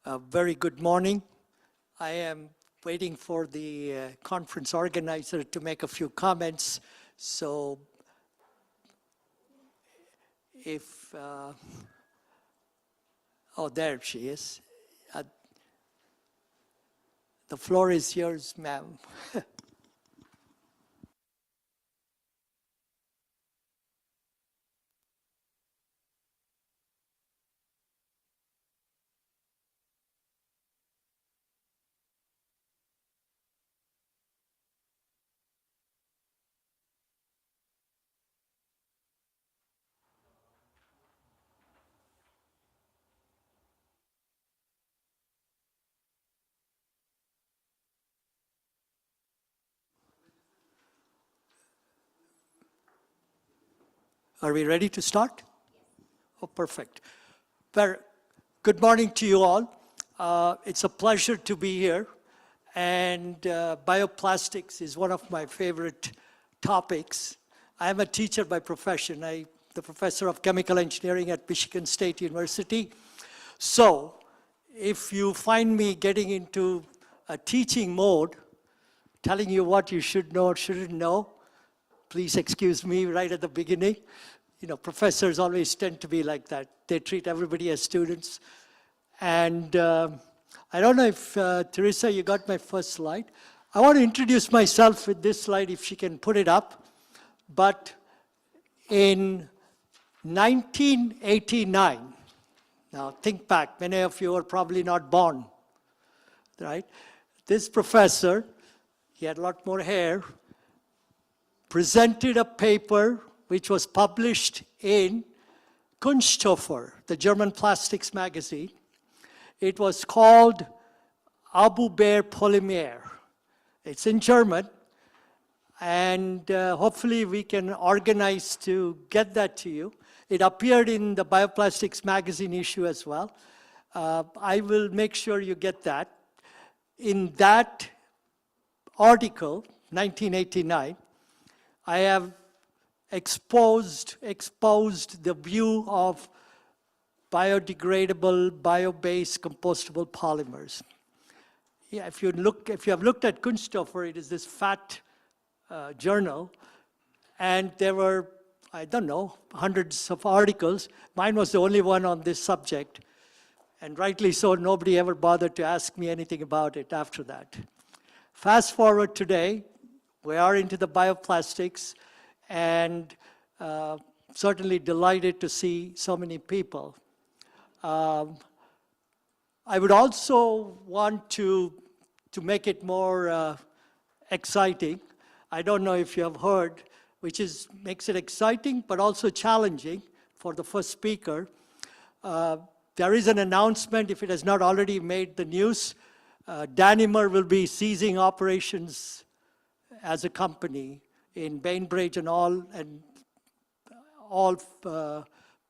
A very good morning. I am waiting for the conference organizer to make a few comments. So if, oh, there she is. The floor is yours, ma'am. Are we ready to start? Oh, perfect. Well, good morning to you all. It's a pleasure to be here. And bioplastics is one of my favorite topics. I am a teacher by profession. I'm the professor of chemical engineering at Michigan State University. So if you find me getting into a teaching mode, telling you what you should know or shouldn't know, please excuse me right at the beginning. You know, professors always tend to be like that. They treat everybody as students. And I don't know if, Teresa, you got my first slide. I want to introduce myself with this slide, if she can put it up. But in 1989, now think back, many of you are probably not born, right? This professor, he had a lot more hair, presented a paper which was published in Kunststoffe, the German plastics magazine. It was called Biopolymers. It's in German, and hopefully we can organize to get that to you. It appeared in the Bioplastics magazine issue as well. I will make sure you get that. In that article, 1989, I have exposed the view of biodegradable, bio-based, compostable polymers. Yeah, if you have looked at Kunststoffe, it is this fat journal, and there were, I don't know, hundreds of articles. Mine was the only one on this subject, and rightly so, nobody ever bothered to ask me anything about it after that. Fast forward today, we are into the bioplastics, and certainly delighted to see so many people. I would also want to make it more exciting. I don't know if you have heard, which makes it exciting but also challenging for the first speaker. There is an announcement, if it has not already made the news. Danimer will be ceasing operations as a company in Bainbridge, and all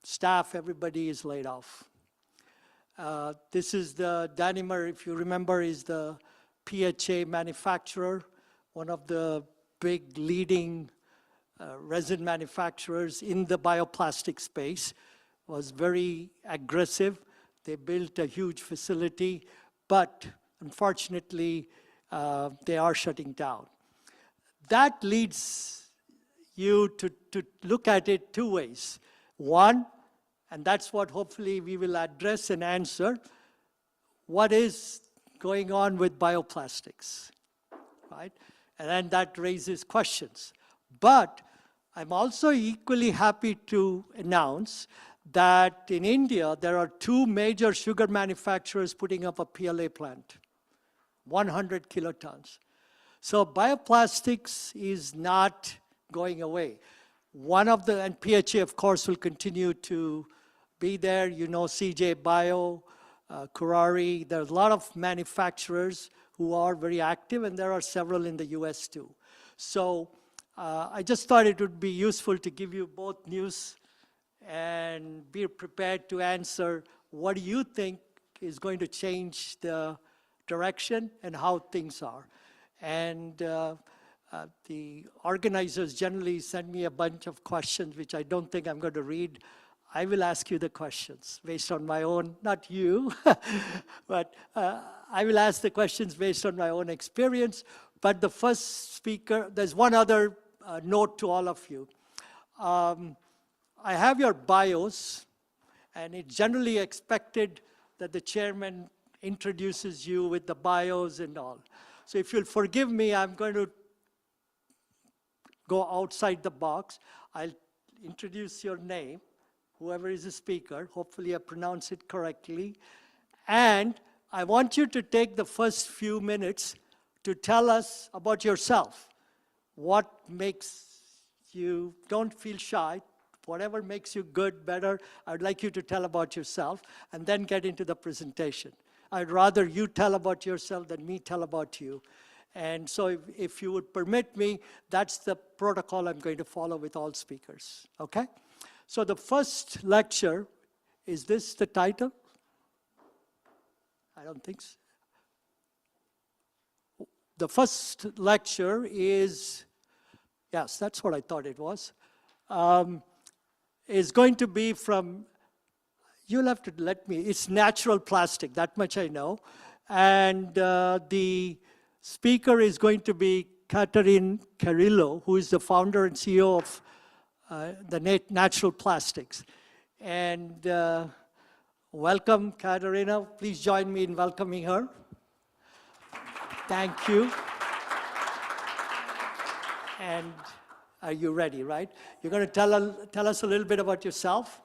staff, everybody is laid off. This is the Danimer, if you remember, is the PHA manufacturer, one of the big leading resin manufacturers in the bioplastic space. Was very aggressive. They built a huge facility, but unfortunately, they are shutting down. That leads you to look at it two ways. One, and that's what hopefully we will address and answer, what is going on with bioplastics, right? And then that raises questions. But I'm also equally happy to announce that in India, there are two major sugar manufacturers putting up a PLA plant, 100 kilotons. So bioplastics is not going away. And PHA, of course, will continue to be there. You know, CJ Bio, Kurari, there's a lot of manufacturers who are very active, and there are several in the US too. So I just thought it would be useful to give you both news and be prepared to answer what do you think is going to change the direction and how things are. And the organizers generally send me a bunch of questions, which I don't think I'm going to read. I will ask you the questions based on my own, not you, but I will ask the questions based on my own experience. But the first speaker, there's one other note to all of you. I have your bios, and it's generally expected that the chairman introduces you with the bios and all. So if you'll forgive me, I'm going to go outside the box. I'll introduce your name, whoever is the speaker. Hopefully I pronounce it correctly. And I want you to take the first few minutes to tell us about yourself. What makes you, don't feel shy, whatever makes you good, better, I'd like you to tell about yourself and then get into the presentation. I'd rather you tell about yourself than me tell about you. And so if you would permit me, that's the protocol I'm going to follow with all speakers, okay? So the first lecture, is this the title? I don't think so. The first lecture is, yes, that's what I thought it was, is going to be from, you'll have to let me, it's natural plastic, that much I know. And the speaker is going to be Catherine Carrillo, who is the founder and CEO of the Natural Plastics. And welcome, Katerina. Please join me in welcoming her. Thank you. And are you ready, right? You're going to tell us a little bit about yourself.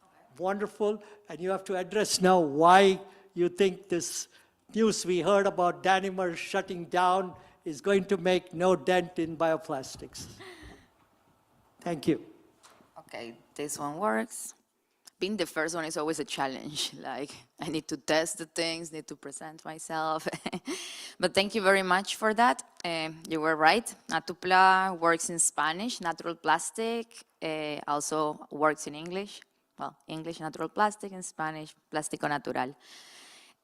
Okay. Wonderful. And you have to address now why you think this news we heard about Danimer shutting down is going to make no dent in bioplastics. Thank you. Okay, this one works. Being the first one is always a challenge. Like, I need to test the things, need to present myself. But thank you very much for that. You were right. Natupla works in Spanish, natural plastic, also works in English. Well, English, natural plastic, in Spanish, plástico natural.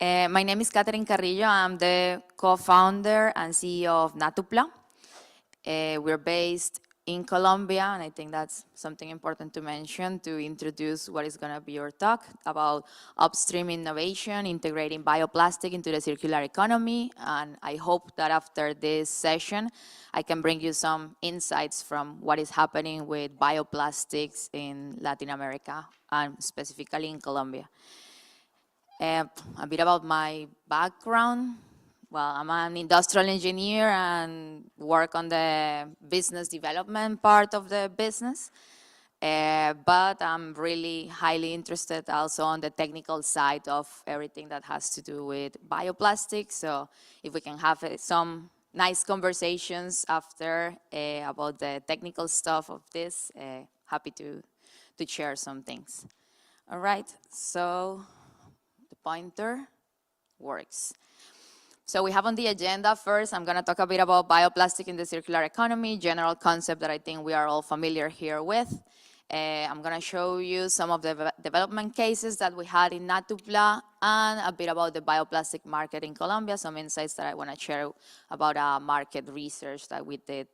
My name is Catherine Carrillo. I'm the co-founder and CEO of Natupla. We're based in Colombia, and I think that's something important to mention to introduce what is going to be your talk about upstream innovation, integrating bioplastic into the circular economy. And I hope that after this session, I can bring you some insights from what is happening with bioplastics in Latin America, and specifically in Colombia. A bit about my background. Well, I'm an industrial engineer and work on the business development part of the business. But I'm really highly interested also on the technical side of everything that has to do with bioplastics. So if we can have some nice conversations after about the technical stuff of this, happy to share some things. All right, so the pointer works. So we have on the agenda first, I'm going to talk a bit about bioplastic in the circular economy, general concept that I think we are all familiar here with. I'm going to show you some of the development cases that we had in Natupla and a bit about the bioplastic market in Colombia, some insights that I want to share about market research that we did.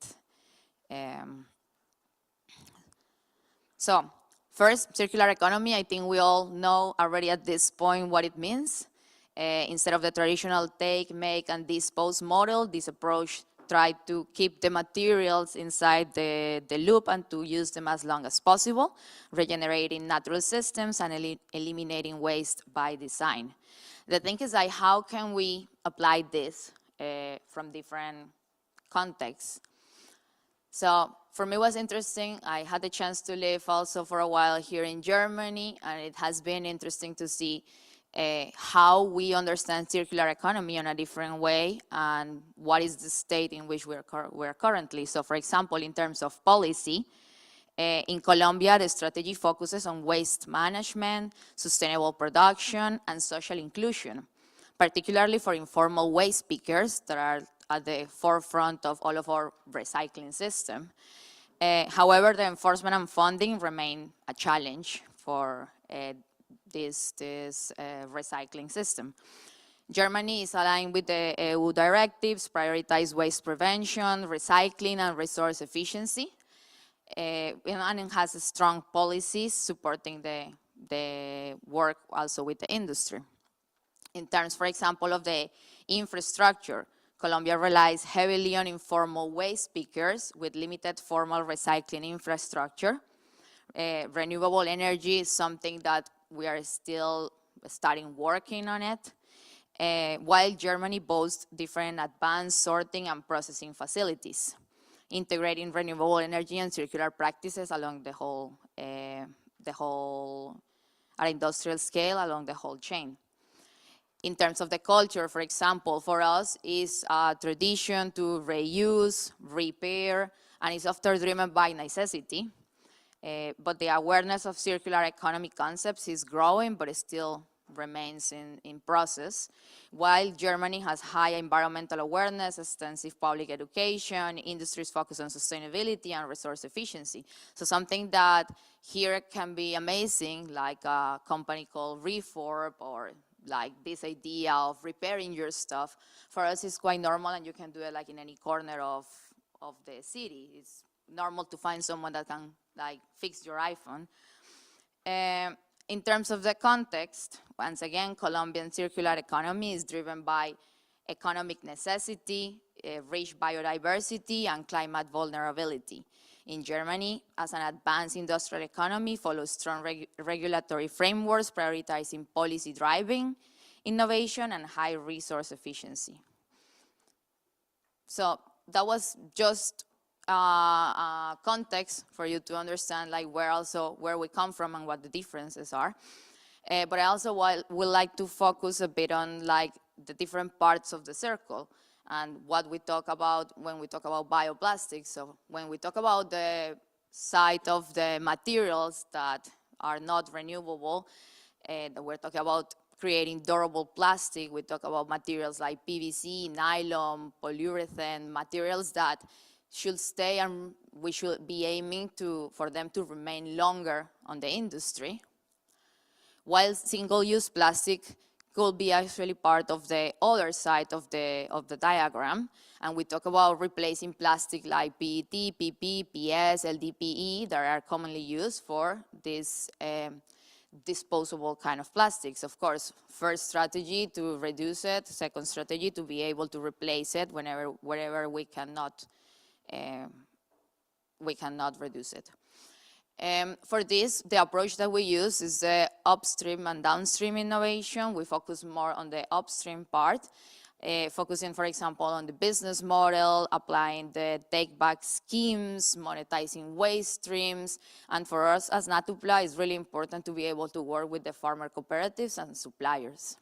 So first, circular economy, I think we all know already at this point what it means. Instead of the traditional take, make, and dispose model, this approach tried to keep the materials inside the loop and to use them as long as possible, regenerating natural systems and eliminating waste by design. The thing is, like, how can we apply this from different contexts? So for me, it was interesting. I had the chance to live also for a while here in Germany, and it has been interesting to see how we understand circular economy in a different way and what is the state in which we're currently. So for example, in terms of policy, in Colombia, the strategy focuses on waste management, sustainable production, and social inclusion, particularly for informal waste pickers that are at the forefront of all of our recycling system. However, the enforcement and funding remain a challenge for this recycling system. Germany is aligned with the EU directives, prioritize waste prevention, recycling, and resource efficiency, and it has strong policies supporting the the work also with the industry. In terms, for example, of the infrastructure, Colombia relies heavily on informal waste pickers with limited formal recycling infrastructure. Renewable energy is something that we are still starting working on it, while Germany boasts different advanced sorting and processing facilities, integrating renewable energy and circular practices along the whole at industrial scale along the whole chain. In terms of the culture, for example, for us is a tradition to reuse, repair, and it's often driven by necessity. But the awareness of circular economy concepts is growing, but it still remains in process. While Germany has high environmental awareness, extensive public education, industries focus on sustainability and resource efficiency. So something that here can be amazing, like a company called Reforb, or like this idea of repairing your stuff, for us is quite normal, and you can do it like in any corner of the city. It's normal to find someone that can like fix your iPhone. In terms of the context, once again, Colombian circular economy is driven by economic necessity, rich biodiversity, and climate vulnerability. In Germany, as an advanced industrial economy, follows strong regulatory frameworks prioritizing policy driving, innovation, and high resource efficiency. So that was just context for you to understand like where we come from and what the differences are. But I also would like to focus a bit on like the different parts of the circle and what we talk about when we talk about bioplastics. So when we talk about the side of the materials that are not renewable, we're talking about creating durable plastic. We talk about materials like PVC, nylon, polyurethane, materials that should stay, and we should be aiming for them to remain longer on the industry. While single-use plastic could be actually part of the other side of the diagram, and we talk about replacing plastic like PET, PP, PS, LDPE that are commonly used for this disposable kind of plastics. Of course, first strategy to reduce it, second strategy to be able to replace it wherever we cannot reduce it. For this, the approach that we use is the upstream and downstream innovation. We focus more on the upstream part, focusing, for example, on the business model, applying the take-back schemes, monetizing waste streams. And for us as Natupla, it's really important to be able to work with the farmer cooperatives and suppliers.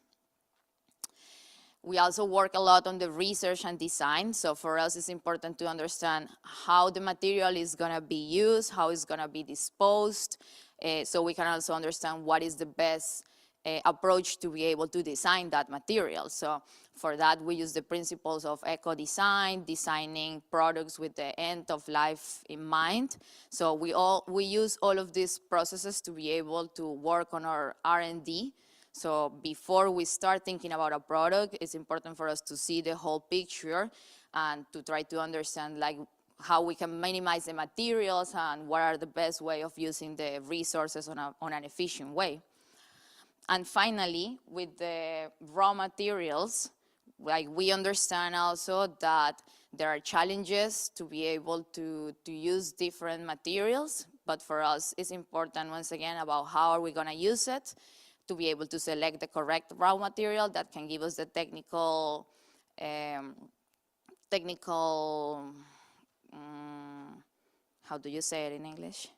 We also work a lot on the research and design. So for us, it's important to understand how the material is going to be used, how it's going to be disposed, so we can also understand what is the best approach to be able to design that material. So for that, we use the principles of eco-design, designing products with the end of life in mind. So we use all of these processes to be able to work on our R&D. So before we start thinking about a product, it's important for us to see the whole picture and to try to understand like how we can minimize the materials and what are the best way of using the resources on an efficient way. And finally, with the raw materials, like we understand also that there are challenges to be able to use different materials, but for us it's important once again about how are we going to use it, to be able to select the correct raw material that can give us the technical, how do you say it in English?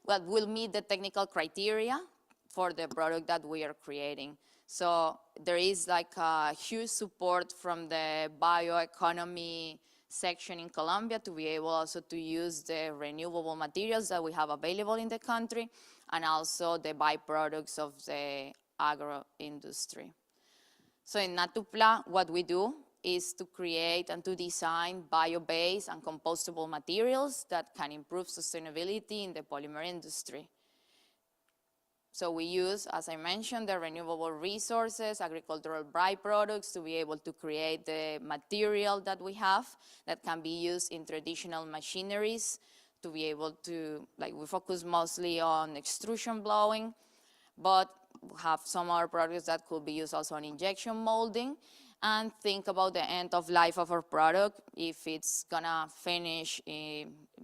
Well, will meet the technical criteria for the product that we are creating. So there is like a huge support from the bioeconomy section in Colombia to be able also to use the renewable materials that we have available in the country, and also the byproducts of the agro industry. So in Natupla, what we do is to create and to design bio-based and compostable materials that can improve sustainability in the polymer industry. So we use, as I mentioned, the renewable resources, agricultural byproducts to be able to create the material that we have that can be used in traditional machineries to be able to, like, we focus mostly on extrusion blowing, but have some other products that could be used also on injection molding, and think about the end of life of our product, if it's gonna finish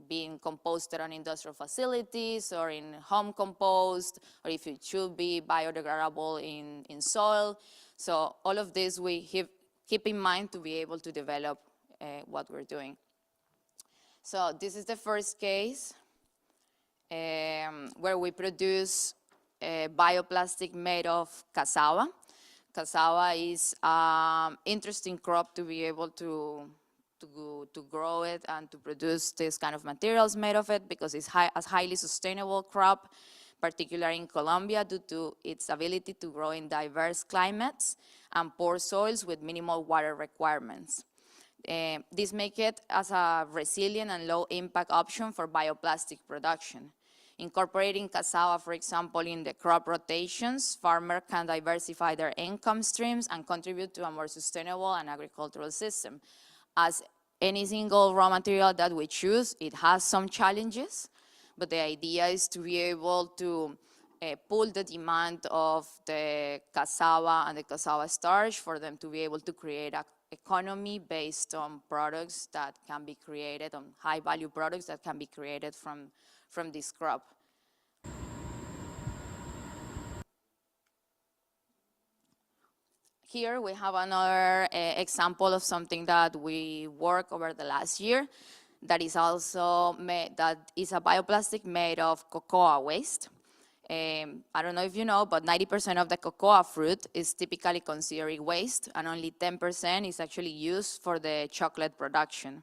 being composted on industrial facilities or in home compost, or if it should be biodegradable in soil. So all of this we keep in mind to be able to develop what we're doing. So this is the first case where we produce bioplastic made of cassava. Cassava is an interesting crop to be able to grow it and to produce this kind of materials made of it, because it's a highly sustainable crop, particularly in Colombia, due to its ability to grow in diverse climates and poor soils with minimal water requirements. This makes it as a resilient and low impact option for bioplastic production. Incorporating cassava, for example, in the crop rotations, farmers can diversify their income streams and contribute to a more sustainable and agricultural system. As any single raw material that we choose, it has some challenges, but the idea is to be able to pull the demand of the cassava and the cassava starch for them to be able to create an economy based on products that can be created, on high-value products that can be created from this crop. Here we have another example of something that we worked over the last year that is also that is a bioplastic made of cocoa waste. I don't know if you know, but 90% of the cocoa fruit is typically considered waste, and only 10% is actually used for the chocolate production.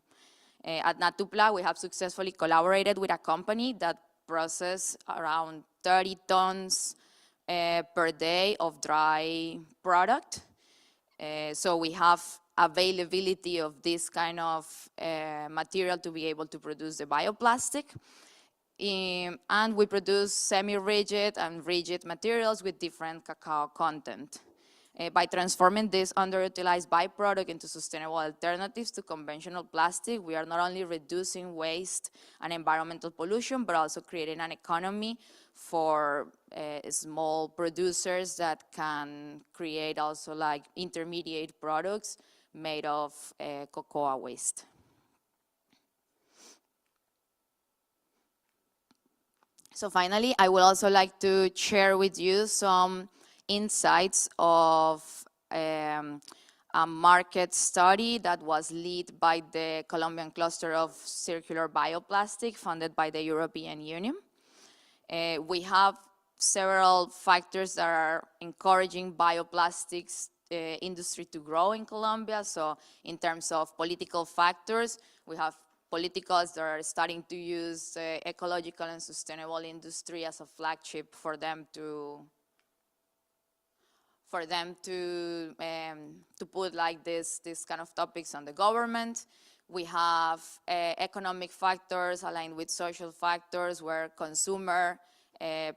At Natupla, we have successfully collaborated with a company that processes around 30 tons per day of dry product. So we have availability of this kind of material to be able to produce the bioplastic. And we produce semi-rigid and rigid materials with different cacao content. By transforming this underutilized byproduct into sustainable alternatives to conventional plastic, we are not only reducing waste and environmental pollution, but also creating an economy for small producers that can create also like intermediate products made of cocoa waste. So finally, I would also like to share with you some insights of a market study that was led by the Colombian Cluster of Circular Bioplastic, funded by the European Union. We have several factors that are encouraging bioplastics industry to grow in Colombia. So in terms of political factors, we have politicals that are starting to use ecological and sustainable industry as a flagship for them to put like this kind of topics on the government. We have economic factors aligned with social factors where consumer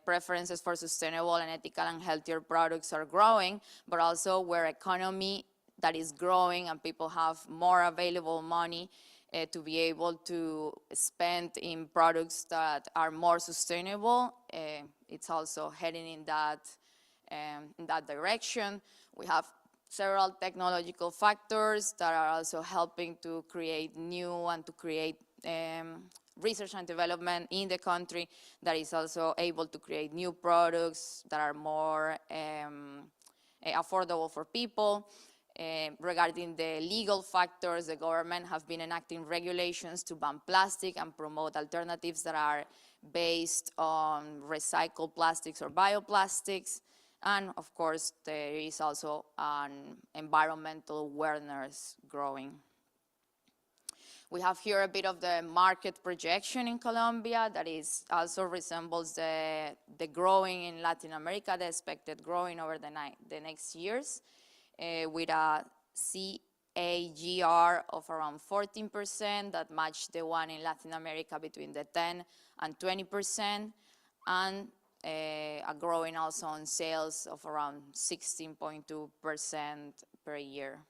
preferences for sustainable and ethical and healthier products are growing, but also where economy that is growing and people have more available money to be able to spend in products that are more sustainable. It's also heading in that direction. We have several technological factors that are also helping to create new and to create research and development in the country that is also able to create new products that are more affordable for people. Regarding the legal factors, the government have been enacting regulations to ban plastic and promote alternatives that are based on recycled plastics or bioplastics. And of course, there is also an environmental awareness growing. We have here a bit of the market projection in Colombia that is also resembles the growing in Latin America, the expected growing over the next years. With a CAGR of around 14% that match the one in Latin America between the 10 and 20%, and a growing also on sales of around 16.2% per year.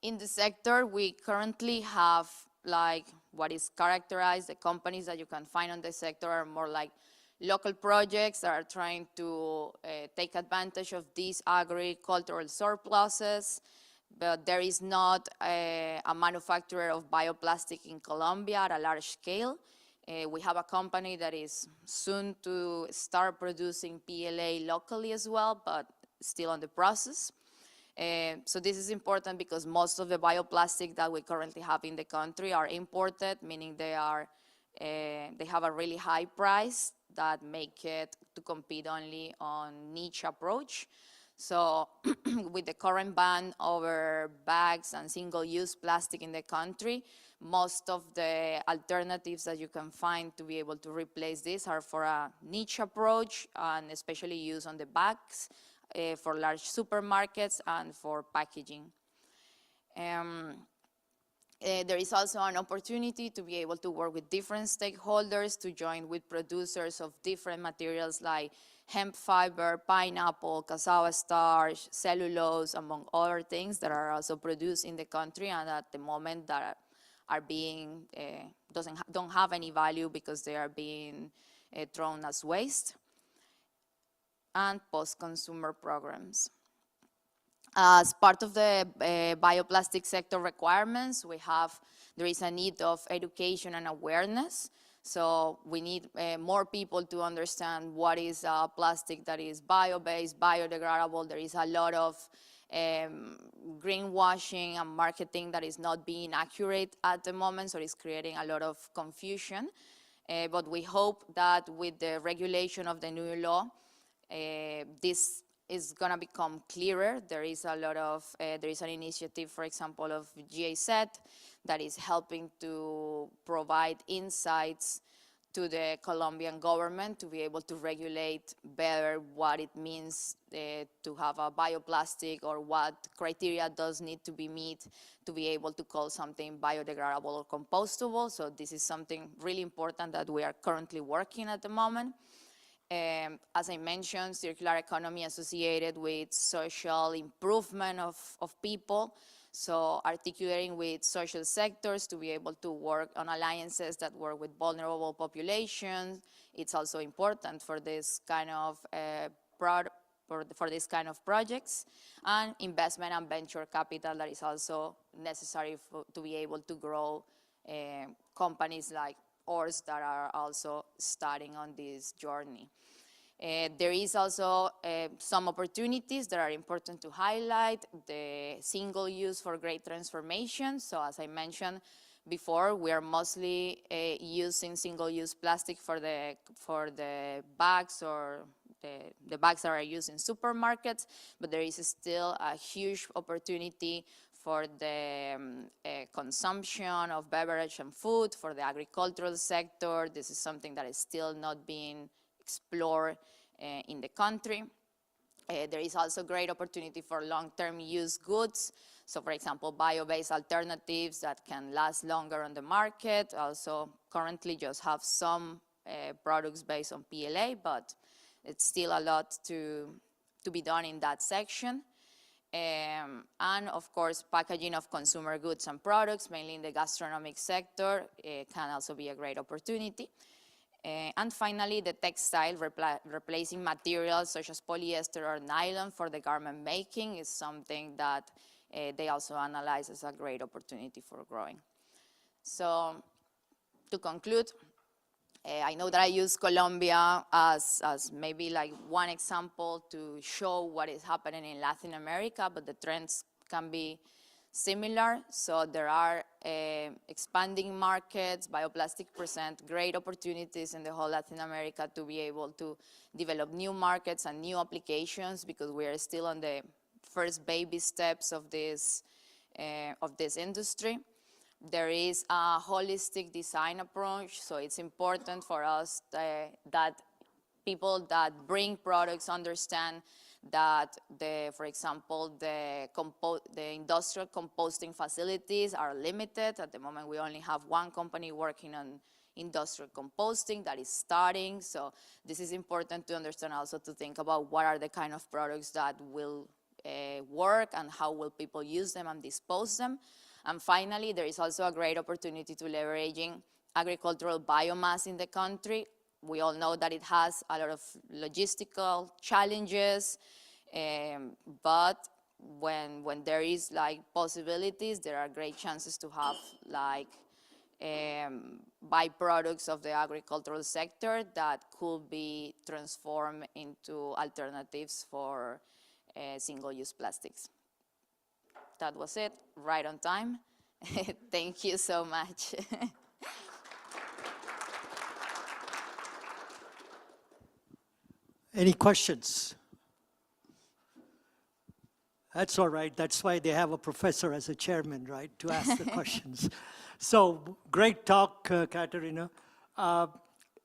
In the sector, we currently have like what is characterized. The companies that you can find on the sector are more like local projects that are trying to take advantage of these agricultural surpluses, but there is not a manufacturer of bioplastic in Colombia at a large scale. We have a company that is soon to start producing PLA locally as well, but still on the process. So this is important because most of the bioplastic that we currently have in the country are imported, meaning they have a really high price that make it to compete only on niche approach. So with the current ban over bags and single-use plastic in the country, most of the alternatives that you can find to be able to replace this are for a niche approach and especially used on the bags for large supermarkets and for packaging. There is also an opportunity to be able to work with different stakeholders to join with producers of different materials like hemp fiber, pineapple, cassava starch, cellulose, among other things that are also produced in the country and at the moment that are being, don't have any value because they are being thrown as waste, and post-consumer programs. As part of the bioplastic sector requirements, there is a need of education and awareness. So we need more people to understand what is plastic that is bio-based, biodegradable. There is a lot of greenwashing and marketing that is not being accurate at the moment, so it's creating a lot of confusion. But we hope that with the regulation of the new law, this is going to become clearer. There is a lot of, there is an initiative, for example, of GIZ that is helping to provide insights to the Colombian government to be able to regulate better what it means to have a bioplastic or what criteria does need to be met to be able to call something biodegradable or compostable. So this is something really important that we are currently working at the moment. As I mentioned, circular economy associated with social improvement of people. So articulating with social sectors to be able to work on alliances that work with vulnerable populations. It's also important for this kind of for this kind of projects, and investment and venture capital that is also necessary to be able to grow companies like ours that are also starting on this journey. There is also some opportunities that are important to highlight. The single use for great transformation. So as I mentioned before, we are mostly using single-use plastic for the bags or the bags that are used in supermarkets, but there is still a huge opportunity for the consumption of beverage and food, for the agricultural sector. This is something that is still not being explored in the country. There is also great opportunity for long-term use goods. So for example, bio-based alternatives that can last longer on the market. Also currently just have some products based on PLA, but it's still a lot to be done in that section. And of course, packaging of consumer goods and products, mainly in the gastronomic sector, can also be a great opportunity. And finally, the textile, replacing materials such as polyester or nylon for the garment making is something that they also analyze as a great opportunity for growing. So to conclude, I know that I use Colombia as maybe like one example to show what is happening in Latin America, but the trends can be similar. So there are expanding markets. Bioplastic present great opportunities in the whole Latin America to be able to develop new markets and new applications because we are still on the first baby steps of this industry. There is a holistic design approach, so it's important for us that people that bring products understand that, for example, the industrial composting facilities are limited. At the moment, we only have one company working on industrial composting that is starting. So this is important to understand, also to think about what are the kind of products that will work and how will people use them and dispose them. And finally, there is also a great opportunity to leveraging agricultural biomass in the country. We all know that it has a lot of logistical challenges, but when there is like possibilities, there are great chances to have like byproducts of the agricultural sector that could be transformed into alternatives for single-use plastics. That was it, right on time. Thank you so much. Any questions? That's all right. That's why they have a professor as a chairman, right, to ask the questions. So great talk, Caterina.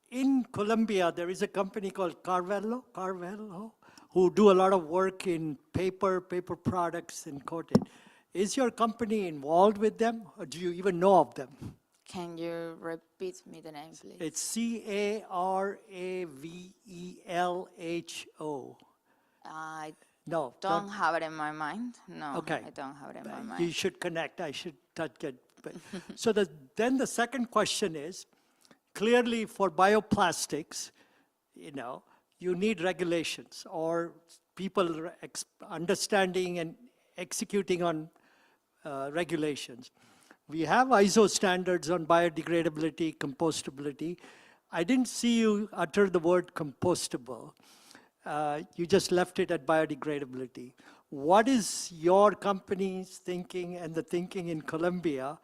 In Colombia, there is a company called Carvello, who do a lot of work in paper products and coating. Is your company involved with them, or do you even know of them? Can you repeat me the name, please? It's Carvelho. I No, don't have it in my mind. No, okay. I don't have it in my You mind. should connect. I should get. So then the second question is, clearly for bioplastics, you need regulations or people understanding and executing on regulations. We have ISO standards on biodegradability, compostability. I didn't see you utter the word compostable. You just left it at biodegradability. What is your company's thinking and the thinking in Colombia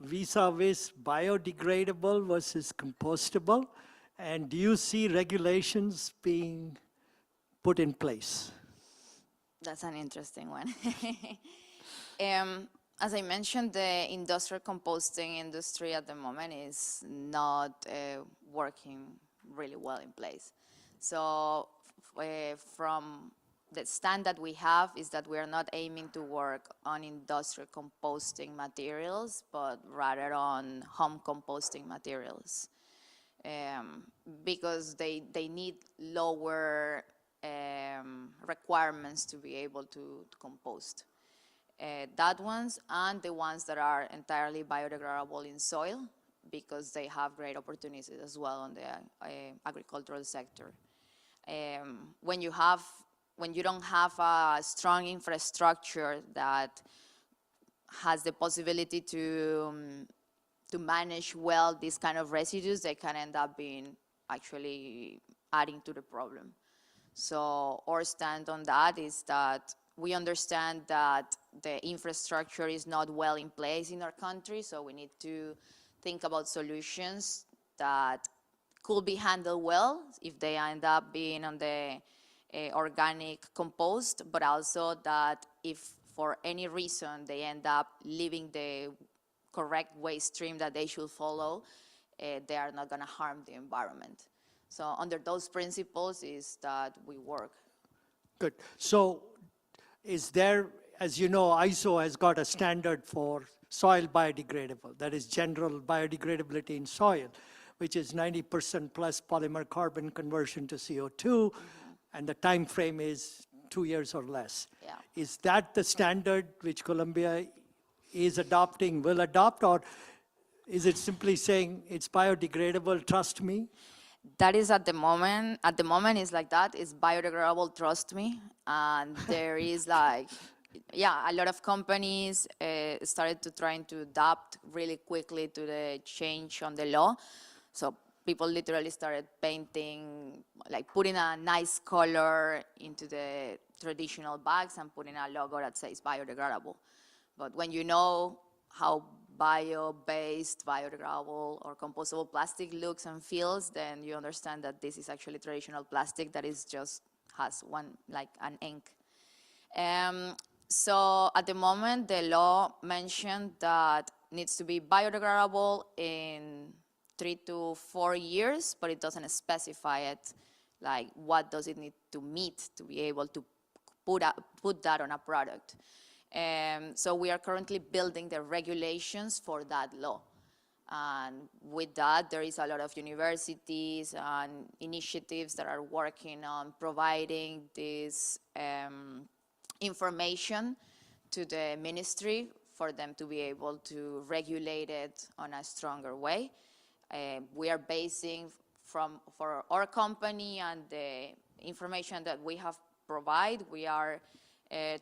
vis-a-vis biodegradable versus compostable? And do you see regulations being put in place? That's an interesting one. As I mentioned, the industrial composting industry at the moment is not working really well in place. So from the stand that we have is that we are not aiming to work on industrial composting materials, but rather on home composting materials. Because they need lower requirements to be able to compost. That ones and the ones that are entirely biodegradable in soil, because they have great opportunities as well on the agricultural sector. When you don't have a strong infrastructure that has the possibility to manage well these kind of residues, they can end up being actually adding to the problem. So our stand on that is that we understand that the infrastructure is not well in place in our country, so we need to think about solutions that could be handled well if they end up being on the organic compost, but also that if for any reason they end up leaving the correct waste stream that they should follow, they are not going to harm the environment. So under those principles is that we work. Good. So is there, as you know, ISO has got a standard for soil biodegradable, that is general biodegradability in soil, which is 90% plus polymer carbon conversion to CO2, and the time frame is 2 years or less. Yeah. Is that the standard which Colombia is adopting, will adopt, or is it simply saying it's biodegradable, trust me? That is at the moment it's like that, it's biodegradable, trust me. And there is like, yeah, a lot of companies started to trying to adapt really quickly to the change on the law. So people literally started painting, like putting a nice color into the traditional bags and putting a logo that says biodegradable. But when you know how bio-based, biodegradable, or compostable plastic looks and feels, then you understand that this is actually traditional plastic that is just has one, like an ink. So at the moment, the law mentioned that needs to be biodegradable in 3 to 4 years, but it doesn't specify it, like what does it need to meet to be able to put that on a product. So we are currently building the regulations for that law. And with that, there is a lot of universities and initiatives that are working on providing this information to the ministry for them to be able to regulate it on a stronger way. We are basing for our company and the information that we have provide, we are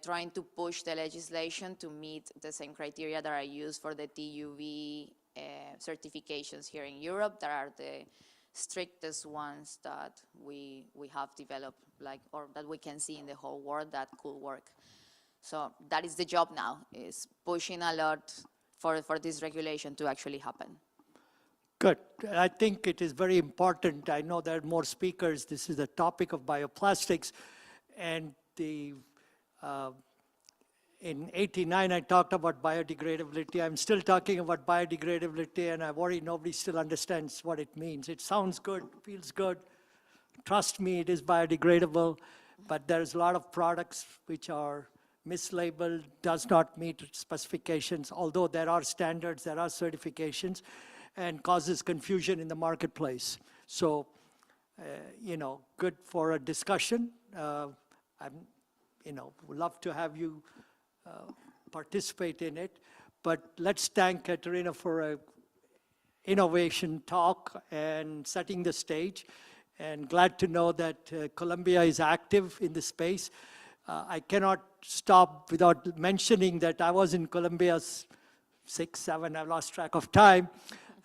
trying to push the legislation to meet the same criteria that are used for the TUV certifications here in Europe, that are the strictest ones that we have developed, like, or that we can see in the whole world that could work. So that is the job now, is pushing a lot for this regulation to actually happen. Good. I think it is very important. I know there are more speakers. This is the topic of bioplastics. And in '89, I talked about biodegradability. I'm still talking about biodegradability, and I worry nobody still understands what it means. It sounds good, feels good. Trust me, it is biodegradable, but there's a lot of products which are mislabeled, does not meet specifications, although there are standards, there are certifications, and causes confusion in the marketplace. So, good for a discussion. Would love to have you participate in it. But let's thank Katerina for an innovation talk and setting the stage. And glad to know that Colombia is active in the space. I cannot stop without mentioning that I was in Colombia 6, 7, I lost track of time.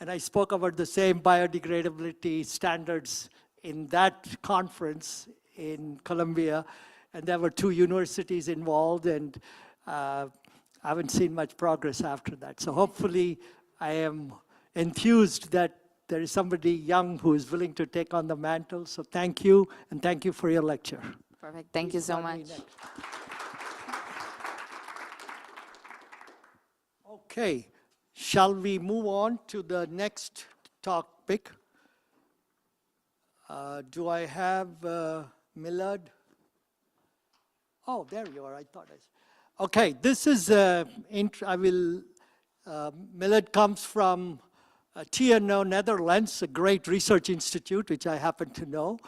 And I spoke about the same biodegradability standards in that conference in Colombia. And there were 2 universities involved, and I haven't seen much progress after that. So hopefully I am enthused that there is somebody young who is willing to take on the mantle. So thank you, and thank you for your lecture. Perfect. Thank you so much. Okay. Shall we move on to the next topic? Do I have Millard? Oh, there you are. I thought I saw. Okay, this is, Millard comes from TNO, Netherlands, a great research institute, which I happen to know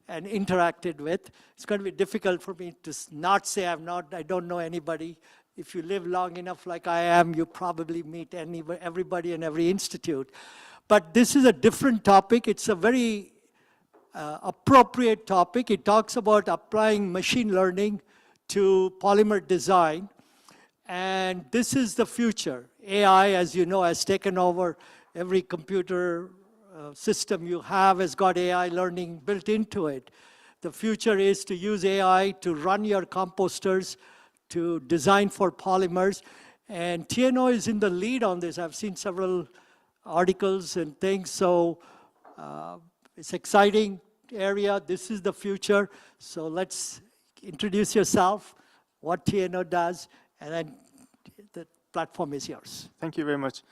and interacted with. It's going to be difficult for me to not say I don't know anybody. If you live long enough like I am, you probably meet everybody in every institute. But this is a different topic. It's a very appropriate topic. It talks about applying machine learning to polymer design. And this is the future. AI, as you know, has taken over every computer system you have has got AI learning built into it. The future is to use AI to run your composters, to design for polymers. And TNO is in the lead on this. I've seen several articles and things. So it's exciting area. This is the future. So let's introduce yourself, what TNO does, and then the platform is yours. Thank you very much.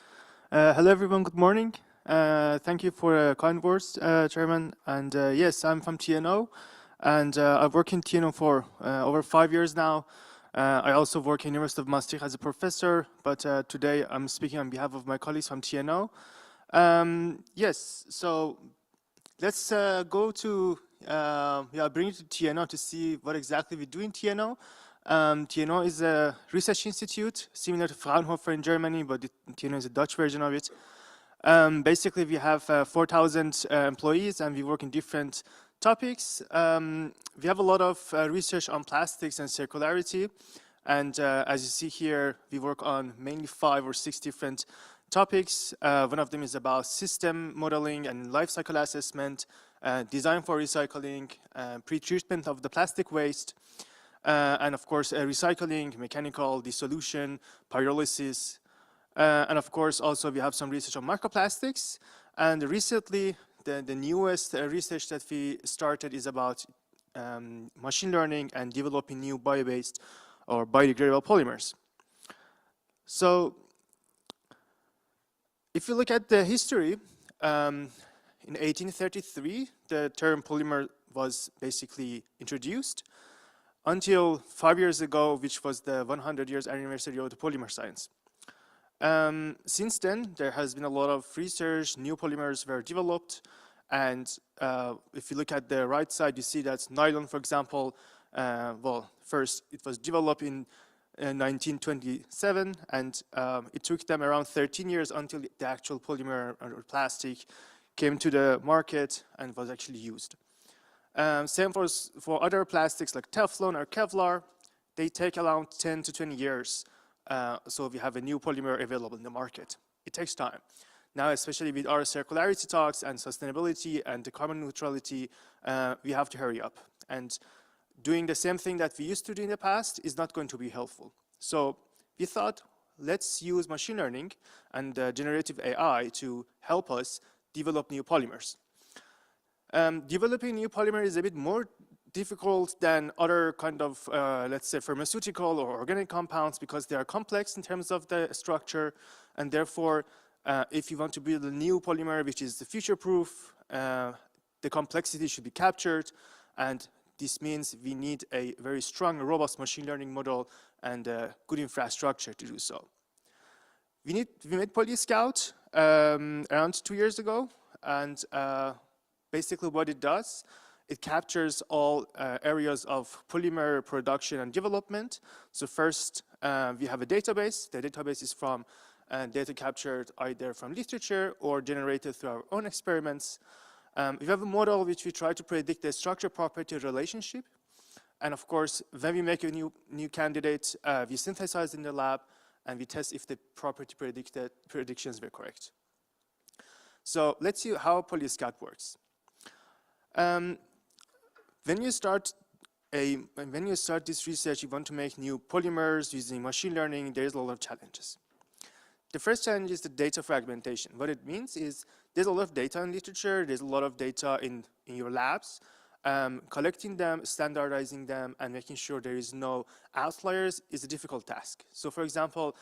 Hello, everyone. Good morning. Thank you for kind words, Chairman. And yes, I'm from TNO, and I've worked in TNO for over 5 years now. I also work in University of Maastricht as a professor, but today I'm speaking on behalf of my colleagues from TNO. Yes, so let's go to bring you to TNO to see what exactly we do in TNO. TNO is a research institute similar to Fraunhofer in Germany, but TNO is a Dutch version of it. Basically, we have 4,000 employees, and we work in different topics. We have a lot of research on plastics and circularity, and as you see here, we work on mainly 5 or 6 different topics. One of them is about system modeling and life cycle assessment, design for recycling, pre-treatment of the plastic waste, and of course recycling, mechanical dissolution, pyrolysis, and of course also we have some research on microplastics. And recently the newest research that we started is about machine learning and developing new bio-based or biodegradable polymers. So if you look at the history, in 1833, the term polymer was basically introduced until 5 years ago, which was the 100 years anniversary of the polymer science. Since then, there has been a lot of research, new polymers were developed, and if you look at the right side, you see that nylon, for example, well, first it was developed in in 1927, and it took them around 13 years until the actual polymer or plastic came to the market and was actually used. Same for other plastics like Teflon or Kevlar. They take around 10 to 20 years. So we have a new polymer available in the market. It takes time. Now, especially with our circularity talks and sustainability and the carbon neutrality, we have to hurry up. And doing the same thing that we used to do in the past is not going to be helpful. So we thought, let's use machine learning and generative AI to help us develop new polymers. Developing new polymer is a bit more difficult than other kind of, let's say, pharmaceutical or organic compounds because they are complex in terms of the structure, and therefore, if you want to build a new polymer which is future-proof, the complexity should be captured, and this means we need a very strong, robust machine learning model and good infrastructure to do so. We made PolyScout around 2 years ago, and basically what it does, it captures all areas of polymer production and development. So first, we have a database. The database is from data captured either from literature or generated through our own experiments. We have a model which we try to predict the structure-property relationship. And of course, when we make a new candidate, we synthesize in the lab, and we test if the property predictions were correct. So let's see how PolyScout works. When you start this research, you want to make new polymers using machine learning, there's a lot of challenges. The first challenge is the data fragmentation. What it means is there's a lot of data in literature, there's a lot of data in your labs. Collecting them, standardizing them, and making sure there is no outliers is a difficult task. So for example,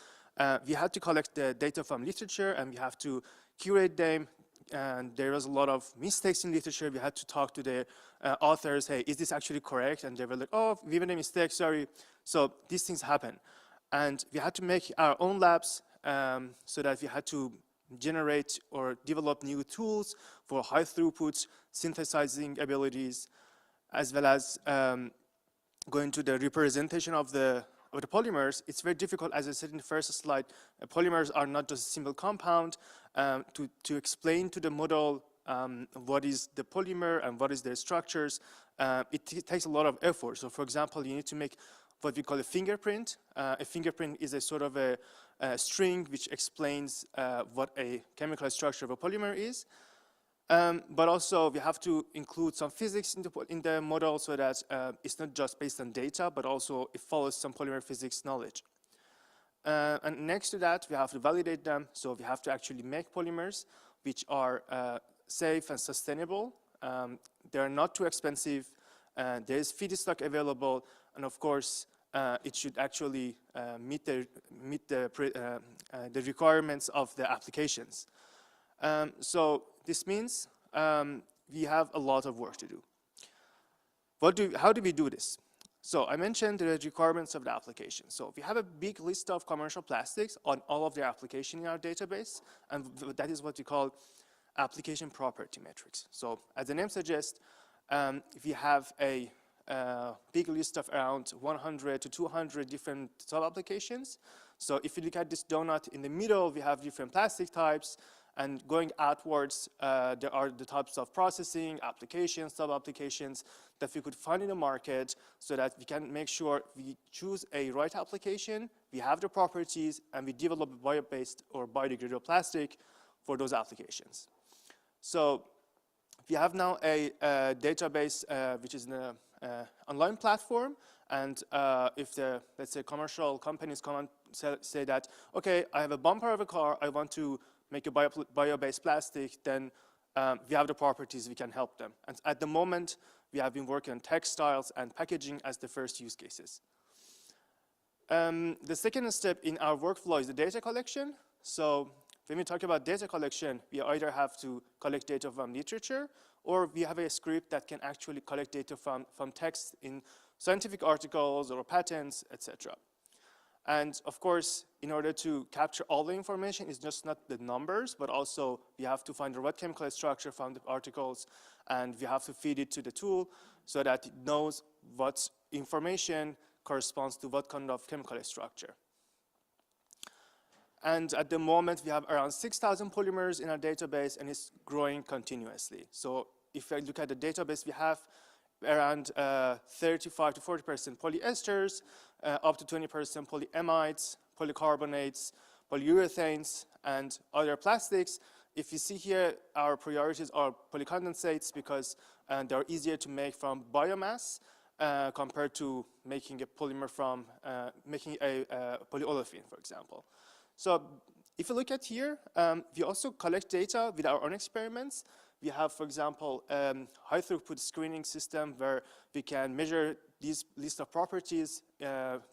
we had to collect the data from literature and we have to curate them, and there was a lot of mistakes in literature. We had to talk to the authors, hey, is this actually correct? And they were like, oh, we made a mistake, sorry. So these things happen. And we had to make our own labs so that we had to generate or develop new tools for high throughput synthesizing abilities, as well as going to the representation of the polymers. It's very difficult, as I said in the first slide. Polymers are not just a simple compound. To explain to the model what is the polymer and what is their structures, it takes a lot of effort. So for example, you need to make what we call a fingerprint. A fingerprint is a sort of a string which explains what a chemical structure of a polymer is. But also we have to include some physics in the model so that it's not just based on data, but also it follows some polymer physics knowledge. And next to that, we have to validate them. So we have to actually make polymers which are safe and sustainable. They are not too expensive. There is feedstock available, and of course, it should actually meet the requirements of the applications. So this means we have a lot of work to do. How do we do this? So I mentioned the requirements of the application. So we have a big list of commercial plastics on all of their application in our database, and that is what we call application property metrics. So as the name suggests, we have a big list of around 100 to 200 different sub-applications. So if you look at this donut in the middle, we have different plastic types, and going outwards, there are the types of processing, applications, sub-applications that we could find in the market so that we can make sure we choose a right application, we have the properties, and we develop a bio-based or biodegradable plastic for those applications. So we have now a database which is an online platform, and if the, let's say, commercial companies come and say that, okay, I have a bumper of a car, I want to make a bio-based plastic, then we have the properties, we can help them. And at the moment, we have been working on textiles and packaging as the first use cases. The second step in our workflow is the data collection. So when we talk about data collection, we either have to collect data from literature, or we have a script that can actually collect data from text in scientific articles or patents, etc. And of course, in order to capture all the information, it's just not the numbers, but also we have to find the right chemical structure from the articles, and we have to feed it to the tool so that it knows what information corresponds to what kind of chemical structure. And at the moment, we have around 6,000 polymers in our database, and it's growing continuously. So if I look at the database, we have around 35 to 40% polyesters, up to 20% polyamides, polycarbonates, polyurethanes, and other plastics. If you see here, our priorities are polycondensates because they're easier to make from biomass compared to making a polymer from making a polyolefin, for example. So if you look at here, we also collect data with our own experiments. We have, for example, high throughput screening system where we can measure these list of properties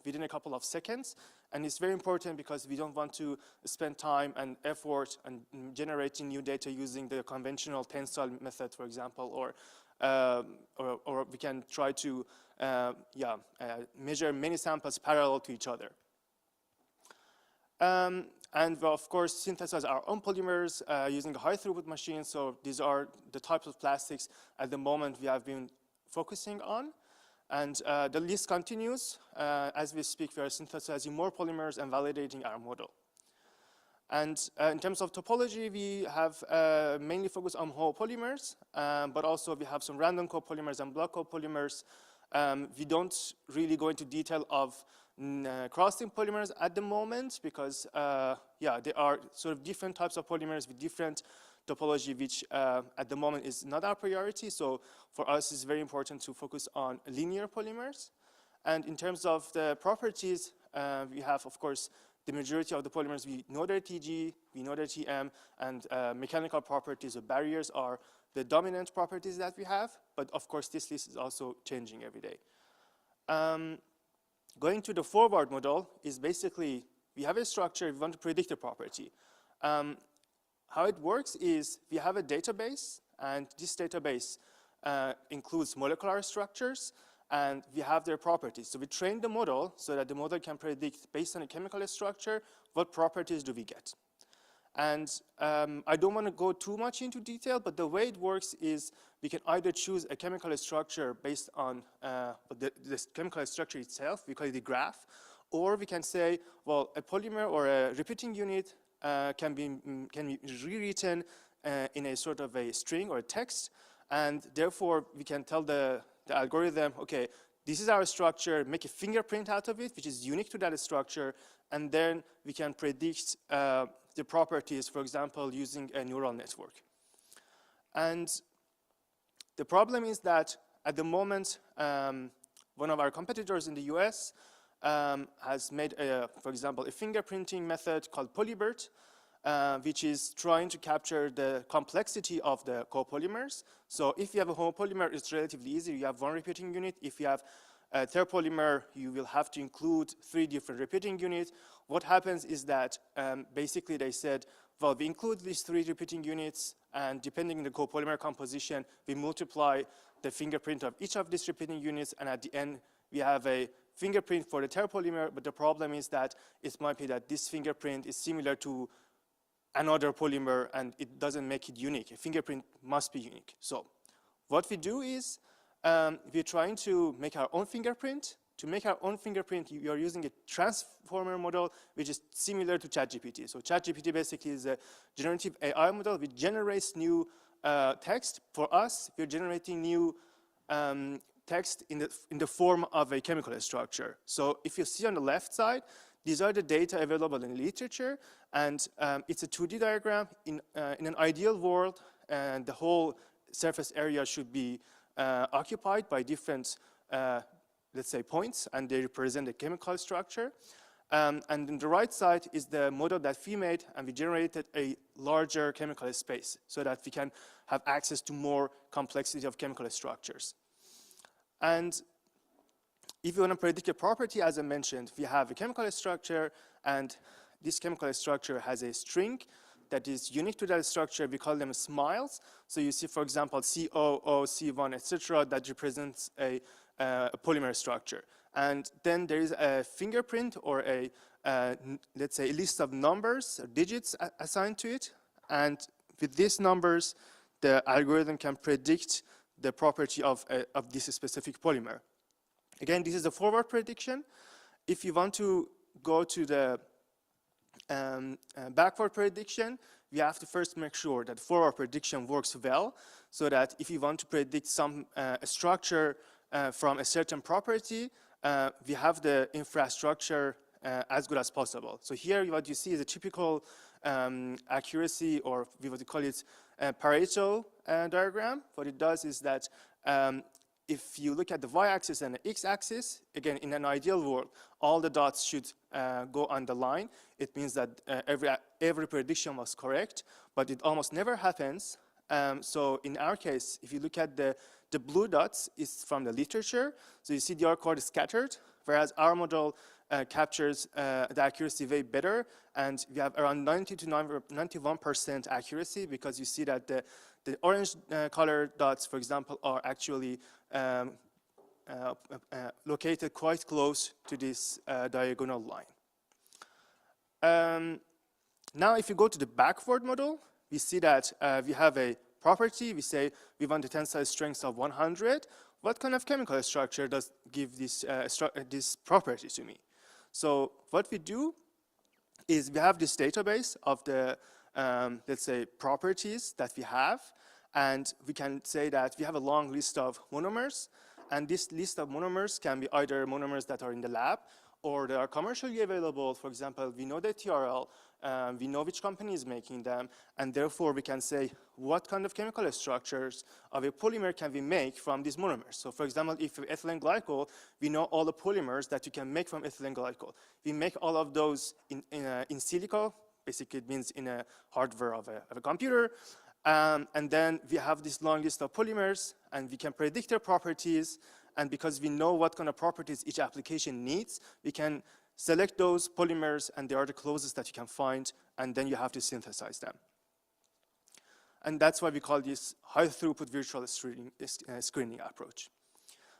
within a couple of seconds. And it's very important because we don't want to spend time and effort and generating new data using the conventional tensile method, for example, or we can try to measure many samples parallel to each other. And we, of course, synthesize our own polymers using a high throughput machine. So these are the types of plastics at the moment we have been focusing on. And the list continues. As we speak, we are synthesizing more polymers and validating our model. And in terms of topology, we have mainly focused on whole polymers, but also we have some random copolymers and block copolymers. We don't really go into detail of cross-link polymers at the moment because, they are sort of different types of polymers with different topology, which at the moment is not our priority. So for us, it's very important to focus on linear polymers. And in terms of the properties, we have, of course, the majority of the polymers, we know their TG, we know their TM, and mechanical properties or barriers are the dominant properties that we have. But of course, this list is also changing every day. Going to the forward model is basically, we have a structure, we want to predict a property. How it works is we have a database, and this database includes molecular structures, and we have their properties. So we train the model so that the model can predict, based on a chemical structure, what properties do we get. And I don't want to go too much into detail, but the way it works is we can either choose a chemical structure based on the chemical structure itself, we call it the graph, or we can say, well, a polymer or a repeating unit can be rewritten in a sort of a string or a text, and therefore we can tell the algorithm, okay, this is our structure, make a fingerprint out of it, which is unique to that structure, and then we can predict the properties, for example, using a neural network. And the problem is that at the moment, one of our competitors in the US has made, for example, a fingerprinting method called Polybert, which is trying to capture the complexity of the copolymers. So if you have a homopolymer, it's relatively easy. You have one repeating unit. If you have a terpolymer, you will have to include 3 different repeating units. What happens is that basically they said, well, we include these 3 repeating units, and depending on the copolymer composition, we multiply the fingerprint of each of these repeating units, and at the end, we have a fingerprint for the terpolymer, but the problem is that it might be that this fingerprint is similar to another polymer, and it doesn't make it unique. A fingerprint must be unique. So what we do is we're trying to make our own fingerprint. To make our own fingerprint, we are using a transformer model, which is similar to ChatGPT. So ChatGPT basically is a generative AI model which generates new text. For us, we're generating new text in the form of a chemical structure. So if you see on the left side, these are the data available in literature, and it's a 2D diagram. In an ideal world, and the whole surface area should be occupied by different let's say points, and they represent a chemical structure. And on the right side is the model that we made, and we generated a larger chemical space so that we can have access to more complexity of chemical structures. And if you want to predict a property, as I mentioned, we have a chemical structure, and this chemical structure has a string that is unique to that structure. We call them smiles. So you see, for example, COO, C1, etc., that represents a polymer structure. And then there is a fingerprint or a, let's say, a list of numbers, or digits assigned to it. And with these numbers, the algorithm can predict the property of this specific polymer. Again, this is a forward prediction. If you want to go to the backward prediction, we have to first make sure that forward prediction works well, so that if you want to predict some structure from a certain property, we have the infrastructure as good as possible. So here what you see is a typical accuracy, or we would call it Pareto diagram. What it does is that if you look at the y-axis and the x-axis, again, in an ideal world, all the dots should go on the line. It means that every prediction was correct, but it almost never happens. So in our case, if you look at the blue dots, is from the literature. So you see the R-code is scattered, whereas our model captures the accuracy way better, and we have around 90 to 91% accuracy, because you see that the orange color dots, for example, are actually located quite close to this diagonal line. Now, if you go to the backward model, we see that we have a property. We say we want a tensile strength of 100. What kind of chemical structure does give this property to me? So what we do is we have this database of the, let's say, properties that we have, and we can say that we have a long list of monomers, and this list of monomers can be either monomers that are in the lab or they are commercially available. For example, we know the TRL, we know which company is making them, and therefore we can say what kind of chemical structures of a polymer can we make from these monomers. So for example, if ethylene glycol, we know all the polymers that you can make from ethylene glycol. We make all of those in silico, basically it means in a hardware of a computer, and then we have this long list of polymers, and we can predict their properties, and because we know what kind of properties each application needs, we can select those polymers, and they are the closest that you can find, and then you have to synthesize them. And that's why we call this high-throughput virtual screening approach.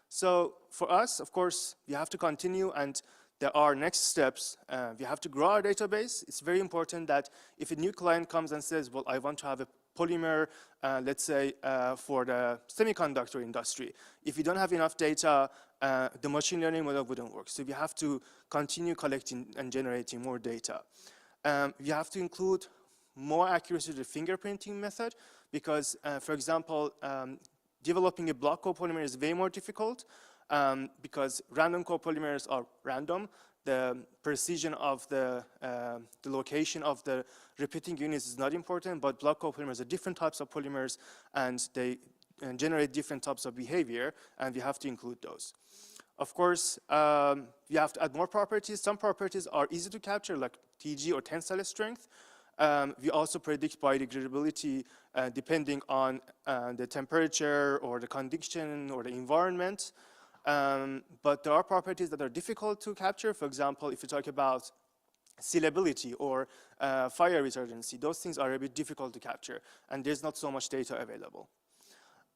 So for us, of course, we have to continue, and there are next steps. We have to grow our database. It's very important that if a new client comes and says, well, I want to have a polymer, let's say, for the semiconductor industry. If we don't have enough data, the machine learning model wouldn't work. So we have to continue collecting and generating more data. We have to include more accuracy to the fingerprinting method, because, for example, developing a block copolymer is way more difficult, because random copolymers are random. The precision of the location of the repeating units is not important, but block copolymers are different types of polymers, and they generate different types of behavior, and we have to include those. Of course, we have to add more properties. Some properties are easy to capture, like TG or tensile strength. We also predict biodegradability depending on the temperature or the condition or the environment. But there are properties that are difficult to capture. For example, if you talk about sealability or fire retardancy, those things are a bit difficult to capture, and there's not so much data available.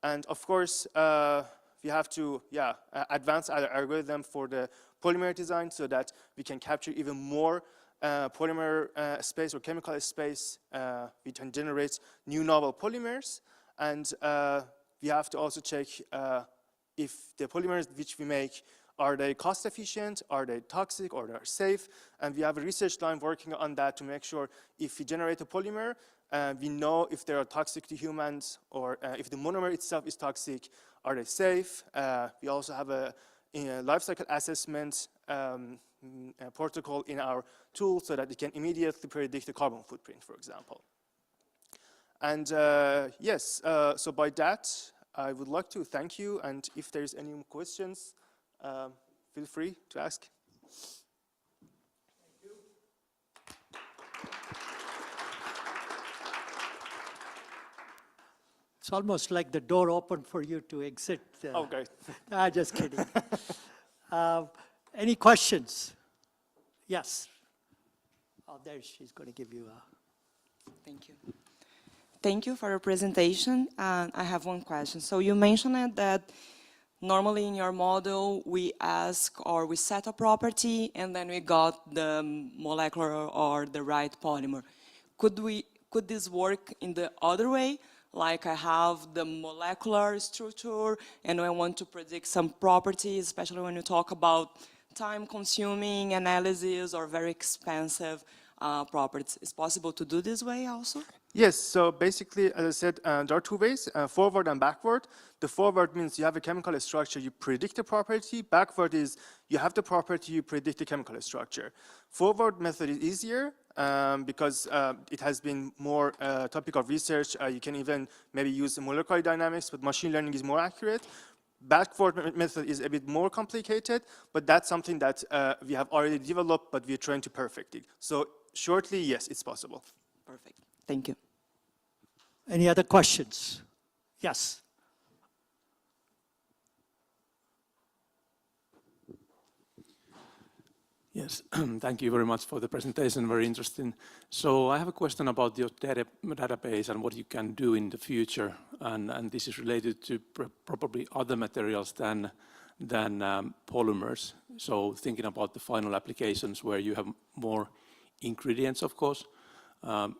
And of course, we have to advance our algorithm for the polymer design so that we can capture even more polymer space or chemical space. We can generate new novel polymers, and we have to also check if the polymers which we make, are they cost efficient, are they toxic, or they're safe? And we have a research line working on that to make sure if we generate a polymer, we know if they are toxic to humans, or if the monomer itself is toxic, are they safe? We also have a life cycle assessment protocol in our tool so that we can immediately predict the carbon footprint, for example. And yes, so by that, I would like to thank you, and if there's any questions, feel free to ask. Thank you. It's almost like the door opened for you to exit. Okay. Just kidding. Any questions? Yes. Oh, there she's going to give you a... Thank you. Thank you for your presentation. I have one question. So you mentioned that normally in your model, we ask or we set a property and then we got the molecular or the right polymer. Could this work in the other way? like I have the molecular structure and I want to predict some properties, especially when you talk about time-consuming analysis or very expensive properties. It's possible to do this way also? Yes, so basically, as I said, there are two ways, forward and backward. The forward means you have a chemical structure, you predict the property. Backward is you have the property, you predict the chemical structure. Forward method is easier because it has been more topic of research. You can even maybe use molecular dynamics, but machine learning is more accurate. Backward method is a bit more complicated, but that's something that we have already developed, but we're trying to perfect it. So shortly, yes, it's possible. Perfect. Thank you. Any other questions? Yes. Yes, thank you very much for the presentation, very interesting. So I have a question about your database and what you can do in the future, and this is related to probably other materials than polymers. So thinking about the final applications where you have more ingredients, of course,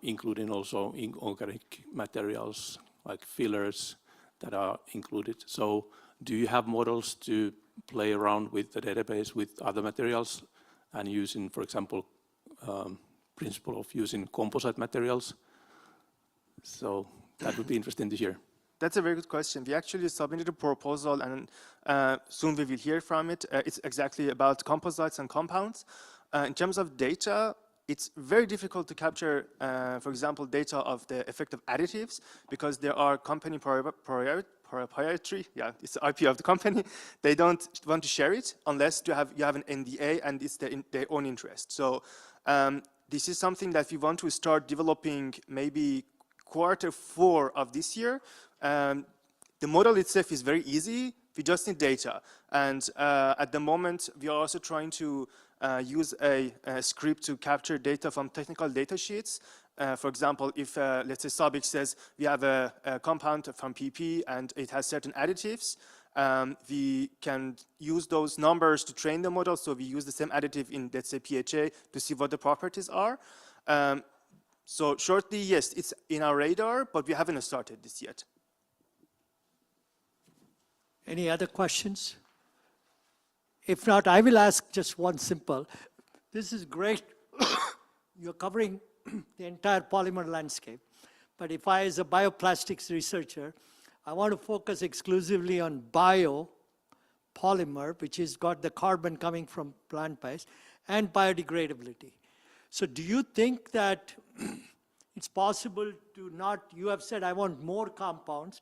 including also inorganic materials like fillers that are included. So do you have models to play around with the database with other materials and using, for example, principle of using composite materials? So that would be interesting to hear. That's a very good question. We actually submitted a proposal and soon we will hear from it. It's exactly about composites and compounds. In terms of data, it's very difficult to capture, for example, data of the effect of additives because there are company proprietary, yeah, it's the IP of the company. They don't want to share it unless you have an NDA and it's their own interest. So this is something that we want to start developing maybe Q4 of this year. The model itself is very easy. We just need data. And at the moment, we are also trying to use a script to capture data from technical data sheets. For example, if let's say Sabik says we have a compound from PP and it has certain additives, we can use those numbers to train the model. So we use the same additive in, let's say, PHA to see what the properties are. So shortly, yes, it's in our radar, but we haven't started this yet. Any other questions? If not, I will ask just one simple. This is great. You're covering the entire polymer landscape. But if I, as a bioplastics researcher, I want to focus exclusively on biopolymer, which has got the carbon coming from plant-based, and biodegradability. So do you think that it's possible to not, you have said I want more compounds,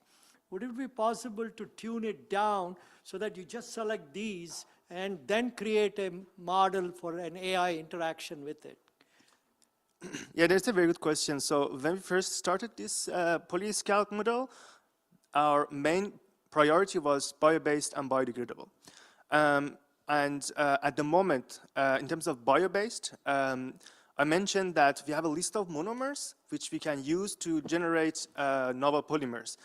would it be possible to tune it down so that you just select these and then create a model for an AI interaction with it? Yeah, that's a very good question. So when we first started this PolyScout model, our main priority was bio-based and biodegradable. At the moment, in terms of bio-based, I mentioned that we have a list of monomers which we can use to generate novel polymers.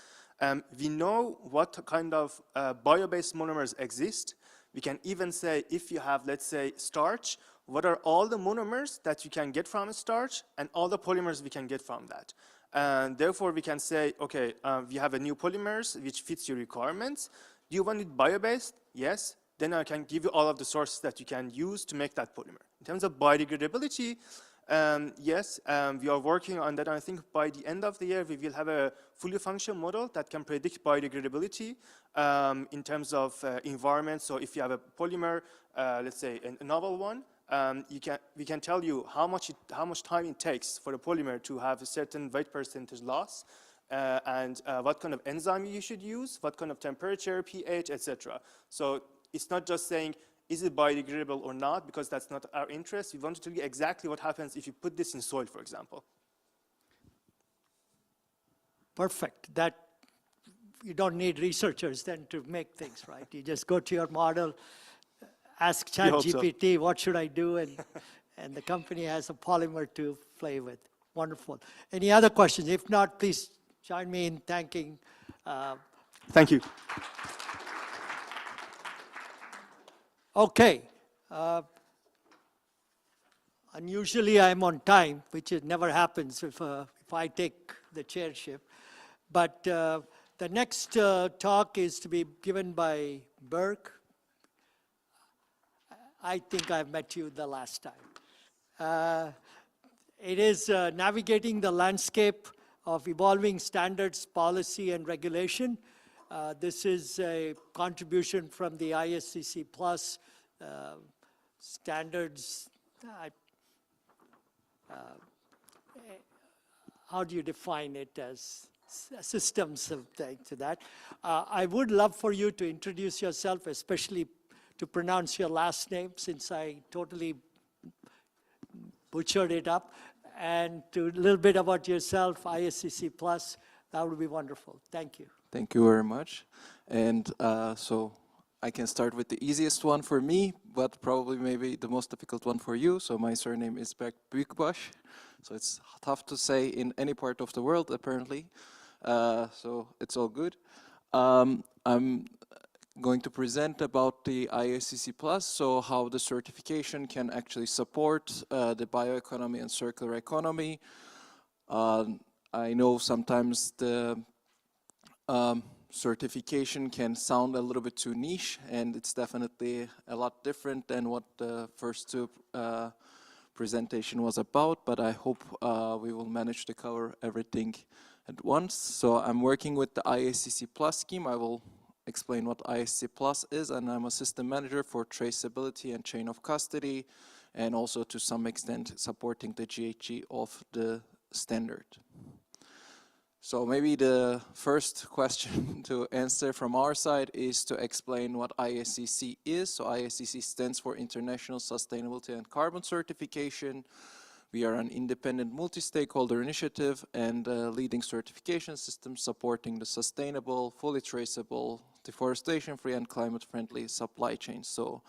We know what kind of bio-based monomers exist. We can even say if you have, let's say, starch, what are all the monomers that you can get from starch and all the polymers we can get from that. And therefore, we can say, okay, we have a new polymers which fits your requirements. Do you want it bio-based? Yes. Then I can give you all of the sources that you can use to make that polymer. In terms of biodegradability, yes, we are working on that. I think by the end of the year, we will have a fully functional model that can predict biodegradability in terms of environment. So if you have a polymer, let's say a novel one, we can tell you how much time it takes for the polymer to have a certain weight percentage loss, and what kind of enzyme you should use, what kind of temperature, pH, etc. So it's not just saying, is it biodegradable or not, because that's not our interest. We want to tell you exactly what happens if you put this in soil, for example. Perfect. That you don't need researchers then to make things, right? You just go to your model, ask ChatGPT, what should I do? And the company has a polymer to play with. Wonderful. Any other questions? If not, please join me in thanking. Thank you. Okay. Unusually, I'm on time, which never happens if I take the chairship. But the next talk is to be given by Burke. I think I've met you the last time. It is navigating the landscape of evolving standards, policy, and regulation. This is a contribution from the ISCC Plus standards. How do you define it as systems of to that? I would love for you to introduce yourself, especially to pronounce your last name, since I totally butchered it up, and to a little bit about yourself, ISCC Plus. That would be wonderful. Thank you. Thank you very much. And so I can start with the easiest one for me, but probably maybe the most difficult one for you. So my surname is Büyükbaş. So it's tough to say in any part of the world, apparently. So it's all good. I'm going to present about the ISCC Plus, so how the certification can actually support the bioeconomy and circular economy. I know sometimes the certification can sound a little bit too niche, and it's definitely a lot different than what the first two presentation was about, but I hope we will manage to cover everything at once. So I'm working with the ISCC Plus scheme. I will explain what ISCC Plus is, and I'm a system manager for traceability and chain of custody, and also to some extent supporting the GHG of the standard. So maybe the first question to answer from our side is to explain what ISCC is. So ISCC stands for International Sustainability and Carbon Certification. We are an independent multi-stakeholder initiative and a leading certification system supporting the sustainable, fully traceable, deforestation-free and climate-friendly supply chain. So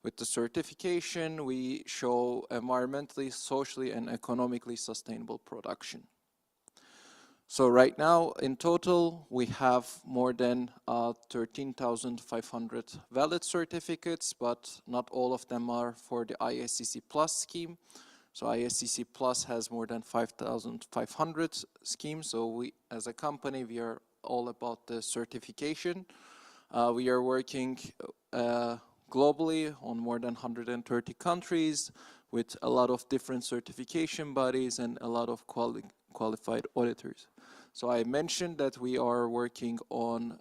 with the certification, we show environmentally, socially and economically sustainable production. So right now, in total, we have more than 13,500 valid certificates, but not all of them are for the ISCC Plus scheme. So ISCC Plus has more than 5,500 schemes. So we, as a company, we are all about the certification. We are working globally on more than 130 countries with a lot of different certification bodies and a lot of qualified auditors. So I mentioned that we are working on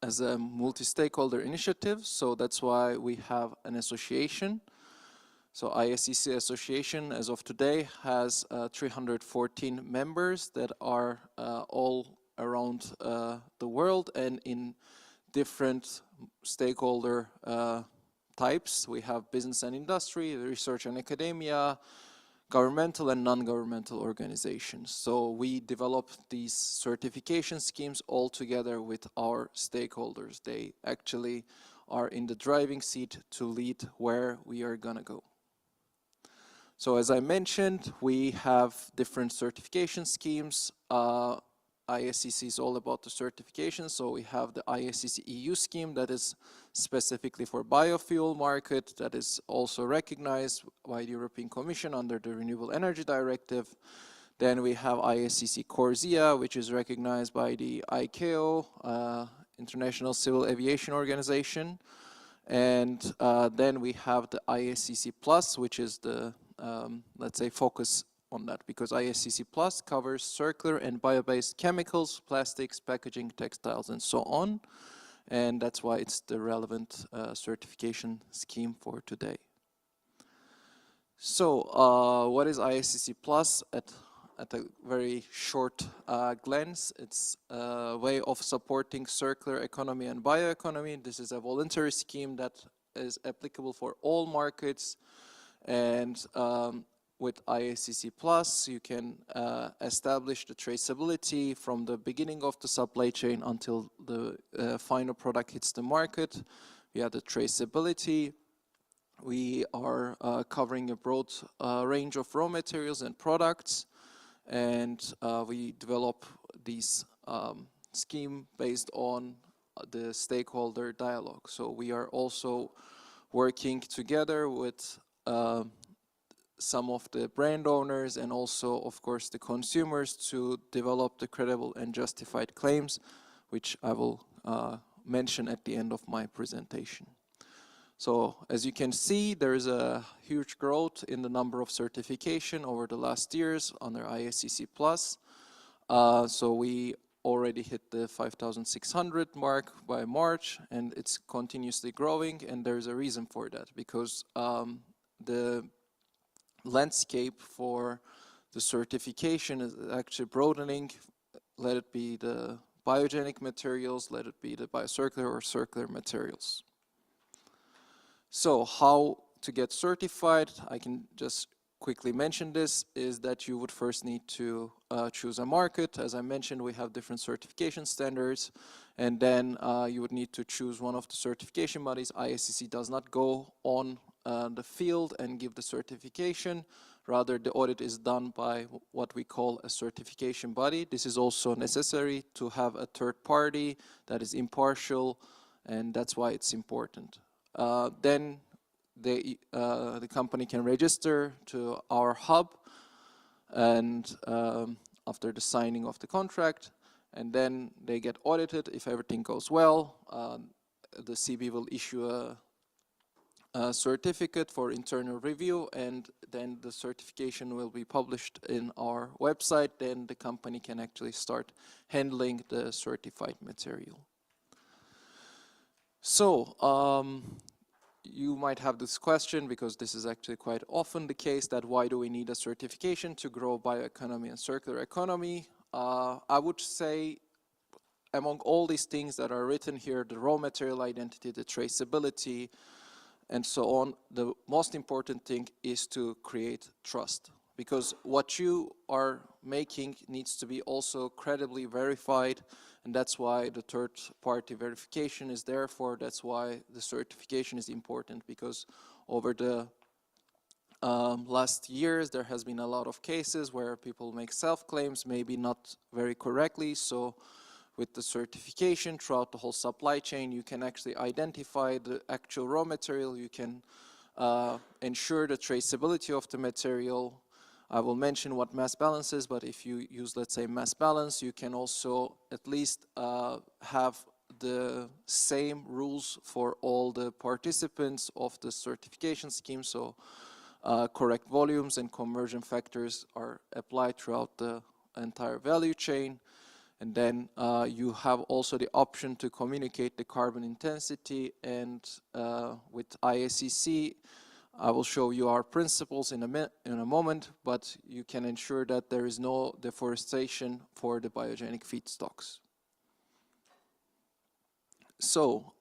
as a multi-stakeholder initiative, so that's why we have an association. So ISCC Association, as of today, has 314 members that are all around the world and in different stakeholder types. We have business and industry, research and academia, governmental and non-governmental organizations. So we develop these certification schemes all together with our stakeholders. They actually are in the driving seat to lead where we are gonna go. So as I mentioned, we have different certification schemes. ISCC is all about the certification, so we have the ISCC EU scheme that is specifically for biofuel market, that is also recognized by the European Commission under the Renewable Energy Directive. Then we have ISCC CORSIA, which is recognized by the ICAO, International Civil Aviation Organization. And then we have the ISCC Plus, which is the, let's say, focus on that, because ISCC Plus covers circular and bio-based chemicals, plastics, packaging, textiles, and so on. And that's why it's the relevant certification scheme for today. So what is ISCC Plus? At a very short glance, it's a way of supporting circular economy and bioeconomy. This is a voluntary scheme that is applicable for all markets, and with ISCC Plus, you can establish the traceability from the beginning of the supply chain until the final product hits the market. We have the traceability. We are covering a broad range of raw materials and products, and we develop these scheme based on the stakeholder dialogue. So we are also working together with some of the brand owners and also, of course, the consumers to develop the credible and justified claims, which I will mention at the end of my presentation. So as you can see, there is a huge growth in the number of certification over the last years under ISCC Plus. So we already hit the 5,600 mark by March, and it's continuously growing, and there's a reason for that, because the landscape for the certification is actually broadening. Let it be the biogenic materials, let it be the biocircular or circular materials. So how to get certified, I can just quickly mention this, is that you would first need to choose a market. As I mentioned, we have different certification standards, and then you would need to choose one of the certification bodies. ISCC does not go on the field and give the certification. Rather, the audit is done by what we call a certification body. This is also necessary to have a third party that is impartial, and that's why it's important. Then the company can register to our hub, and after the signing of the contract, and then they get audited. If everything goes well, the CB will issue a certificate for internal review, and then the certification will be published in our website. Then the company can actually start handling the certified material. So you might have this question, because this is actually quite often the case, that why do we need a certification to grow bioeconomy and circular economy? I would say, among all these things that are written here, the raw material identity, the traceability, and so on, the most important thing is to create trust, because what you are making needs to be also credibly verified, and that's why the third-party verification is there for. That's why the certification is important, because over the last years there has been a lot of cases where people make self-claims, maybe not very correctly. So with the certification throughout the whole supply chain, you can actually identify the actual raw material, you can ensure the traceability of the material. I will mention what mass balance is, but if you use, let's say, mass balance, you can also at least have the same rules for all the participants of the certification scheme. So correct volumes and conversion factors are applied throughout the entire value chain. And then you have also the option to communicate the carbon intensity, and with ISCC, I will show you our principles in a moment, but you can ensure that there is no deforestation for the biogenic feedstocks. So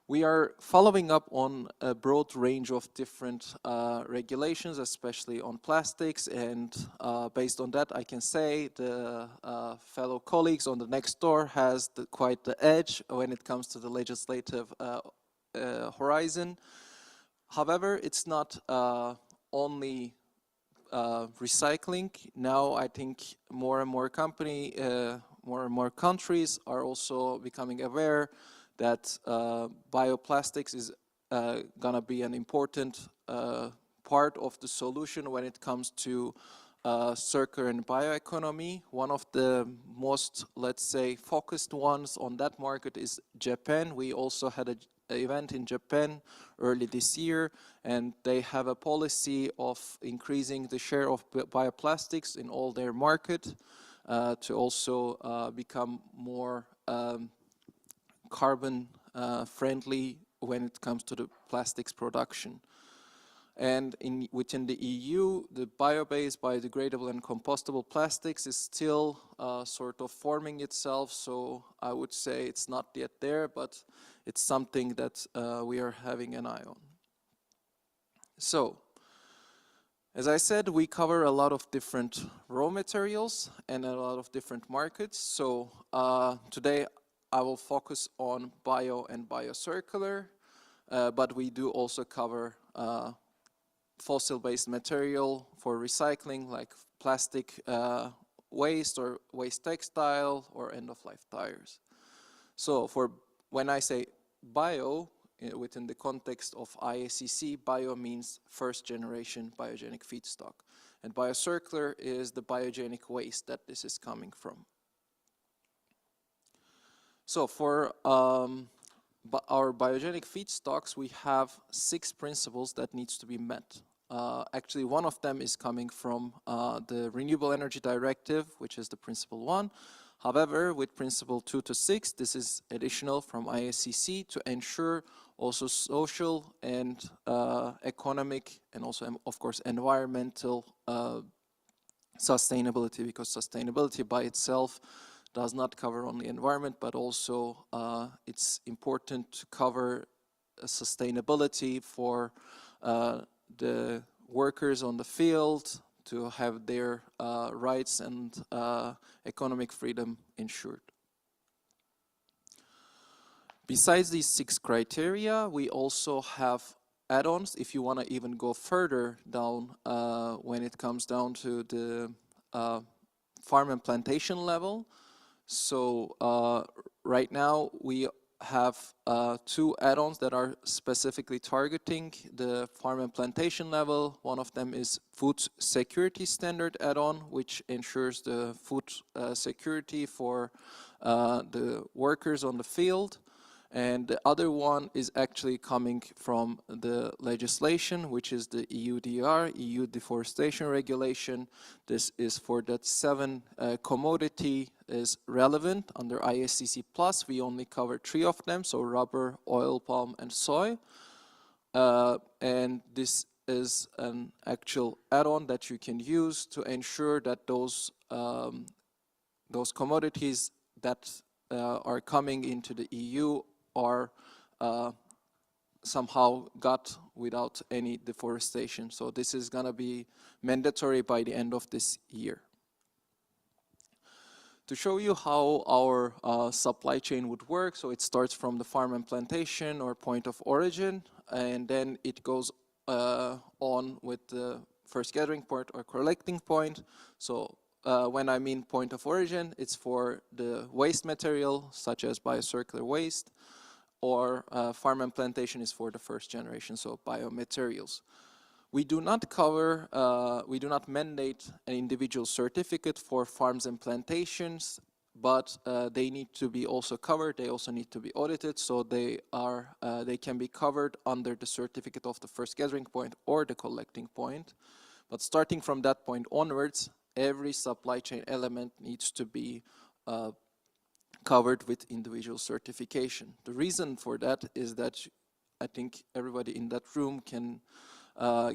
we are following up on a broad range of different regulations, especially on plastics, and based on that I can say the fellow colleagues on the next door has quite the edge when it comes to the legislative horizon. However, it's not only recycling. Now I think more and more countries are also becoming aware that bioplastics is gonna be an important part of the solution when it comes to circular and bioeconomy. One of the most, let's say, focused ones on that market is Japan. We also had an event in Japan early this year, and they have a policy of increasing the share of bioplastics in all their market to also become more carbon friendly when it comes to the plastics production. And within the EU, the bio-based, biodegradable and compostable plastics is still sort of forming itself, so I would say it's not yet there, but it's something that we are having an eye on. So, as I said, we cover a lot of different raw materials and a lot of different markets. So today I will focus on bio and biocircular, but we do also cover fossil-based material for recycling, like plastic waste or waste textile or end-of-life tires. So when I say bio, within the context of ISCC, bio means first generation biogenic feedstock. And biocircular is the biogenic waste that this is coming from. So for our biogenic feedstocks, we have 6 principles that needs to be met. Actually, one of them is coming from the Renewable Energy Directive, which is the principle 1. However, with principle 2 to 6, this is additional from ISCC to ensure also social and economic and also, of course, environmental sustainability, because sustainability by itself does not cover only environment, but also it's important to cover sustainability for the workers on the field, to have their rights and economic freedom ensured. Besides these 6 criteria, we also have add-ons if you want to even go further down when it comes down to the farm and plantation level. So right now we have 2 add-ons that are specifically targeting the farm and plantation level. One of them is food security standard add-on, which ensures the food security for the workers on the field. And the other one is actually coming from the legislation, which is the EUDR, EU Deforestation Regulation. This is for that 7 commodity is relevant. Under ISCC Plus, we only cover 3 of them, so rubber, oil palm, and soy. And this is an actual add-on that you can use to ensure that those commodities that are coming into the EU are somehow got without any deforestation. So this is going to be mandatory by the end of this year. To show you how our supply chain would work, so it starts from the farm and plantation or point of origin, and then it goes on with the first gathering point or collecting point. So when I mean point of origin, it's for the waste material, such as biocircular waste, or farm and plantation is for the first generation, so biomaterials. We do not cover, we do not mandate an individual certificate for farms and plantations, but they need to be also covered. They also need to be audited, so they can be covered under the certificate of the first gathering point or the collecting point. But starting from that point onwards, every supply chain element needs to be covered with individual certification. The reason for that is that I think everybody in that room can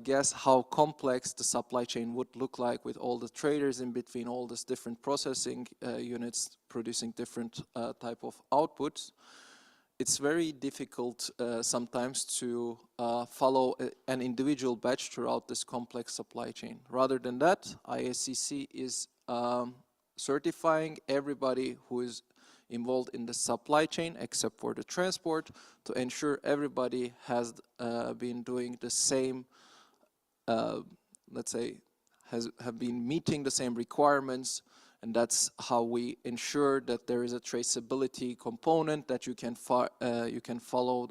guess how complex the supply chain would look like with all the traders in between, all these different processing units producing different type of outputs. It's very difficult sometimes to follow an individual batch throughout this complex supply chain. Rather than that, ISCC is certifying everybody who is involved in the supply chain except for the transport to ensure everybody has been doing the same, let's say, have been meeting the same requirements, and that's how we ensure that there is a traceability component, that you can follow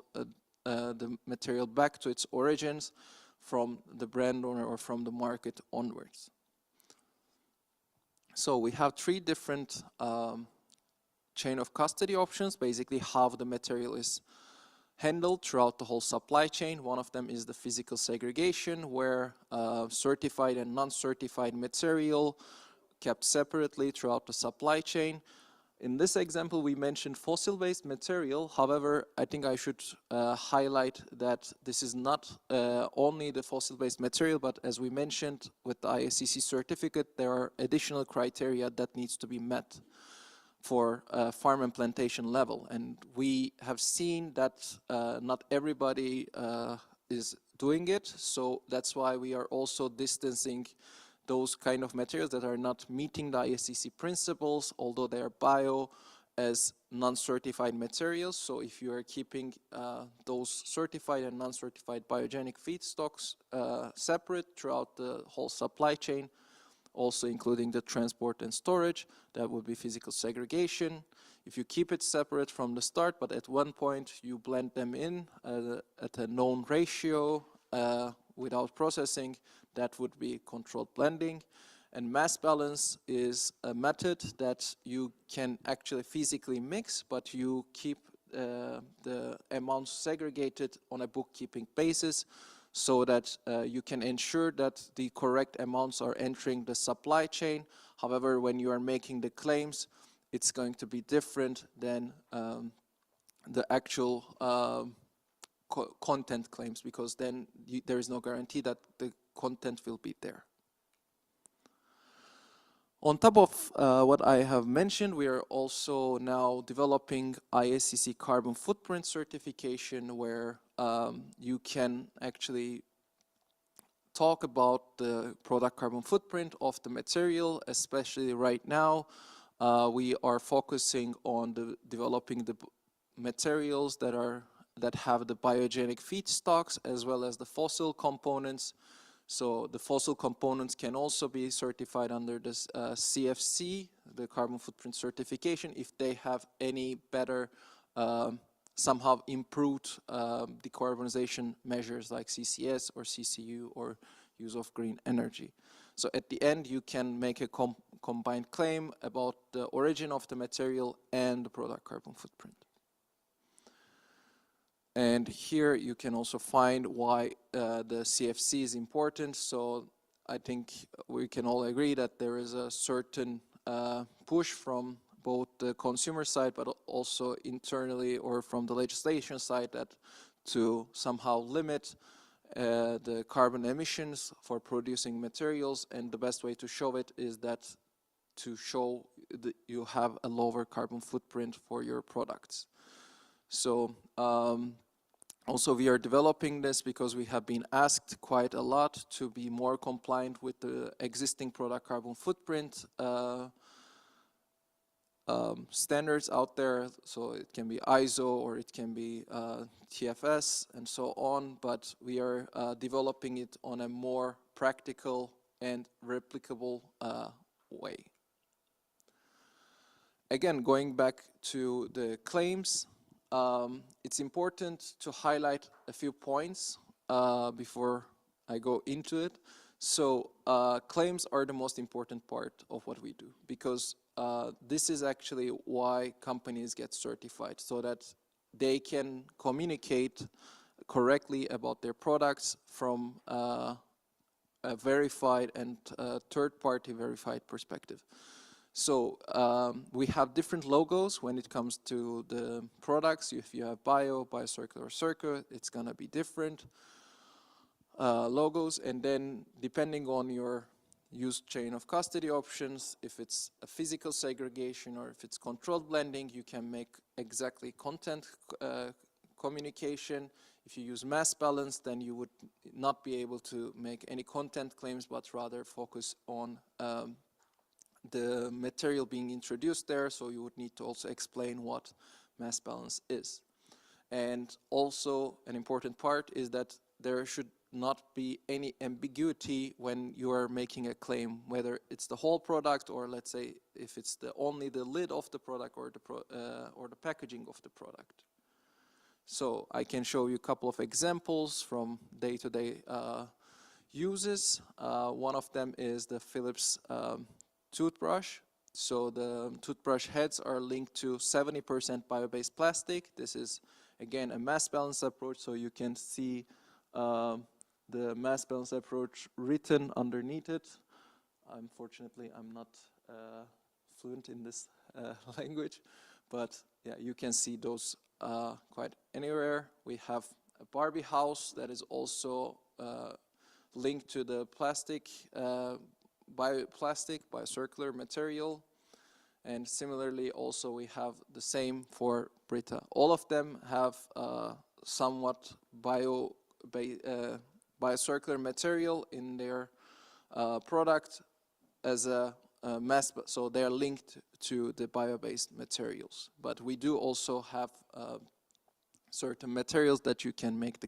the material back to its origins from the brand owner or from the market onwards. So we have 3 different chain of custody options, basically how the material is handled throughout the whole supply chain. One of them is the physical segregation, where certified and non-certified material kept separately throughout the supply chain. In this example, we mentioned fossil-based material. However, I think I should highlight that this is not only the fossil-based material, but as we mentioned with the ISCC certificate, there are additional criteria that needs to be met for farm and plantation level. And we have seen that not everybody is doing it, so that's why we are also distancing those kind of materials that are not meeting the ISCC principles, although they are bio, as non-certified materials. So if you are keeping those certified and non-certified biogenic feedstocks separate throughout the whole supply chain, also including the transport and storage. That would be physical segregation. If you keep it separate from the start, but at one point you blend them in at a known ratio without processing, that would be controlled blending. And mass balance is a method that you can actually physically mix, but you keep the amounts segregated on a bookkeeping basis so that you can ensure that the correct amounts are entering the supply chain. However, when you are making the claims, it's going to be different than the actual content claims, because then there is no guarantee that the content will be there. On top of what I have mentioned, we are also now developing ISCC carbon footprint certification, where you can actually talk about the product carbon footprint of the material. Especially right now, we are focusing on developing the materials that have the biogenic feedstocks as well as the fossil components. So the fossil components can also be certified under this CFC, the carbon footprint certification, if they have any better, somehow improved decarbonization measures like CCS or CCU or use of green energy. So at the end, you can make a combined claim about the origin of the material and the product carbon footprint. And here you can also find why the CFC is important. So I think we can all agree that there is a certain push from both the consumer side, but also internally or from the legislation side, that to somehow limit the carbon emissions for producing materials. And the best way to show it is that to show that you have a lower carbon footprint for your products. So also we are developing this because we have been asked quite a lot to be more compliant with the existing product carbon footprint standards out there. So it can be ISO or it can be TFS and so on, but we are developing it on a more practical and replicable way. Again, going back to the claims, it's important to highlight a few points before I go into it. So claims are the most important part of what we do, because this is actually why companies get certified, so that they can communicate correctly about their products from a verified and third-party verified perspective. So we have different logos when it comes to the products. If you have bio, biocircular, or circular, it's going to be different logos. And then depending on your use chain of custody options, if it's a physical segregation or if it's controlled blending, you can make exactly content communication. If you use mass balance, then you would not be able to make any content claims, but rather focus on the material being introduced there, so you would need to also explain what mass balance is. And also an important part is that there should not be any ambiguity when you are making a claim, whether it's the whole product or, let's say, if it's only the lid of the product or the packaging of the product. So I can show you a couple of examples from day-to-day uses. One of them is the Philips toothbrush. So the toothbrush heads are linked to 70% bio-based plastic. This is again a mass balance approach, so you can see the mass balance approach written underneath it. Unfortunately, I'm not fluent in this language, but yeah, you can see those quite anywhere. We have a Barbie house that is also linked to the plastic biocircular material, and similarly also we have the same for Brita. All of them have somewhat biocircular material in their product as a mass, so they are linked to the bio-based materials. But we do also have certain materials that you can make the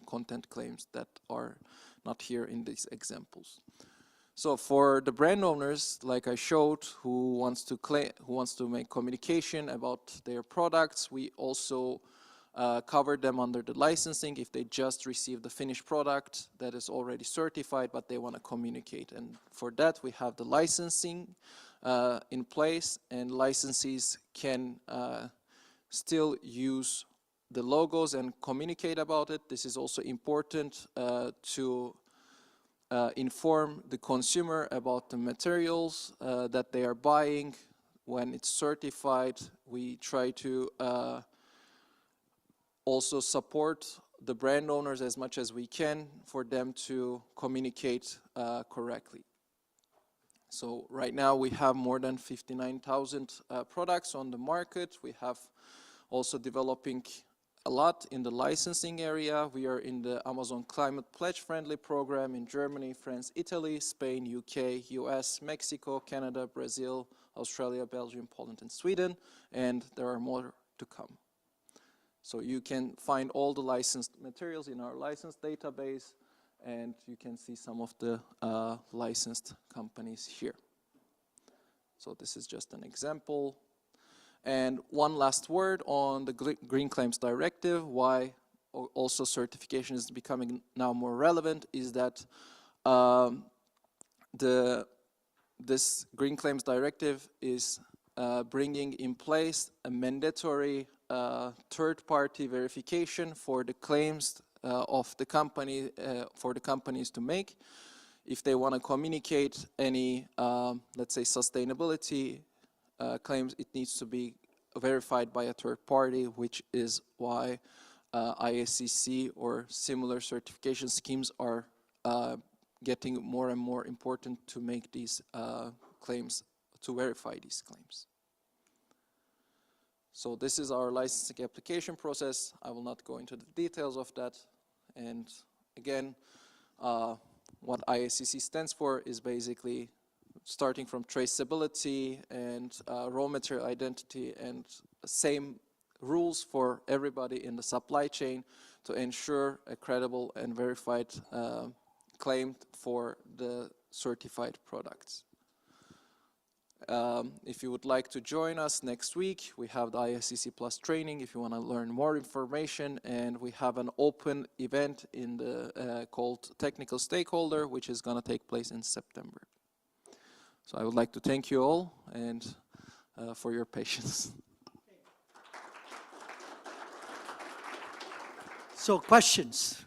content claims that are not here in these examples. So for the brand owners, like I showed, who wants to make communication about their products, we also cover them under the licensing if they just receive the finished product that is already certified, but they want to communicate. And for that, we have the licensing in place, and licensees can still use the logos and communicate about it. This is also important to inform the consumer about the materials that they are buying. When it's certified, we try to also support the brand owners as much as we can for them to communicate correctly. So right now we have more than 59,000 products on the market. We have also developing a lot in the licensing area. We are in the Amazon Climate Pledge Friendly program in Germany, France, Italy, Spain, UK, US, Mexico, Canada, Brazil, Australia, Belgium, Poland, and Sweden, and there are more to come. So you can find all the licensed materials in our license database, and you can see some of the licensed companies here. So this is just an example. And one last word on the Green Claims Directive, why also certification is becoming now more relevant, is that this Green Claims Directive is bringing in place a mandatory third-party verification for the claims of the company, for the companies to make. If they want to communicate any, let's say, sustainability claims, it needs to be verified by a third party, which is why ISCC or similar certification schemes are getting more and more important to make these claims, to verify these claims. So this is our licensing application process. I will not go into the details of that. And again, what ISCC stands for is basically starting from traceability and raw material identity, and same rules for everybody in the supply chain to ensure a credible and verified claim for the certified products. If you would like to join us next week, we have the ISCC Plus training if you want to learn more information, and we have an open event in the called Technical Stakeholder, which is going to take place in September. So I would like to thank you all and for your patience. So questions?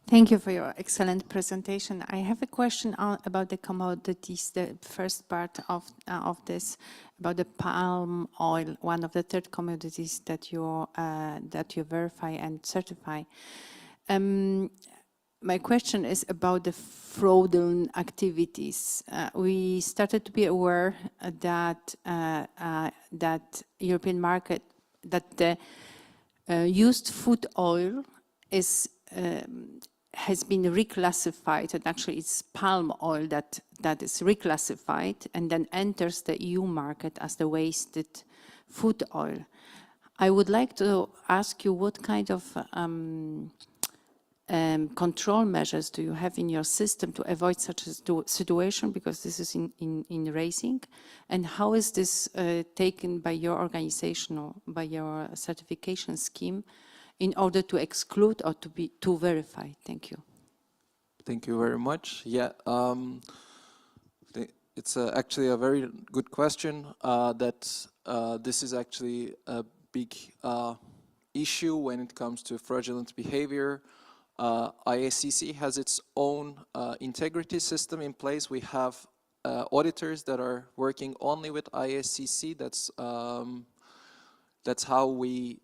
Thank you for your excellent presentation. I have a question about the commodities, the first part of this, about the palm oil, one of the third commodities that you verify and certify. My question is about the fraudulent activities. We started to be aware that that European market, that the used food oil is has been reclassified, and actually it's palm oil that is reclassified and then enters the EU market as the wasted food oil. I would like to ask you what kind of control measures do you have in your system to avoid such a situation, because this is in racing, and how is this taken by your organization or by your certification scheme in order to exclude or to verify? Thank you. Thank you very much. Yeah, it's actually a very good question. This is actually a big issue when it comes to fraudulent behavior. ISCC has its own integrity system in place. We have auditors that are working only with ISCC. That's how we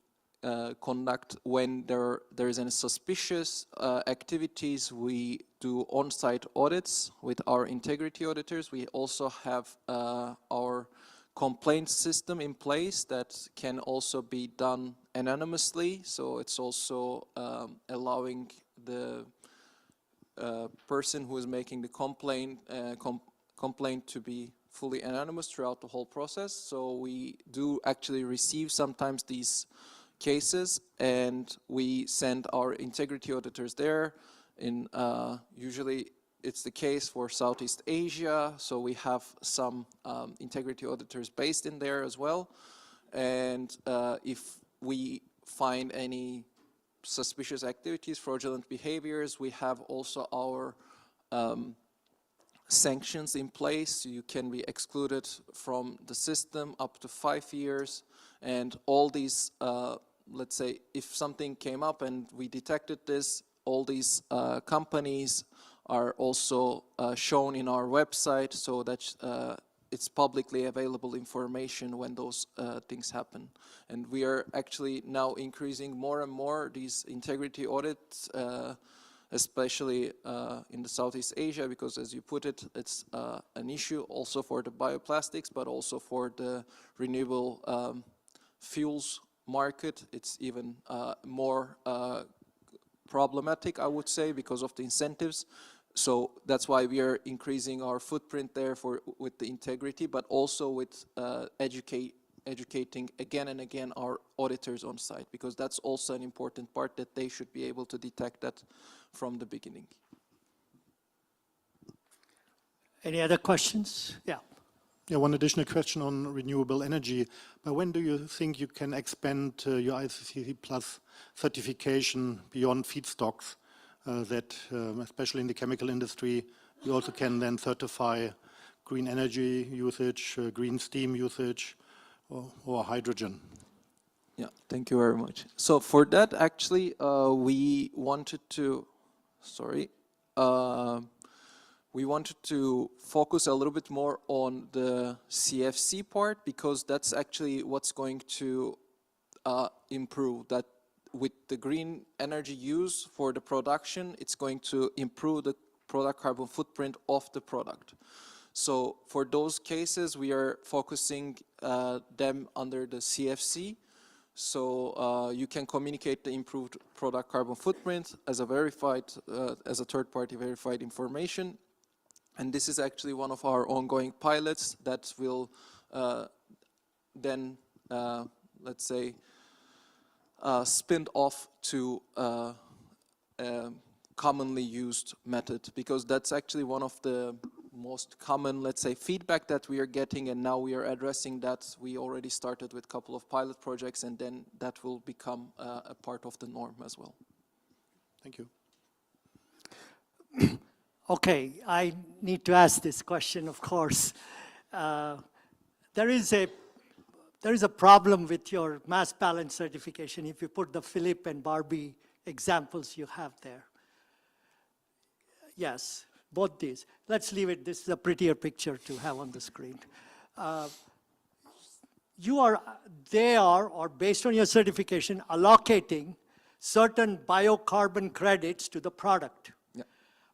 conduct when there is any suspicious activities. We do on-site audits with our integrity auditors. We also have our complaint system in place that can also be done anonymously. So it's also allowing the person who is making the complaint to be fully anonymous throughout the whole process. So we do actually receive sometimes these cases, and we send our integrity auditors there, Usually it's the case for Southeast Asia, so we have some integrity auditors based in there as well. And if we find any suspicious activities, fraudulent behaviors, we have also our sanctions in place. You can be excluded from the system up to 5 years. And all these, let's say, if something came up and we detected this, all these companies are also shown in our website, so that it's publicly available information when those things happen. And we are actually now increasing more and more these integrity audits, especially in the Southeast Asia, because as you put it, it's an issue also for the bioplastics, but also for the renewable fuels market. It's even more problematic, I would say, because of the incentives. So that's why we are increasing our footprint there with the integrity, but also with educating again and again our auditors on site, because that's also an important part, that they should be able to detect that from the beginning. Any other questions? Yeah. Yeah, one additional question on renewable energy. By when do you think you can expand your ISCC Plus certification beyond feedstocks? That, especially in the chemical industry, you also can then certify green energy usage, green steam usage, or hydrogen. Yeah, thank you very much. So for that, actually, we wanted to focus a little bit more on the CFC part, because that's actually what's going to improve that. With the green energy use for the production, it's going to improve the product carbon footprint of the product. So for those cases, we are focusing them under the CFC. So you can communicate the improved product carbon footprint as a verified, as a third-party verified information. And this is actually one of our ongoing pilots that will then, let's say, spinned off to a commonly used method, because that's actually one of the most common, let's say, feedback that we are getting, and now we are addressing that. We already started with a couple of pilot projects, and then that will become a part of the norm as well. Thank you. Okay, I need to ask this question, of course. There is a problem with your mass balance certification if you put the Philip and Barbie examples you have there. Yes, both these. Let's leave it. This is a prettier picture to have on the screen. They are, or based on your certification, allocating certain biocarbon credits to the product. Yeah.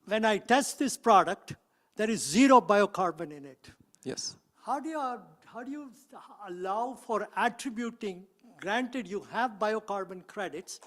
When I test this product, there is 0 biocarbon in it. Yes. How do you allow for attributing, granted you have biocarbon credits,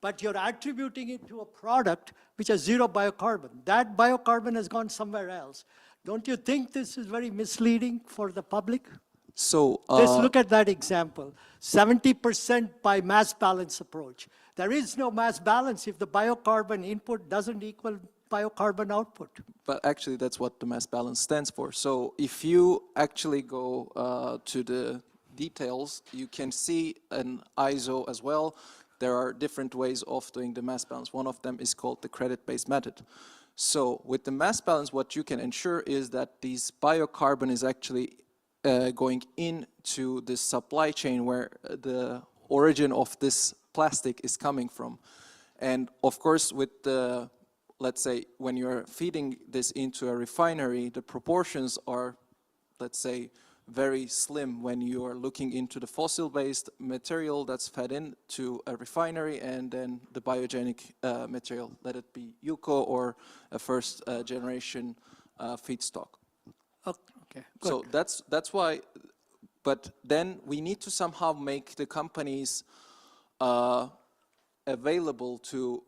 but you're attributing it to a product which has 0 biocarbon. That biocarbon has gone somewhere else. Don't you think this is very misleading for the public? So Just look at that example. 70% by mass balance approach. There is no mass balance if the biocarbon input doesn't equal biocarbon output. But actually, that's what the mass balance stands for. So if you actually go to the details, you can see an ISO as well. There are different ways of doing the mass balance. One of them is called the credit-based method. So with the mass balance, what you can ensure is that this biocarbon is actually going into the supply chain where the origin of this plastic is coming from. And of course, with the, let's say, when you're feeding this into a refinery, the proportions are, let's say, very slim when you are looking into the fossil-based material that's fed into a refinery, and then the biogenic material, let it be UCO or a first generation feedstock. Okay, good. So that's why, but then we need to somehow make the companies available to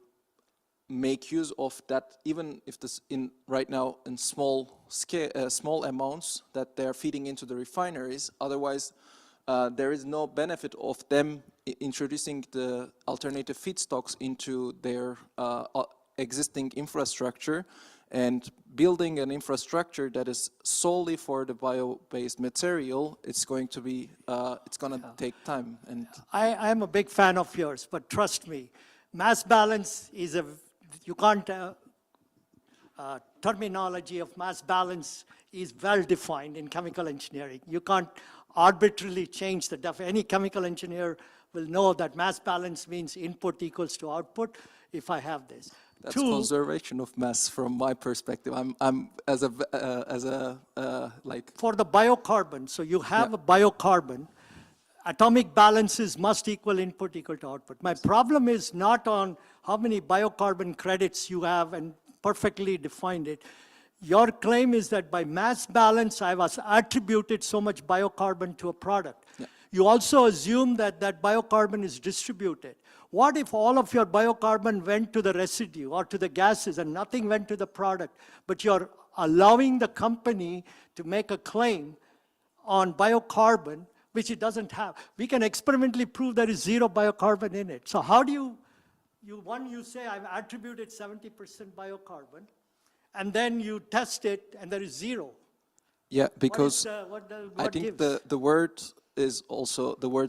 make use of that, even if this right now in small scale, small amounts that they're feeding into the refineries. Otherwise, there is no benefit of them introducing the alternative feedstocks into their existing infrastructure, and building an infrastructure that is solely for the bio-based material, it's going to be, it's going to take time. And I'm a big fan of yours, but trust me, mass balance is you can't, terminology of mass balance is well defined in chemical engineering. You can't arbitrarily change any chemical engineer will know that mass balance means input equals to output if I have this. that's Two, conservation of mass from my perspective. I'm as a like, for the biocarbon, so you have a biocarbon, atomic balances must equal input equal to output. My problem is not on how many biocarbon credits you have and perfectly defined it. Your claim is that by mass balance, I was attributed so much biocarbon to a product. Yeah. You also assume that that biocarbon is distributed. What if all of your biocarbon went to the residue or to the gases and nothing went to the product, but you're allowing the company to make a claim on biocarbon, which it doesn't have? We can experimentally prove there is 0 biocarbon in it. So how do you say I've attributed 70% biocarbon, and then you test it and there is 0. yeah, because What I think gives? the words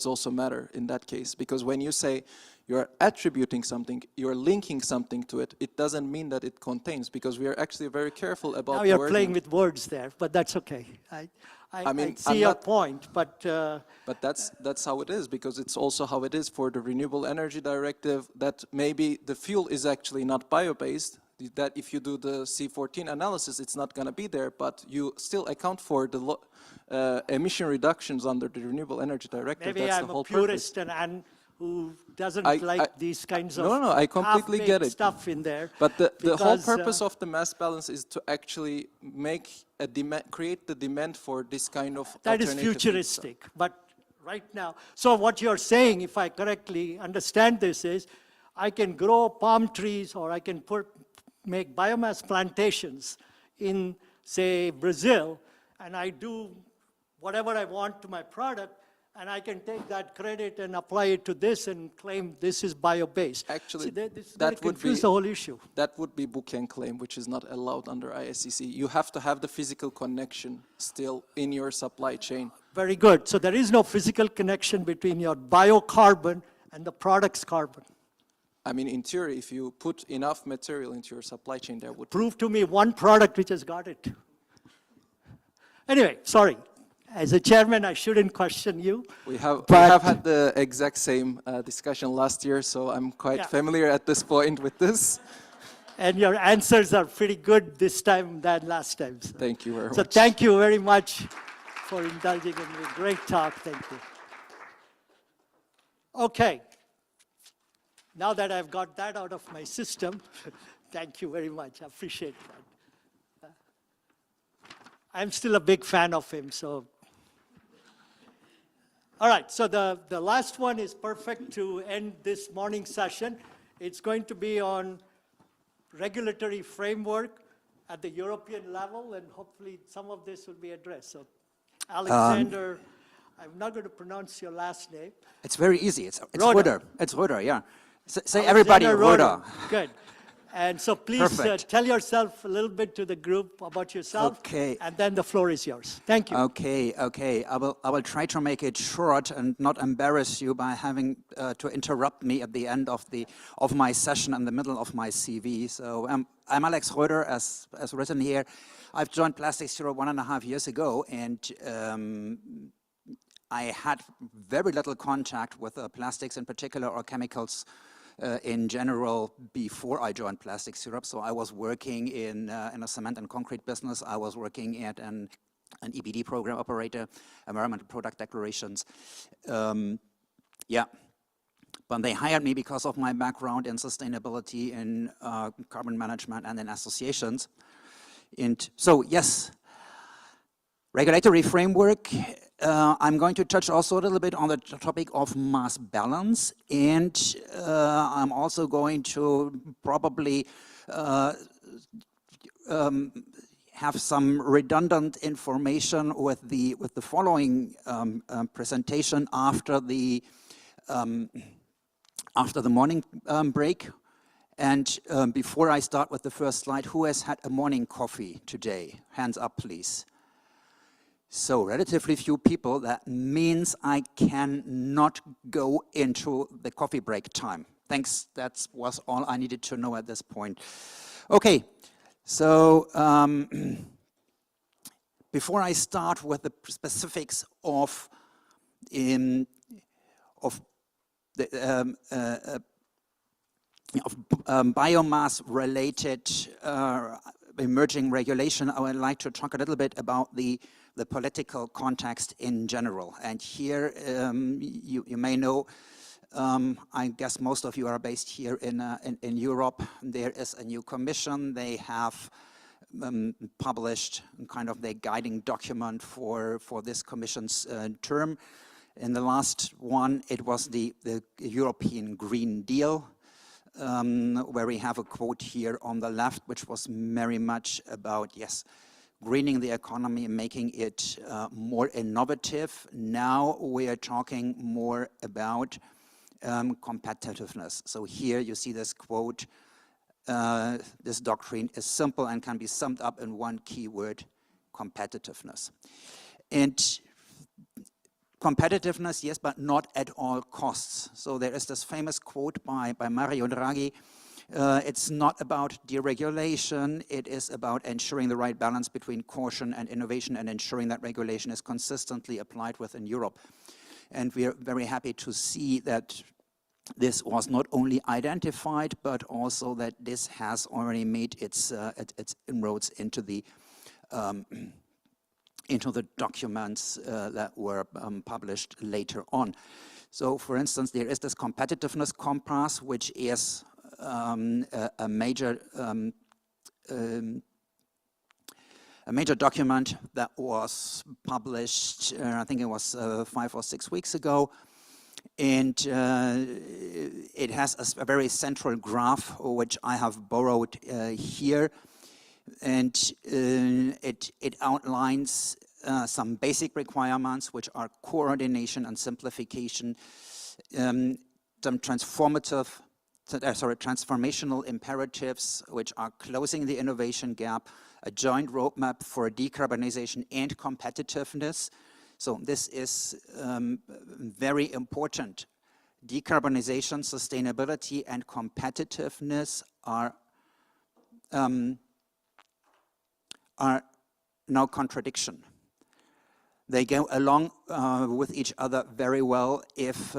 also matter in that case, because when you say you're attributing something, you're linking something to it, it doesn't mean that it contains, because we are actually very careful about Now you're wording. playing with words there, but that's okay. I mean, see I'm your not- point, but But that's how it is, because it's also how it is for the Renewable Energy Directive, that maybe the fuel is actually not bio-based, that if you do the C14 analysis, it's not going to be there, but you still account for the emission reductions under the Renewable Energy Directive. maybe That's I'm the a whole purist purpose. and who doesn't I- like these kinds of No, I completely get half-baked it. stuff in there. But the whole because, purpose of the mass balance is to actually make a demand, create the demand for this kind of that is alternative feedstock. futuristic, but right now. So what you're saying, if I correctly understand this, is I can grow palm trees or I can make biomass plantations in, say, Brazil, and I do whatever I want to my product, and I can take that credit and apply it to this and claim this is bio-based. Actually, See, this is that going to would confuse be- the whole issue. That would be bookend claim, which is not allowed under ISCC. You have to have the physical connection still in your supply chain. Very good. So there is no physical connection between your biocarbon and the product's carbon. I mean, in theory, if you put enough material into your supply chain, there would be. Prove to me one product which has got it. Anyway, sorry. As a chairman, I shouldn't question you. We have but- had the exact same discussion last year, so I'm quite Yeah. familiar at this point with this. And your answers are pretty good this time than last time. So, Thank you very so much. thank you very much for indulging in me. Great talk. Thank you. Okay. Now that I've got that out of my system, thank you very much. I appreciate that. I'm still a big fan of him, so. All right, so the last one is perfect to end this morning session. It's going to be on regulatory framework at the European level, and hopefully some of this will be addressed. So Alexander, I'm not going to pronounce your last name. It's very easy. It's Roeder. Roeder. It's Roeder, yeah. Say everybody, Alexander Roeder. Good. And so please Perfect. tell yourself a little bit to the group about yourself. Okay. And then the floor is yours. Thank you. Okay. I will try to make it short and not embarrass you by having to interrupt me at the end of my session in the middle of my CV. So I'm Alex Roeder, as written here. I've joined Plastics Europe 1.5 years ago, and I had very little contact with plastics in particular, or chemicals in general, before I joined Plastics Europe. So I was working in a cement and concrete business. I was working at an EPD program operator, environmental product declarations. Yeah, but they hired me because of my background in sustainability, in carbon management, and in associations. And so, yes, regulatory framework. I'm going to touch also a little bit on the topic of mass balance, and I'm also going to probably have some redundant information with the following presentation after the morning break. And before I start with the first slide, who has had a morning coffee today? Hands up, please. So relatively few people. That means I cannot go into the coffee break time. Thanks, that was all I needed to know at this point. Okay, so before I start with the specifics of the biomass-related emerging regulation, I would like to talk a little bit about the political context in general. And here, you may know, I guess most of you are based here in Europe. There is a new commission. They have published kind of their guiding document for this commission's term. In the last one, it was the European Green Deal, where we have a quote here on the left, which was very much about, yes, greening the economy and making it more innovative. Now we are talking more about competitiveness. So here you see this quote, this doctrine is simple and can be summed up in one keyword: competitiveness. And competitiveness, yes, but not at all costs. So there is this famous quote by Mario Draghi, it's not about deregulation, it is about ensuring the right balance between caution and innovation and ensuring that regulation is consistently applied within Europe. And we are very happy to see that this was not only identified, but also that this has already made its inroads into the documents that were published later on. So, for instance, there is this competitiveness compass, which is a major document that was published, I think it was 5 or 6 weeks ago. And it has a very central graph, which I have borrowed here. And it outlines some basic requirements, which are coordination and simplification, some transformational imperatives, which are closing the innovation gap, a joint roadmap for decarbonization and competitiveness. So this is very important. Decarbonization, sustainability, and competitiveness are no contradiction. They go along with each other very well if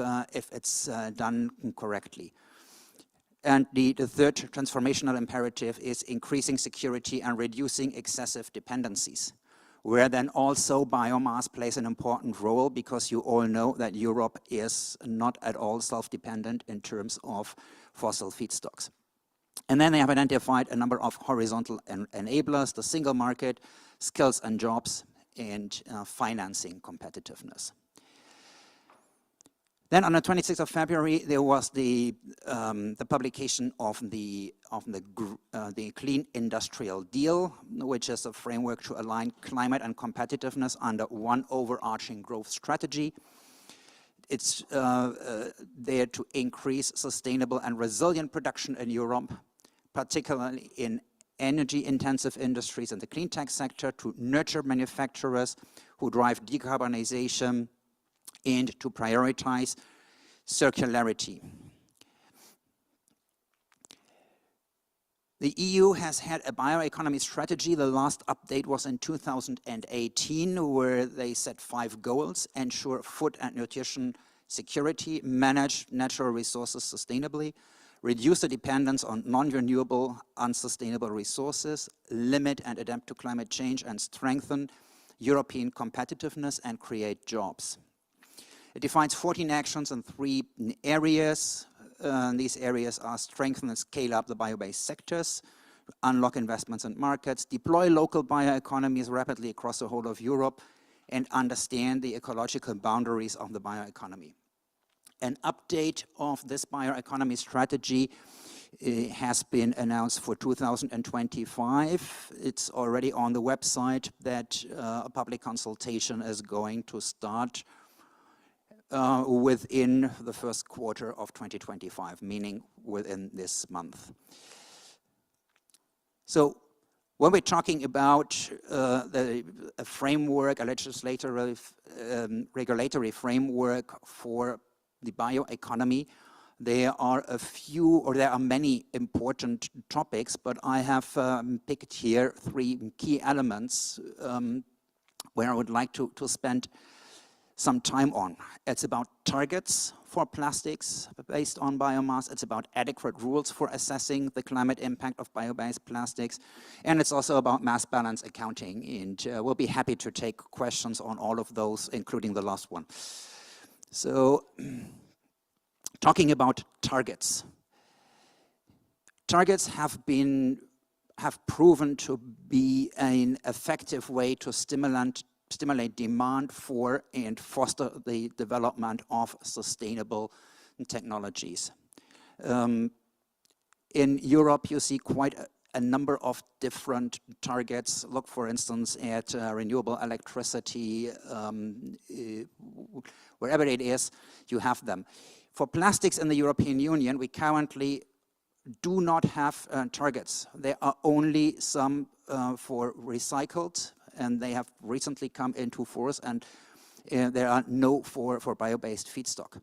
it's done correctly. And the third transformational imperative is increasing security and reducing excessive dependencies, where then also biomass plays an important role, because you all know that Europe is not at all self-dependent in terms of fossil feedstocks. And then they have identified a number of horizontal enablers: the single market, skills and jobs, and financing competitiveness. Then on the 26th of February, there was the publication of the Clean Industrial Deal, which is a framework to align climate and competitiveness under one overarching growth strategy. It's there to increase sustainable and resilient production in Europe, particularly in energy-intensive industries and the clean tech sector, to nurture manufacturers who drive decarbonization, and to prioritize circularity. The EU has had a bioeconomy strategy. The last update was in 2018, where they set 5 goals: ensure food and nutrition security, manage natural resources sustainably, reduce the dependence on non-renewable, unsustainable resources, limit and adapt to climate change, and strengthen European competitiveness and create jobs. It defines 14 actions in 3 areas. These areas are: strengthen and scale up the bio-based sectors, unlock investments and markets, deploy local bioeconomies rapidly across the whole of Europe, and understand the ecological boundaries of the bioeconomy. An update of this bioeconomy strategy has been announced for 2025. It's already on the website that a public consultation is going to start within the first quarter of 2025, meaning within this month. So when we're talking about a framework, a regulatory framework for the bioeconomy, there are many important topics, but I have picked here 3 key elements where I would like to spend some time on. It's about targets for plastics based on biomass. It's about adequate rules for assessing the climate impact of bio-based plastics. And it's also about mass balance accounting. And we'll be happy to take questions on all of those, including the last one. So, talking about targets. Targets have proven to be an effective way to stimulate demand for and foster the development of sustainable technologies. In Europe, you see quite a number of different targets. Look, for instance, at renewable electricity. Wherever it is, you have them. For plastics in the European Union, we currently do not have targets. There are only some for recycled, and they have recently come into force, and there are no for bio-based feedstock.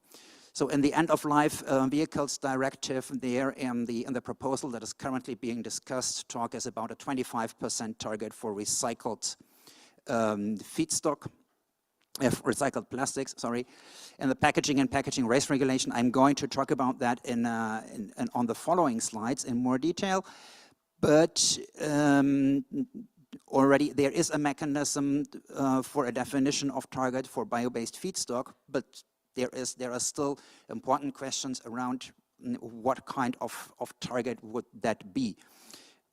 So in the end-of-life vehicles directive there in the proposal that is currently being discussed, talk is about a 25% target for recycled feedstock, recycled plastics, sorry. And the packaging and packaging waste regulation, I'm going to talk about that on the following slides in more detail. But already there is a mechanism for a definition of target for bio-based feedstock, but there are still important questions around what kind of target would that be.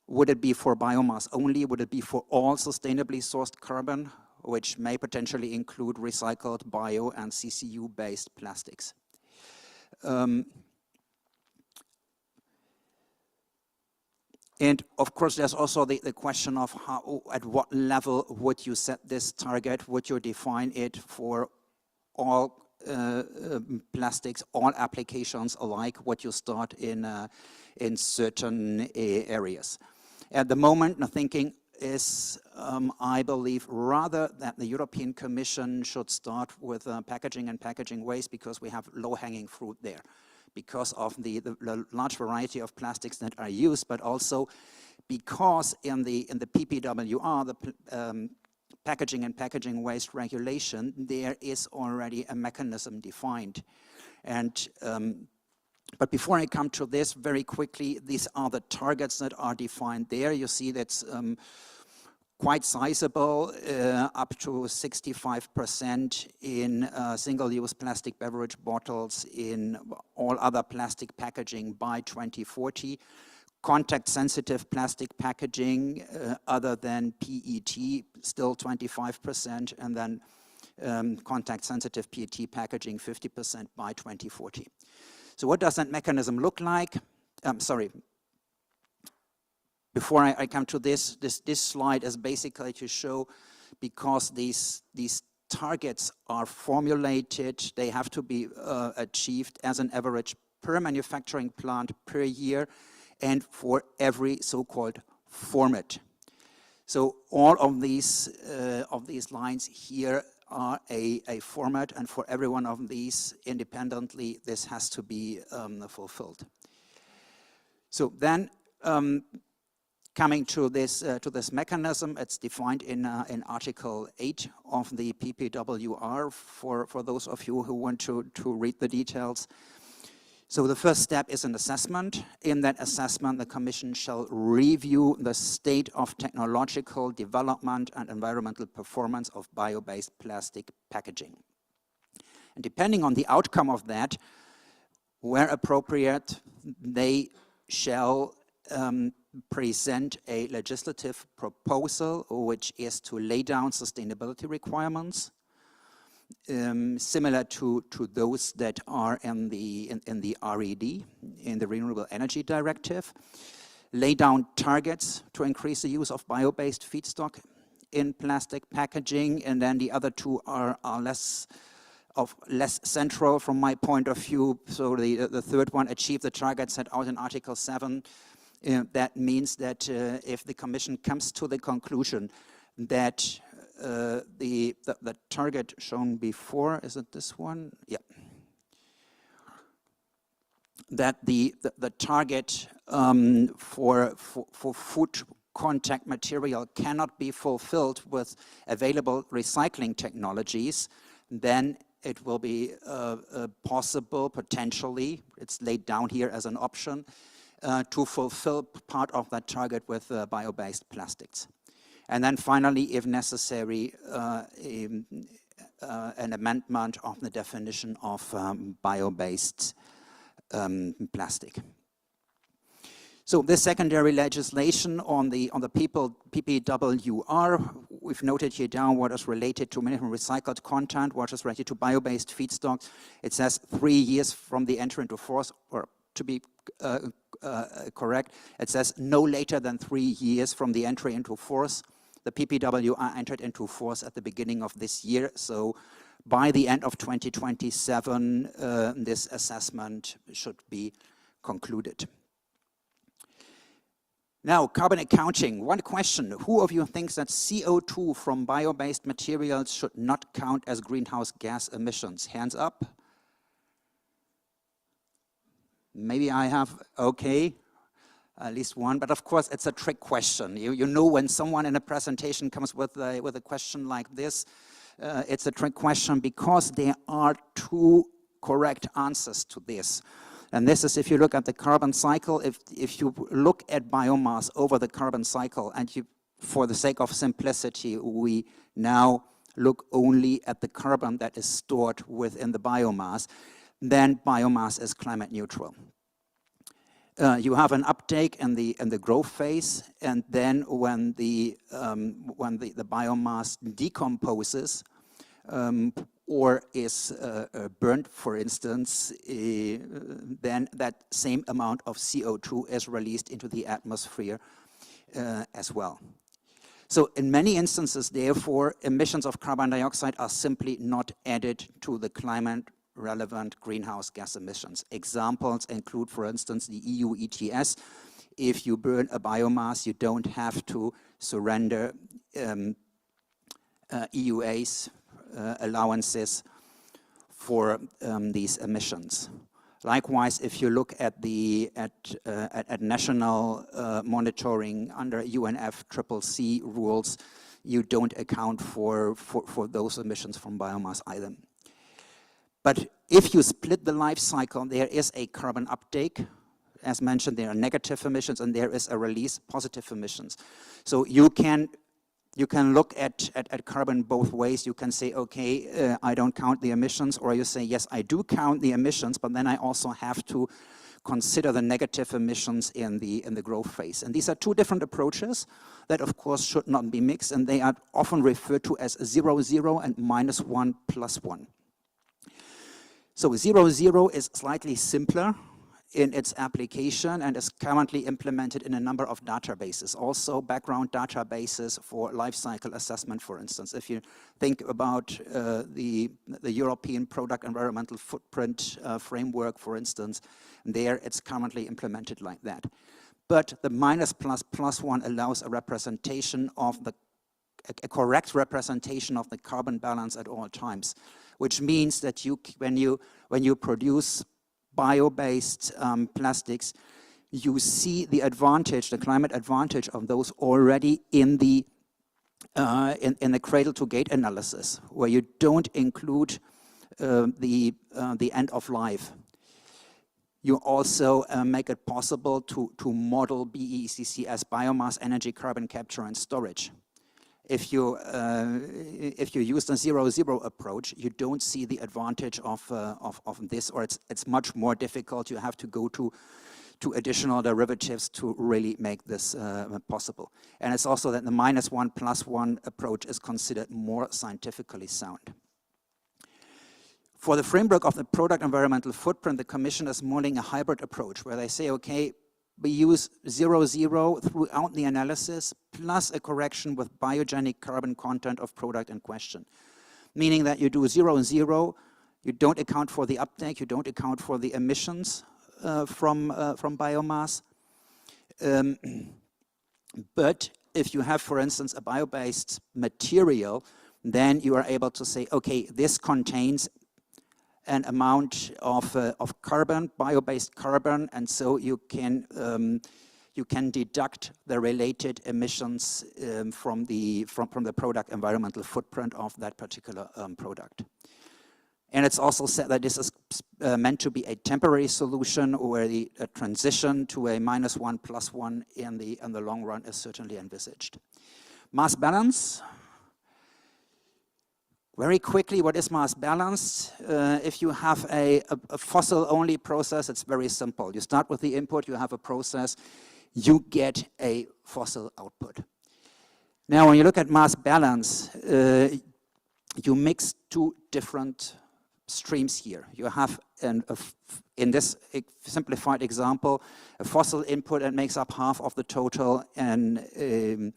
Would it be for biomass only? Would it be for all sustainably sourced carbon, which may potentially include recycled bio and CCU-based plastics? And of course, there's also the question of at what level would you set this target? Would you define it for all plastics, all applications alike? Would you start in certain areas? At the moment, the thinking is, I believe, rather that the European Commission should start with packaging and packaging waste, because we have low-hanging fruit there, because of the large variety of plastics that are used, but also because in the PPWR, the packaging and packaging waste regulation, there is already a mechanism defined. And but before I come to this, very quickly, these are the targets that are defined there. You see that's quite sizable, up to 65% in single-use plastic beverage bottles, in all other plastic packaging by 2040. Contact-sensitive plastic packaging, other than PET, still 25%, and then contact-sensitive PET packaging, 50% by 2040. So what does that mechanism look like? Sorry. Before I come to this slide is basically to show, because these targets are formulated, they have to be achieved as an average per manufacturing plant per year, and for every so-called format. So all of these lines here are a format, and for every one of these independently, this has to be fulfilled. So then, coming to this mechanism, it's defined in Article 8 of the PPWR for those of you who want to read the details. So the first step is an assessment. In that assessment, the Commission shall review the state of technological development and environmental performance of bio-based plastic packaging. And depending on the outcome of that, where appropriate, they shall present a legislative proposal, which is to lay down sustainability requirements, similar to those that are in the RED, in the Renewable Energy Directive, lay down targets to increase the use of bio-based feedstock in plastic packaging, and then the other two are of less central from my point of view. So the third one, achieve the target set out in Article 7. That means that if the Commission comes to the conclusion that the target shown before, is it this one? Yeah. That the target for food contact material cannot be fulfilled with available recycling technologies, then it will be possible, potentially, it's laid down here as an option, to fulfill part of that target with bio-based plastics. And then finally, if necessary, an amendment of the definition of bio-based plastic. So this secondary legislation on the PPWR, we've noted here down what is related to minimum recycled content, what is related to bio-based feedstocks. It says 3 years from the entry into force, or to be correct, it says no later than 3 years from the entry into force. The PPWR entered into force at the beginning of this year, so by the end of 2027, this assessment should be concluded. Now, carbon accounting. One question: who of you thinks that CO2 from bio-based materials should not count as greenhouse gas emissions? Hands up. Maybe I have, okay, at least one, but of course it's a trick question. You know, when someone in a presentation comes with a question like this, it's a trick question because there are two correct answers to this. And this is if you look at the carbon cycle, if you look at biomass over the carbon cycle, and you, for the sake of simplicity, we now look only at the carbon that is stored within the biomass, then biomass is climate neutral. You have an uptake in the growth phase, and then when the biomass decomposes or is burnt, for instance, then that same amount of CO2 is released into the atmosphere as well. So in many instances, therefore, emissions of carbon dioxide are simply not added to the climate relevant greenhouse gas emissions. Examples include, for instance, the EU ETS. If you burn a biomass, you don't have to surrender EUAs, allowances for these emissions. Likewise, if you look at national monitoring under UNFCCC rules, you don't account for those emissions from biomass either. But if you split the life cycle, there is a carbon uptake. As mentioned, there are negative emissions and there is a release, positive emissions. So you can look at carbon both ways. You can say, okay, I don't count the emissions, or you say, yes, I do count the emissions, but then I also have to consider the negative emissions in the growth phase. And these are two different approaches that, of course, should not be mixed, and they are often referred to as 0,0 and -1 + 1. So 0,0 is slightly simpler in its application and is currently implemented in a number of databases, also background databases for life cycle assessment, for instance. If you think about the European Product Environmental Footprint Framework, for instance, there it's currently implemented like that. But the -++1 allows a representation of a correct representation of the carbon balance at all times, which means that when you produce bio-based plastics, you see the advantage, the climate advantage of those already in the cradle-to-gate analysis, where you don't include the end of life. You also make it possible to model BECC as biomass energy carbon capture and storage. If you use the 0,0 approach, you don't see the advantage of this, or it's much more difficult. You have to go to additional derivatives to really make this possible. And it's also that the -1 + 1 approach is considered more scientifically sound. For the framework of the product environmental footprint, the Commission is modeling a hybrid approach where they say, okay, we use 0,0 throughout the analysis, plus a correction with biogenic carbon content of product in question. Meaning that you do 0,0, You don't account for the uptake, you don't account for the emissions from biomass. But if you have, for instance, a bio-based material, then you are able to say, okay, this contains an amount of carbon, bio-based carbon, and so you can deduct the related emissions from the product environmental footprint of that particular product. And it's also said that this is meant to be a temporary solution, where the transition to a -1 +1 in the long run is certainly envisaged. Mass balance. Very quickly, what is mass balance? If you have a fossil-only process, it's very simple. You start with the input, you have a process, you get a fossil output. Now, when you look at mass balance, you mix two different streams here. You have, in this simplified example, a fossil input that makes up half of the total, and a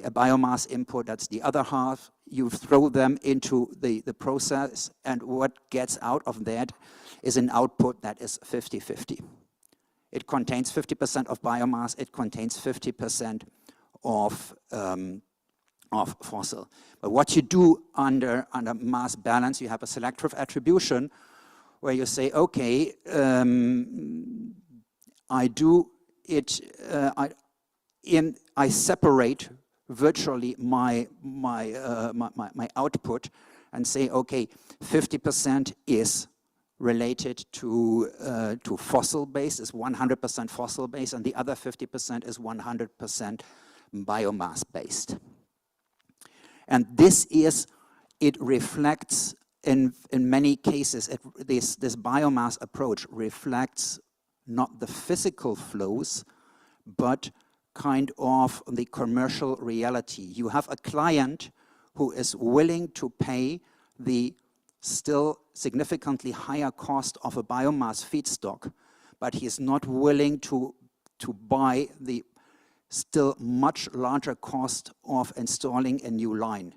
biomass input that's the other half. You throw them into the process, and what gets out of that is an output that is 50-50. It contains 50% of biomass, it contains 50% of fossil. But what you do under mass balance, you have a selective attribution where you say, okay, I separate virtually my output and say, okay, 50% is related to fossil base, is 100% fossil base, and the other 50% is 100% biomass based. And it reflects in many cases, this biomass approach reflects not the physical flows, but kind of the commercial reality. You have a client who is willing to pay the still significantly higher cost of a biomass feedstock, but he is not willing to buy the still much larger cost of installing a new line.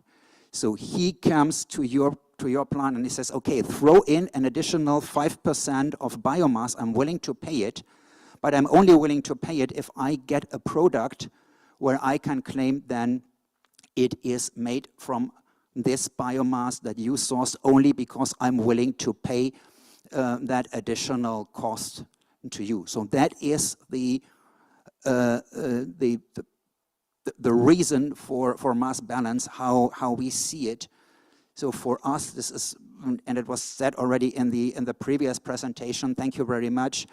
So he comes to your plant and he says, okay, throw in an additional 5% of biomass, I'm willing to pay it, but I'm only willing to pay it if I get a product where I can claim then it is made from this biomass that you sourced only because I'm willing to pay that additional cost to you. So that is the reason for mass balance, how we see it. So for us, this is, and it was said already in the previous presentation, thank you very much.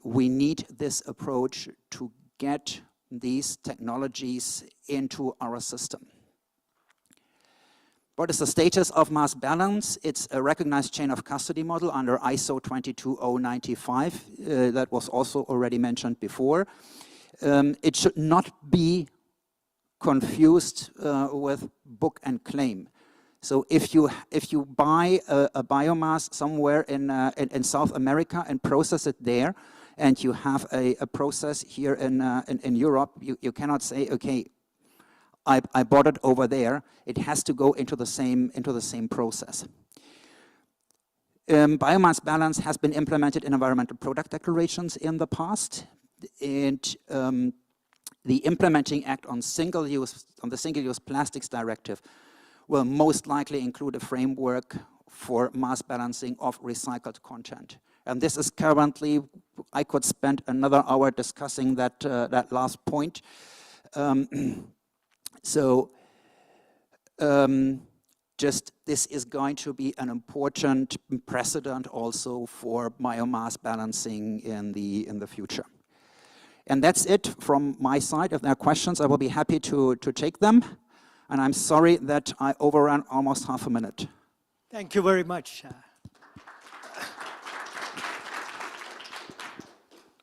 We need this approach to get these technologies into our system. What is the status of mass balance? It's a recognized chain of custody model under ISO 22095 that was also already mentioned before. It should not be confused with book and claim. So if you buy a biomass somewhere in South America and process it there, and you have a process here in Europe, you cannot say, okay, I bought it over there. It has to go into the same process. Biomass balance has been implemented in environmental product declarations in the past, and the implementing act on the single-use plastics directive will most likely include a framework for mass balancing of recycled content. And this is currently, I could spend another hour discussing that last point. Just this is going to be an important precedent also for biomass balancing in the future. And that's it from my side. If there are questions, I will be happy to take them. And I'm sorry that I overran almost half a minute. Thank you very much.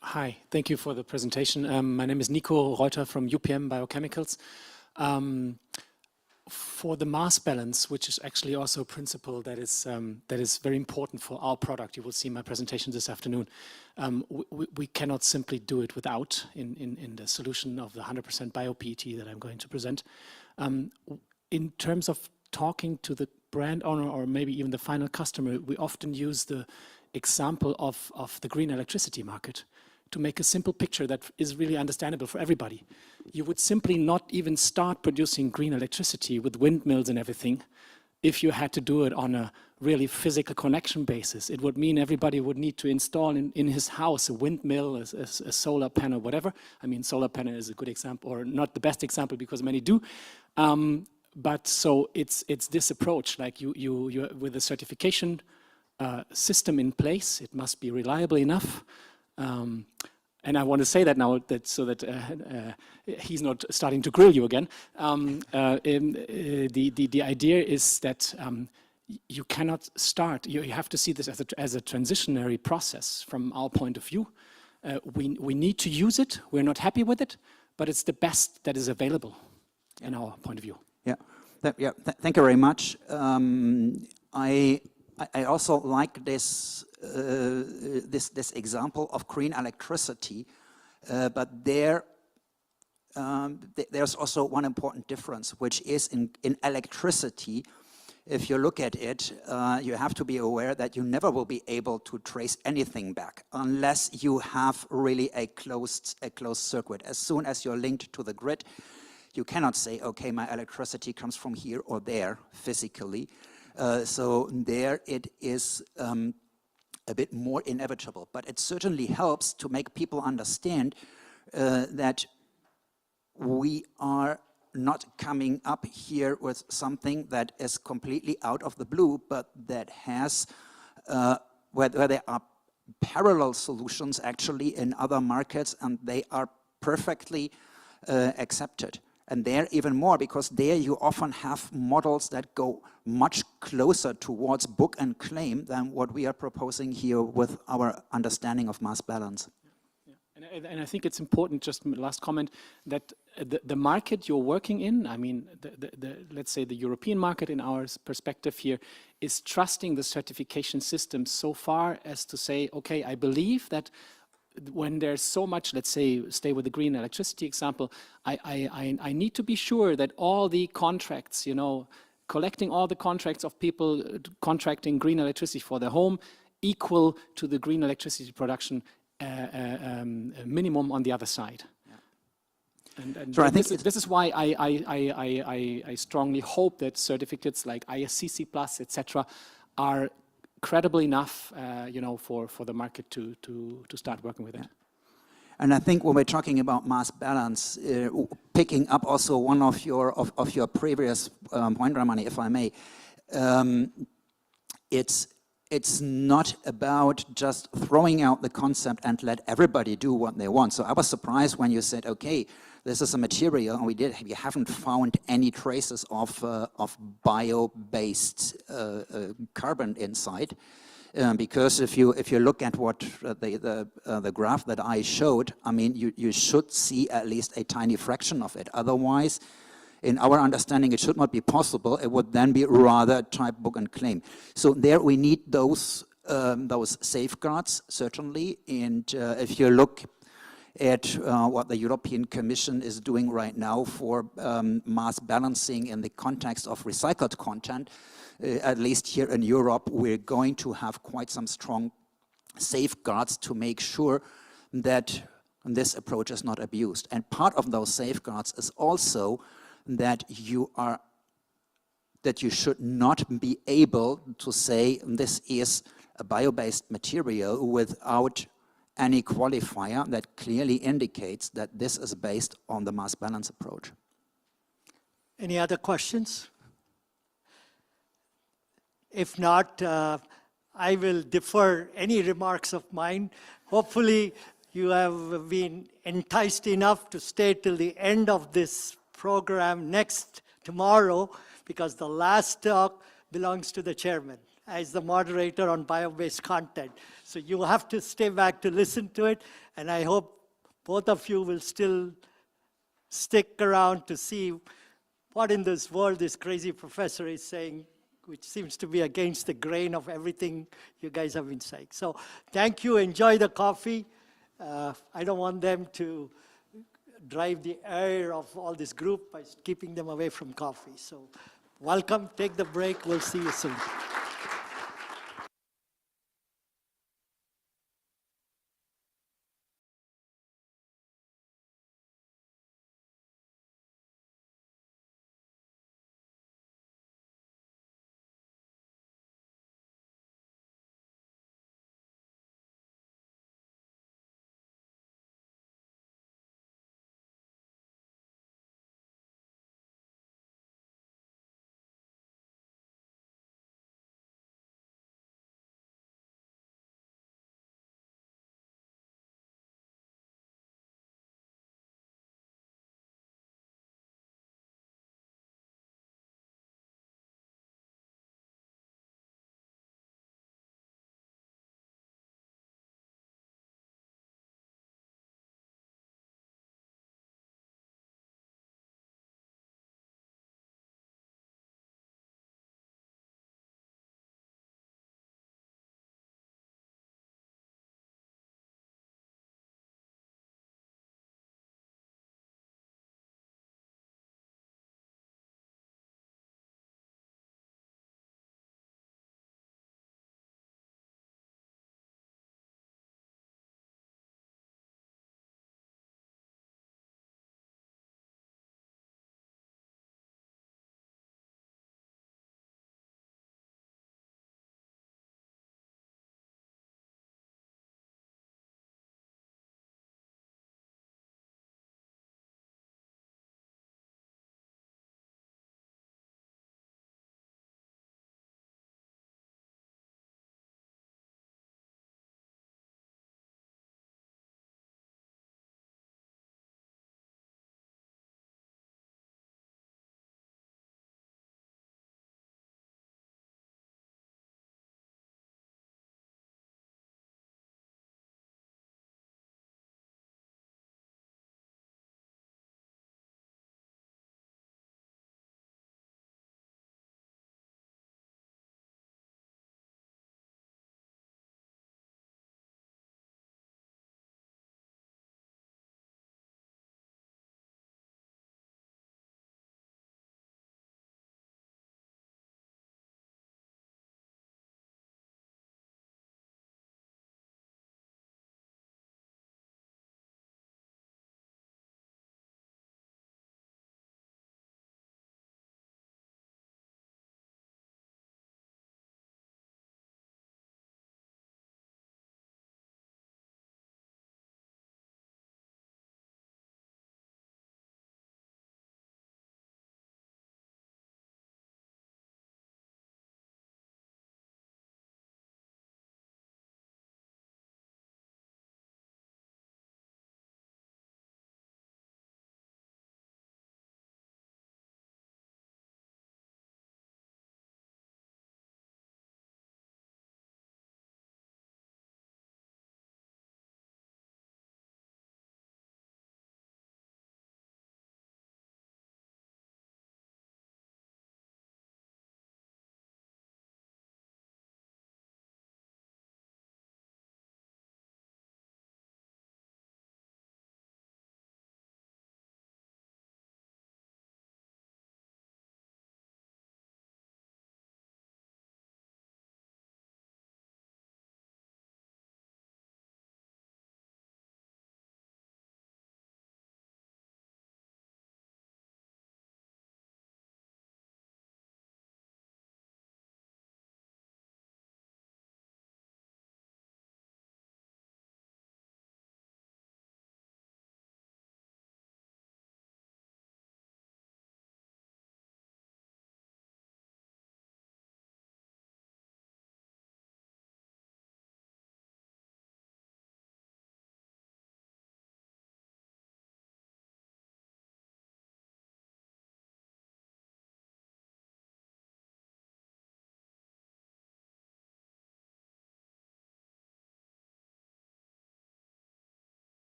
Hi, thank you for the presentation. My name is Nico Reuter from UPM Biochemicals. For the mass balance, which is actually also a principle that is very important for our product, you will see in my presentation this afternoon, we cannot simply do it without in the solution of the 100% bio-PET that I'm going to present. In terms of talking to the brand owner or maybe even the final customer, we often use the example of the green electricity market to make a simple picture that is really understandable for everybody. You would simply not even start producing green electricity with windmills and everything if you had to do it on a really physical connection basis. It would mean everybody would need to install in his house a windmill, a solar panel, whatever. I mean, solar panel is a good example, or not the best example because many do. But so it's this approach, like you with a certification system in place, it must be reliable enough. And I want to say that now, that so that he's not starting to grill you again. The idea is that you cannot start. You have to see this as a transitionary process from our point of view. We need to use it. We're not happy with it, but it's the best that is available in our point of view. Yeah, thank you very much. I also like this this example of green electricity, but there's also one important difference, which is in electricity. If you look at it, you have to be aware that you never will be able to trace anything back unless you have really a closed circuit. As soon as you're linked to the grid, you cannot say, okay, my electricity comes from here or there physically. So there it is a bit more inevitable, but it certainly helps to make people understand that we are not coming up here with something that is completely out of the blue, but that has, where there are parallel solutions actually in other markets, and they are perfectly accepted. And there even more, because there you often have models that go much closer towards book and claim than what we are proposing here with our understanding of mass balance. Yeah. And I think it's important, just last comment, that the market you're working in, I mean, let's say the European market in our perspective here, is trusting the certification system so far as to say, okay, I believe that when there's so much, let's say, stay with the green electricity example, I need to be sure that all the contracts, you know, collecting all the contracts of people contracting green electricity for their home equal to the green electricity production minimum on the other side. Yeah. And so I think this is why I strongly hope that certificates like ISCC Plus, etc., are credible enough, you know, for the market to start working with it. And I think when we're talking about mass balance, picking up also one of your previous point, Ramani, if I may, it's not about just throwing out the concept and let everybody do what they want. So I was surprised when you said, okay, this is a material, and we haven't found any traces of bio-based carbon inside, because if you look at what the graph that I showed, I mean, you should see at least a tiny fraction of it. Otherwise, in our understanding, it should not be possible. It would then be rather type, book, and claim. So there we need those safeguards, certainly. And if you look at what the European Commission is doing right now for mass balancing in the context of recycled content, at least here in Europe, we're going to have quite some strong safeguards to make sure that this approach is not abused. And part of those safeguards is also that you should not be able to say this is a bio-based material without any qualifier that clearly indicates that this is based on the mass balance approach. Any other questions? If not, I will defer any remarks of mine. Hopefully, you have been enticed enough to stay till the end of this program tomorrow, because the last talk belongs to the chairman as the moderator on bio-based content. So you have to stay back to listen to it, and I hope both of you will still stick around to see what in this world this crazy professor is saying, which seems to be against the grain of everything you guys have been saying. So thank you, enjoy the coffee. I don't want them to drive the air of all this group by keeping them away from coffee. So Welcome, take the break. We'll see you soon.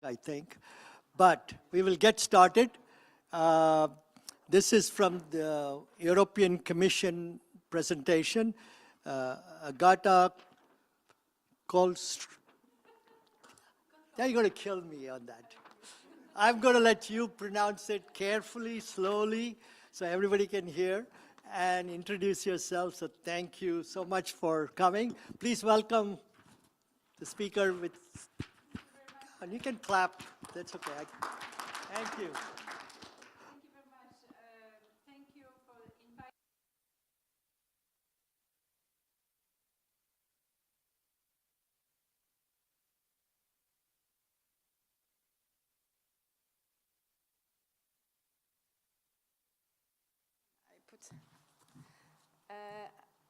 I think. But we will get started. This is from the European Commission presentation. Agata Kolst. Now you're going to kill me on that. I'm going to let you pronounce it carefully, slowly, so everybody can hear, and introduce yourself. So thank you so much for coming. Please welcome the speaker with, and you can clap. That's okay. Thank you.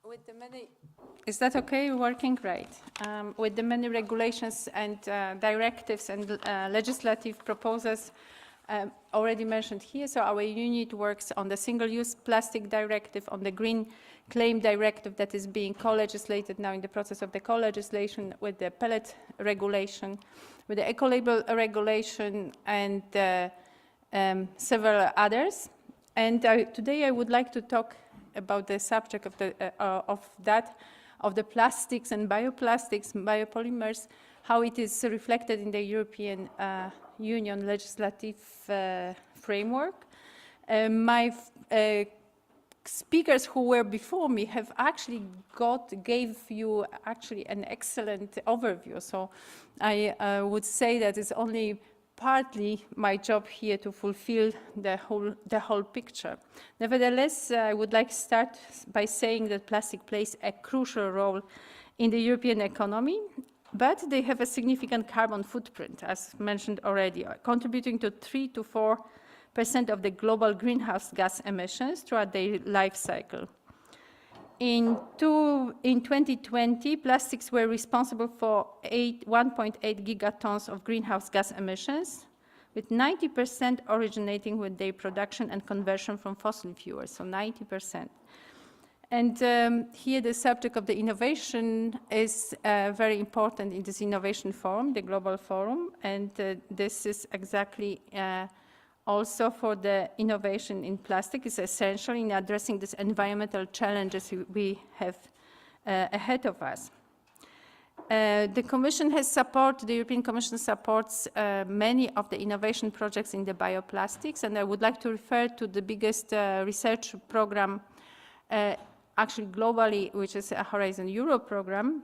With the many, is that okay? Working right. With the many regulations and directives and legislative proposals already mentioned here, so our unit works on the single-use plastic directive, on the green claim directive that is being co-legislated now in the process of the co-legislation, with the pellet regulation, with the eco-label regulation, and several others. And today I would like to talk about the subject of the plastics and bioplastics, biopolymers, how it is reflected in the European Union legislative framework. My speakers who were before me have actually gave you actually an excellent overview. So I would say that it's only partly my job here to fulfill the whole picture. Nevertheless, I would like to start by saying that plastic plays a crucial role in the European economy, but they have a significant carbon footprint, as mentioned already, contributing to 3 to 4% of the global greenhouse gas emissions throughout their life cycle. In 2020, plastics were responsible for 1.8 gigatons of greenhouse gas emissions, with 90% originating with their production and conversion from fossil fuels, so 90%. And here the subject of the innovation is very important in this innovation forum, the global forum, and this is exactly also for the innovation in plastic is essential in addressing these environmental challenges we have ahead of us. The Commission has supported, the European Commission supports many of the innovation projects in the bioplastics, and I would like to refer to the biggest research program actually globally, which is a Horizon Europe program,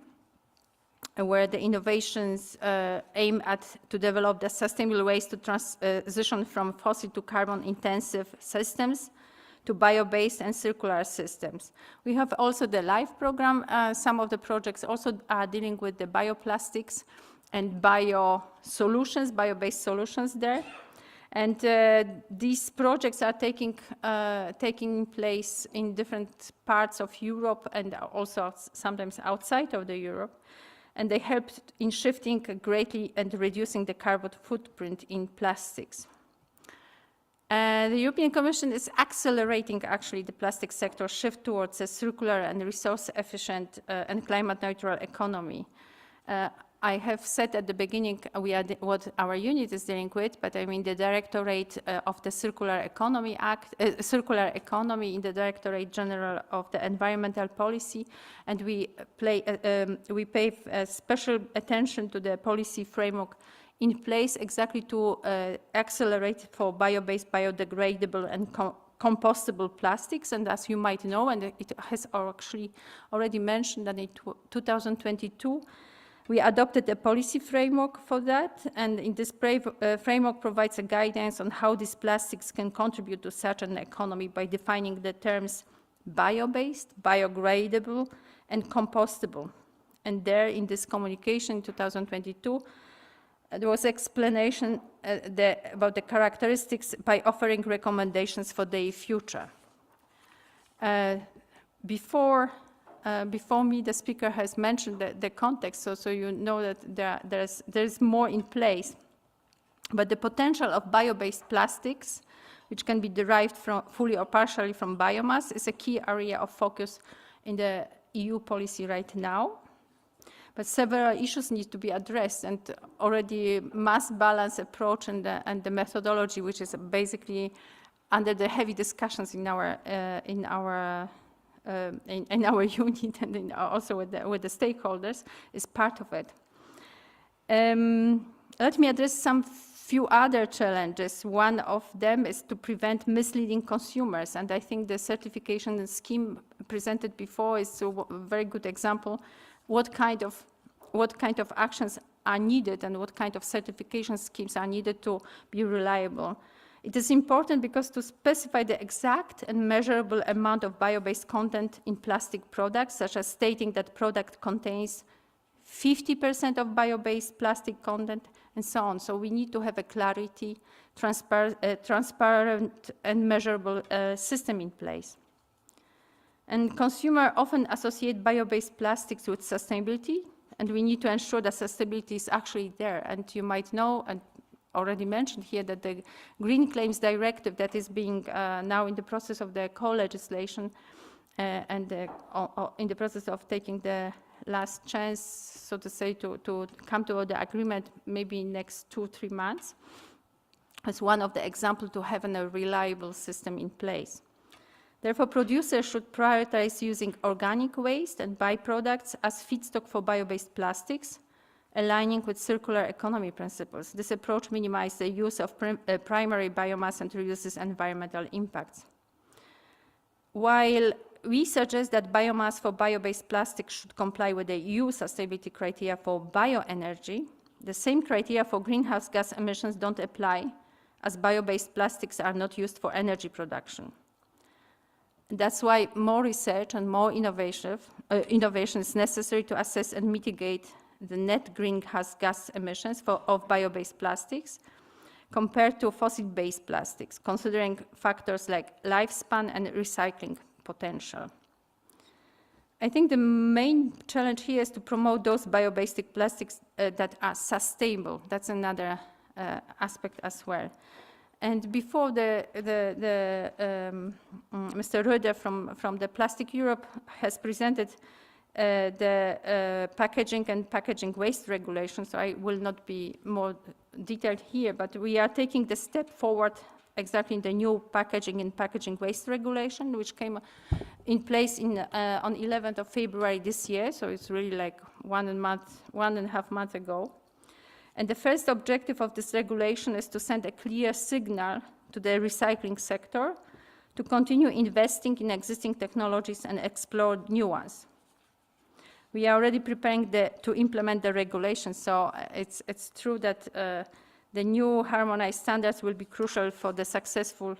where the innovations aim to develop the sustainable ways to transition from fossil to carbon-intensive systems to bio-based and circular systems. We have also the LIFE program. Some of the projects also are dealing with the bioplastics and bio-solutions, bio-based solutions there. And these projects are taking place in different parts of Europe and also sometimes outside of the Europe. And they helped in shifting greatly and reducing the carbon footprint in plastics. The European Commission is accelerating actually the plastic sector shift towards a circular and resource efficient and climate neutral economy. I have said at the beginning what our unit is dealing with, but I mean the Directorate of the Circular Economy Act, Circular Economy in the Directorate General of the Environmental Policy, and we pay special attention to the policy framework in place exactly to accelerate for bio-based, biodegradable and compostable plastics. And as you might know, and it has actually already mentioned that in 2022, we adopted a policy framework for that, and in this framework provides a guidance on how these plastics can contribute to such an economy by defining the terms bio-based, biodegradable, and compostable. And there, in this communication in 2022, there was explanation about the characteristics by offering recommendations for their future. Before me, the speaker has mentioned the context, so you know that there's more in place. But the potential of bio-based plastics, which can be derived from fully or partially from biomass, is a key area of focus in the EU policy right now. But several issues need to be addressed, and already mass balance approach and the methodology, which is basically under the heavy discussions in our unit and also with the stakeholders, is part of it. Let me address some few other challenges. One of them is to prevent misleading consumers, and I think the certification scheme presented before is a very good example. What kind of actions are needed and what kind of certification schemes are needed to be reliable. It is important because to specify the exact and measurable amount of bio-based content in plastic products, such as stating that product contains 50% of bio-based plastic content, and so on. So we need to have a clarity, transparent and measurable system in place. And consumers often associate bio-based plastics with sustainability, and we need to ensure that sustainability is actually there. And you might know, and already mentioned here, that the Green Claims Directive that is being now in the process of the co-legislation and in the process of taking the last chance, so to say, to come to the agreement maybe in next 2-3 months, as one of the examples to have a reliable system in place. Therefore, producers should prioritize using organic waste and byproducts as feedstock for bio-based plastics, aligning with circular economy principles. This approach minimizes the use of primary biomass and reduces environmental impacts. While we suggest that biomass for bio-based plastics should comply with the EU sustainability criteria for bioenergy, the same criteria for greenhouse gas emissions don't apply, as bio-based plastics are not used for energy production. That's why more research and more innovation is necessary to assess and mitigate the net greenhouse gas emissions of bio-based plastics compared to fossil-based plastics, considering factors like lifespan and recycling potential. I think the main challenge here is to promote those bio-based plastics that are sustainable. That's another aspect as well. And before Mr. Röder from the Plastic Europe has presented the packaging and packaging waste regulation, so I will not be more detailed here, but we are taking the step forward exactly in the new packaging and packaging waste regulation, which came in place on 11th of February this year, so it's really like 1.5 months ago. And the first objective of this regulation is to send a clear signal to the recycling sector to continue investing in existing technologies and explore new ones. We are already preparing to implement the regulation, so it's true that the new harmonized standards will be crucial for the successful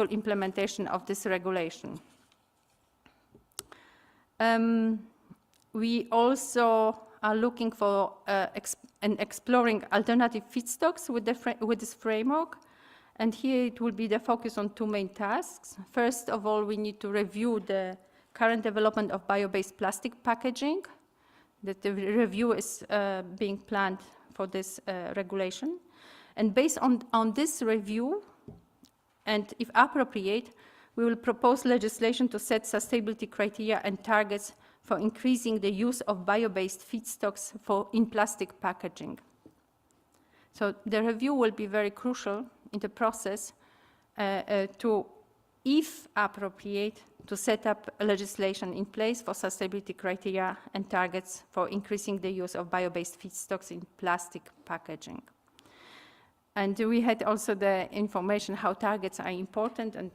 implementation of this regulation. We also are looking for and exploring alternative feedstocks with this framework. And here it will be the focus on two main tasks. First of all, we need to review the current development of bio-based plastic packaging. That the review is being planned for this regulation. And based on this review, and if appropriate, we will propose legislation to set sustainability criteria and targets for increasing the use of bio-based feedstocks in plastic packaging. So the review will be very crucial in the process to, if appropriate, to set up a legislation in place for sustainability criteria and targets for increasing the use of bio-based feedstocks in plastic packaging. And we had also the information how targets are important and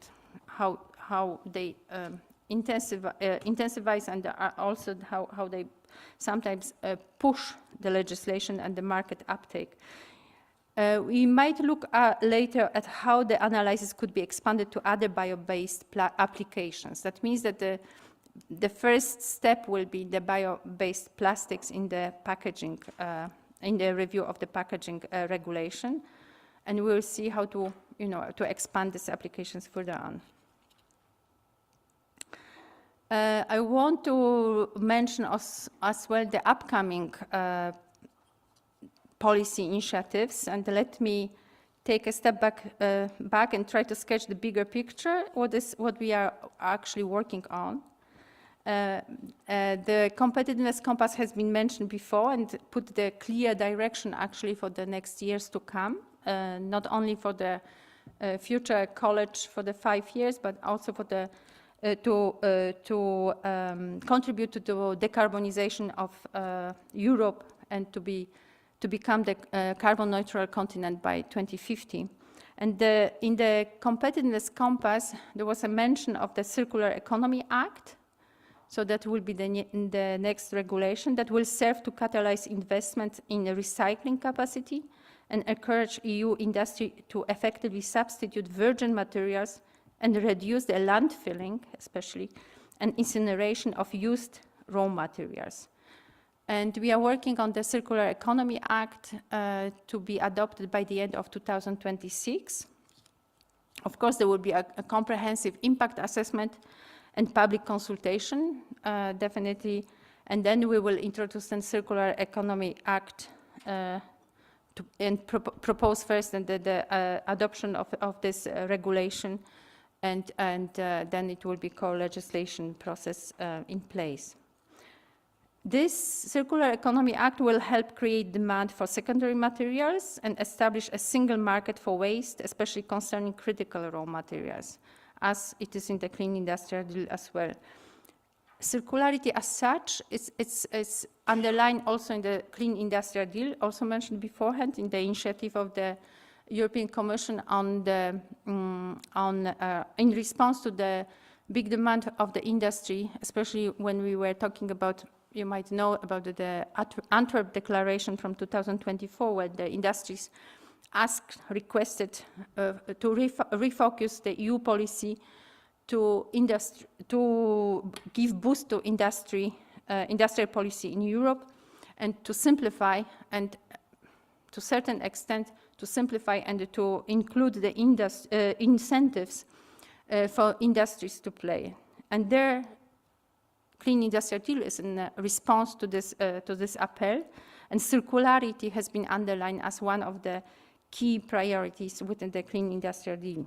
how they intensifies and also how they sometimes push the legislation and the market uptake. We might look later at how the analysis could be expanded to other bio-based applications. That means that the first step will be the bio-based plastics in the packaging, in the review of the packaging regulation, and we'll see how to expand these applications further on. I want to mention as well the upcoming policy initiatives, and let me take a step back and try to sketch the bigger picture, what we are actually working on. The competitiveness compass has been mentioned before and put the clear direction actually for the next years to come, not only for the future college for the 5 years, but also for the to contribute to the decarbonization of Europe and to become the carbon neutral continent by 2050. And in the competitiveness compass, there was a mention of the Circular Economy Act. So that will be the next regulation that will serve to catalyze investment in recycling capacity and encourage EU industry to effectively substitute virgin materials and reduce the landfilling, especially, and incineration of used raw materials. And we are working on the Circular Economy Act to be adopted by the end of 2026. Of course, there will be a comprehensive impact assessment and public consultation, definitely. And then we will introduce the Circular Economy Act and propose first the adoption of this regulation, and then it will be co-legislation process in place. This Circular Economy Act will help create demand for secondary materials and establish a single market for waste, especially concerning critical raw materials, as it is in the Clean Industrial Deal as well. Circularity as such is underlined also in the Clean Industrial Deal, also mentioned beforehand in the initiative of the European Commission on the, in response to the big demand of the industry, especially when we were talking about, you might know about the Antwerp Declaration from 2024, where the industries requested to refocus the EU policy to give boost to industrial policy in Europe, and to simplify, and to a certain extent to simplify and to include the incentives for industries to play. And their Clean Industrial Deal is in response to this appeal, and circularity has been underlined as one of the key priorities within the Clean Industrial Deal.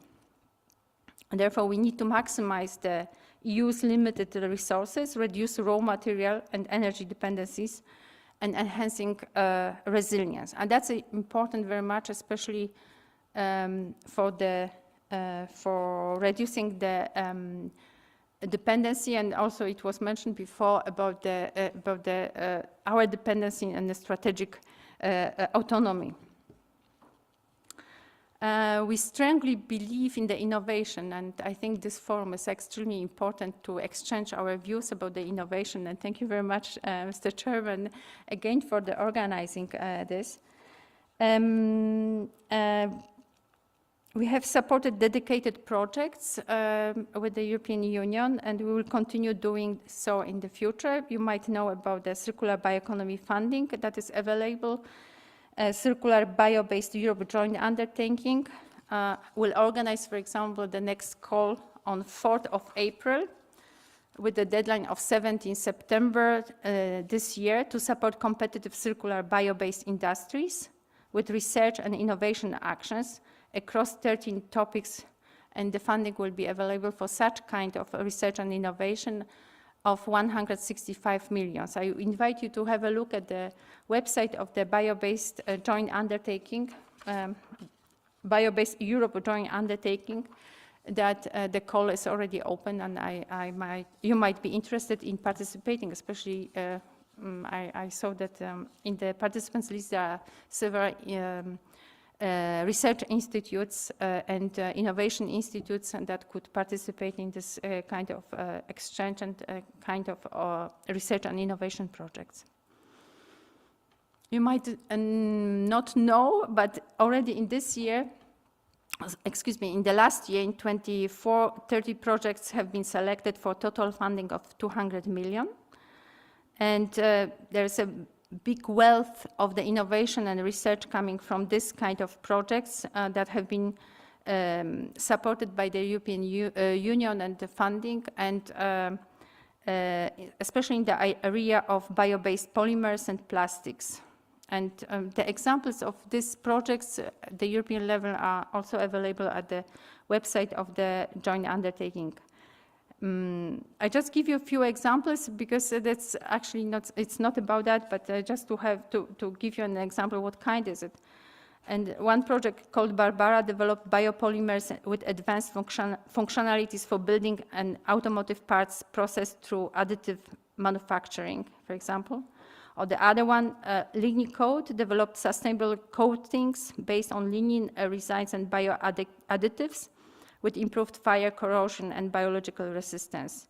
And therefore, we need to maximize the EU's limited resources, reduce raw material and energy dependencies, and enhancing resilience. And that's important very much, especially for reducing the dependency, and also it was mentioned before about our dependency and the strategic autonomy. We strongly believe in the innovation, and I think this forum is extremely important to exchange our views about the innovation. And thank you very much, Mr. Chairman, again for the organizing this. We have supported dedicated projects with the European Union, and we will continue doing so in the future. You might know about the Circular Bioeconomy funding that is available. Circular Bio-Based Europe joint undertaking will organize, for example, the next call on 4th of April with the deadline of 17 September this year to support competitive circular bio-based industries with research and innovation actions across 13 topics, and the funding will be available for such kind of research and innovation of 165 million. So I invite you to have a look at the website of the Bio-Based Joint Undertaking, Bio-Based Europe Joint Undertaking, that the call is already open, and you might be interested in participating, especially I saw that in the participants list there are several research institutes and innovation institutes, and that could participate in this kind of exchange and kind of research and innovation projects. You might not know, but already in this year, in the last year, in 30 projects have been selected for total funding of 200 million. And there's a big wealth of the innovation and research coming from this kind of projects that have been supported by the European Union and the funding, and especially in the area of bio-based polymers and plastics. And the examples of these projects at the European level are also available at the website of the joint undertaking. I just give you a few examples because that's actually not, it's not about that, but just to have to give you an example, what kind is it? And one project called Barbara developed biopolymers with advanced functionalities for building and automotive parts processed through additive manufacturing, for example. Or the other one, Lignicoat, developed sustainable coatings based on lignin resins and bioadditives with improved fire corrosion and biological resistance.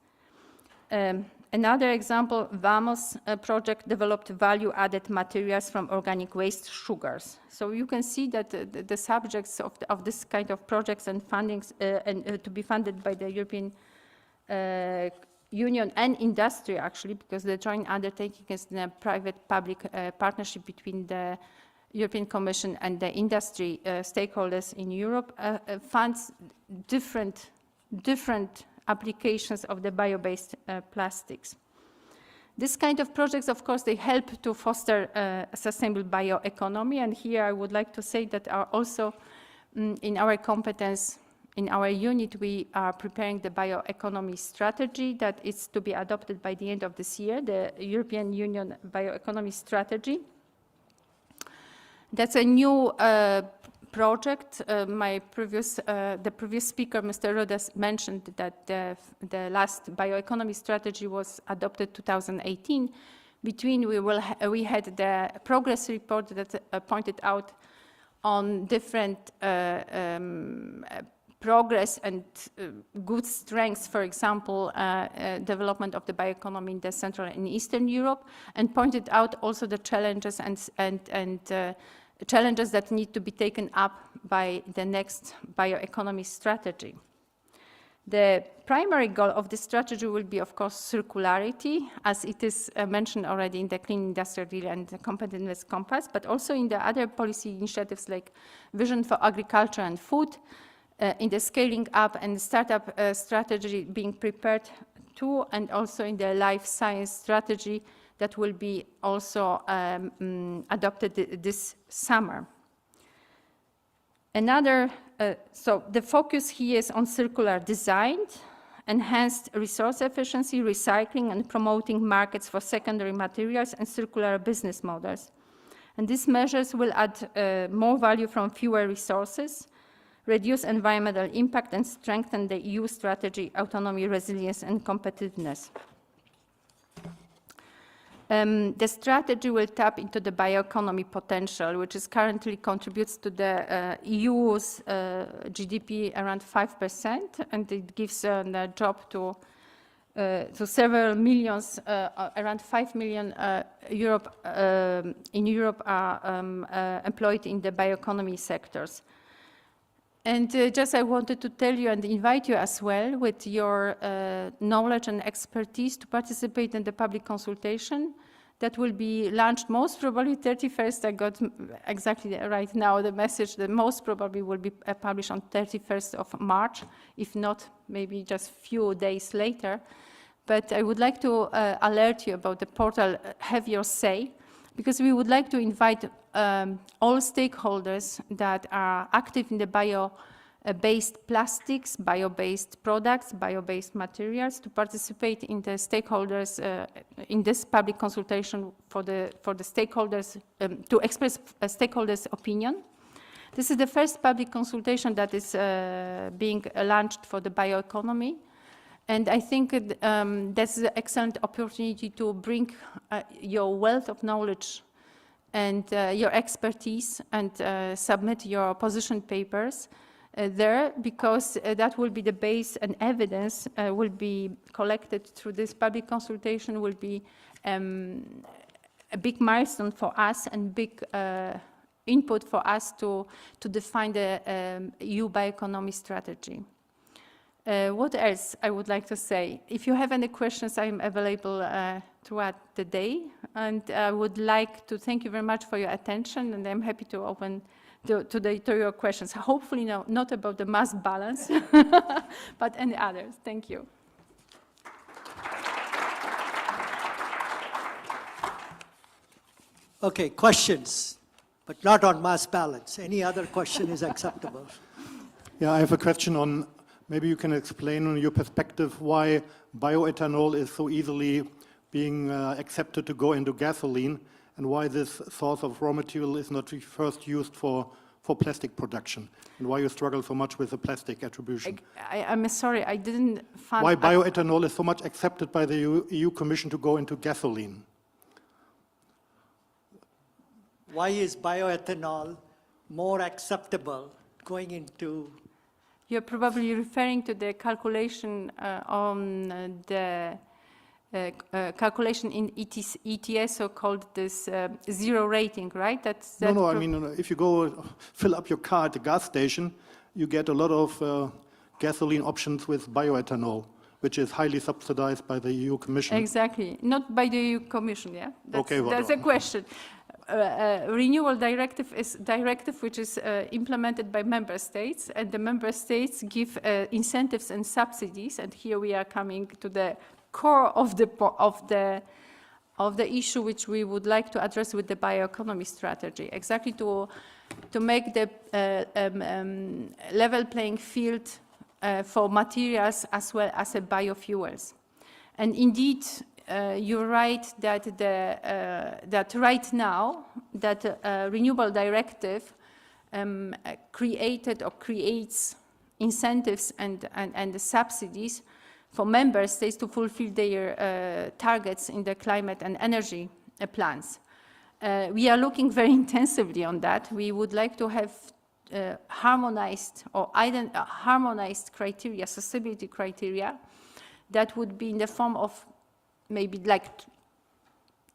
Another example, VAMOS project developed value-added materials from organic waste sugars. So you can see that the subjects of this kind of projects and fundings to be funded by the European Union and industry, actually, because the joint undertaking is a private-public partnership between the European Commission and the industry stakeholders in Europe, funds different applications of the bio-based plastics. This kind of projects, of course, they help to foster a sustainable bioeconomy. And here I would like to say that are also in our competence, in our unit, we are preparing the bioeconomy strategy that is to be adopted by the end of this year, the European Union Bioeconomy Strategy. That's a new project. The previous speaker, Mr. Rodas, mentioned that the last bioeconomy strategy was adopted 2018. Between we had the progress report that pointed out on different progress and good strengths, for example, development of the bioeconomy in the Central and Eastern Europe, and pointed out also the challenges and challenges that need to be taken up by the next bioeconomy strategy. The primary goal of this strategy will be, of course, circularity, as it is mentioned already in the Clean Industrial Deal and the Competitiveness Compass, but also in the other policy initiatives like Vision for Agriculture and Food, in the scaling up and startup strategy being prepared too, and also in the life science strategy that will be also adopted this summer. So the focus here is on circular design, enhanced resource efficiency, recycling, and promoting markets for secondary materials and circular business models. And these measures will add more value from fewer resources, reduce environmental impact, and strengthen the EU strategy, autonomy, resilience, and competitiveness. The strategy will tap into the bioeconomy potential, which is currently contributes to the EU's GDP around 5%, and it gives a job to several millions, around 5 million in Europe are employed in the bioeconomy sectors. And just I wanted to tell you and invite you as well with your knowledge and expertise to participate in the public consultation that will be launched most probably 31st. I got exactly right now the message that most probably will be published on 31st of March, if not maybe just few days later. But I would like to alert you about the portal Have Your Say, because we would like to invite all stakeholders that are active in the bio-based plastics, bio-based products, bio-based materials to participate in the stakeholders, in this public consultation for the stakeholders, to express a stakeholders' opinion. This is the first public consultation that is being launched for the bioeconomy. And I think that's an excellent opportunity to bring your wealth of knowledge and your expertise and submit your position papers there, because that will be the base and evidence will be collected through this public consultation, will be a big milestone for us and big input for us to define the EU bioeconomy strategy. What else I would like to say? If you have any questions, I'm available throughout the day. And I would like to thank you very much for your attention, and I'm happy to open to your questions. Hopefully not about the mass balance, but any others. Thank you. Okay, questions, but not on mass balance. Any other question is acceptable. Yeah, I have a question on Maybe you can explain on your perspective why bioethanol is so easily being accepted to go into gasoline, and why this source of raw material is not first used for plastic production, and why you struggle so much with the plastic attribution. I'm sorry, I didn't find... Why bioethanol is so much accepted by the EU Commission to go into gasoline? Why is bioethanol more acceptable going into... You're probably referring to the calculation on the calculation in ETS, so called this zero rating, right? No, I mean, if you go fill up your car at the gas station, you get a lot of gasoline options with bioethanol, which is highly subsidized by the EU Commission. Exactly, not by the EU Commission, yeah? Okay, well, that's a question. Renewal directive is directive which is implemented by member states, and the member states give incentives and subsidies, and here we are coming to the core of the issue which we would like to address with the bioeconomy strategy, exactly to make the level playing field for materials as well as biofuels. And indeed, you're right that that right now that renewable directive created or creates incentives and subsidies for member states to fulfill their targets in the climate and energy plans. We are looking very intensively on that. We would like to have harmonized or harmonized criteria, accessibility criteria, that would be in the form of maybe like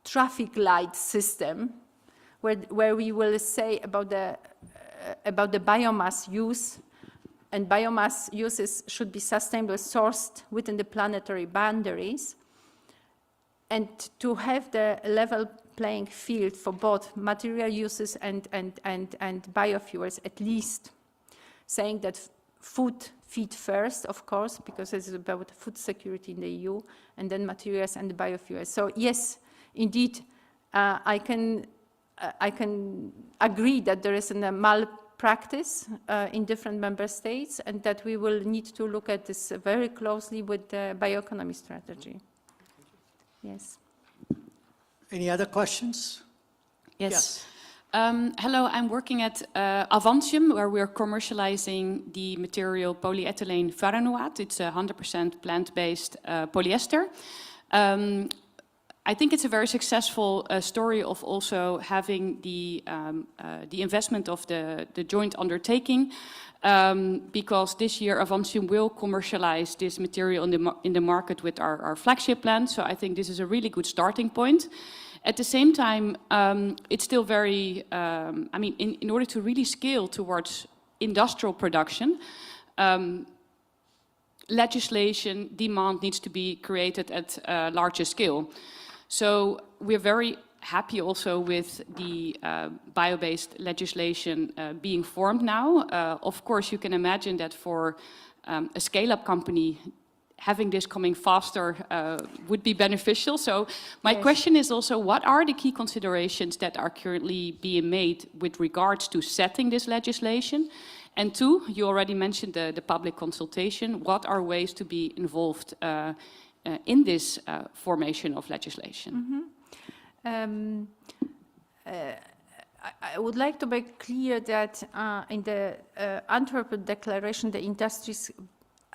traffic light system, where we will say about the biomass use, and biomass uses should be sustainably sourced within the planetary boundaries, and to have the level playing field for both material uses and biofuels, at least saying that food feed first, of course, because it's about food security in the EU, and then materials and biofuels. So yes, indeed, I can agree that there is a malpractice in different member states, and that we will need to look at this very closely with the bioeconomy strategy. Yes. Any other questions? Yes. Hello, I'm working at Avantium, where we're commercializing the material polyethylene varanoate. It's 100% plant-based polyester. I think it's a very successful story of also having the investment of the joint undertaking, because this year Avantium will commercialize this material in the market with our flagship plant. So I think this is a really good starting point. At the same time, it's still very, I mean, in order to really scale towards industrial production, legislation demand needs to be created at a larger scale. So we're very happy also with the bio-based legislation being formed now. Of course, you can imagine that for a scale-up company, having this coming faster would be beneficial. So my question is also, what are the key considerations that are currently being made with regards to setting this legislation? And two, you already mentioned the public consultation. What are ways to be involved in this formation of legislation? Mm-hmm. I would like to make clear that in the Antwerp Declaration, the industries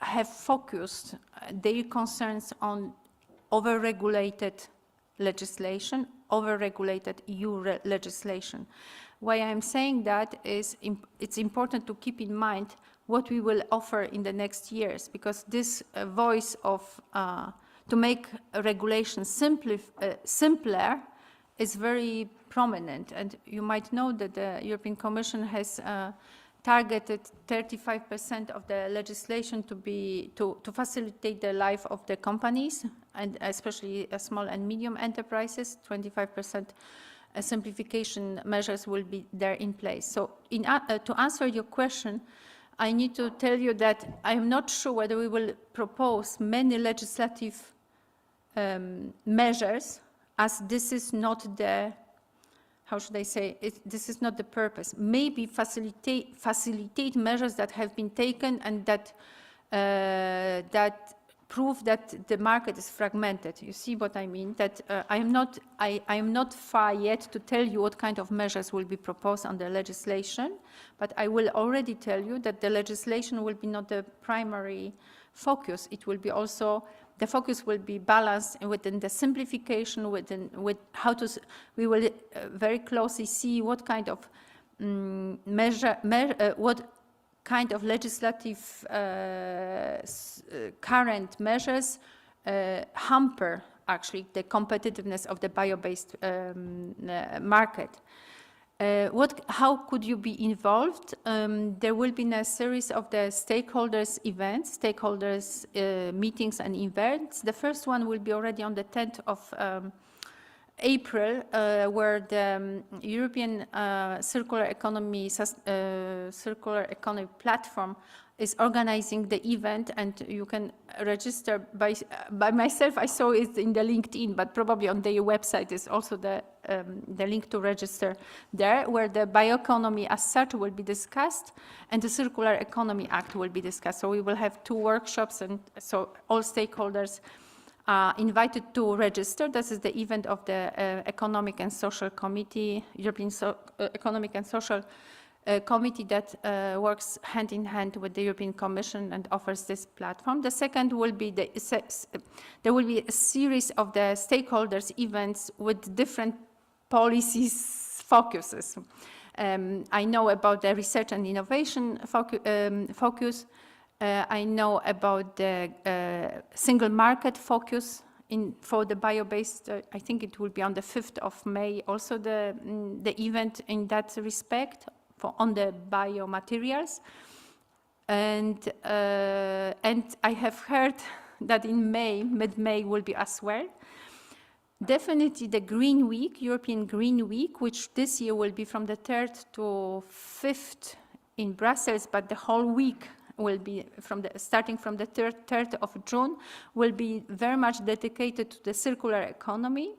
have focused their concerns on over-regulated legislation, over-regulated EU legislation. Why I'm saying that is it's important to keep in mind what we will offer in the next years, because this voice of to make a regulation simpler is very prominent. And you might know that the European Commission has targeted 35% of the legislation to facilitate the life of the companies, and especially small and medium enterprises. 25% simplification measures will be there in place. So to answer your question, I need to tell you that I am not sure whether we will propose many legislative measures, as this is not the, how should I say, this is not the purpose. Maybe facilitate measures that have been taken and that that prove that the market is fragmented. You see what I mean? That I am not far yet to tell you what kind of measures will be proposed on the legislation, but I will already tell you that the legislation will be not the primary focus. It will be also, the focus will be balanced within the simplification, with how to, we will very closely see what kind of what kind of legislative current measures hamper actually the competitiveness of the bio-based market. How could you be involved? There will be a series of the stakeholders events, meetings and events. The first one will be already on the 10th of April, where the European Circular Economy Platform is organizing the event, and you can register by myself. I saw it in the LinkedIn, but probably on their website is also the link to register there, where the bioeconomy as such will be discussed and the Circular Economy Act will be discussed. So we will have 2 workshops, and so all stakeholders invited to register. This is the event of the Economic and Social Committee, European Economic and Social Committee that works hand in hand with the European Commission and offers this platform. The second will be there will be a series of the stakeholders events with different policies focuses. I know about the research and innovation focus. I know about the single market focus for the bio-based. I think it will be on the 5th of May. Also, the event in that respect on the biomaterials, and I have heard that in May, mid-May, will be as well. Definitely the Green Week, European Green Week, which this year will be from the 3rd to 5th in Brussels, but the whole week will be starting from the 3rd of June, will be very much dedicated to the circular economy,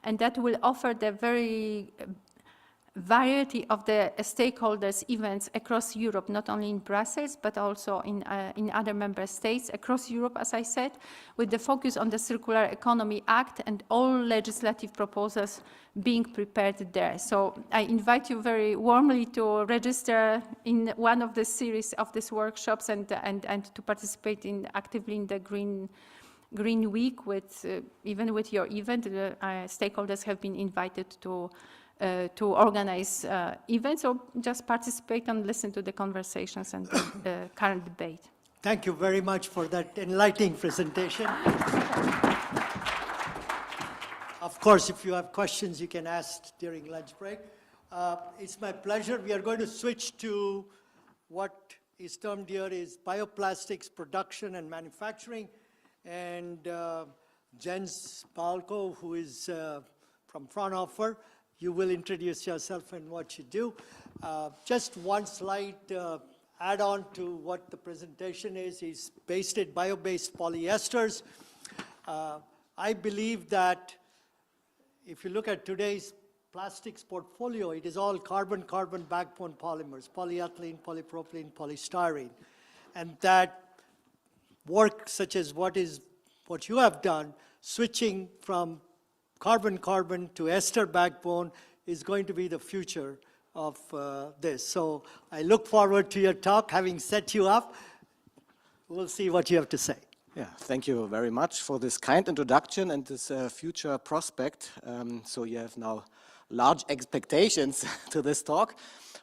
and that will offer the very variety of the stakeholders events across Europe, not only in Brussels, but also in other member states across Europe, as I said, with the focus on the Circular Economy Act and all legislative proposals being prepared there. So I invite you very warmly to register in one of the series of these workshops and to participate actively in the Green Week even with your event. Stakeholders have been invited to organize events, or just participate and listen to the conversations and the current debate. Thank you very much for that enlightening presentation. Of course, if you have questions, you can ask during lunch break. It's my pleasure. We are going to switch to what is termed here is bioplastics production and manufacturing. And Jens Balko, who is from Fraunhofer, you will introduce yourself and what you do. Just one slide add on to what the presentation is based at bio-based polyesters. I believe that if you look at today's plastics portfolio, it is all carbon-carbon backbone polymers, polyethylene, polypropylene, polystyrene. And that work such as what you have done, switching from carbon-carbon to ester backbone is going to be the future of this. So I look forward to your talk. Having set you up, we'll see what you have to say. Yeah, thank you very much for this kind introduction and this future prospect. So you have now large expectations to this talk.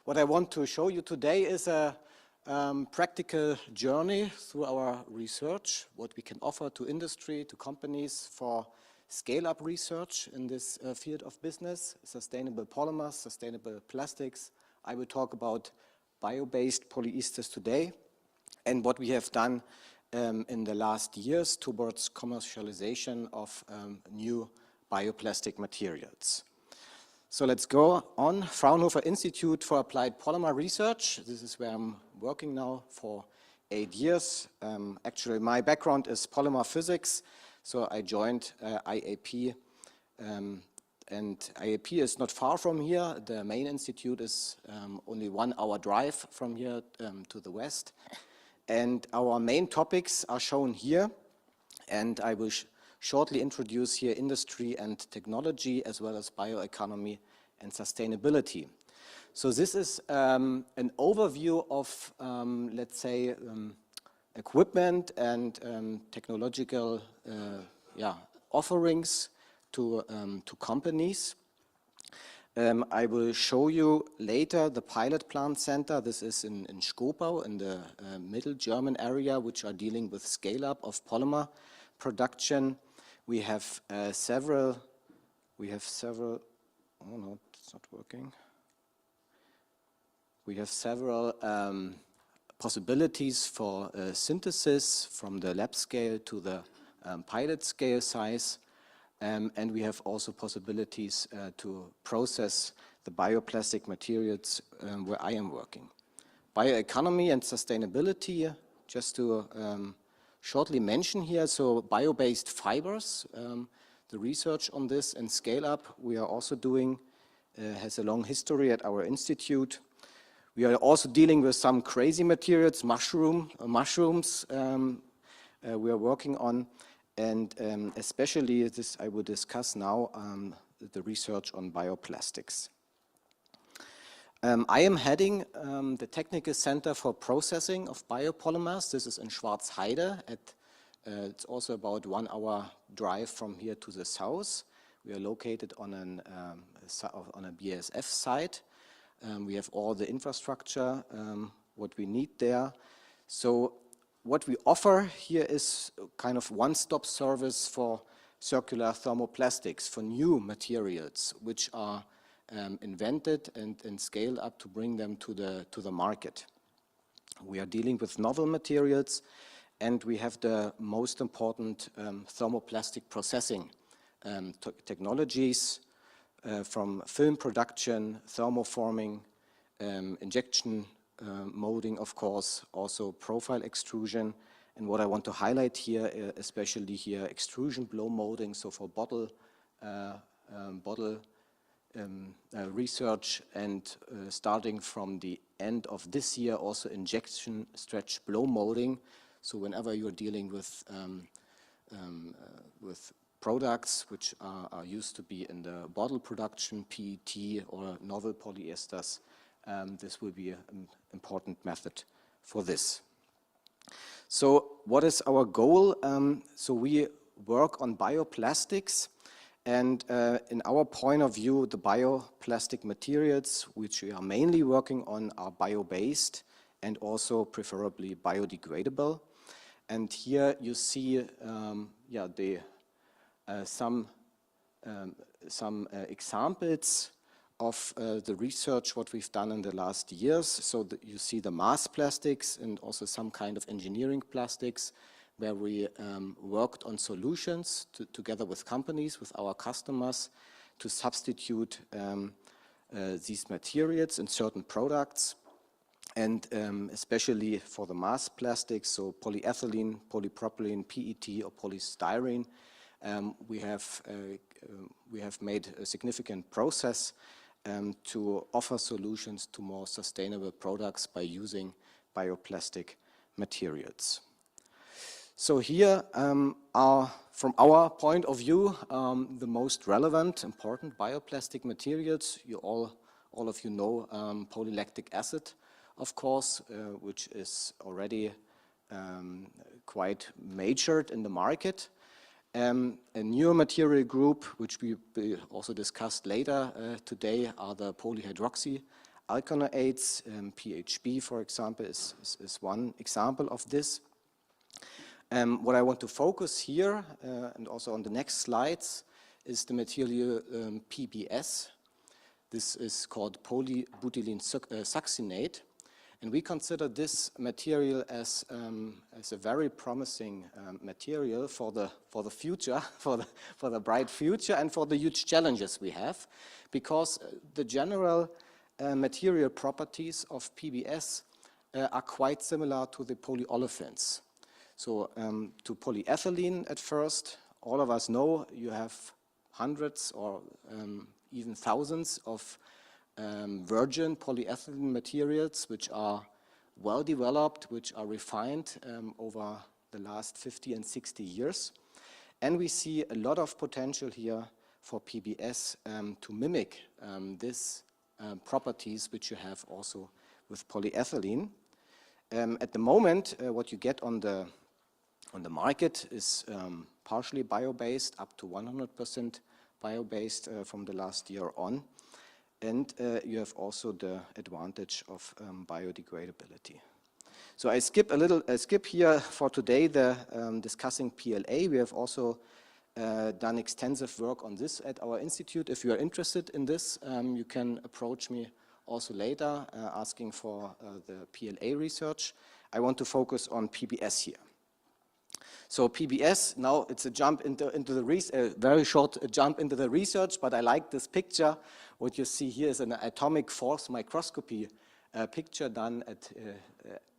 What I want to show you today is a practical journey through our research, what we can offer to industry, to companies for scale-up research in this field of business, sustainable polymers, sustainable plastics. I will talk about bio-based polyesters today and what we have done in the last years towards commercialization of new bioplastic materials. So let's go on. Fraunhofer Institute for Applied Polymer Research. This is where I'm working now for 8 years. Actually, my background is polymer physics. So I joined IAP, and IAP is not far from here. The main institute is only 1 hour drive from here to the west. And our main topics are shown here, and I will shortly introduce here industry and technology, as well as bioeconomy and sustainability. So this is an overview of, let's say, equipment and technological offerings to companies. I will show you later the pilot plant center. This is in Schkopau, in the middle German area, which are dealing with scale-up of polymer production. We have several, oh no, it's not working. We have several possibilities for synthesis from the lab scale to the pilot scale size. And we have also possibilities to process the bioplastic materials where I am working. Bioeconomy and sustainability, just to shortly mention here, so bio-based fibers, the research on this and scale-up we are also doing has a long history at our institute. We are also dealing with some crazy materials, mushrooms we are working on, and especially this I will discuss now, the research on bioplastics. I am heading the Technical Center for Processing of Biopolymers. This is in Schwarzheide. It's also about 1 hour drive from here to the south. We are located on a BASF site. We have all the infrastructure, what we need there. So what we offer here is kind of one-stop service for circular thermoplastics, for new materials which are invented and scaled up to bring them to the market. We are dealing with novel materials, and we have the most important thermoplastic processing technologies, from film production, thermoforming, injection molding, of course, also profile extrusion. And what I want to highlight here, especially here, extrusion blow molding, so for bottle research, and starting from the end of this year, also injection stretch blow molding. So whenever you're dealing with products which are used to be in the bottle production, PET or novel polyesters, this will be an important method for this. So what is our goal? So we work on bioplastics, and in our point of view, the bioplastic materials which we are mainly working on are bio-based and also preferably biodegradable. And here you see some examples of the research what we've done in the last years. So you see the mass plastics and also some kind of engineering plastics, where we worked on solutions together with companies, with our customers, to substitute these materials in certain products. And especially for the mass plastics, so polyethylene, polypropylene, PET or polystyrene, we have made a significant process to offer solutions to more sustainable products by using bioplastic materials. So here are, from our point of view, the most relevant, important bioplastic materials. All of you know polylactic acid, of course, which is already quite matured in the market. A newer material group, which we will also discuss later today, are the polyhydroxy alkanoates. PHB, for example, is one example of this. What I want to focus here, and also on the next slides, is the material PBS. This is called polybutylene succinate. And we consider this material as a very promising material for the future, for the bright future, and for the huge challenges we have, because the general material properties of PBS are quite similar to the polyolefins. So to polyethylene at first, all of us know you have hundreds or even thousands of virgin polyethylene materials which are well developed, which are refined over the last 50 and 60 years. And we see a lot of potential here for PBS to mimic these properties which you have also with polyethylene. At the moment, what you get on the market is partially bio-based, up to 100% bio-based from the last year on. And you have also the advantage of biodegradability. So I skip here for today the discussing PLA. We have also done extensive work on this at our institute. If you are interested in this, you can approach me also later asking for the PLA research. I want to focus on PBS here. So PBS, now it's a jump into the very short jump into the research, but I like this picture. What you see here is an atomic force microscopy picture done at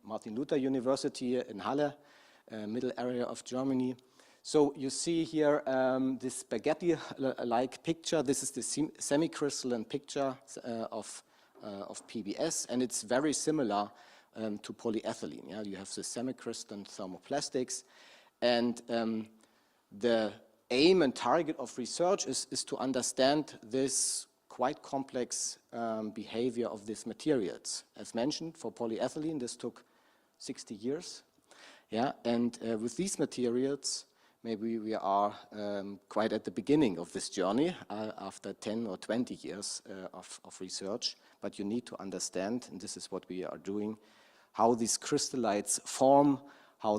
Martin Luther University in Halle, middle area of Germany. So you see here this spaghetti-like picture. This is the semi-crystalline picture of PBS, and it's very similar to polyethylene. Yeah? You have the semi-crystalline thermoplastics, and the aim and target of research is to understand this quite complex behavior of these materials. As mentioned, for polyethylene, this took 60 years. Yeah? And with these materials, maybe we are quite at the beginning of this journey after 10 or 20 years of research. But you need to understand, and this is what we are doing, how these crystallites form, how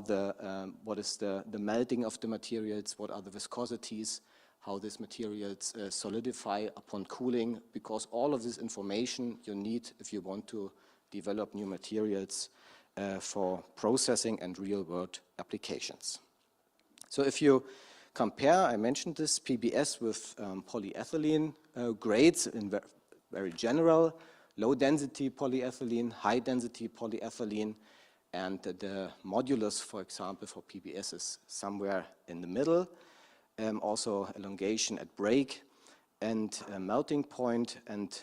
what is the melting of the materials, what are the viscosities, how these materials solidify upon cooling, because all of this information you need if you want to develop new materials for processing and real-world applications. So if you compare, I mentioned this, PBS with polyethylene grades in very general, low-density polyethylene, high-density polyethylene, and the modulus, for example, for PBS is somewhere in the middle. Also elongation at break and melting point. And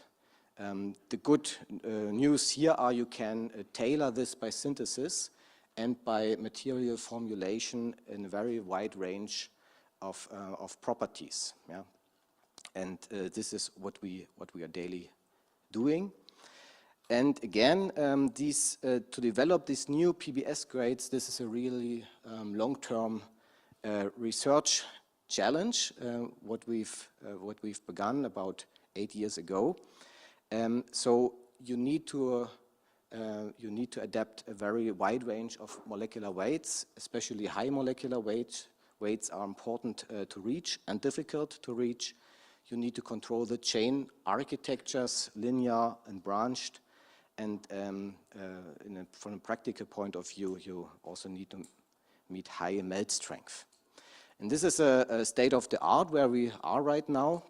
the good news here are you can tailor this by synthesis and by material formulation in a very wide range of properties. Yeah? And this is what we are daily doing. And again, to develop these new PBS grades, this is a really long-term research challenge, what we've begun about 8 years ago. So you need to adapt a very wide range of molecular weights, especially high molecular weights. Weights are important to reach and difficult to reach. You need to control the chain architectures, linear and branched. And from a practical point of view, you also need to meet high melt strength. And this is a state of the art where we are right now.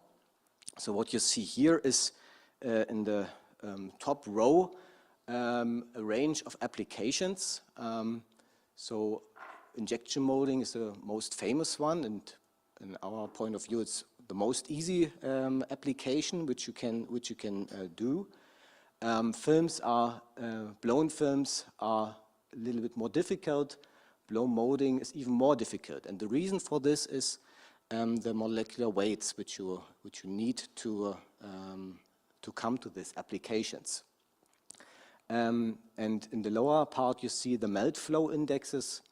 So what you see here is in the top row a range of applications. So injection molding is the most famous one, and in our point of view, it's the most easy application which you can do. Films are blown films are a little bit more difficult. Blow molding is even more difficult, and the reason for this is the molecular weights which you need to come to these applications. And in the lower part, you see the melt flow indexes,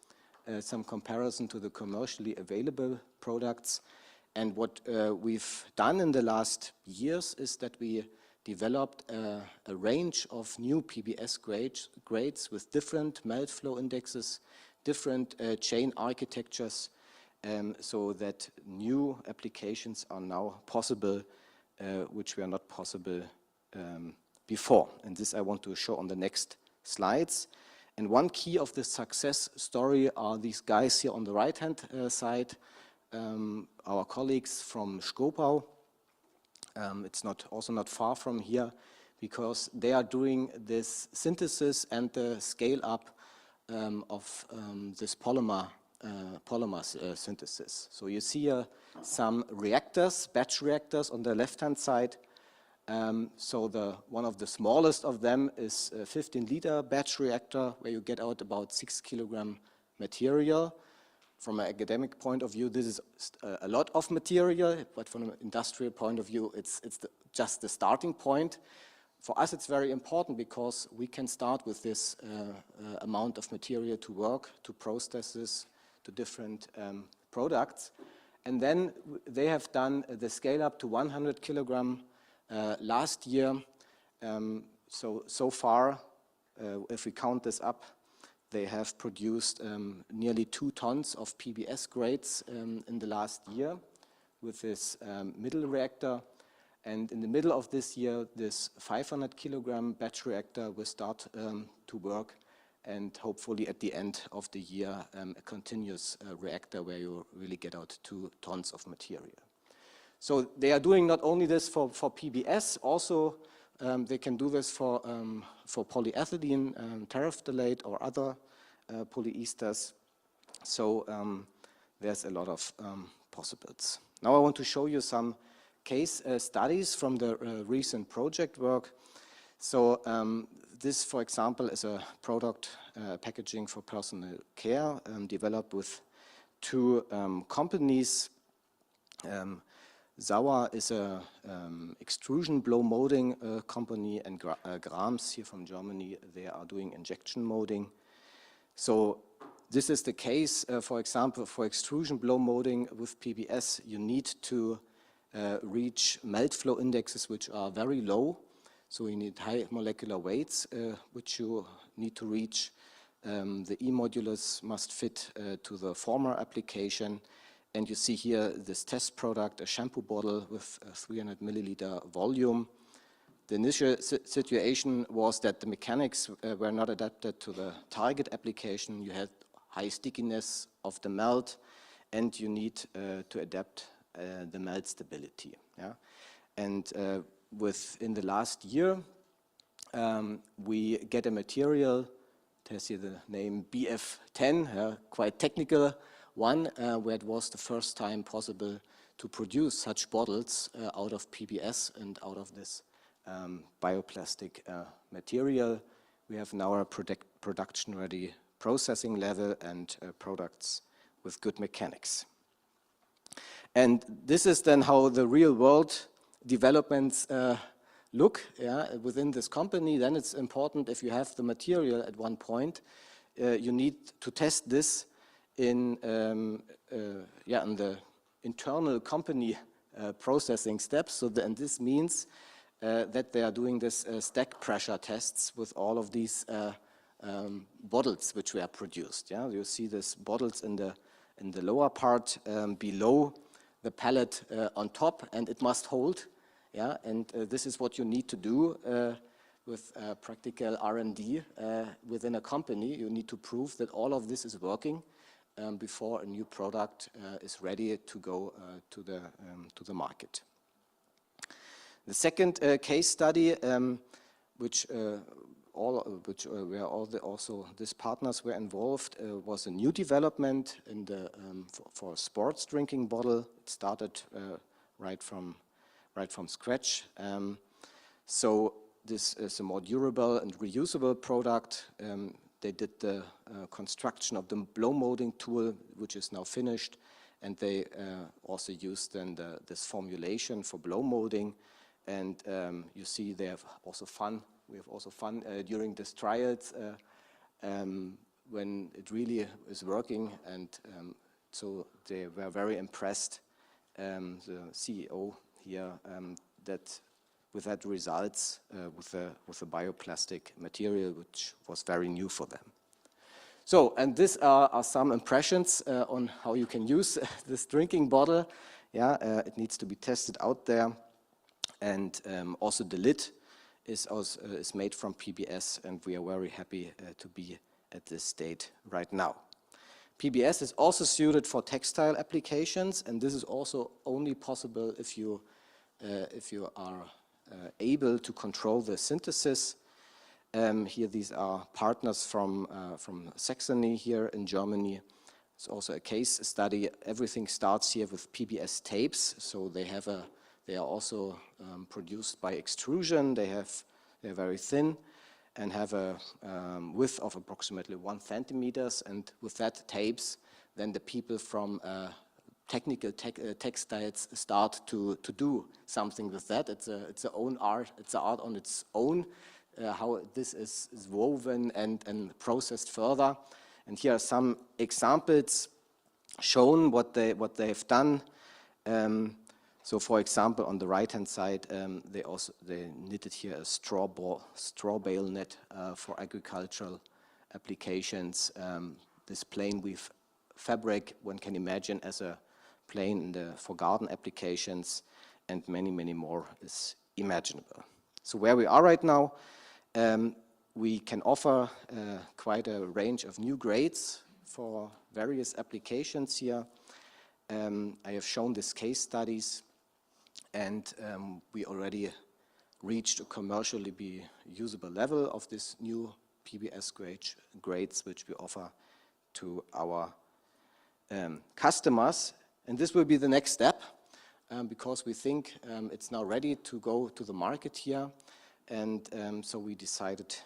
some comparison to the commercially available products. And what we've done in the last years is that we developed a range of new PBS grades with different melt flow indexes, different chain architectures, so that new applications are now possible, which were not possible before. And this I want to show on the next slides. And one key of the success story are these guys here on the right-hand side, our colleagues from Schkopau. It's also not far from here, because they are doing this synthesis and the scale-up of this polymer synthesis. So you see some reactors, batch reactors on the left-hand side, So one of the smallest of them is a 15-liter batch reactor where you get out about 6 kilogram material. From an academic point of view, this is a lot of material, but from an industrial point of view, it's just the starting point. For us, it's very important because we can start with this amount of material to work, to process this to different products. And then they have done the scale up to 100 kilogram last year. So far, if we count this up, they have produced nearly 2 tons of PBS grades in the last year with this middle reactor. And in the middle of this year, this 500 kilogram batch reactor will start to work, and hopefully at the end of the year, a continuous reactor where you really get out 2 tons of material. So they are doing not only this for PBS, also they can do this for polyethylene, terephthalate, or other polyesters. So there's a lot of possibles. Now I want to show you some case studies from the recent project work. So this, for example, is a product packaging for personal care developed with 2 companies. Sauer is a extrusion blow molding company, and Grams here from Germany, they are doing injection molding. So this is the case, for example, for extrusion blow molding with PBS, you need to reach melt flow indexes which are very low. So you need high molecular weights, which you need to reach. The E-modulus must fit to the former application. And you see here this test product, a shampoo bottle with a 300 milliliter volume. The initial situation was that the mechanics were not adapted to the target application. You had high stickiness of the melt, and you need to adapt the melt stability. Yeah? And within the last year, we get a material, it has here the name BF10, quite technical one, where it was the first time possible to produce such bottles out of PBS and out of this bioplastic material. We have now a production-ready processing level and products with good mechanics. And this is then how the real-world developments look within this company. Then it's important, if you have the material at one point, you need to test this in the internal company processing steps. So and this means that they are doing this stack pressure tests with all of these bottles which were produced. Yeah, you see these bottles in the lower part below the pallet on top, and it must hold. Yeah, and this is what you need to do with practical R&D within a company. You need to prove that all of this is working before a new product is ready to go to the market. The second case study, where also these partners were involved, was a new development in the for a sports drinking bottle. It started right from scratch. So this is a more durable and reusable product. They did the construction of the blow molding tool, which is now finished, and they also used then this formulation for blow molding. And you see they have also fun. We have also fun during these trials when it really is working. And so they were very impressed, the CEO here, that with that results with a bioplastic material, which was very new for them. So, and these are some impressions on how you can use this drinking bottle. Yeah, it needs to be tested out there. And also the lid is made from PBS, and we are very happy to be at this state right now. PBS is also suited for textile applications, and this is also only possible if you are able to control the synthesis. Here these are partners from Saxony here in Germany. It's also a case study. Everything starts here with PBS tapes, so they have a They are also produced by extrusion. They're very thin and have a width of approximately 1 centimeters. And with that tapes, then the people from technical textiles start to do something with that. It's a own art. It's an art on its own. How this is woven and processed further. And here are some examples shown what they've done. So, for example, on the right-hand side, they knitted here a straw bale net for agricultural applications. This plain weave fabric, one can imagine as a plain for garden applications, and many, many more is imaginable. So, where we are right now, we can offer quite a range of new grades for various applications here. I have shown these case studies, and we already reached a commercially usable level of this new PBS grades which we offer to our customers. And this will be the next step because we think it's now ready to go to the market here. And so we decided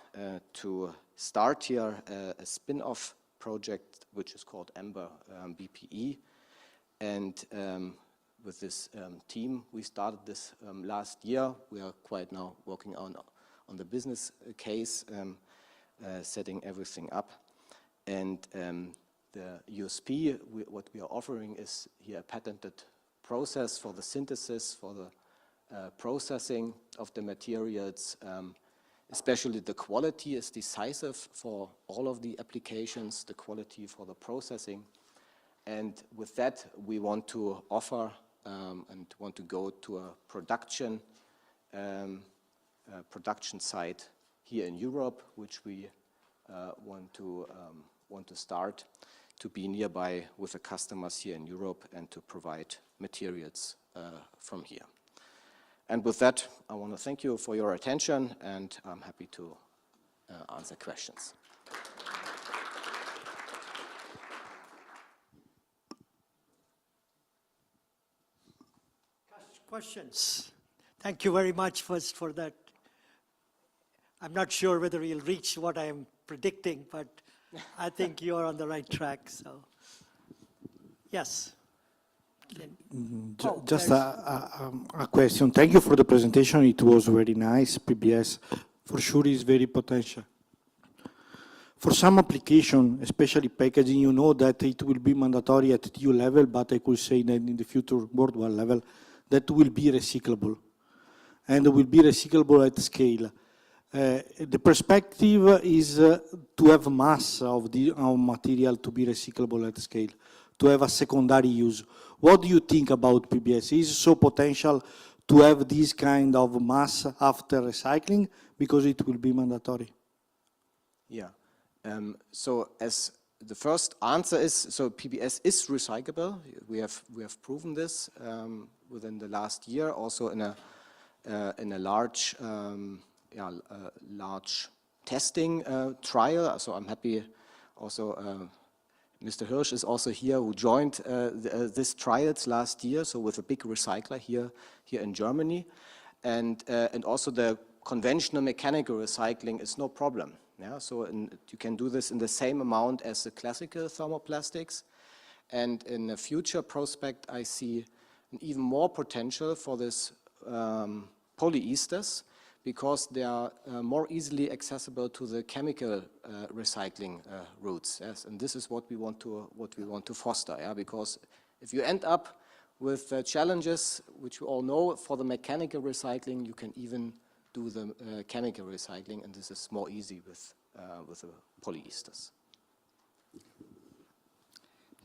to start here a spin-off project which is called Ember BPE. And with this team, we started this last year. We are quite now working on the business case, setting everything up. And the USP, what we are offering is here a patented process for the synthesis, for the processing of the materials. Especially the quality is decisive for all of the applications, the quality for the processing. And with that, we want to offer and want to go to a production site here in Europe, which we want to start to be nearby with the customers here in Europe and to provide materials from here. And with that, I want to thank you for your attention, and I'm happy to answer questions. Questions? Thank you very much first for that. I'm not sure whether you'll reach what I'm predicting, but I think you're on the right track. So, yes. Just a question. Thank you for the presentation. It was very nice. PBS for sure is very potential. For some application, especially packaging, you know that it will be mandatory at EU level, but I could say that in the future worldwide level, that will be recyclable. And will be recyclable at scale. The perspective is to have mass of the material to be recyclable at scale, to have a secondary use. What do you think about PBS? Is it so potential to have this kind of mass after recycling because it will be mandatory? Yeah. So as the first answer is, so PBS is recyclable. We have proven this within the last year, also in a large large testing trial. So I'm happy also Mr. Hirsch is also here, who joined these trials last year, so with a big recycler here in Germany. And also the conventional mechanical recycling is no problem. Yeah? So you can do this in the same amount as the classical thermoplastics. And in the future prospect, I see an even more potential for this polyesters, because they are more easily accessible to the chemical recycling routes. Yes, and this is what we want to foster. Yeah, because if you end up with challenges which we all know for the mechanical recycling, you can even do the chemical recycling, and this is more easy with the polyesters.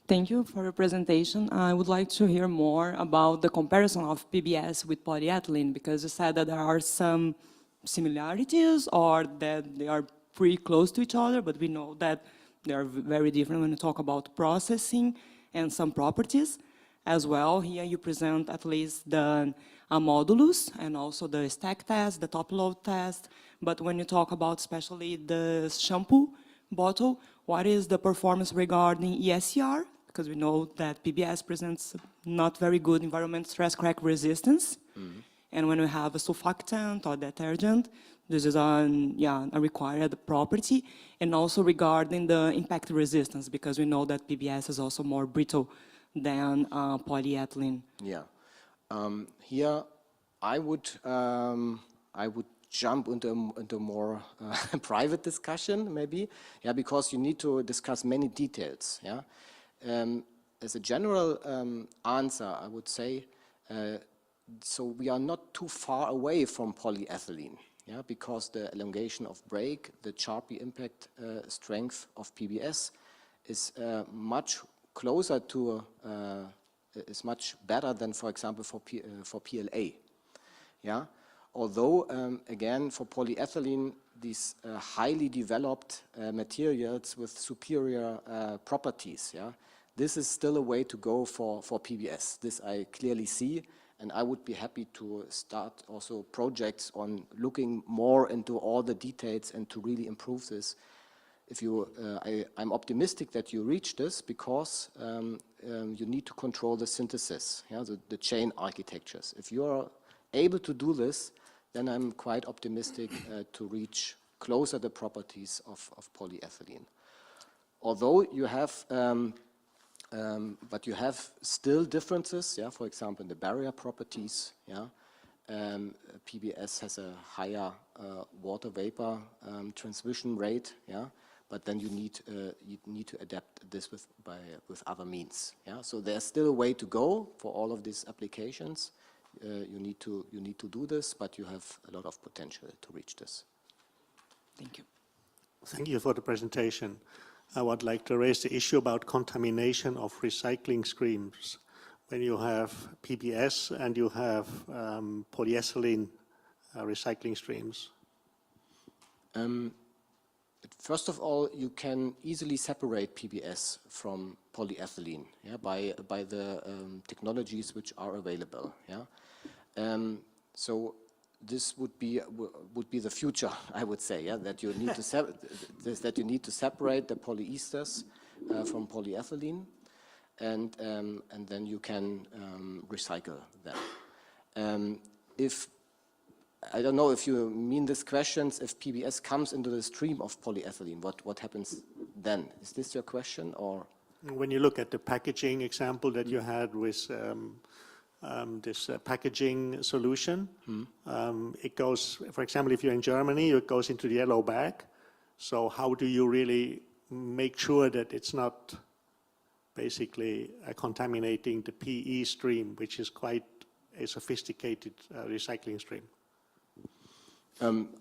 Thank you for your presentation. I would like to hear more about the comparison of PBS with polyethylene, because you said that there are some similarities or that they are pretty close to each other, but we know that they are very different when you talk about processing and some properties as well. Here you present at least the modulus and also the stack test, the top load test. But when you talk about especially the shampoo bottle, what is the performance regarding ESCR? Because we know that PBS presents not very good environment stress crack resistance. And when we have a surfactant or detergent, this is a required property. And also regarding the impact resistance, because we know that PBS is also more brittle than polyethylene. Yeah. Here, I would jump into more private discussion, maybe. Yeah, because you need to discuss many details. Yeah. As a general answer, I would say, so we are not too far away from polyethylene. Yeah, because the elongation of break, the Charpy impact strength of PBS is much closer to, is much better than, for example, for PLA. Yeah, although again for polyethylene, these highly developed materials with superior properties. Yeah, this is still a way to go for PBS. This I clearly see. And I would be happy to start also projects on looking more into all the details and to really improve this. If you, I'm optimistic that you reach this because you need to control the synthesis, yeah, the chain architectures. If you are able to do this, then I'm quite optimistic to reach closer the properties of polyethylene. Although you have but you have still differences, yeah, for example, in the barrier properties, yeah. PBS has a higher water vapor transmission rate, yeah, but then you need to adapt this with other means, yeah. So there's still a way to go for all of these applications. You need to do this, but you have a lot of potential to reach this. Thank you. Thank you for the presentation. I would like to raise the issue about contamination of recycling streams. When you have PBS and you have polyethylene recycling streams. First of all, you can easily separate PBS from polyethylene, yeah, by the technologies which are available. Yeah, so this would be the future, I would say. Yeah, that you need to separate the polyesters from polyethylene, and then you can recycle them. If I don't know if you mean this questions, if PBS comes into the stream of polyethylene, what happens then? Is this your question, or? When you look at the packaging example that you had with this packaging solution, it goes, for example, if you're in Germany, it goes into the yellow bag. So how do you really make sure that it's not basically contaminating the PE stream, which is quite a sophisticated recycling stream?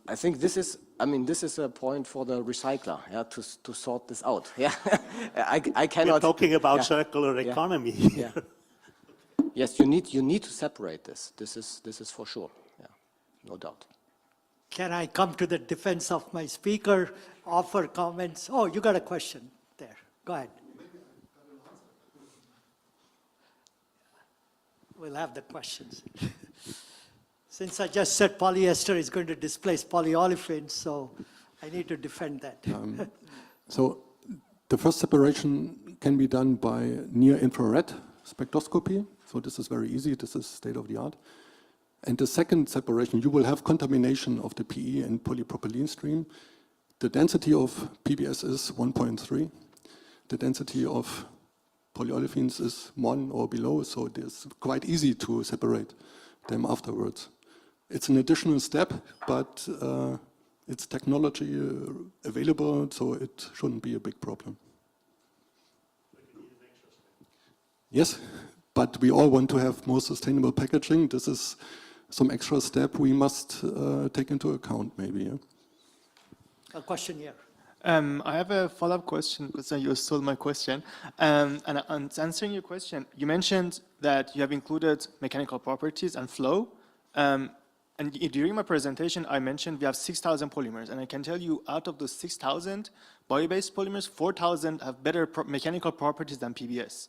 I think this is, this is a point for the recycler, yeah, to sort this out. Yeah, I cannot. We're talking about yeah, circular economy. Yeah. Yes, you need to separate this. This is for sure. Yeah, no doubt. Can I come to the defense of my speaker, offer comments? Oh, you got a question there. Go ahead. We'll have the questions. Since I just said polyester is going to displace polyolefins, so I need to defend that. So the first separation can be done by near-infrared spectroscopy. So this is very easy. This is state-of-the-art. And the second separation, you will have contamination of the PE and polypropylene stream. The density of PBS is 1.3. The density of polyolefins is 1 or below, so it's quite easy to separate them afterwards. It's an additional step, but it's technology available, so it shouldn't be a big problem. Yes, but we all want to have more sustainable packaging. This is some extra step we must take into account, maybe. Yeah? A question here. I have a follow-up question because you stole my question. And answering your question, you mentioned that you have included mechanical properties and flow. And during my presentation, I mentioned we have 6,000 polymers. And I can tell you out of those 6,000 bio-based polymers, 4,000 have better mechanical properties than PBS.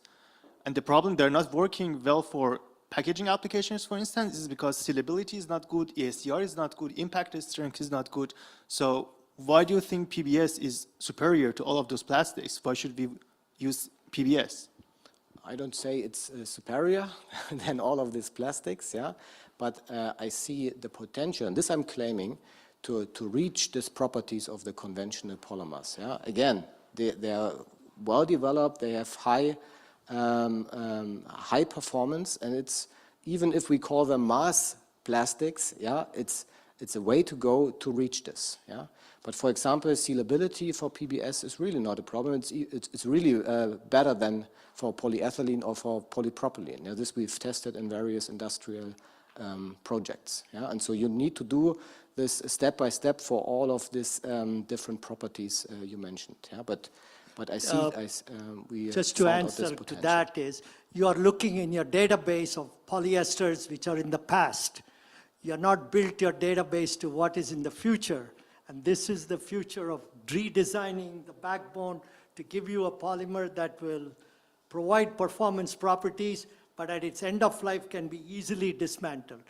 And the problem, they're not working well for packaging applications, for instance, is because sealability is not good, ESDR is not good, impact strength is not good. So why do you think PBS is superior to all of those plastics? Why should we use PBS? I don't say it's superior than all of these plastics, yeah. but I see the potential, and this I'm claiming, to reach these properties of the conventional polymers. Yeah? Again, they are well developed, they have high performance, and it's, even if we call them mass plastics, yeah, it's a way to go to reach this. Yeah? But for example, sealability for PBS is really not a problem. It's really better than for polyethylene or for polypropylene. Yeah? This we've tested in various industrial projects. Yeah? And so you need to do this step by step for all of these different properties you mentioned. Yeah? But I see, we just to found out this answer to potential. that is, you are looking in your database of polyesters which are in the past. You have not built your database to what is in the future. And this is the future of redesigning the backbone to give you a polymer that will provide performance properties, but at its end of life can be easily dismantled.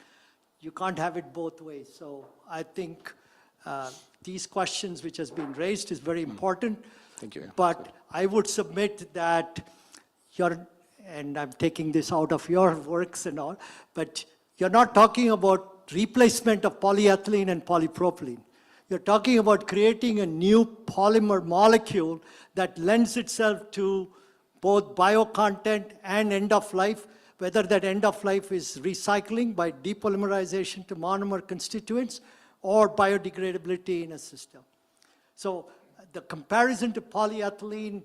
You can't have it both ways. So I think these questions which has been raised is very important. Thank you. But I would submit that and I'm taking this out of your works and all, but you're not talking about replacement of polyethylene and polypropylene. You're talking about creating a new polymer molecule that lends itself to both bio content and end of life, whether that end of life is recycling by depolymerization to monomer constituents or biodegradability in a system. So the comparison to polyethylene,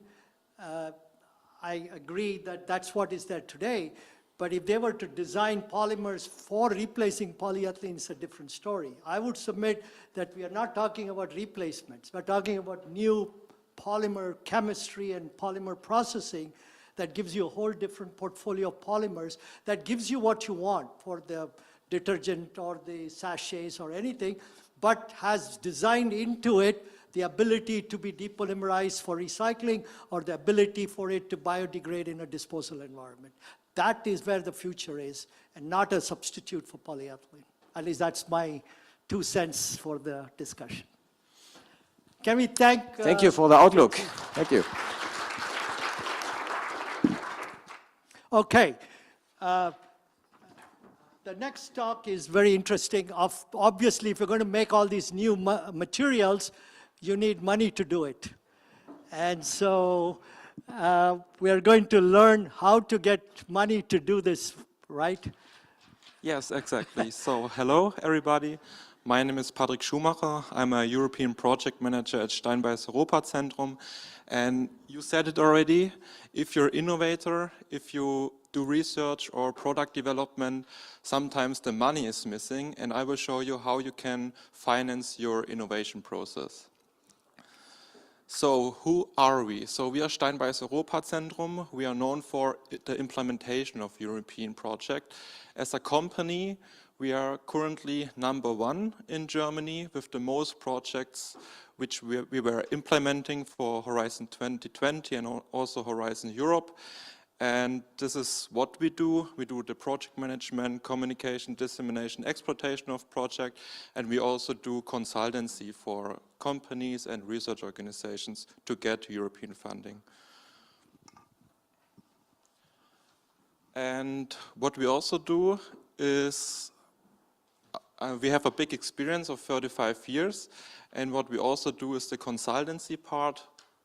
I agree that that's what is there today. But if they were to design polymers for replacing polyethylene, it's a different story. I would submit that we are not talking about replacements. We're talking about new polymer chemistry and polymer processing that gives you a whole different portfolio of polymers that gives you what you want for the detergent or the sachets or anything, but has designed into it the ability to be depolymerized for recycling or the ability for it to biodegrade in a disposal environment. That is where the future is, and not a substitute for polyethylene. At least that's my 2 cents for the discussion. Can we thank... Thank you for the outlook. Thank you. Okay. The next talk is very interesting. Obviously, if you're going to make all these new materials, you need money to do it. And so we are going to learn how to get money to do this, right? Yes, exactly. So hello, everybody. My name is Patrick Schumacher. I'm a European project manager at Steinbeis Europazentrum. And you said it already, if you're an innovator, if you do research or product development, sometimes the money is missing, and I will show you how you can finance your innovation process. So who are we? So we are Steinbeis Europazentrum. We are known for the implementation of European projects. As a company, we are currently #1 in Germany with the most projects which we were implementing for Horizon 2020 and also Horizon Europe. And this is what we do. We do the project management, communication, dissemination, exploitation of project, and we also do consultancy for companies and research organizations to get European funding. And what we also do is we have a big experience of 35 years, and what we also do is the consultancy part,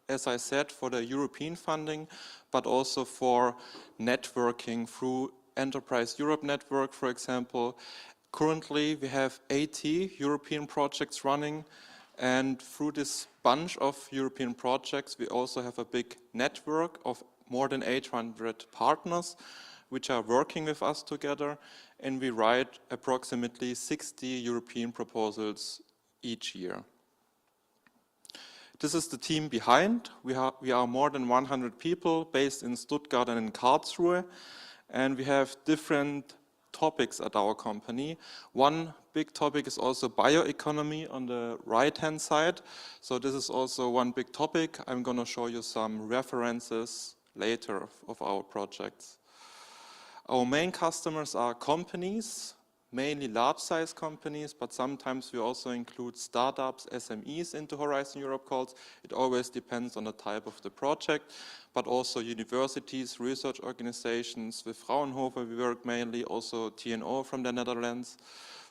as I said, for the European funding, but also for networking through Enterprise Europe Network, for example. Currently, we have 80 European projects running, and through this bunch of European projects, we also have a big network of more than 800 partners, which are working with us together, and we write approximately 60 European proposals each year. This is the team behind. We are more than 100 people based in Stuttgart and in Karlsruhe, and we have different topics at our company. One big topic is also bioeconomy on the right-hand side. So this is also one big topic. I'm going to show you some references later of our projects. Our main customers are companies, mainly large-size companies, but sometimes we also include startups, SMEs into Horizon Europe calls. It always depends on the type of the project, but also universities, research organizations. With Fraunhofer, we work mainly, also TNO from the Netherlands,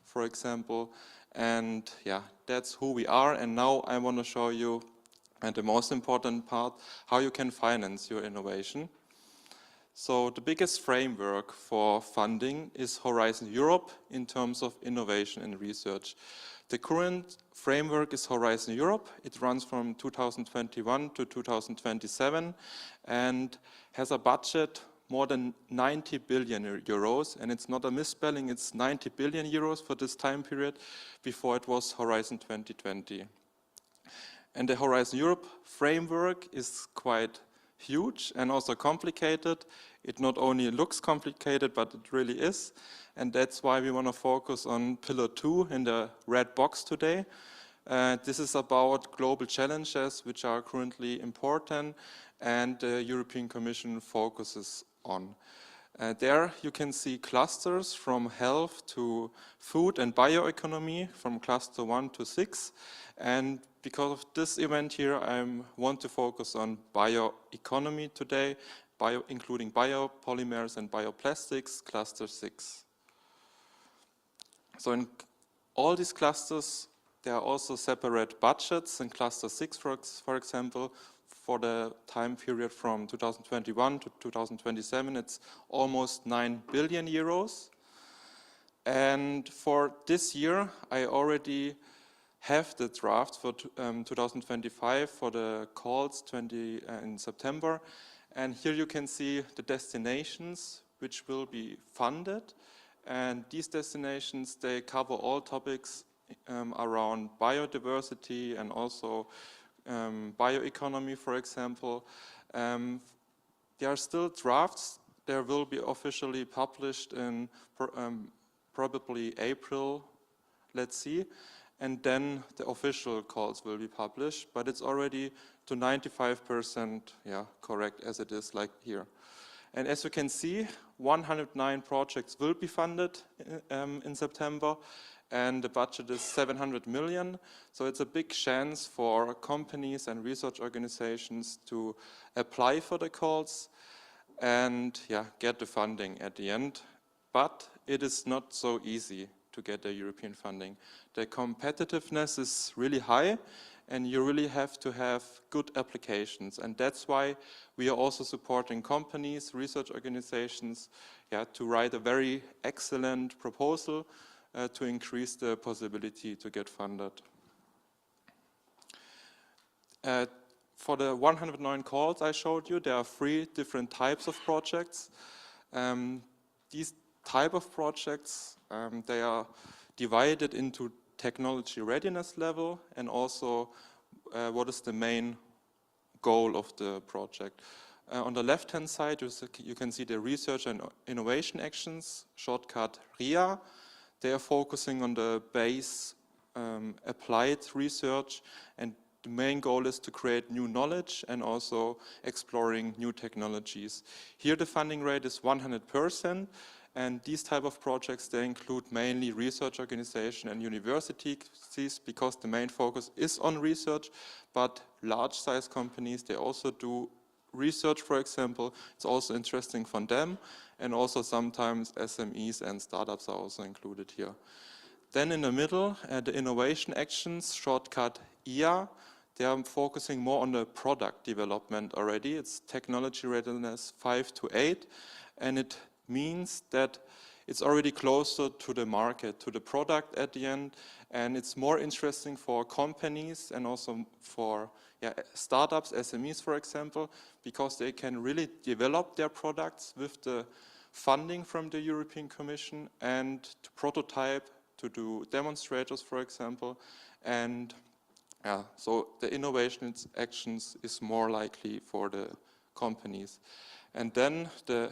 for example. And yeah, that's who we are. And now I want to show you, and the most important part, how you can finance your innovation. So the biggest framework for funding is Horizon Europe in terms of innovation and research. The current framework is Horizon Europe. It runs from 2021 to 2027 and has a budget more than 90 billion euros. And it's not a misspelling, it's 90 billion euros for this time period. Before it was Horizon 2020. And the Horizon Europe framework is quite huge and also complicated. It not only looks complicated, but it really is. And that's why we want to focus on Pillar 2 in the red box today. This is about global challenges which are currently important and the European Commission focuses on. There you can see clusters from health to food and bioeconomy from cluster 1 to 6. And because of this event here, I want to focus on bioeconomy today, including biopolymers and bioplastics, cluster 6. So in all these clusters, there are also separate budgets. In cluster 6, for example, for the time period from 2021 to 2027, it's almost 9 billion euros. And for this year, I already have the draft for 2025 for the calls in September. And here you can see the destinations which will be funded. And these destinations, they cover all topics around biodiversity and also bioeconomy, for example. There are still drafts. There will be officially published in probably April, let's see. And then the official calls will be published, but it's already to 95% correct as it is like here. And as you can see, 109 projects will be funded in September, and the budget is 700 million. So it's a big chance for companies and research organizations to apply for the calls and get the funding at the end. But it is not so easy to get the European funding. The competitiveness is really high, and you really have to have good applications. And that's why we are also supporting companies, research organizations, to write a very excellent proposal to increase the possibility to get funded. For the 109 calls I showed you, there are 3 different types of projects. These type of projects, they are divided into technology readiness level and also what is the main goal of the project. On the left-hand side, you can see the research and innovation actions, shortcut RIA. They are focusing on the base applied research, and the main goal is to create new knowledge and also exploring new technologies. Here the funding rate is 100%. And these type of projects, they include mainly research organizations and universities because the main focus is on research, but large-size companies, they also do research, for example. It's also interesting for them, and also sometimes SMEs and startups are also included here. Then in the middle, the innovation actions, shortcut IA, they are focusing more on the product development already. It's technology readiness 5 to 8, and it means that it's already closer to the market, to the product at the end, and it's more interesting for companies and also for startups, SMEs, for example, because they can really develop their products with the funding from the European Commission and to prototype, to do demonstrators, for example, and so the innovation actions is more likely for the companies. And then the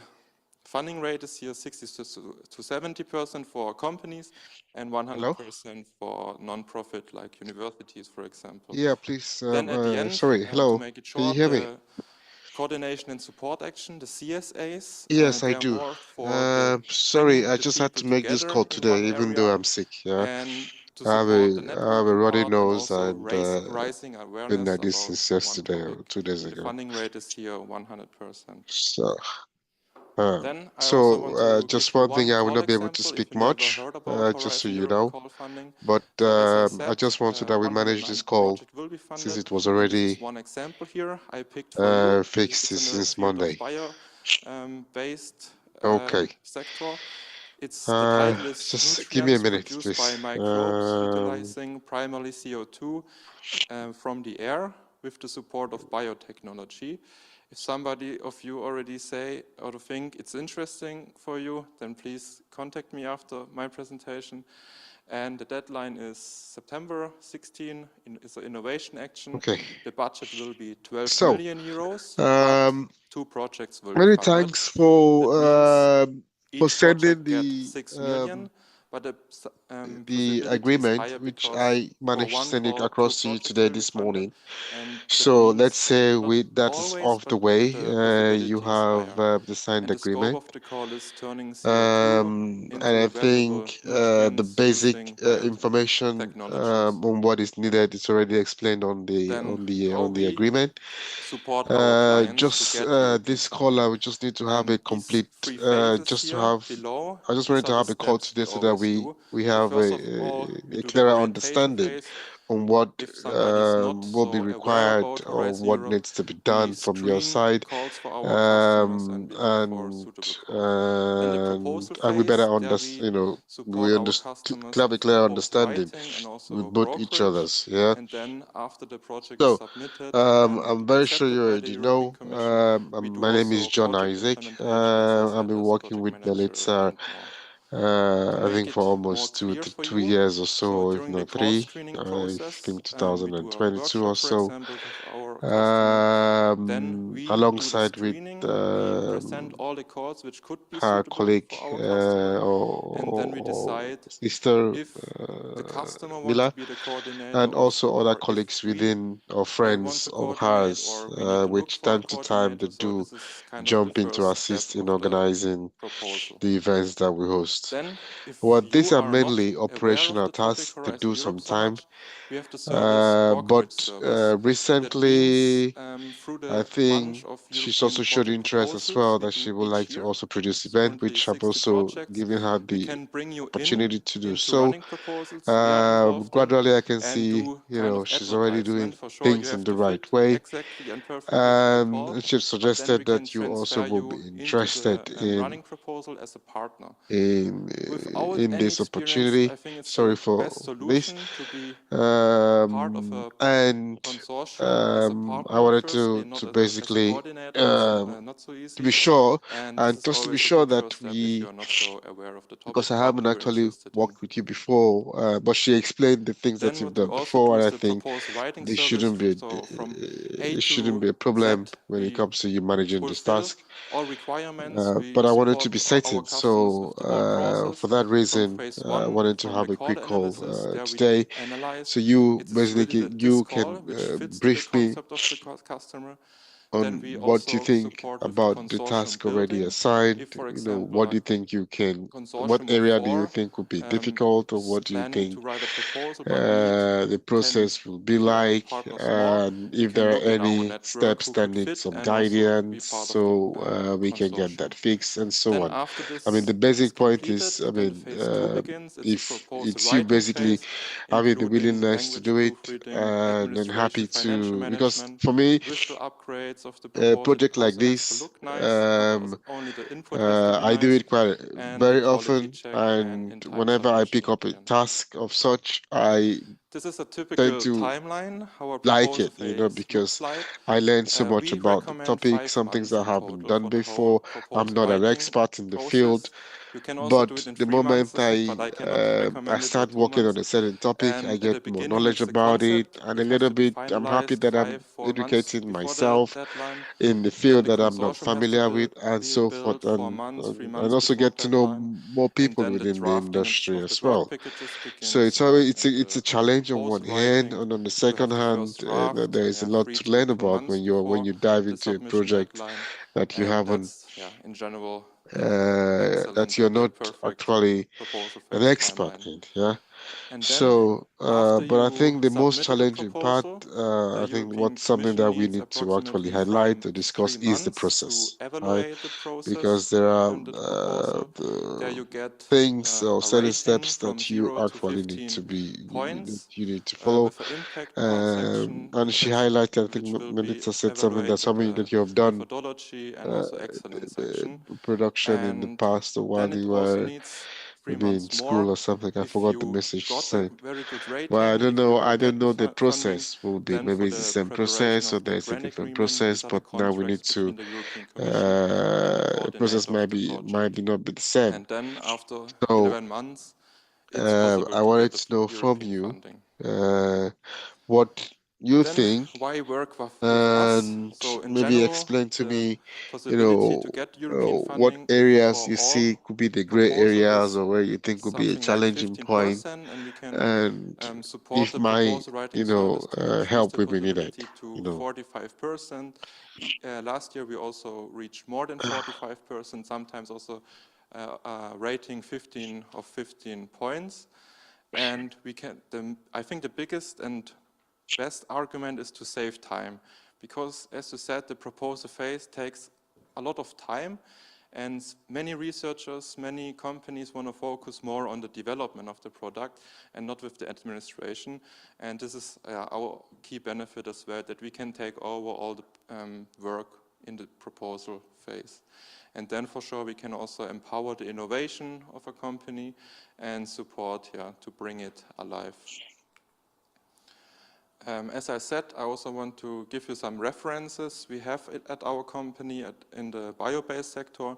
funding rate is here 60 to 70% for companies and 100% for non-profit like universities, for example. Yeah, please. Then at the end, Sorry. to Hello. make it Can you short, hear me? Coordination and support action, the CSAs. Yes, I They're do. more for the Sorry, bringing I the just had people to make this together call in today, one even though area I'm sick. Yeah, and to support the I have a networking runny part and nose also and rising been awareness like this about since one yesterday or topic. 2 days The ago. funding rate is here 100%. So, Then I also want to just give you one one thing, I will call not be able to example if speak you never much, heard about just so Horizon you Europe know. call funding. But So as I I said, just wanted that we manage this 190 call project will be since funded, it was and this is already one example here I picked for you. fixed It's in the since field of Monday. bio-based Okay. sector. The title is Just give me a Nutrients minute, Produced by please. Microbes Utilizing Primarily CO2 from the Air with the support of biotechnology. If somebody of you already say or think it's interesting for you, then please contact me after my presentation. And the deadline is September 16. It's an innovation action. Okay. The budget will be 12 So, million euros, but 2 projects will be many funded. thanks for That means each sending project get 6 million, but the the possibility is agreement, higher which because I for managed to one send it call, 2 across to you projects today will be this funded, morning. and that So let's means say not that is always, off the but way. the You possibility is have higher. the signed And the scope agreement. of the call is turning CO2 And into I valuable think the nutrients basic using information biotechnologies. on what is needed is already explained on Then how the we agreement. support our clients to Just get European this call, I funding. would just need to have a These complete, 3 phases just to here have, below, I just these wanted are to the have a call steps we today so that always do. we So have first of all, we a do the clearer orientation understanding phase. on what If somebody is not will be so aware required about or Horizon what Europe, needs to be we done from your screen side, calls for our customers and we look for and suitable calls. Then the proposal we better phase, there understand, we support we our customers have a with clear proposed understanding writing and with also both each brokerage. others. Yeah. And then after the project is So, submitted I'm and very sure you accepted by the already European know. Commission, we do My name is also John project Isaac. implementation, as I I've said, been as working project with manager Nalitsa, and more. To I make think for it more almost clear for 2 years or so, so or if during the not call 3. screening I process, think we do a 2022 or workshop, for so. example, with our customer. Then we do the Alongside with screening, we present all the calls which could be her suitable colleague for our customer, and then we or decide sister if the customer want to Mila, be the coordinator and also other or if colleagues we within or want friends to of coordinate hers, or we need to look which for a time to time they coordinator. So do this is kind of the jump in to first step assist in of the organizing proposal. the events that we host. Then, if Well, these you are are not mainly aware of operational the topic tasks to Horizon do some Europe so time. much, we have the service brokerage But service. That means recently, through I the bunch think of she's European also showed project interest as proposals well we that she do would like each to year, also produce it's event, currently which I've 60 also projects, given her we the can bring you opportunity to do into so. running proposals. We are involved in Gradually, I can and see, do kind of she's already advertisement. doing For sure, you things in have the to right fit way. exactly and perfectly to the call, And she but then we suggested can that you also transfer will be you into the interested in running proposal as a partner. in Without in any this experience, I opportunity. think it's Sorry the for best this. solution to be part of a And consortium as a I partner, wanted firstly, not as a basically coordinator. It's not so to be easy. sure, And this and is just to be always a sure good that first step if you are not so aware of the topic, because I but haven't you're actually interested in. worked with you before, but she explained the things that Then you've what we done also before, do and is I the think proposed writing this service. shouldn't be So from A it shouldn't to be a Z, problem when it we comes to you managing this fulfill task. all requirements. We But I wanted to support be our certain, customers so with the whole process for that from reason, phase I one, wanted to from have a quick record call analysis. There we today, analyze. so you It is really basically this you call can which fits to the brief me concept of the customer. Then on we what you also think support with the about the consortium task already building. assigned. If, for What example, do you think what consortium of area do you 4 think would be difficult, or what do you planning to think write a proposal but need the 10 process will be like, partners more, and we if can there are look in our any network steps who that could need fit some and also be guidance, part of the so we can get that consortium. fixed and so Then on. after I mean, the this is basic point completed, is, then phase 2 begins. It's a if proposal it's you writing basically phase, having the including willingness to language do it, proofreading, then happy administration, financial to, because management, for me, visual upgrades of the a proposal. The project like proposal has to this, look nice, not only the input has to be I do nice, it quite and the very quality often, check and and in time whenever I pick submission at up the a end. task of such, I This is a tend typical to timeline, how our like proposal it, phase looks because like. I learned so much We about the recommend topic, 5 some things months I in haven't total done for the whole before. I'm proposal not an writing expert in the field, process. You can also do But it in the 3 months, moment but I cannot I recommend it in start 2 working on months. a certain topic, I And in the get more beginning, knowledge it's a about it, concept. and a It has little to be bit, I'm happy finalized that I'm 5-4 months educating before the myself deadline. in the Then field the that I'm not consortium has to familiar with, and be so forth, built 4 months, 3 and months also before get to know deadline. more And people then the within the drafting industry of the as work well. packages So begins, it's always, and it's a the challenge on one proposal hand, writing. and on the You have second the hand, first draft, there is a lot 3 to to learn 2 about months when before you dive the into a submission project deadline. that you And haven't, that's, yeah, in general, that excellent you're or the not perfect actually proposal an phase expert timeline. in, yeah. And then So, after but I you think the most submitted the challenging part, proposal, I the think European what's something Commission that we needs need to actually approximately highlight or 3 discuss is the months to process, right? evaluate the process Because there are and the proposal. There the you get things or a certain rating steps from that you 0 to actually need 15 to be, points you need to follow. with an impact point section, And she highlighted, I think which will be Melissa said something that's evaluated something that you have done methodology and uh, also excellence section. production in the And past, or while then it you also were needs 3 maybe in months more school or something. I if forgot the you message she got a said. very good Well, rating, if you I will don't get the know the funding. process will be. Then Maybe for it's the the same preparation process or of the there's a grant different agreement, process, these are the but now we need contracts to, between the European Commission and the process coordinator of the might project. be not be the same. And then after So, 11 months, it's possible I to wanted get the to know from European you, funding. what you Then think, why work with us? and So in maybe general, explain to the me, possibility to get European what funding areas for you all see could be the gray proposal areas, is or where you think could be a something like challenging point, 15%, and we can and support if the my, proposal writing service to increase help the will be needed, possibility to 45%. Last year we also reached more than 45%, sometimes also rating 15 of 15 points. And we can, I think the biggest and best argument is to save time, because as you said, the proposal phase takes a lot of time, and many researchers, many companies want to focus more on the development of the product and not with the administration. And this is our key benefit as well, that we can take over all the work in the proposal phase. And then for sure we can also empower the innovation of a company and support to bring it alive. As I said, I also want to give you some references we have at our company in the bio-based sector.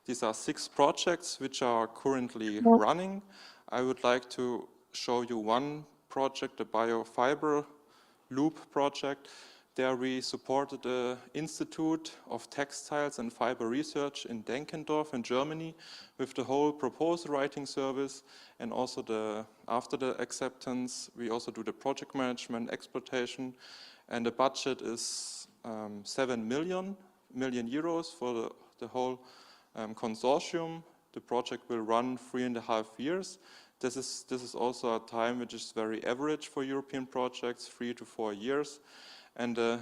These are 6 projects which are currently running. I would like to show you one project, the biofiber loop project. There we supported the Institute of Textiles and Fiber Research in Denkendorf in Germany with the whole proposal writing service, and also after the acceptance we also do the project management, exploitation, and the budget is 7 million euros for the whole consortium. The project will run 3.5 years. This is also a time which is very average for European projects, 3 to 4 years. And the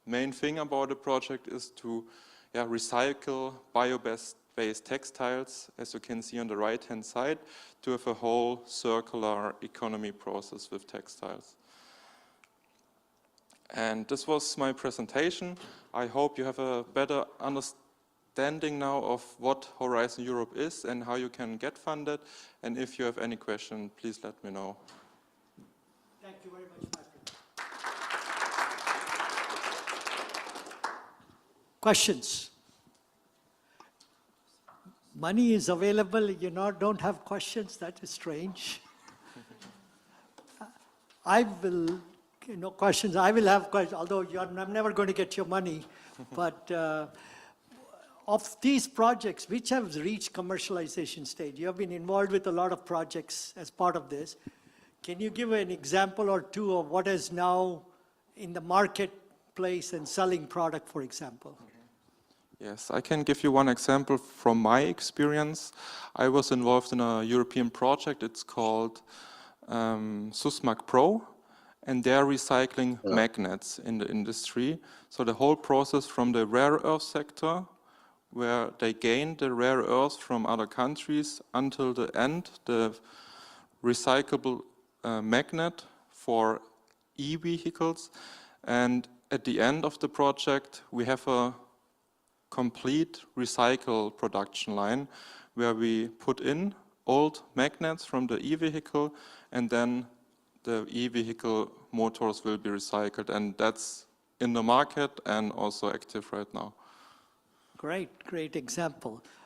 main thing about the project is to recycle bio-based textiles, as you can see on the right-hand side, to have a whole circular economy process with textiles. And this was my presentation. I hope you have a better understanding now of what Horizon Europe is and how you can get funded. And if you have any question, please let me know. Thank you very much, Patrick. Questions? Money is available, you don't have questions, that is strange. I will, questions, I will have questions, although I'm never going to get your money, but of these projects, which have reached commercialization stage? You have been involved with a lot of projects as part of this. Can you give an example or two of what is now in the marketplace and selling product, for example? Yes, I can give you one example from my experience. I was involved in a European project. It's called Susmag Pro, and they're recycling magnets in the industry. So the whole process from the rare earth sector, where they gain the rare earths from other countries, until the end, the recyclable magnet for e-vehicles. And at the end of the project, we have a complete recycle production line where we put in old magnets from the e-vehicle, and then the e-vehicle motors will be recycled, and that's in the market and also active right now. Great example.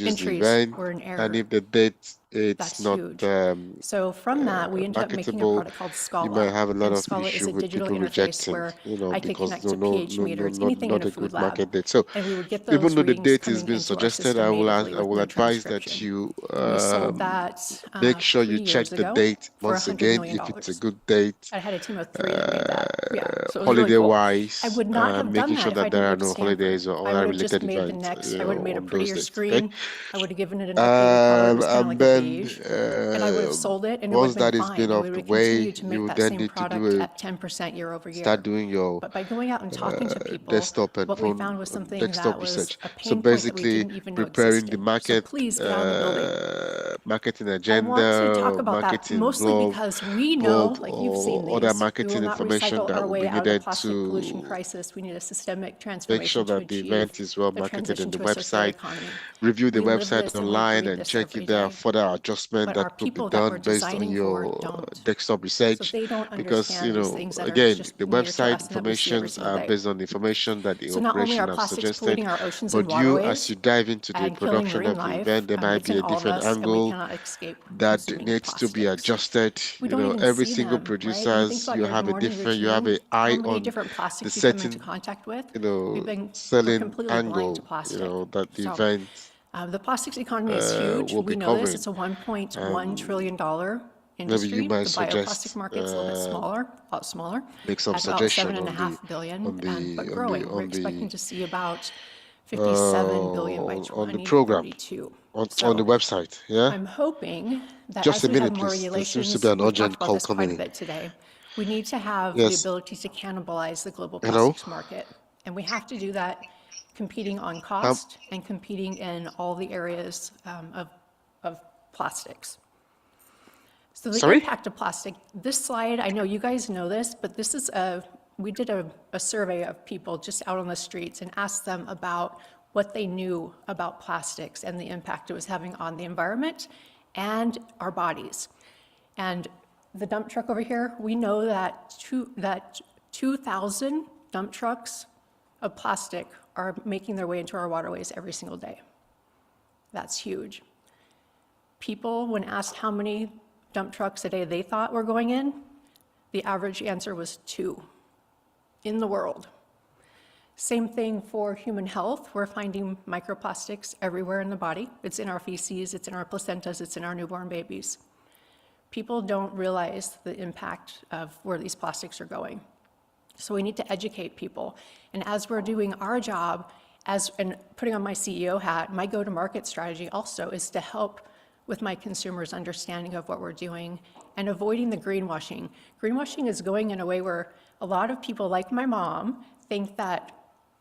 produce the entries wine, were an and error. if the date it's That's not huge. So from that, we ended up making a marketable, product called you might Scala. have a lot And of Scala is issue a with digital people interface rejecting, where you know, I could because connect to pH meters, anything in not a a food good lab. market date. So And we would get even those though the readings date is coming being into our suggested, system natively I with will no advise that transcription. you We sold that make sure 3 you check years the ago date for once $100 again. million. If it's a good date, I had a team of 3 that made that. Yeah, so it was really holiday cool. wise, I would not have done making that sure if I that there didn't are go to no Stanford. holidays or I other would have just related made the events, next, you I would have know, made a on those prettier dates. screen. Okay. I would have given it an updated color. It was kind of like a And then beige. And I would have sold it and it would once have been that is fine. been And off we the would continue way, to you make that then same need to product do at 10% year over year. start doing your But by going out and talking to people, desktop and what we phone found was something desktop that was research. a So pain point that we basically didn't even know preparing the existed. So market, please get on the building. marketing I agenda, want to talk about that marketing mostly because we know, like you've seen or other these, we marketing will not information recycle that our will way be out of the needed plastic pollution to crisis. We need a systemic make transformation sure to that the achieve event is well the marketed in transition the to a circular website. economy. Review the We live website this and we online breathe and this check every if there are day. further adjustments But our that could be people that we're done based on designing for your don't. desktop So research. they don't Because, you understand these know, things that are again, just the near to website us and that we see every informations single are day. based on the information that the So not only operation are have plastics suggested, polluting our oceans and but you, as waterways you dive into the and killing production marine of the life, event, there might it's be in a all of different us, and we angle cannot escape that consuming needs to be plastics. adjusted. We You don't know, even every see single them, right? When you think producers, about you your have a morning different, you have routine, an eye how many on different the plastics you come into certain, contact with? you know, We're selling completely blind to angle, you plastic. know, that the So event the plastics economy is huge. will We be know this. covering. It's a $1.1 trillion Maybe you industry. might The bioplastic suggest market's a little bit smaller, a lot smaller, make some at about suggestion on $7.5 billion, but growing. We're expecting the to see about 57 billion by on the program 2032. on So the website. Yeah, I'm hoping that just as a we have minute, more please. There seems to be regulations, an we've talked urgent about call this quite coming a in. bit today, we need to have the Yes. ability to cannibalize the global Hello. plastics market. And we have to do that competing on Um, cost and competing in all the areas of plastics. So the Sorry? impact of plastic, this slide, I know you guys know this, but this is we did a survey of people just out on the streets and asked them about what they knew about plastics and the impact it was having on the environment and our bodies. And the dump truck over here, we know that 2,000 dump trucks of plastic are making their way into our waterways every single day. That's huge. People, when asked how many dump trucks a day they thought were going in, the average answer was 2 in the world. Same thing for human health. We're finding microplastics everywhere in the body. It's in our feces, it's in our placentas, it's in our newborn babies. People don't realize the impact of where these plastics are going. So we need to educate people. And as we're doing our job, and putting on my CEO hat, my go-to-market strategy also is to help with my consumers' understanding of what we're doing and avoiding the greenwashing. Greenwashing is going in a way where a lot of people, like my mom, think that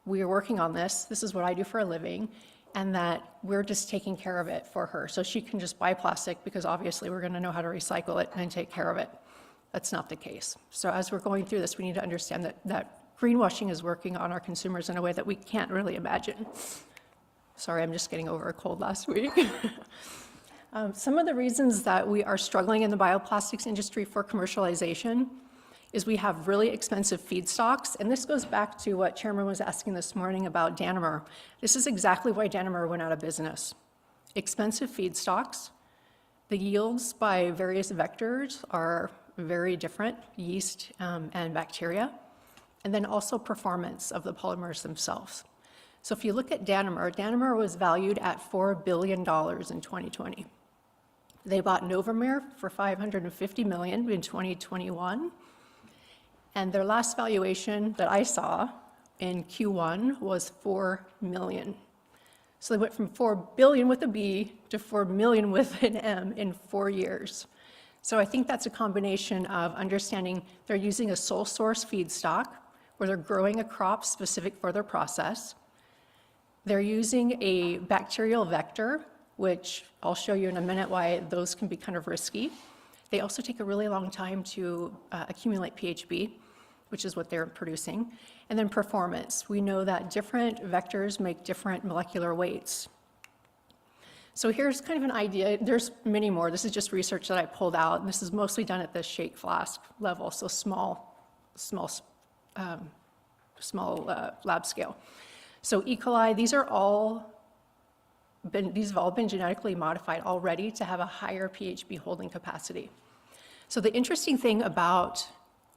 we are working on this is what I do for a living, and that we're just taking care of it for her. So she can just buy plastic because obviously we're gonna know how to recycle it and take care of it. That's not the case. So as we're going through this, we need to understand that greenwashing is working on our consumers in a way that we can't really imagine. Sorry, I'm just getting over a cold last week. Some of the reasons that we are struggling in the bioplastics industry for commercialization is we have really expensive feedstocks, and this goes back to what Chairman was asking this morning about Danimer. This is exactly why Danimer went out of business. Expensive feedstocks, the yields by various vectors are very different, yeast and bacteria, and then also performance of the polymers themselves. So if you look at Danimer, Danimer was valued at $4 billion in 2020. They bought Novomer for $550 million in 2021. And their last valuation that I saw in Q1 was $4 million. So they went from $4 billion with a B to $4 million with an M in 4 years. So I think that's a combination of understanding they're using a sole source feedstock where they're growing a crop specific for their process. They're using a bacterial vector, which I'll show you in a minute why those can be kind of risky. They also take a really long time to accumulate PHB, which is what they're producing. And then performance. We know that different vectors make different molecular weights. So here's kind of an idea. There's many more. This is just research that I pulled out. And this is mostly done at the shake flask level, so small lab scale. So E. coli, these are all these have all been genetically modified already to have a higher PHB holding capacity. So the interesting thing about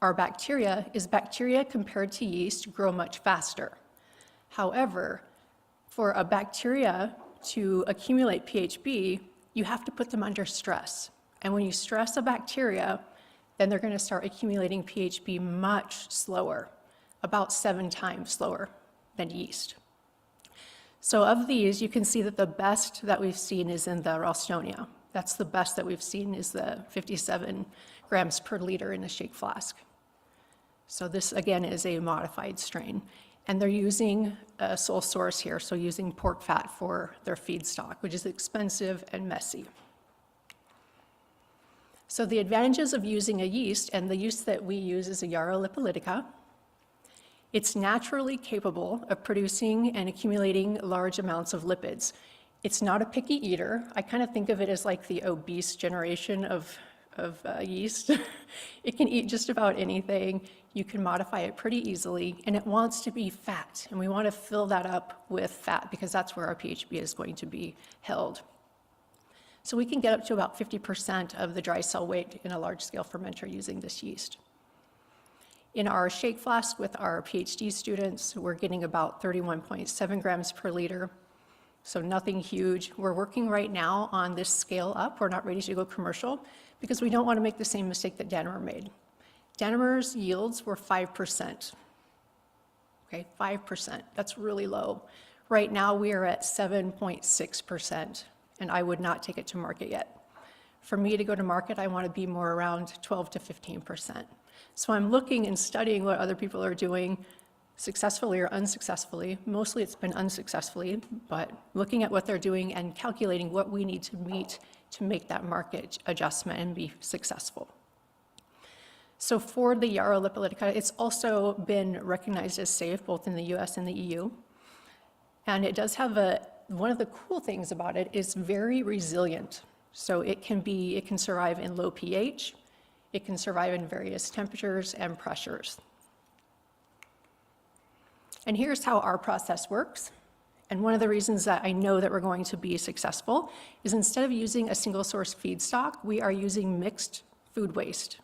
our bacteria is bacteria compared to yeast grow much faster. However, for a bacteria to accumulate PHB, you have to put them under stress. And when you stress a bacteria, then they're going to start accumulating PHB much slower, about 7 times slower than yeast. So of these, you can see that the best that we've seen is in the Ralstonia. That's the best that we've seen is the 57 grams per liter in a shake flask. So this, again, is a modified strain. And they're using a sole source here, so using pork fat for their feedstock, which is expensive and messy. So the advantages of using a yeast, and the yeast that we use is a Yarrow lipolytica. It's naturally capable of producing and accumulating large amounts of lipids. It's not a picky eater. I kind of think of it as like the obese generation of yeast. It can eat just about anything. You can modify it pretty easily, and it wants to be fat, and we want to fill that up with fat because that's where our PHB is going to be held. So we can get up to about 50% of the dry cell weight in a large-scale fermenter using this yeast. In our shake flask with our PhD students, we're getting about 31.7 grams per liter, so nothing huge. We're working right now on this scale up. We're not ready to go commercial because we don't want to make the same mistake that Danimer made. Danimer's yields were 5%. Okay, 5%, that's really low. Right now we are at 7.6%, and I would not take it to market yet. For me to go to market, I want to be more around 12 to 15%. So I'm looking and studying what other people are doing successfully or unsuccessfully. Mostly it's been unsuccessfully, but looking at what they're doing and calculating what we need to meet to make that market adjustment and be successful. So for the Yarrow lipolytica, it's also been recognized as safe both in the US and the EU. And it does have one of the cool things about it is very resilient. So it can survive in low pH, it can survive in various temperatures and pressures. And here's how our process works. And one of the reasons that I know that we're going to be successful is instead of using a single source feedstock, we are using mixed food waste.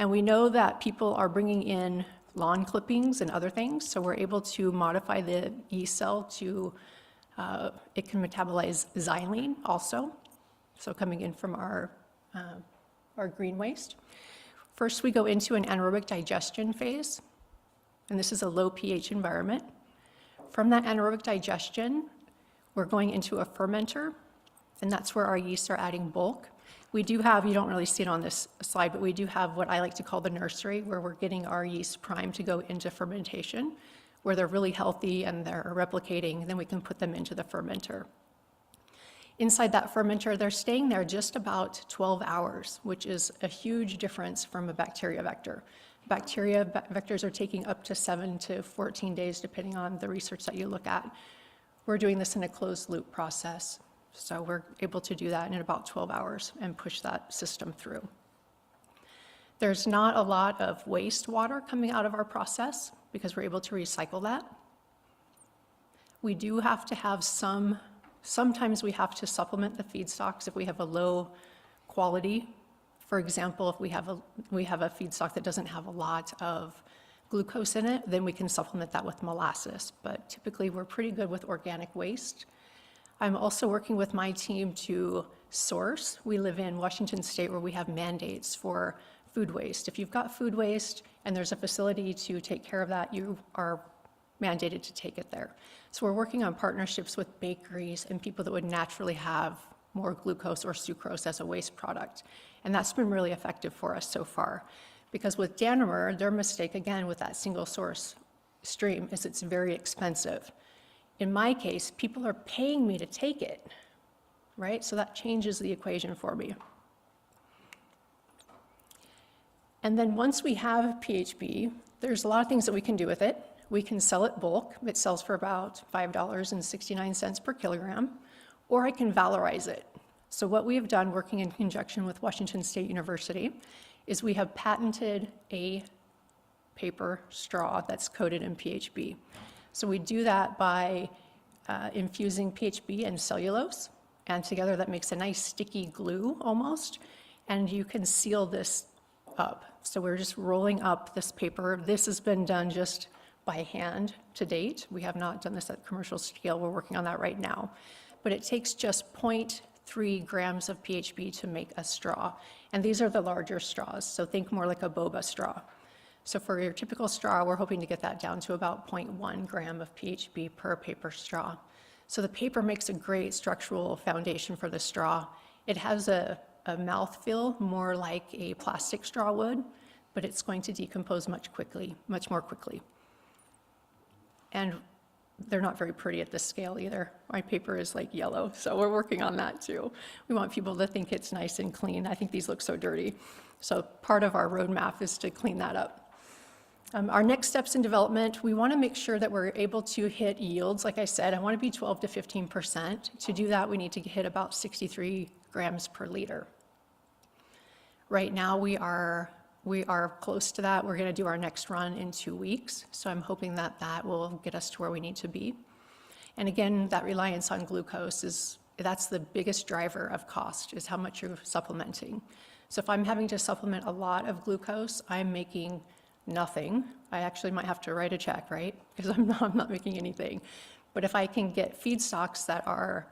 And we know that people are bringing in lawn clippings and other things, so we're able to modify the yeast cell to, it can metabolize xylene also, so coming in from our green waste. First, we go into an anaerobic digestion phase, and this is a low pH environment. From that anaerobic digestion, we're going into a fermenter, and that's where our yeasts are adding bulk. We do have, you don't really see it on this slide, but we do have what I like to call the nursery, where we're getting our yeast primed to go into fermentation, where they're really healthy and they're replicating, and then we can put them into the fermenter. Inside that fermenter, they're staying there just about 12 hours, which is a huge difference from a bacteria vector. Bacteria vectors are taking up to 7 to 14 days, depending on the research that you look at. We're doing this in a closed loop process. So we're able to do that in about 12 hours and push that system through. There's not a lot of wastewater coming out of our process because we're able to recycle that. We do have to have sometimes we have to supplement the feedstocks if we have a low quality. For example, if we have a feedstock that doesn't have a lot of glucose in it, then we can supplement that with molasses. But typically we're pretty good with organic waste. I'm also working with my team to source. We live in Washington State where we have mandates for food waste. If you've got food waste and there's a facility to take care of that, you are mandated to take it there. So we're working on partnerships with bakeries and people that would naturally have more glucose or sucrose as a waste product. And that's been really effective for us so far. Because with Danimer, their mistake, again, with that single source stream is it's very expensive. In my case, people are paying me to take it, right? So that changes the equation for me. And then once we have PHB, there's a lot of things that we can do with it. We can sell it bulk. It sells for about $5.69 per kilogram, or I can valorize it. So what we have done working in conjunction with Washington State University is we have patented a paper straw that's coated in PHB. So we do that by infusing PHB and cellulose, and together that makes a nice sticky glue almost, and you can seal this up. So we're just rolling up this paper. This has been done just by hand to date. We have not done this at commercial scale. We're working on that right now. But it takes just 0.3 grams of PHB to make a straw. And these are the larger straws, so think more like a boba straw. So for your typical straw, we're hoping to get that down to about 0.1 gram of PHB per paper straw. So the paper makes a great structural foundation for the straw. It has a mouthfeel more like a plastic straw would, but it's going to decompose much more quickly. And they're not very pretty at this scale either. My paper is like yellow, so we're working on that too. We want people to think it's nice and clean. I think these look so dirty. So part of our roadmap is to clean that up. Our next steps in development, we want to make sure that we're able to hit yields. Like I said, I want to be 12 to 15%. To do that, we need to hit about 63 grams per liter. Right now, we are close to that. We're going to do our next run in 2 weeks. So I'm hoping that that will get us to where we need to be. And again, that reliance on glucose that's the biggest driver of cost, is how much you're supplementing. So if I'm having to supplement a lot of glucose, I'm making nothing. I actually might have to write a check, right? Because I'm not making anything. But if I can get feedstocks that are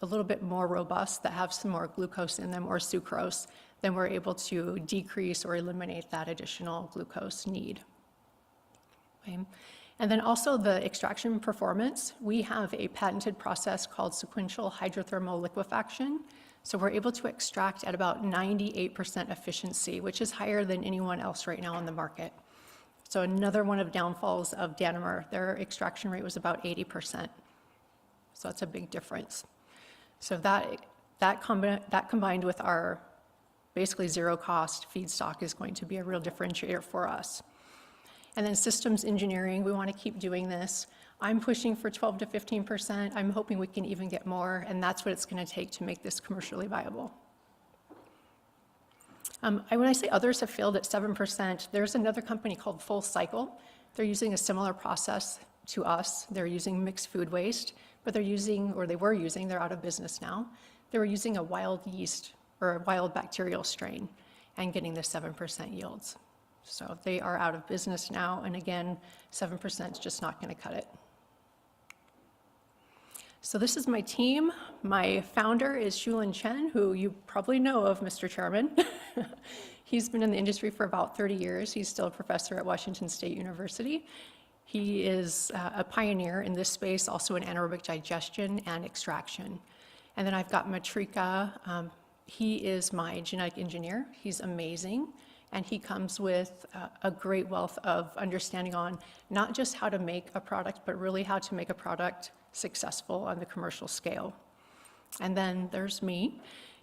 a little bit more robust, that have some more glucose in them or sucrose, then we're able to decrease or eliminate that additional glucose need. Okay. And then also the extraction performance. We have a patented process called sequential hydrothermal liquefaction. So we're able to extract at about 98% efficiency, which is higher than anyone else right now on the market. So another one of downfalls of Danimer, their extraction rate was about 80%. So that's a big difference. So that combined with our basically zero cost feedstock is going to be a real differentiator for us. And then systems engineering, we want to keep doing this. I'm pushing for 12 to 15%. I'm hoping we can even get more, and that's what it's going to take to make this commercially viable. When I say others have failed at 7%, there's another company called Full Cycle. They're using a similar process to us. They're using mixed food waste, but they're out of business now. They were using a wild yeast or a wild bacterial strain and getting the 7% yields. So they are out of business now, and again, 7% is just not going to cut it. So this is my team. My founder is Shulin Chen, who you probably know of, Mr. Chairman. He's been in the industry for about 30 years. He's still a professor at Washington State University. He is a pioneer in this space, also in anaerobic digestion and extraction. And then I've got Matrika. He is my genetic engineer. He's amazing. And he comes with a great wealth of understanding on not just how to make a product, but really how to make a product successful on the commercial scale. And then there's me.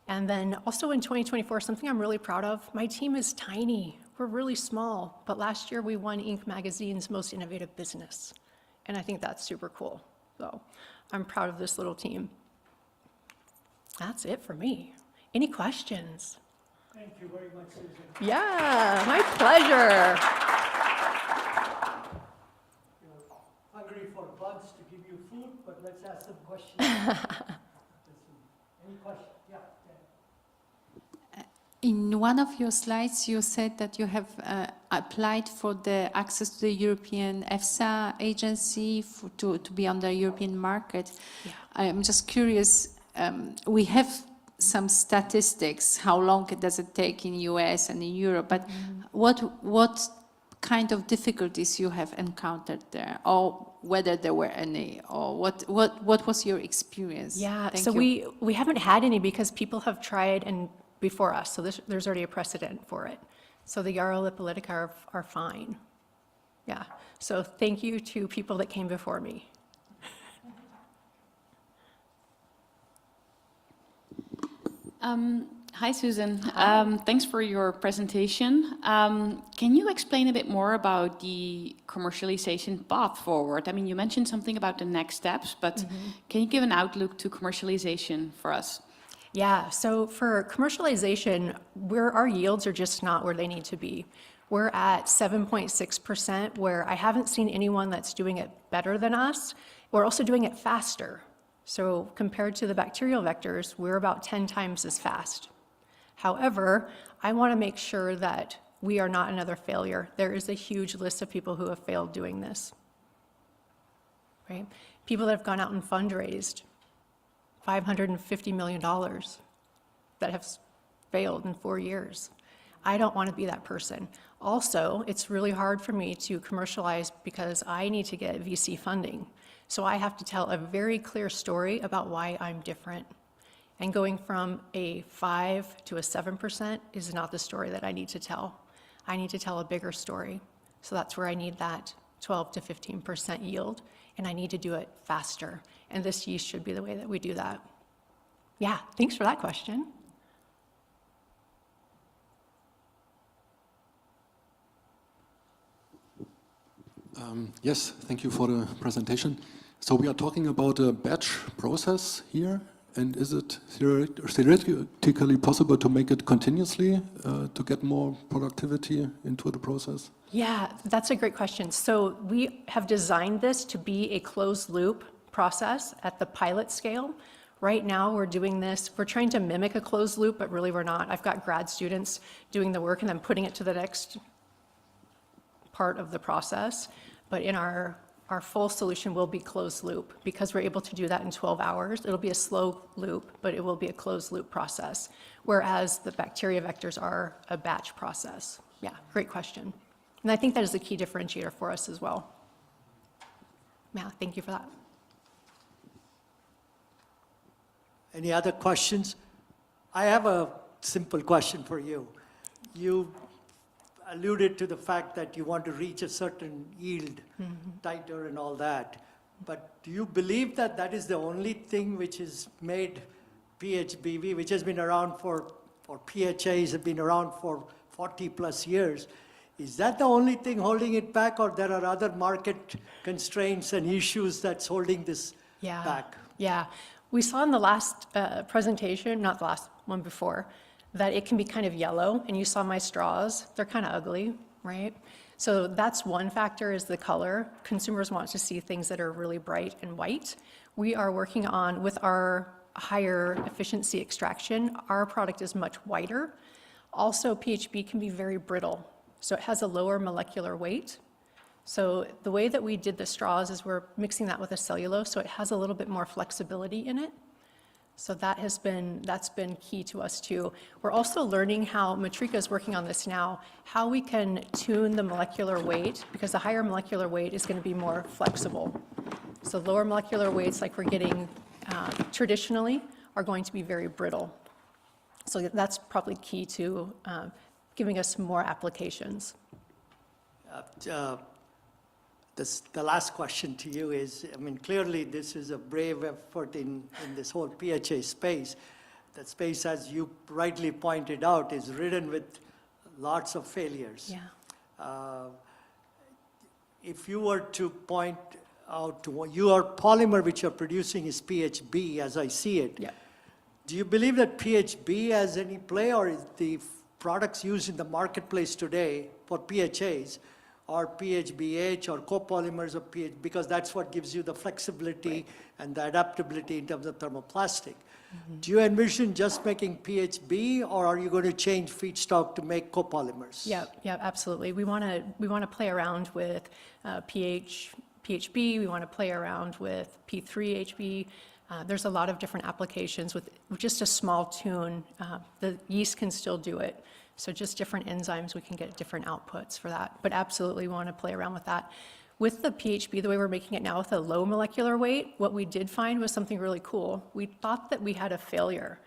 And then also in 2024, something I'm really proud of, my team is tiny. We're really small, but last year we won Inc. magazine's most innovative business. And I think that's super cool. So I'm proud of this little team. That's it for me. Any questions? Thank you very much, Susan. Yeah, my pleasure. You're hungry for bugs to give you food, but let's ask some questions. Any questions? Yeah. In one of your slides, you said that you have applied for the access to the European EFSA agency to be on the European market. Yeah. I'm just curious, we have some statistics, how long does it take in US and in Europe, but what kind of difficulties you have encountered there, or whether there were any, or what was your experience? Yeah, so we haven't had any because people have tried and before us, so there's already a precedent for it. So the Yarrow lipolytica are fine. Yeah, so thank you to people that came before me. Hi, Susan. Thanks for your presentation. Can you explain a bit more about the commercialization path forward? I mean, you mentioned something about the next steps, but can you give an outlook to commercialization for us? Yeah, so for commercialization, our yields are just not where they need to be. We're at 7.6%, where I haven't seen anyone that's doing it better than us. We're also doing it faster. So compared to the bacterial vectors, we're about 10 times as fast. However, I want to make sure that we are not another failure. There is a huge list of people who have failed doing this, right? People that have gone out and fundraised $550 million that have failed in 4 years. I don't want to be that person. Also, it's really hard for me to commercialize because I need to get VC funding. So I have to tell a very clear story about why I'm different. And going from a 5 to a 7% is not the story that I need to tell. I need to tell a bigger story. So that's where I need that 12 to 15% yield, and I need to do it faster. And this yeast should be the way that we do that. Yeah, thanks for that question. Yes, thank you for the presentation. So we are talking about a batch process here, and is it theoretically possible to make it continuously to get more productivity into the process? Yeah, that's a great question. So we have designed this to be a closed loop process at the pilot scale. Right now we're doing this, we're trying to mimic a closed loop, but really we're not. I've got grad students doing the work and then putting it to the next part of the process. But in our full solution will be closed loop because we're able to do that in 12 hours. It'll be a slow loop, but it will be a closed loop process, whereas the bacteria vectors are a batch process. Yeah, great question. And I think that is a key differentiator for us as well. Yeah, thank you for that. Any other questions? I have a simple question for you. You alluded to the fact that you want to reach a certain yield, tighter and all that. But do you believe that that is the only thing which has made PHBV, which has been around for, or PHAs have been around for 40 plus years, is that the only thing holding it back, or there are other market constraints and issues that's holding this back? Yeah, we saw in the last presentation, not the last one before, that it can be kind of yellow, and you saw my straws, they're kind of ugly, right? So that's one factor, is the color. Consumers want to see things that are really bright and white. We are working on, with our higher efficiency extraction, our product is much whiter. Also, PHB can be very brittle, so it has a lower molecular weight. So the way that we did the straws is we're mixing that with a cellulose, so it has a little bit more flexibility in it. So that's been key to us too. We're also learning how, Matrika is working on this now, how we can tune the molecular weight, because the higher molecular weight is going to be more flexible. So lower molecular weights, like we're getting traditionally, are going to be very brittle. So that's probably key to giving us more applications. The last question to you is, I mean, clearly this is a brave effort in this whole PHA space. That space, as you rightly pointed out, is ridden with lots of failures. Yeah. If you were to point out to what your polymer which you're producing is PHB, as I see it. Yeah. Do you believe that PHB has any play, or is the products used in the marketplace today for PHAs or PHBH or copolymers of PH, because that's what gives you the flexibility and the adaptability in terms of thermoplastic. Do you envision just making PHB, or are you going to change feedstock to make copolymers? Yeah, absolutely. We want to play around with PHB. We want to play around with P3HB. There's a lot of different applications with just a small tune. The yeast can still do it. So just different enzymes, we can get different outputs for that. But absolutely, we want to play around with that. With the PHB, the way we're making it now with a low molecular weight, what we did find was something really cool. We thought that we had a failure.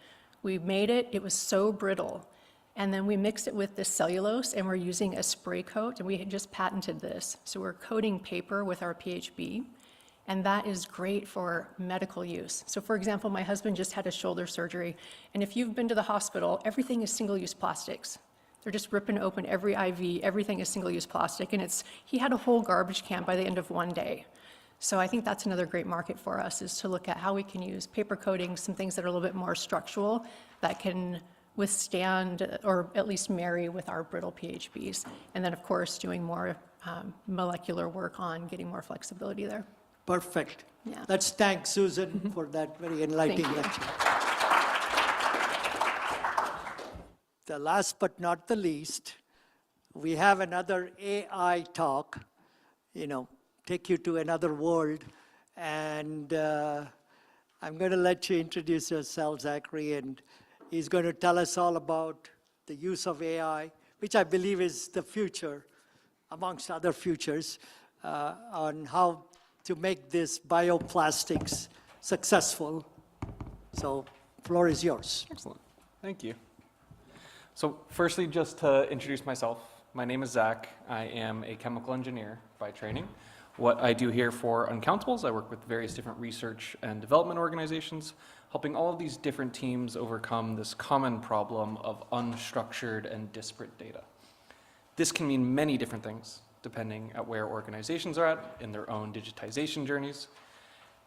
We made it, it was so brittle. And then we mixed it with the cellulose, and we're using a spray coat, and we had just patented this. So we're coating paper with our PHB, and that is great for medical use. So for example, my husband just had a shoulder surgery, and if you've been to the hospital, everything is single-use plastics. They're just ripping open every IV, everything is single-use plastic, and he had a whole garbage can by the end of one day. So I think that's another great market for us, is to look at how we can use paper coating, some things that are a little bit more structural, that can withstand or at least marry with our brittle PHBs. And then, of course, doing more molecular work on getting more flexibility there. Perfect. Yeah. Let's thank Susan for that very enlightening Thank you. lecture. The last but not the least, we have another AI talk, take you to another world. And I'm going to let you introduce yourself, Zachary, and he's going to tell us all about the use of AI, which I believe is the future, amongst other futures, on how to make this bioplastics successful. So, floor is yours. Excellent. Thank you. So firstly, just to introduce myself, my name is Zach. I am a chemical engineer by training. What I do here for Uncountables, I work with various different research and development organizations, helping all of these different teams overcome this common problem of unstructured and disparate data. This can mean many different things, depending at where organizations are at in their own digitization journeys.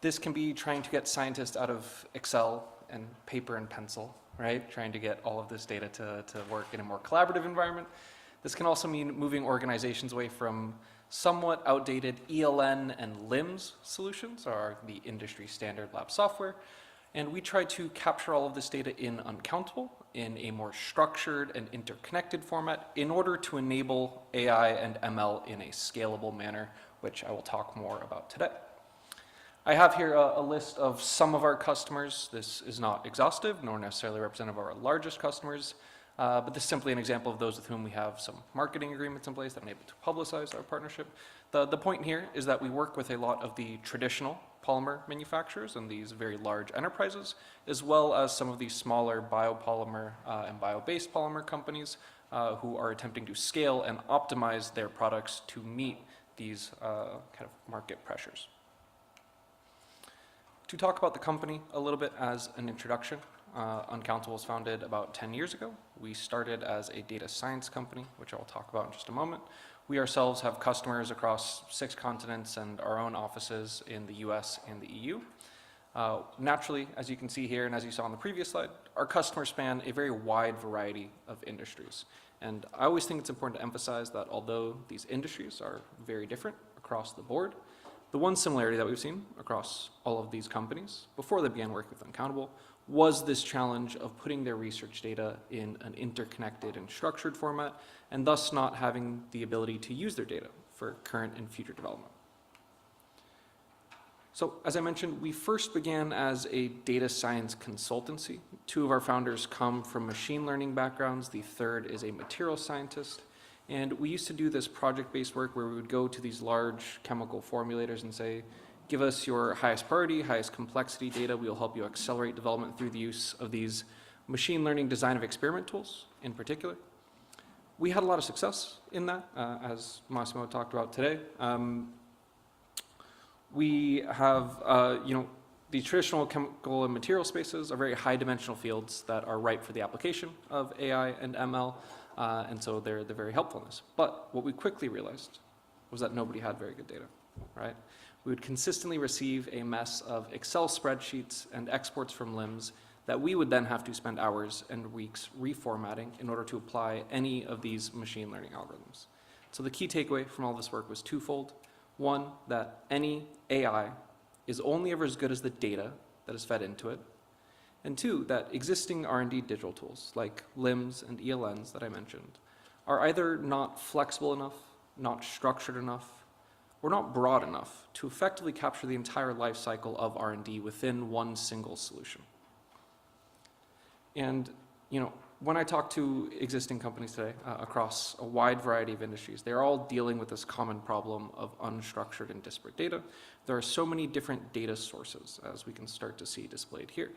This can be trying to get scientists out of Excel and paper and pencil, right? Trying to get all of this data to work in a more collaborative environment. This can also mean moving organizations away from somewhat outdated ELN and LIMS solutions, or the industry standard lab software. And we try to capture all of this data in Uncountable in a more structured and interconnected format in order to enable AI and ML in a scalable manner, which I will talk more about today. I have here a list of some of our customers. This is not exhaustive, nor necessarily representative of our largest customers, but this is simply an example of those with whom we have some marketing agreements in place that enable to publicize our partnership. The point here is that we work with a lot of the traditional polymer manufacturers and these very large enterprises, as well as some of these smaller biopolymer and bio-based polymer companies who are attempting to scale and optimize their products to meet these kind of market pressures. To talk about the company a little bit as an introduction, Uncountable was founded about 10 years ago. We started as a data science company, which I will talk about in just a moment. We ourselves have customers across 6 continents and our own offices in the US and the EU. Naturally, as you can see here and as you saw on the previous slide, our customers span a very wide variety of industries. And I always think it's important to emphasize that although these industries are very different across the board, the one similarity that we've seen across all of these companies before they began working with Uncountable was this challenge of putting their research data in an interconnected and structured format, and thus not having the ability to use their data for current and future development. So, as I mentioned, we first began as a data science consultancy. 2 of our founders come from machine learning backgrounds. The third is a material scientist. And we used to do this project-based work where we would go to these large chemical formulators and say, give us your highest priority, highest complexity data. We will help you accelerate development through the use of these machine learning design of experiment tools in particular. We had a lot of success in that, as Massimo talked about today. We have, the traditional chemical and material spaces are very high dimensional fields that are ripe for the application of AI and ML. And so they're very helpful in this. But what we quickly realized was that nobody had very good data, right? We would consistently receive a mess of Excel spreadsheets and exports from LIMS that we would then have to spend hours and weeks reformatting in order to apply any of these machine learning algorithms. So the key takeaway from all this work was twofold. One, that any AI is only ever as good as the data that is fed into it. And 2, that existing R&D digital tools like LIMS and ELNs that I mentioned are either not flexible enough, not structured enough, or not broad enough to effectively capture the entire life cycle of R&D within one single solution. And when I talk to existing companies today across a wide variety of industries, they're all dealing with this common problem of unstructured and disparate data. There are so many different data sources, as we can start to see displayed here.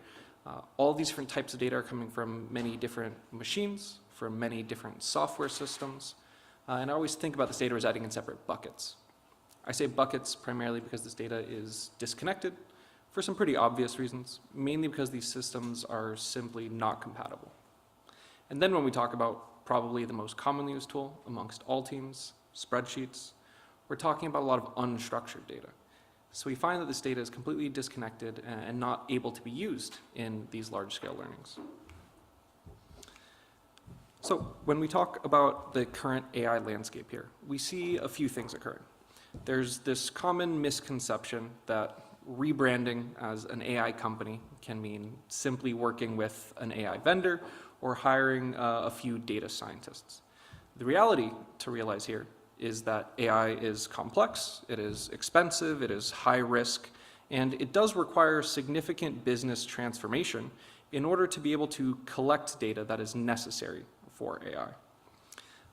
All these different types of data are coming from many different machines, from many different software systems. And I always think about this data residing in separate buckets. I say buckets primarily because this data is disconnected for some pretty obvious reasons, mainly because these systems are simply not compatible. And then when we talk about probably the most commonly used tool amongst all teams, spreadsheets, we're talking about a lot of unstructured data. So we find that this data is completely disconnected and not able to be used in these large-scale learnings. So when we talk about the current AI landscape here, we see a few things occurring. There's this common misconception that rebranding as an AI company can mean simply working with an AI vendor or hiring a few data scientists. The reality to realize here is that AI is complex, it is expensive, it is high risk, and it does require significant business transformation in order to be able to collect data that is necessary for AI.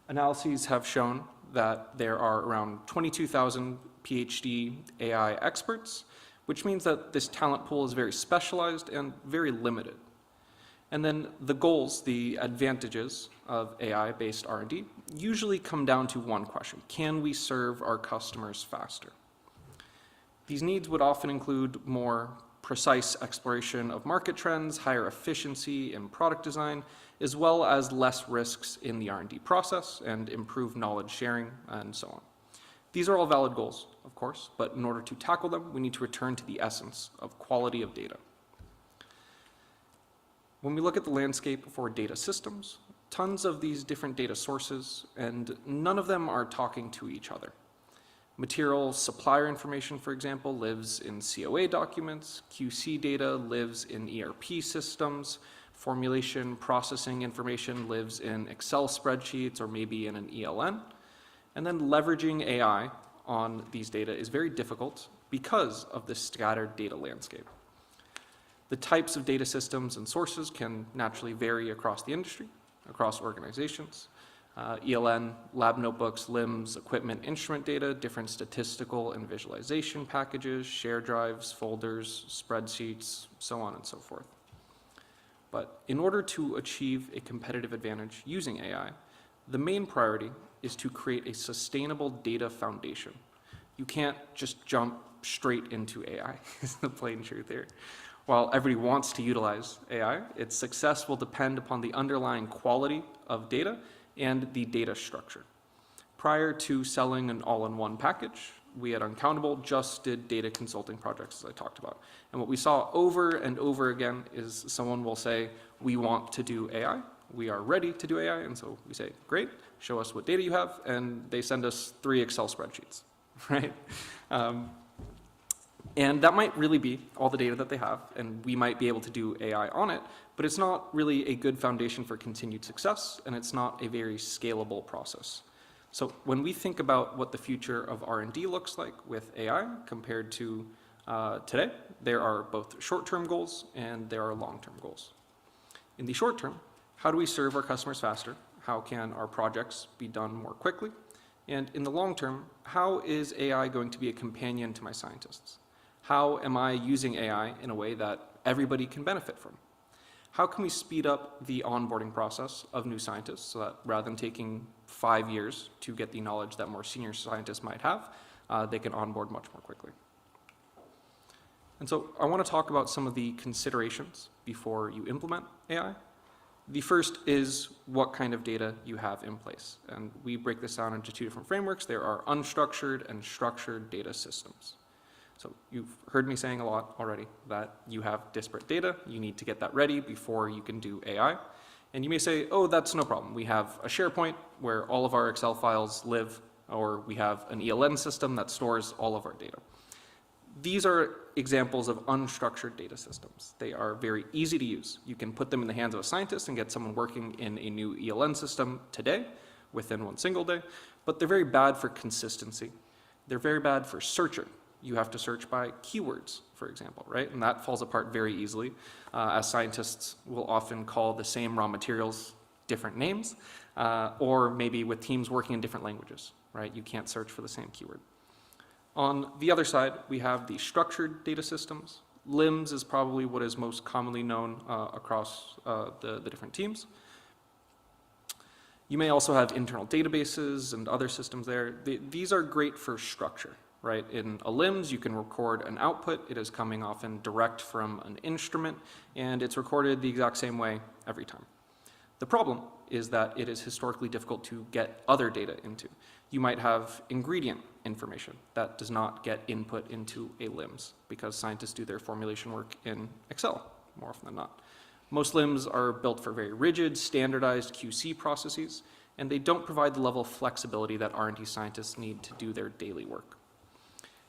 Analyses have shown that there are around 22,000 PhD AI experts, which means that this talent pool is very specialized and very limited. And then the goals, the advantages of AI-based R&D usually come down to one question: can we serve our customers faster? These needs would often include more precise exploration of market trends, higher efficiency in product design, as well as less risks in the R&D process and improved knowledge sharing and so on. These are all valid goals, of course, but in order to tackle them, we need to return to the essence of quality of data. When we look at the landscape for data systems, tons of these different data sources, and none of them are talking to each other. Material supplier information, for example, lives in COA documents. QC data lives in ERP systems. Formulation processing information lives in Excel spreadsheets or maybe in an ELN. And then leveraging AI on these data is very difficult because of this scattered data landscape. The types of data systems and sources can naturally vary across the industry, across organizations. ELN, lab notebooks, LIMS, equipment, instrument data, different statistical and visualization packages, share drives, folders, spreadsheets, so on and so forth. But in order to achieve a competitive advantage using AI, the main priority is to create a sustainable data foundation. You can't just jump straight into AI, is the plain truth here. While everybody wants to utilize AI, its success will depend upon the underlying quality of data and the data structure. Prior to selling an all-in-one package, we at Uncountable just did data consulting projects, as I talked about. And what we saw over and over again is someone will say, we want to do AI, we are ready to do AI, and so we say, great, show us what data you have, and they send us 3 Excel spreadsheets, right? And that might really be all the data that they have, and we might be able to do AI on it, but it's not really a good foundation for continued success, and it's not a very scalable process. So when we think about what the future of R&D looks like with AI compared to today, there are both short-term goals and there are long-term goals. In the short term, how do we serve our customers faster? How can our projects be done more quickly? And in the long term, how is AI going to be a companion to my scientists? How am I using AI in a way that everybody can benefit from? How can we speed up the onboarding process of new scientists so that rather than taking 5 years to get the knowledge that more senior scientists might have, they can onboard much more quickly? And so I want to talk about some of the considerations before you implement AI. The first is what kind of data you have in place. And we break this down into 2 different frameworks. There are unstructured and structured data systems. So you've heard me saying a lot already that you have disparate data. You need to get that ready before you can do AI. And you may say, oh, that's no problem. We have a SharePoint where all of our Excel files live, or we have an ELN system that stores all of our data. These are examples of unstructured data systems. They are very easy to use. You can put them in the hands of a scientist and get someone working in a new ELN system today, within 1 single day, but they're very bad for consistency. They're very bad for searching. You have to search by keywords, for example, right? And that falls apart very easily, as scientists will often call the same raw materials different names, or maybe with teams working in different languages, right? You can't search for the same keyword. On the other side, we have the structured data systems. LIMS is probably what is most commonly known across the different teams. You may also have internal databases and other systems there. These are great for structure, right? In a LIMS, you can record an output. It is coming often direct from an instrument, and it's recorded the exact same way every time. The problem is that it is historically difficult to get other data into. You might have ingredient information that does not get input into a LIMS because scientists do their formulation work in Excel more often than not. Most LIMS are built for very rigid, standardized QC processes, and they don't provide the level of flexibility that R&D scientists need to do their daily work.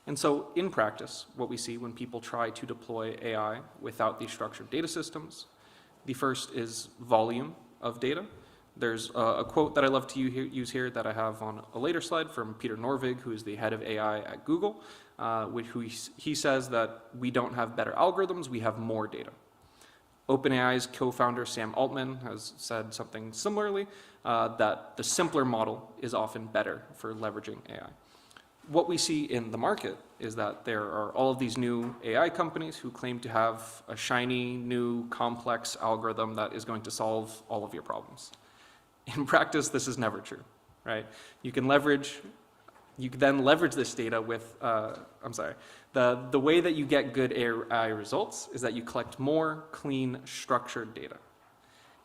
And so in practice, what we see when people try to deploy AI without these structured data systems, the first is volume of data. There's a quote that I love to use here that I have on a later slide from Peter Norvig, who is the head of AI at Google, he says that we don't have better algorithms, we have more data. OpenAI's co-founder Sam Altman has said something similarly, that the simpler model is often better for leveraging AI. What we see in the market is that there are all of these new AI companies who claim to have a shiny, new, complex algorithm that is going to solve all of your problems. In practice, this is never true, right? You can then leverage this data with, the way that you get good AI results is that you collect more clean, structured data.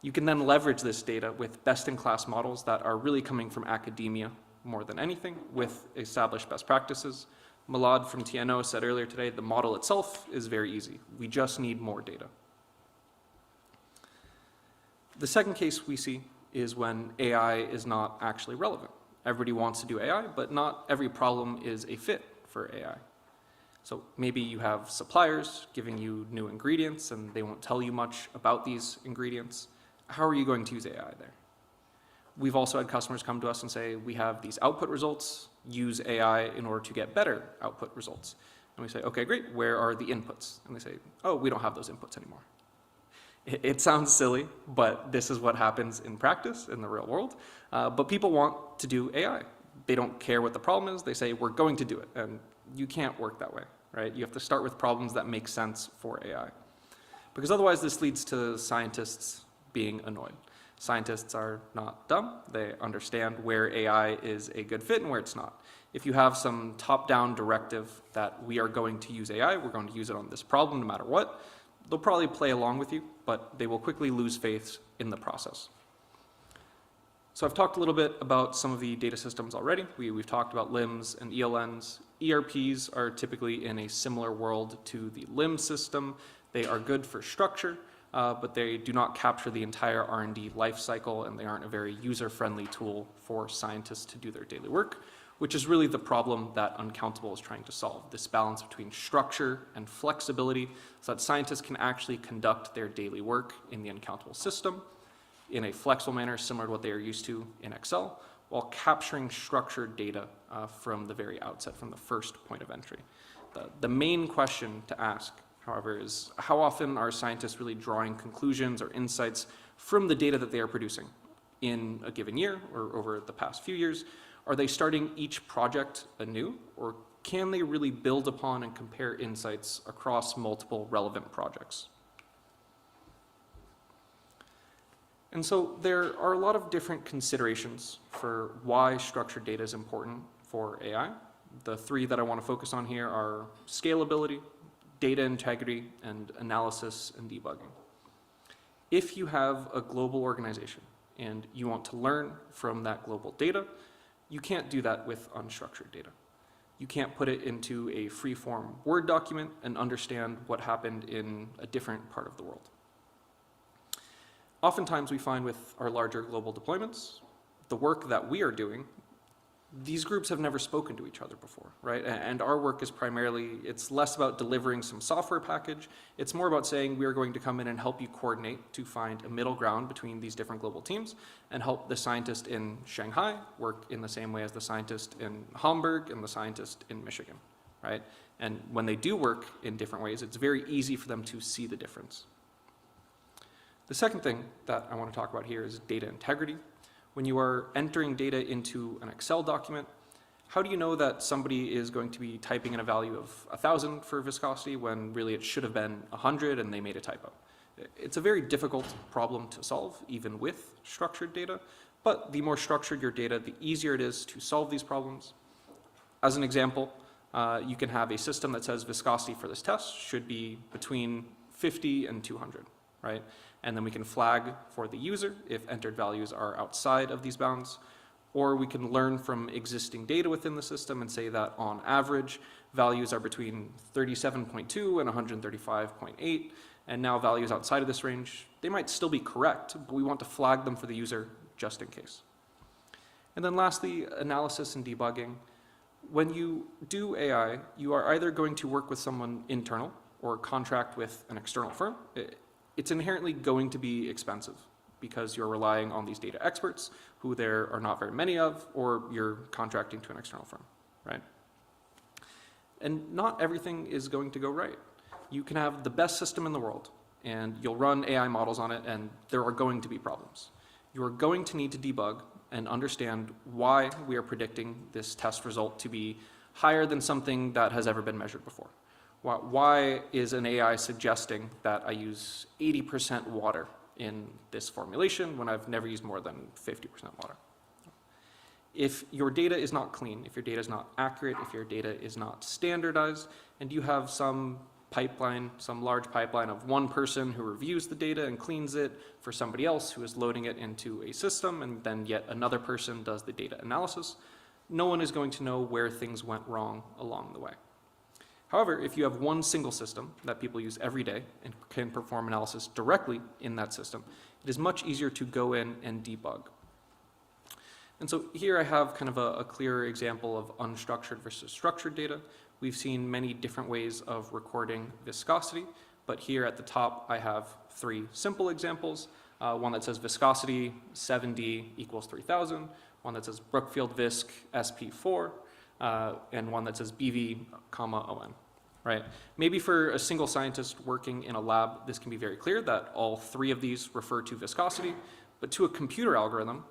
You can then leverage this data with best-in-class models that are really coming from academia more than anything, with established best practices. Malad from TNO said earlier today, the model itself is very easy. We just need more data. The second case we see is when AI is not actually relevant. Everybody wants to do AI, but not every problem is a fit for AI. So maybe you have suppliers giving you new ingredients and they won't tell you much about these ingredients. How are you going to use AI there? We've also had customers come to us and say, we have these output results, use AI in order to get better output results. And we say, okay, great, where are the inputs? And they say, oh, we don't have those inputs anymore. It sounds silly, but this is what happens in practice, in the real world. But people want to do AI. They don't care what the problem is. They say, we're going to do it. And you can't work that way, right? You have to start with problems that make sense for AI. Because otherwise, this leads to scientists being annoyed. Scientists are not dumb. They understand where AI is a good fit and where it's not. If you have some top-down directive that we are going to use AI, we're going to use it on this problem no matter what, they'll probably play along with you, but they will quickly lose faith in the process. So I've talked a little bit about some of the data systems already. We've talked about LIMS and ELNs. ERPs are typically in a similar world to the LIMS system. They are good for structure, but they do not capture the entire R&D life cycle, and they aren't a very user-friendly tool for scientists to do their daily work, which is really the problem that Uncountable is trying to solve, this balance between structure and flexibility so that scientists can actually conduct their daily work in the Uncountable system in a flexible manner similar to what they are used to in Excel, while capturing structured data from the very outset, from the first point of entry. The main question to ask, however, is how often are scientists really drawing conclusions or insights from the data that they are producing in a given year or over the past few years? Are they starting each project anew, or can they really build upon and compare insights across multiple relevant projects? And so there are a lot of different considerations for why structured data is important for AI. The three that I want to focus on here are scalability, data integrity, and analysis and debugging. If you have a global organization and you want to learn from that global data, you can't do that with unstructured data. You can't put it into a free-form Word document and understand what happened in a different part of the world. Oftentimes we find with our larger global deployments, the work that we are doing, these groups have never spoken to each other before, right? And our work is primarily, it's less about delivering some software package. It's more about saying we are going to come in and help you coordinate to find a middle ground between these different global teams and help the scientist in Shanghai work in the same way as the scientist in Hamburg and the scientist in Michigan, right? And when they do work in different ways, it's very easy for them to see the difference. The second thing that I want to talk about here is data integrity. When you are entering data into an Excel document, how do you know that somebody is going to be typing in a value of 1,000 for viscosity when really it should have been 100 and they made a typo? It's a very difficult problem to solve, even with structured data, but the more structured your data, the easier it is to solve these problems. As an example, you can have a system that says viscosity for this test should be between 50 and 200, right? And then we can flag for the user if entered values are outside of these bounds, or we can learn from existing data within the system and say that on average, values are between 37.2 and 135.8, and now values outside of this range They might still be correct, but we want to flag them for the user just in case. And then lastly, analysis and debugging. When you do AI, you are either going to work with someone internal or contract with an external firm. It's inherently going to be expensive because you're relying on these data experts who there are not very many of, or you're contracting to an external firm, right? And not everything is going to go right. You can have the best system in the world, and you'll run AI models on it, and there are going to be problems. You are going to need to debug and understand why we are predicting this test result to be higher than something that has ever been measured before. Why is an AI suggesting that I use 80% water in this formulation when I've never used more than 50% water? If your data is not clean, if your data is not accurate, if your data is not standardized, and you have some pipeline, some large pipeline of one person who reviews the data and cleans it for somebody else who is loading it into a system, and then yet another person does the data analysis, no one is going to know where things went wrong along the way. However, if you have one single system that people use every day and can perform analysis directly in that system, it is much easier to go in and debug. And so here I have kind of a clear example of unstructured versus structured data. We've seen many different ways of recording viscosity, but here at the top I have 3 simple examples. One that says viscosity 7D equals 3000, one that says Brookfield Visc SP4, and one that says BV, ON, right? Maybe for a single scientist working in a lab, this can be very clear that all 3 of these refer to viscosity, but to a computer algorithm,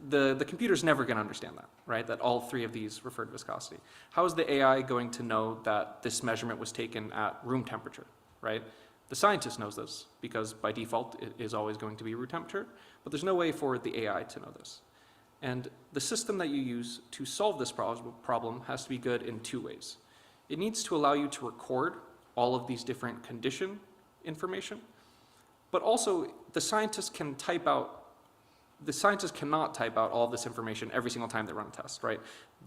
the computer's never going to understand that, right? That all 3 of these refer to viscosity. How is the AI going to know that this measurement was taken at room temperature, right? The scientist knows this because by default it is always going to be room temperature, but there's no way for the AI to know this. And the system that you use to solve this problem has to be good in 2 ways. It needs to allow you to record all of these different condition information, but also the scientist cannot type out all of this information every single time they run a test, right?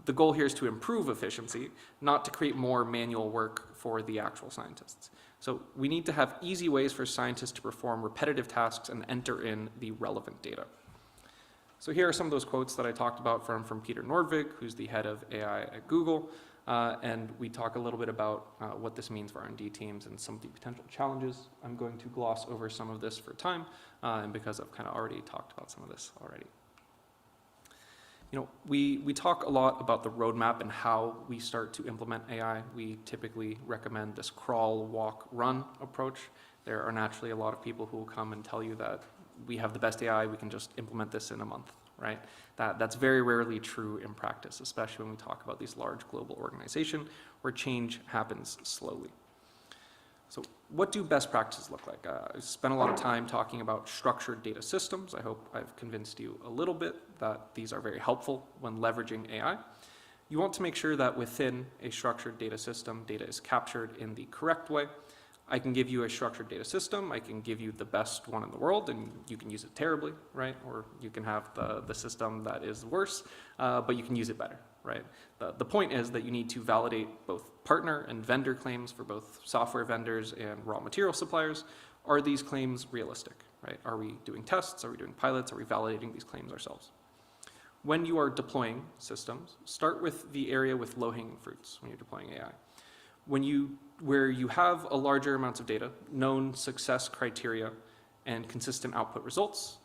The goal here is to improve efficiency, not to create more manual work for the actual scientists. So we need to have easy ways for scientists to perform repetitive tasks and enter in the relevant data. So here are some of those quotes that I talked about from Peter Nordvig, who's the head of AI at Google. And we talk a little bit about what this means for R&D teams and some of the potential challenges. I'm going to gloss over some of this for time, and because I've kind of already talked about some of this already. You know, we talk a lot about the roadmap and how we start to implement AI. We typically recommend this crawl, walk, run approach. There are naturally a lot of people who will come and tell you that we have the best AI, we can just implement this in a month, right? That's very rarely true in practice, especially when we talk about these large global organizations where change happens slowly. So what do best practices look like? I spent a lot of time talking about structured data systems. I hope I've convinced you a little bit that these are very helpful when leveraging AI. You want to make sure that within a structured data system, data is captured in the correct way. I can give you a structured data system, I can give you the best one in the world, and you can use it terribly, right? Or you can have the system that is worse, but you can use it better, right? The point is that you need to validate both partner and vendor claims for both software vendors and raw material suppliers. Are these claims realistic, right? Are we doing tests? Are we doing pilots? Are we validating these claims ourselves? When you are deploying systems, start with the area with low-hanging fruits when you're deploying AI. Where you have a larger amounts of data, known success criteria, and consistent output results,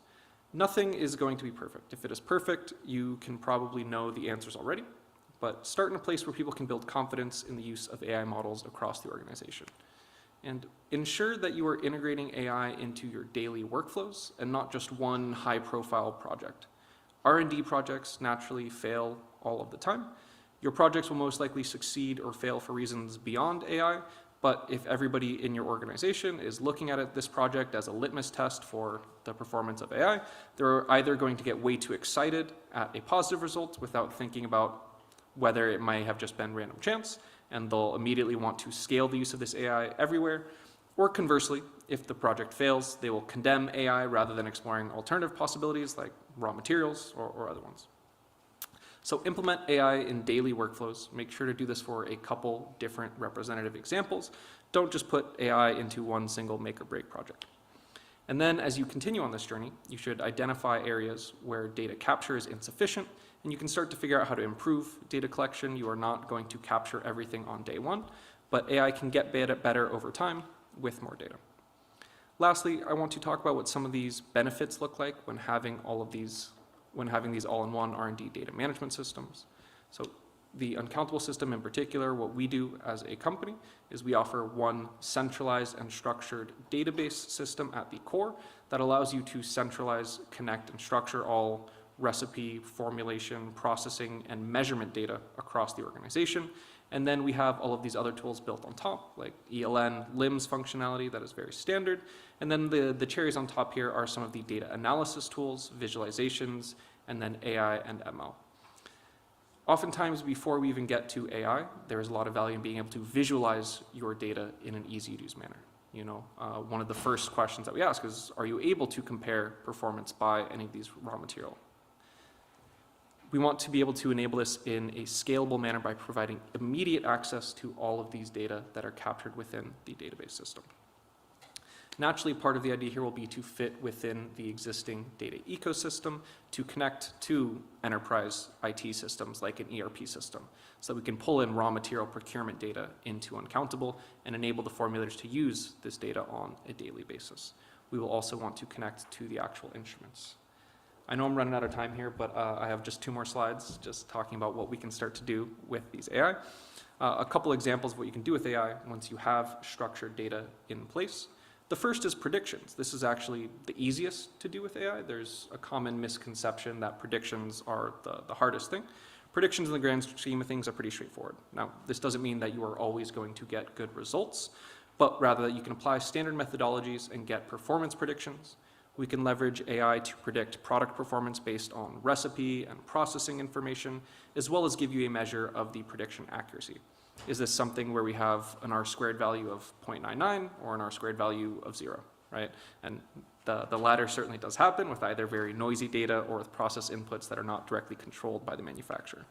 nothing is going to be perfect. If it is perfect, you can probably know the answers already, but start in a place where people can build confidence in the use of AI models across the organization. And ensure that you are integrating AI into your daily workflows and not just one high-profile project. R&D projects naturally fail all of the time. Your projects will most likely succeed or fail for reasons beyond AI, but if everybody in your organization is looking at this project as a litmus test for the performance of AI, they're either going to get way too excited at a positive result without thinking about whether it might have just been random chance, and they'll immediately want to scale the use of this AI everywhere, or conversely, if the project fails, they will condemn AI rather than exploring alternative possibilities like raw materials or other ones. So implement AI in daily workflows. Make sure to do this for a couple different representative examples. Don't just put AI into one single make or break project. And then as you continue on this journey, you should identify areas where data capture is insufficient, and you can start to figure out how to improve data collection. You are not going to capture everything on day one, but AI can get better over time with more data. Lastly, I want to talk about what some of these benefits look like when having these all-in-one R&D data management systems. So the Uncountable system in particular, what we do as a company is we offer one centralized and structured database system at the core that allows you to centralize, connect, and structure all recipe, formulation, processing, and measurement data across the organization. And then we have all of these other tools built on top, like ELN, LIMS functionality that is very standard. And then the cherries on top here are some of the data analysis tools, visualizations, and then AI and ML. Oftentimes, before we even get to AI, there is a lot of value in being able to visualize your data in an easy-to-use manner. You know, one of the first questions that we ask is, are you able to compare performance by any of these raw material? We want to be able to enable this in a scalable manner by providing immediate access to all of these data that are captured within the database system. Naturally, part of the idea here will be to fit within the existing data ecosystem to connect to enterprise IT systems like an ERP system, so that we can pull in raw material procurement data into Uncountable and enable the formulators to use this data on a daily basis. We will also want to connect to the actual instruments. I know I'm running out of time here, but I have just 2 more slides just talking about what we can start to do with these AI. A couple examples of what you can do with AI once you have structured data in place. The first is predictions. This is actually the easiest to do with AI. There's a common misconception that predictions are the hardest thing. Predictions in the grand scheme of things are pretty straightforward. Now, this doesn't mean that you are always going to get good results, but rather that you can apply standard methodologies and get performance predictions. We can leverage AI to predict product performance based on recipe and processing information, as well as give you a measure of the prediction accuracy. Is this something where we have an R-squared value of 0.99 or an R-squared value of 0, right? And the latter certainly does happen with either very noisy data or with process inputs that are not directly controlled by the manufacturer.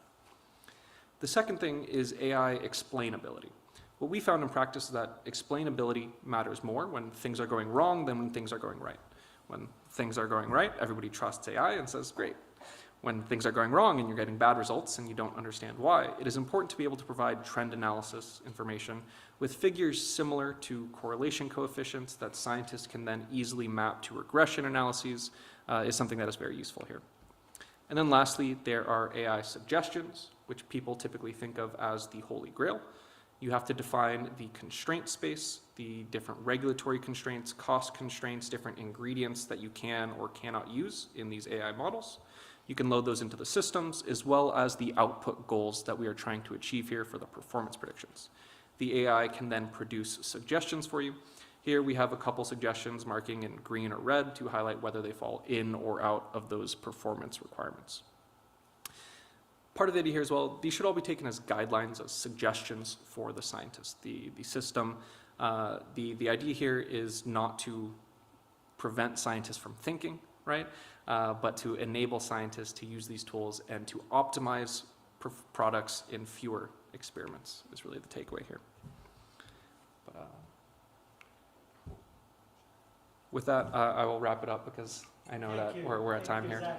The second thing is AI explainability. What we found in practice is that explainability matters more when things are going wrong than when things are going right. When things are going right, everybody trusts AI and says, great. When things are going wrong and you're getting bad results and you don't understand why, it is important to be able to provide trend analysis information with figures similar to correlation coefficients that scientists can then easily map to regression analyses is something that is very useful here. And then lastly, there are AI suggestions, which people typically think of as the holy grail. You have to define the constraint space, the different regulatory constraints, cost constraints, different ingredients that you can or cannot use in these AI models. You can load those into the systems, as well as the output goals that we are trying to achieve here for the performance predictions. The AI can then produce suggestions for you. Here we have a couple suggestions marking in green or red to highlight whether they fall in or out of those performance requirements. Part of the idea here as well, these should all be taken as guidelines, as suggestions for the scientists. The system, the idea here is not to prevent scientists from thinking, right? But to enable scientists to use these tools and to optimize products in fewer experiments is really the takeaway here. But, with that, I will wrap it up because I know that we're at time here.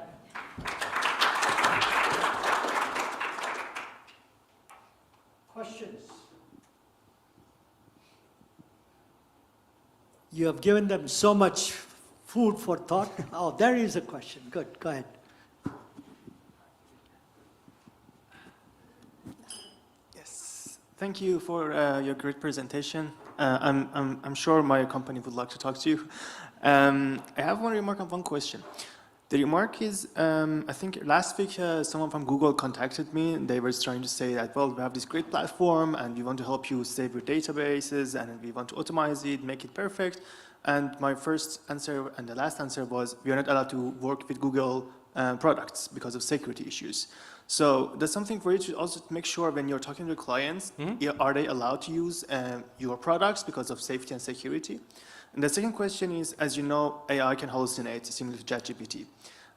Questions? You have given them so much food for thought. Oh, there is a question. Good, go ahead. Yes, thank you for your great presentation. I'm sure my company would like to talk to you. I have one remark and one question. The remark is, I think last week someone from Google contacted me and they were trying to say that, well, we have this great platform and we want to help you save your databases and we want to optimize it, make it perfect. And my first answer and the last answer was, we are not allowed to work with Google products because of security issues. So that's something for you to also make sure when you're talking to clients, are they allowed to use your products because of safety and security? And the second question is, as you know, AI can hallucinate similar to ChatGPT.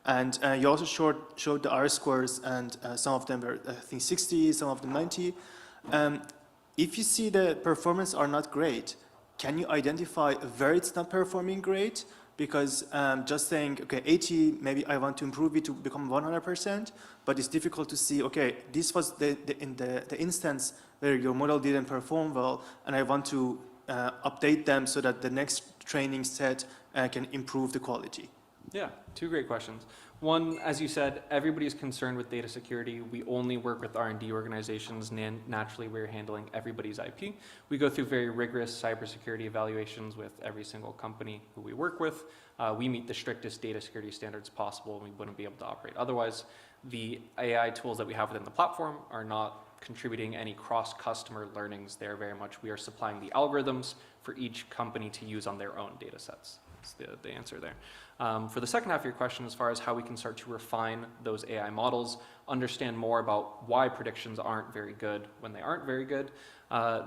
And you also showed the R-scores, and some of them were, I think, 60, some of them 90. If you see the performance are not great, can you identify where it's not performing great? because just saying, okay, 80, maybe I want to improve it to become 100%, but it's difficult to see, okay, this was the instance where your model didn't perform well, and I want to update them so that the next training set can improve the quality. Yeah, two great questions. One, as you said, everybody's concerned with data security. We only work with R&D organizations. Naturally, we're handling everybody's IP. We go through very rigorous cybersecurity evaluations with every single company who we work with. We meet the strictest data security standards possible, and we wouldn't be able to operate otherwise. The AI tools that we have within the platform are not contributing any cross-customer learnings there very much. We are supplying the algorithms for each company to use on their own data sets. That's the answer there. For the second half of your question, as far as how we can start to refine those AI models, understand more about why predictions aren't very good when they aren't very good,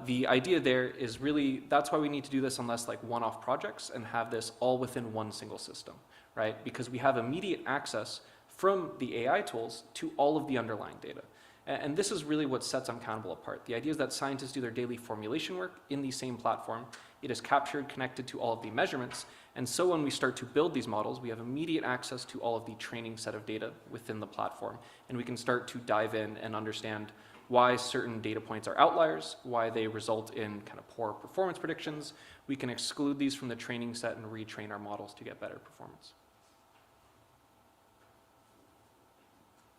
the idea there is really, that's why we need to do this on less like one-off projects and have this all within one single system, right? Because we have immediate access from the AI tools to all of the underlying data. And this is really what sets Uncountable apart. The idea is that scientists do their daily formulation work in the same platform. It is captured, connected to all of the measurements. And so when we start to build these models, we have immediate access to all of the training set of data within the platform. And we can start to dive in and understand why certain data points are outliers, why they result in kind of poor performance predictions. We can exclude these from the training set and retrain our models to get better performance.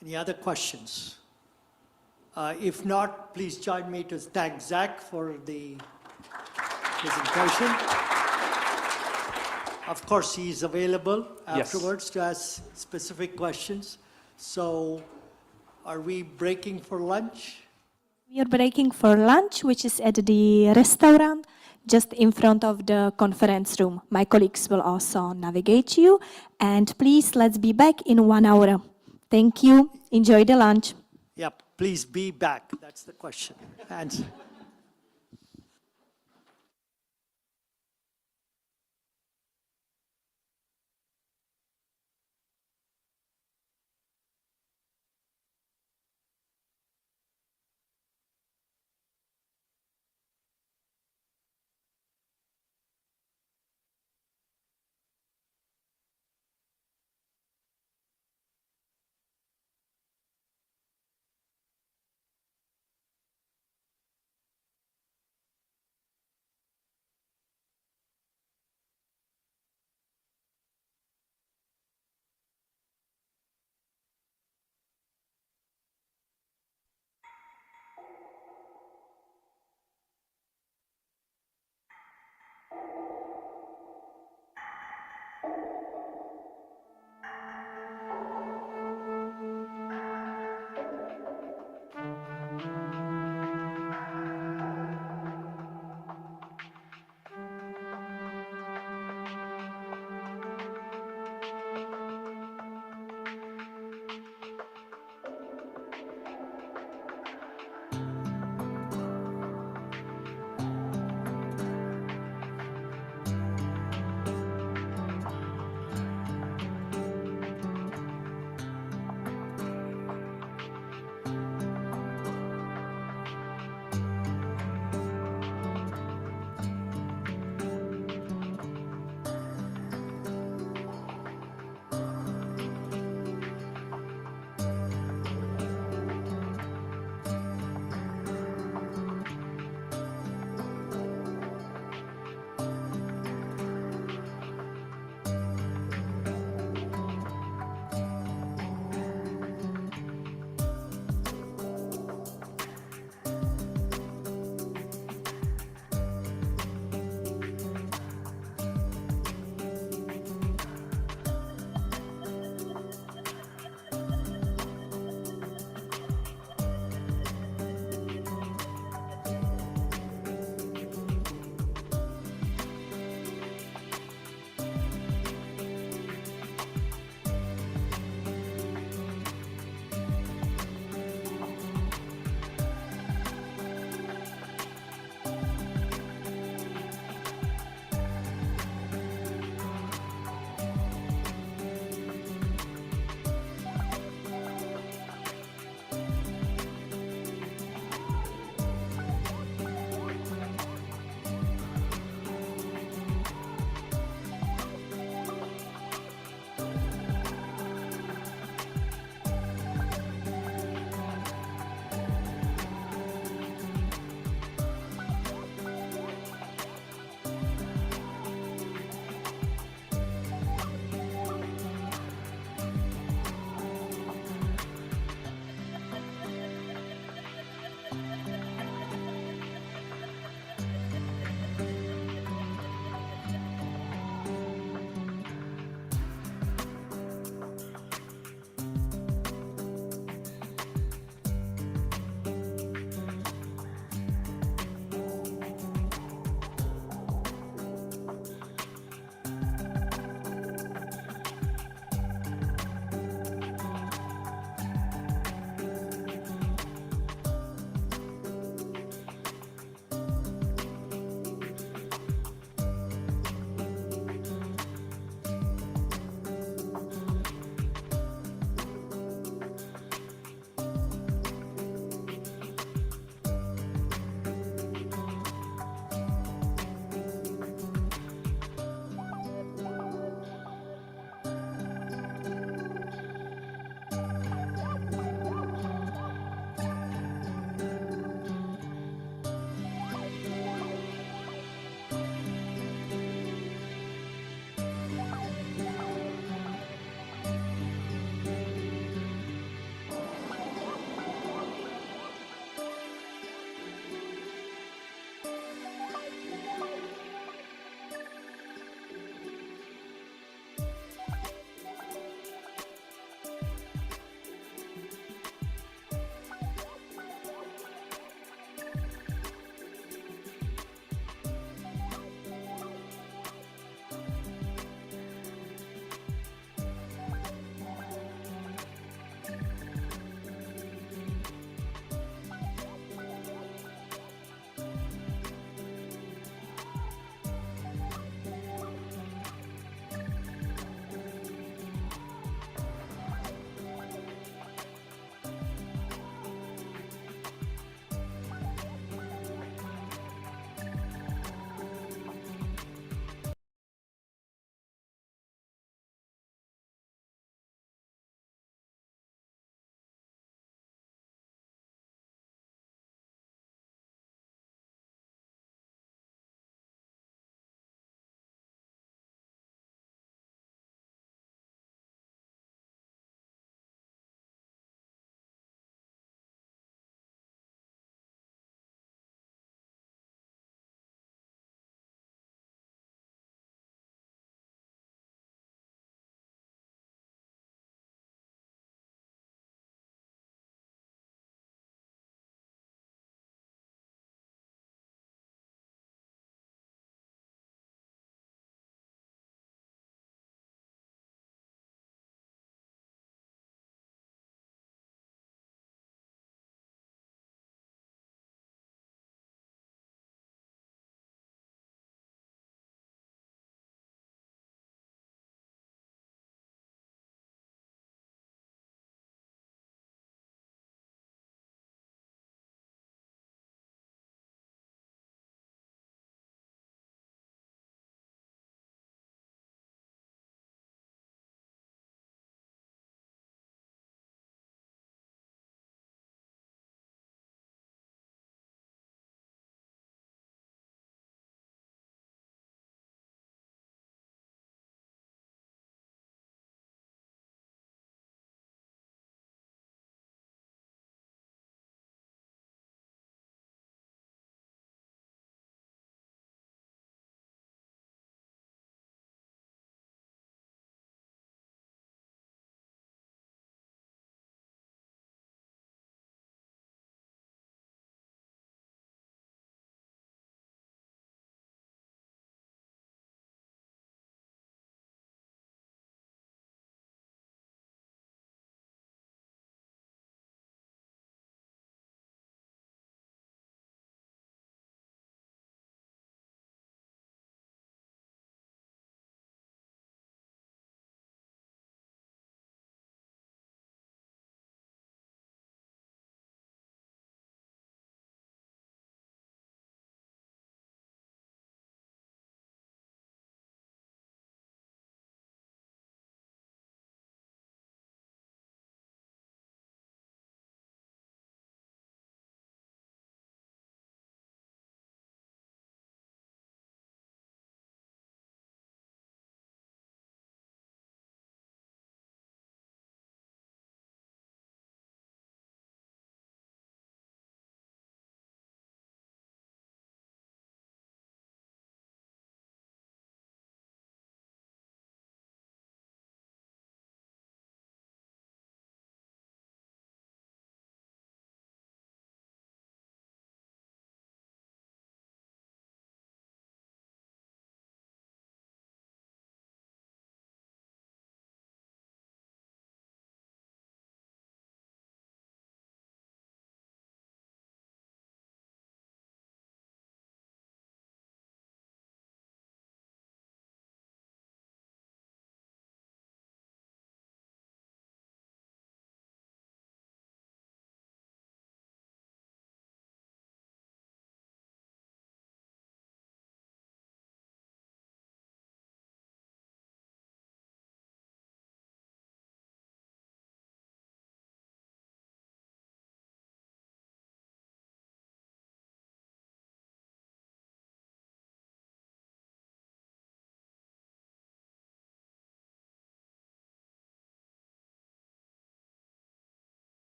Any other questions? If not, please join me to thank Zach for the presentation. Of course, he is available afterwards to ask specific questions. So are we breaking for lunch? We are breaking for lunch, which is at the restaurant just in front of the conference room. My colleagues will also navigate you. And please, let's be back in 1 hour. Thank you. Enjoy the lunch. Yep, please be back. That's the question. Answer.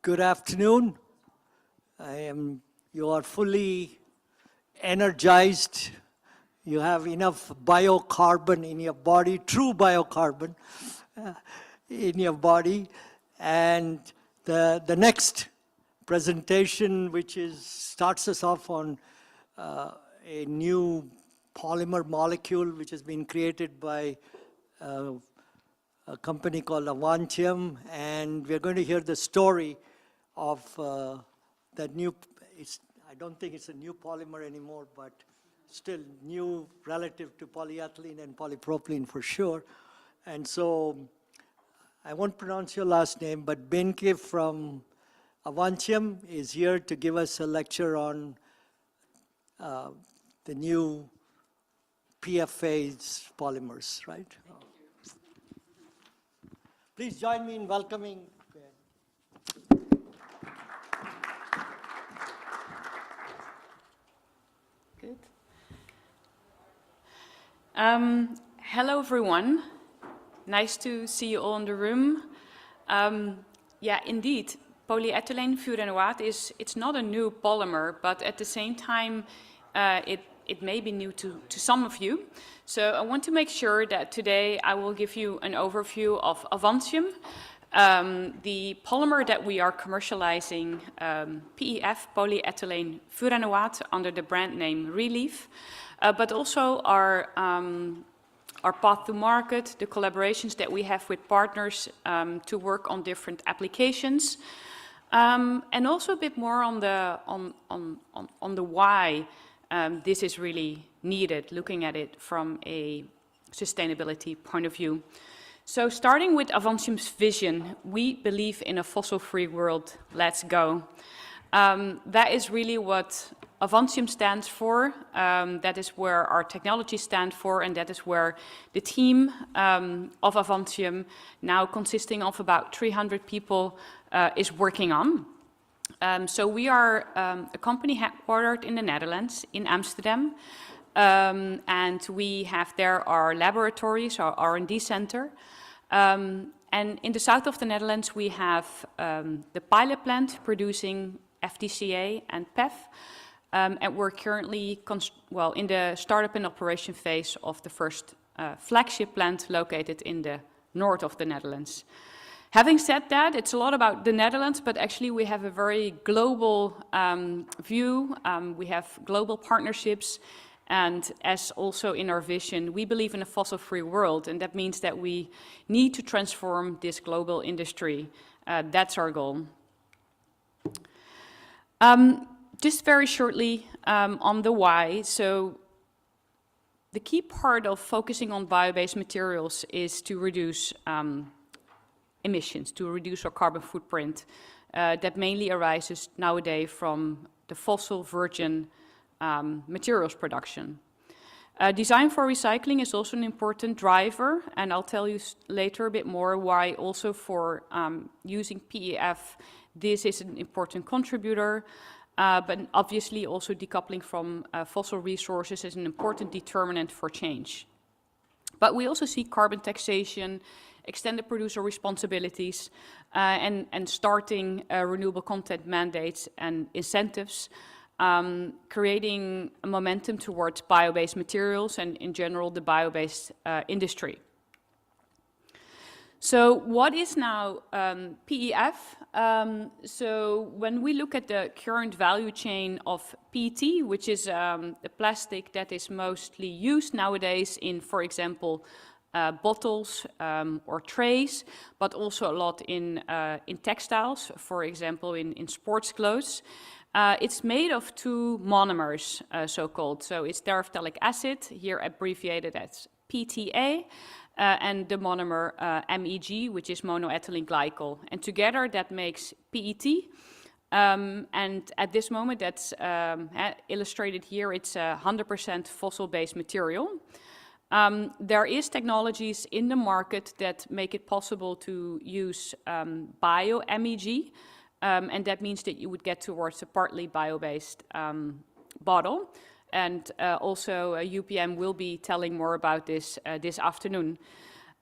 Good afternoon. You are fully energized. You have enough biocarbon in your body, true biocarbon in your body. And the next presentation, which starts us off on a new polymer molecule, which has been created by a company called Avantium, and we're going to hear the story of that new, I don't think it's a new polymer anymore, but still new relative to polyethylene and polypropylene for sure. And so I won't pronounce your last name, but Benke from Avantium is here to give us a lecture on the new PFAS polymers, right? Please join me in welcoming. Good. Hello, everyone. Nice to see you all in the room. Yeah, indeed, polyethylene furanoate it's not a new polymer, but at the same time, it may be new to some of you. So I want to make sure that today I will give you an overview of Avantium, the polymer that we are commercializing, PEF, polyethylene furanoate, under the brand name Relief, but also our path to market, the collaborations that we have with partners to work on different applications, and also a bit more on the why this is really needed, looking at it from a sustainability point of view. So starting with Avantium's vision, we believe in a fossil-free world. Let's go. That is really what Avantium stands for. That is where our technology stands for, and that is where the team of Avantium, now consisting of about 300 people, is working on. So we are a company headquartered in the Netherlands, in Amsterdam, and we have there our laboratories, our R&D center. And in the south of the Netherlands, we have the pilot plant producing FDCA and PEF, and we're currently in the startup and operation phase of the first flagship plant located in the north of the Netherlands. Having said that, it's a lot about the Netherlands, but actually we have a very global view. We have global partnerships, and as also in our vision, we believe in a fossil-free world, and that means that we need to transform this global industry. That's our goal. Just very shortly on the why. So the key part of focusing on bio-based materials is to reduce emissions, to reduce our carbon footprint that mainly arises nowadays from the fossil virgin materials production. Design for recycling is also an important driver, and I'll tell you later a bit more why also for using PEF, this is an important contributor, but obviously also decoupling from fossil resources is an important determinant for change. But we also see carbon taxation, extended producer responsibilities, and starting renewable content mandates and incentives, creating a momentum towards bio-based materials and in general the bio-based industry. So what is now PEF? So when we look at the current value chain of PET, which is a plastic that is mostly used nowadays in, for example, bottles or trays, but also a lot in textiles, for example, in sports clothes. It's made of two monomers, so-called. So it's terephthalic acid, here abbreviated as PTA, and the monomer MEG, which is monoethylene glycol. And together that makes PET. And at this moment, that's illustrated here, it's a 100% fossil-based material. There is technologies in the market that make it possible to use bio-MEG, and that means that you would get towards a partly bio-based bottle. And also UPM will be telling more about this this afternoon.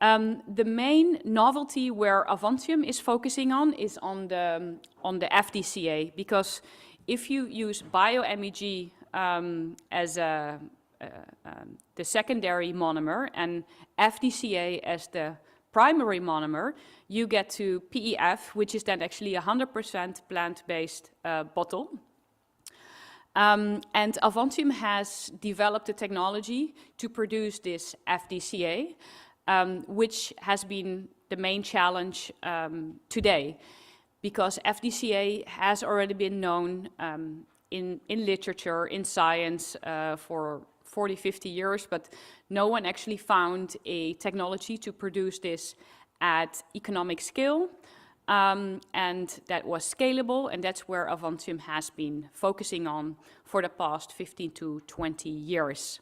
The main novelty where Avantium is focusing on is on the FDCA, because if you use bio-MEG as the secondary monomer and FDCA as the primary monomer, you get to PEF, which is then actually 100% plant-based bottle. And Avantium has developed a technology to produce this FDCA, which has been the main challenge today, because FDCA has already been known in literature, in science for 40, 50 years, but no one actually found a technology to produce this at economic scale, and that was scalable, and that's where Avantium has been focusing on for the past 15 to 20 years.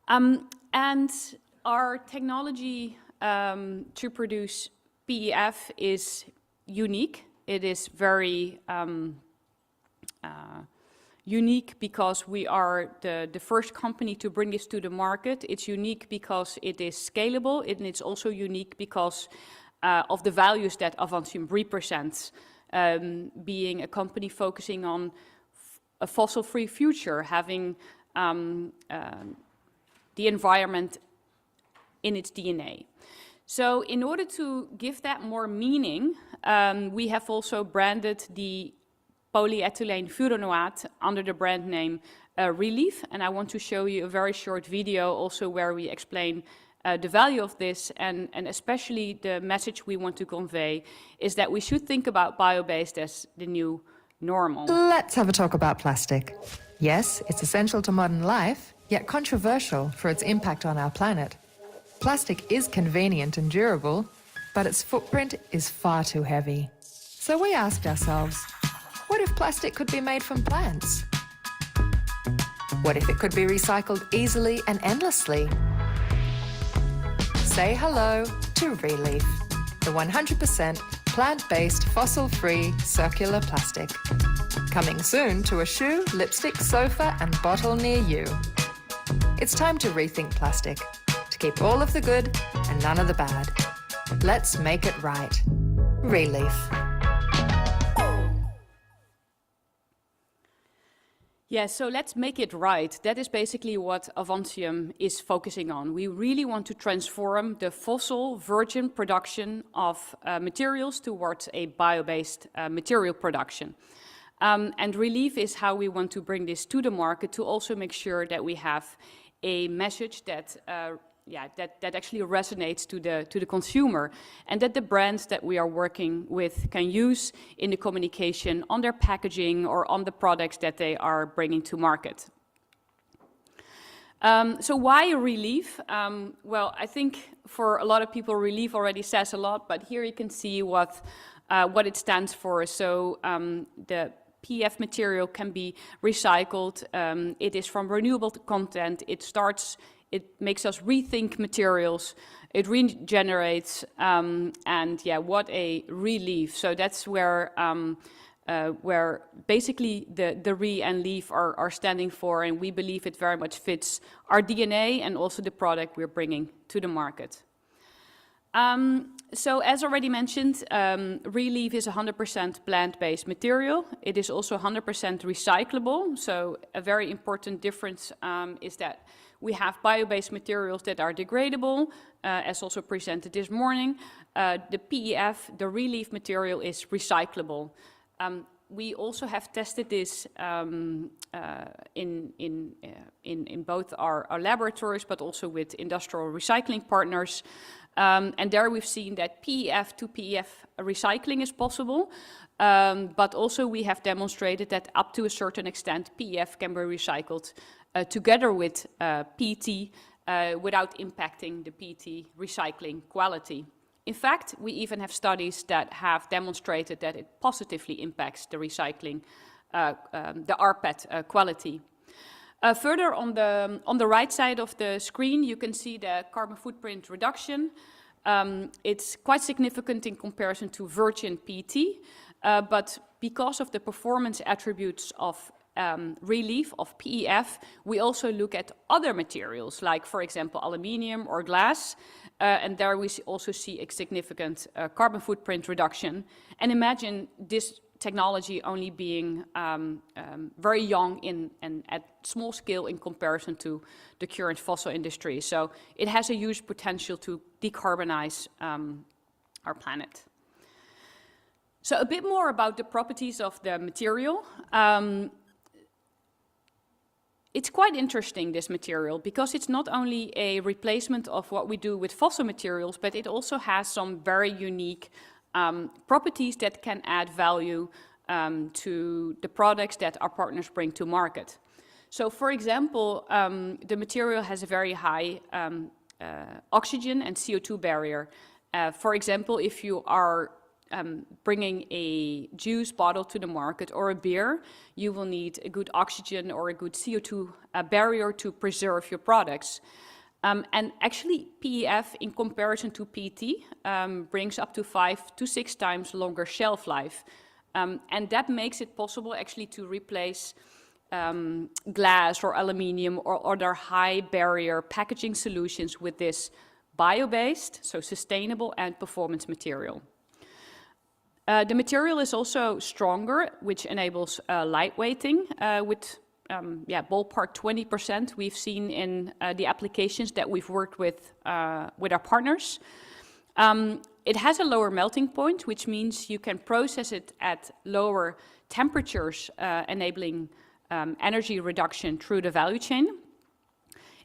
And our technology to produce PEF is unique. It is very unique because we are the first company to bring this to the market. It's unique because it is scalable, and it's also unique because of the values that Avantium represents, being a company focusing on a fossil-free future, having the environment in its DNA. So in order to give that more meaning, we have also branded the polyethylene furanoate under the brand name Relief, and I want to show you a very short video also where we explain the value of this, and especially the message we want to convey is that we should think about bio-based as the new normal. Let's have a talk about plastic. Yes, it's essential to modern life, yet controversial for its impact on our planet. Plastic is convenient and durable, but its footprint is far too heavy. So we asked ourselves, what if plastic could be made from plants? What if it could be recycled easily and endlessly? Say hello to Relief, the 100% plant-based, fossil-free circular plastic. Coming soon to a shoe, lipstick, sofa and bottle near you. It's time to rethink plastic, to keep all of the good and none of the bad. Let's make it right. Relief. Yeah, so let's make it right. That is basically what Avantium is focusing on. We really want to transform the fossil virgin production of materials towards a bio-based material production. And Relief is how we want to bring this to the market, to also make sure that we have a message that that actually resonates to the consumer, and that the brands that we are working with can use in the communication on their packaging or on the products that they are bringing to market. So why Relief? Well, I think for a lot of people, Relief already says a lot, but here you can see what it stands for. So the PEF material can be recycled. It is from renewable content. It makes us rethink materials. It regenerates, and yeah, what a relief. So that's where basically the re and leaf are standing for, and we believe it very much fits our DNA and also the product we're bringing to the market. So as already mentioned, Relief is 100% plant-based material. It is also 100% recyclable. So a very important difference is that we have bio-based materials that are degradable, as also presented this morning. The PEF, the Relief material, is recyclable. We also have tested this in both our laboratories, but also with industrial recycling partners. And there we've seen that PEF to PEF recycling is possible, but also we have demonstrated that up to a certain extent PEF can be recycled together with PET without impacting the PET recycling quality. In fact, we even have studies that have demonstrated that it positively impacts the recycling, the rPET quality. Further on the right side of the screen, you can see the carbon footprint reduction. It's quite significant in comparison to virgin PET, but because of the performance attributes of relief of PEF, we also look at other materials, like, for example, aluminium or glass, and there we also see a significant carbon footprint reduction. And imagine this technology only being very young and at small scale in comparison to the current fossil industry. So it has a huge potential to decarbonize our planet. So a bit more about the properties of the material. It's quite interesting, this material, because it's not only a replacement of what we do with fossil materials, but it also has some very unique properties that can add value to the products that our partners bring to market. So, for example, the material has a very high oxygen and CO2 barrier. For example, if you are bringing a juice bottle to the market or a beer, you will need a good oxygen or a good CO2 barrier to preserve your products. And actually, PEF, in comparison to PET, brings up to 5 to 6 times longer shelf life. And that makes it possible actually to replace glass or aluminium or other high barrier packaging solutions with this bio-based, so sustainable and performance material. The material is also stronger, which enables lightweighting with ballpark 20% we've seen in the applications that we've worked with our partners. It has a lower melting point, which means you can process it at lower temperatures, enabling energy reduction through the value chain.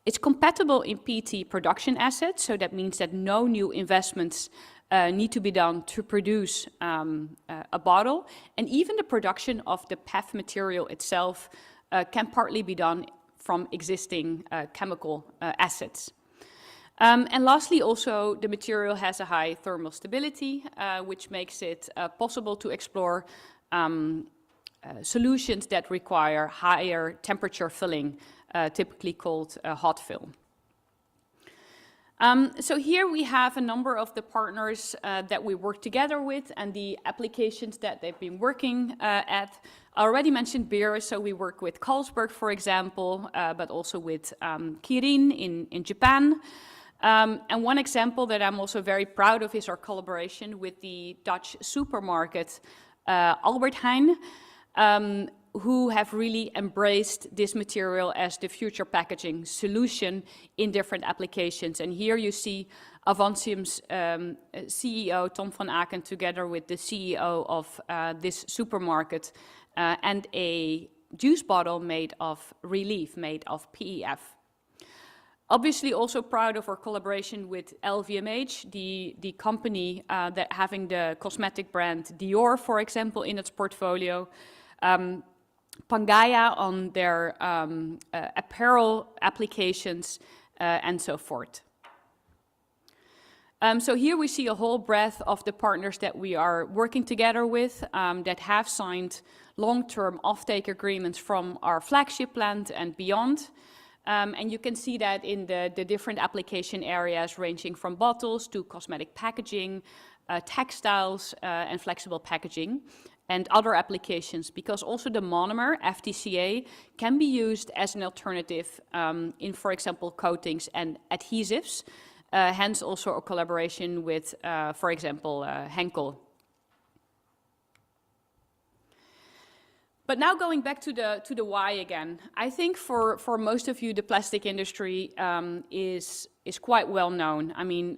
It's compatible in PET production assets, so that means that no new investments need to be done to produce a bottle. And even the production of the PEF material itself can partly be done from existing chemical assets. And lastly, also, the material has a high thermal stability, which makes it possible to explore solutions that require higher temperature filling, typically called hot fill. So here we have a number of the partners that we work together with and the applications that they've been working at. I already mentioned beer, so we work with Carlsberg, for example, but also with Kirin in Japan. And one example that I'm also very proud of is our collaboration with the Dutch supermarket Albert Heijn, who have really embraced this material as the future packaging solution in different applications. And here you see Avantium's CEO, Tom van Aken, together with the CEO of this supermarket, and a juice bottle made of Relief, made of PEF. Obviously also proud of our collaboration with LVMH, the company that having the cosmetic brand Dior, for example, in its portfolio. Pangaea on their apparel applications, and so forth. So here we see a whole breadth of the partners that we are working together with that have signed long-term offtake agreements from our flagship plant and beyond. And you can see that in the different application areas ranging from bottles to cosmetic packaging, textiles, and flexible packaging, and other applications, because also the monomer, FDCA, can be used as an alternative in, for example, coatings and adhesives, hence also a collaboration with, for example, Henkel. But now going back to the why again, I think for most of you, the plastic industry is quite well known. I mean,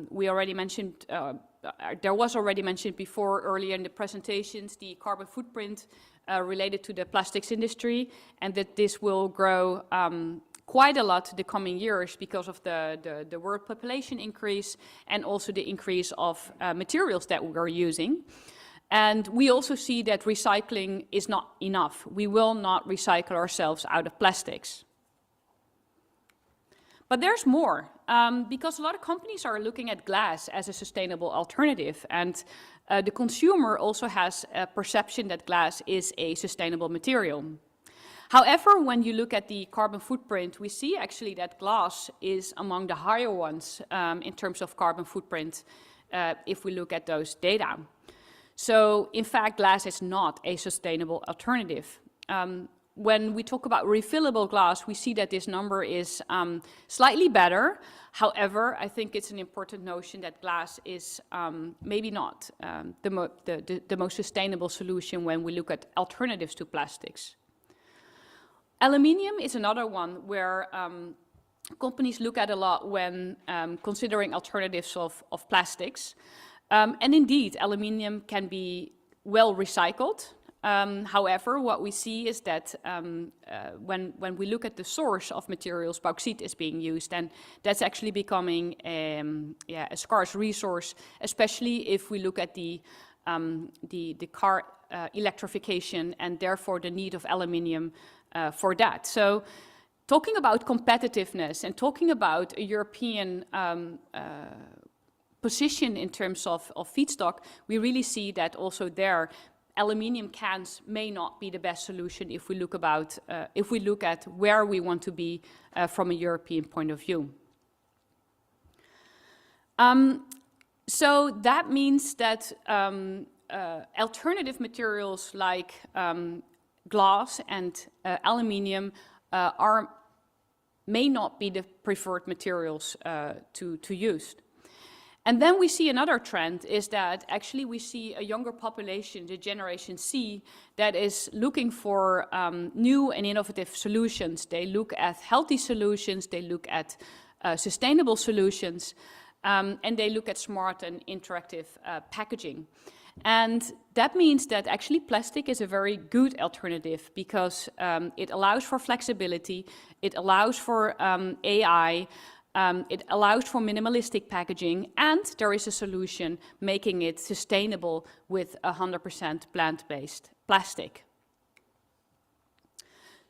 we already mentioned, there was already mentioned before earlier in the presentations, the carbon footprint related to the plastics industry, and that this will grow quite a lot the coming years because of the world population increase and also the increase of materials that we're using. And we also see that recycling is not enough. We will not recycle ourselves out of plastics. But there's more, because a lot of companies are looking at glass as a sustainable alternative, and the consumer also has a perception that glass is a sustainable material. However, when you look at the carbon footprint, we see actually that glass is among the higher ones in terms of carbon footprint if we look at those data. So, in fact, glass is not a sustainable alternative. when we talk about refillable glass, we see that this number is slightly better. However, I think it's an important notion that glass is maybe not the most sustainable solution when we look at alternatives to plastics. Aluminium is another one where companies look at a lot when considering alternatives of plastics. And indeed, aluminium can be well recycled. However, what we see is that when we look at the source of materials, bauxite is being used, and that's actually becoming a scarce resource, especially if we look at the car electrification and therefore the need of aluminium for that. So talking about competitiveness and talking about a European position in terms of feedstock, we really see that also there aluminium cans may not be the best solution if we look at where we want to be from a European point of view. So that means that alternative materials like glass and aluminium may not be the preferred materials to use. And then we see another trend is that actually we see a younger population, the Generation C, that is looking for new and innovative solutions. They look at healthy solutions, they look at sustainable solutions, and they look at smart and interactive packaging. And that means that actually plastic is a very good alternative because it allows for flexibility, it allows for AI, it allows for minimalistic packaging, and there is a solution making it sustainable with 100% plant-based plastic.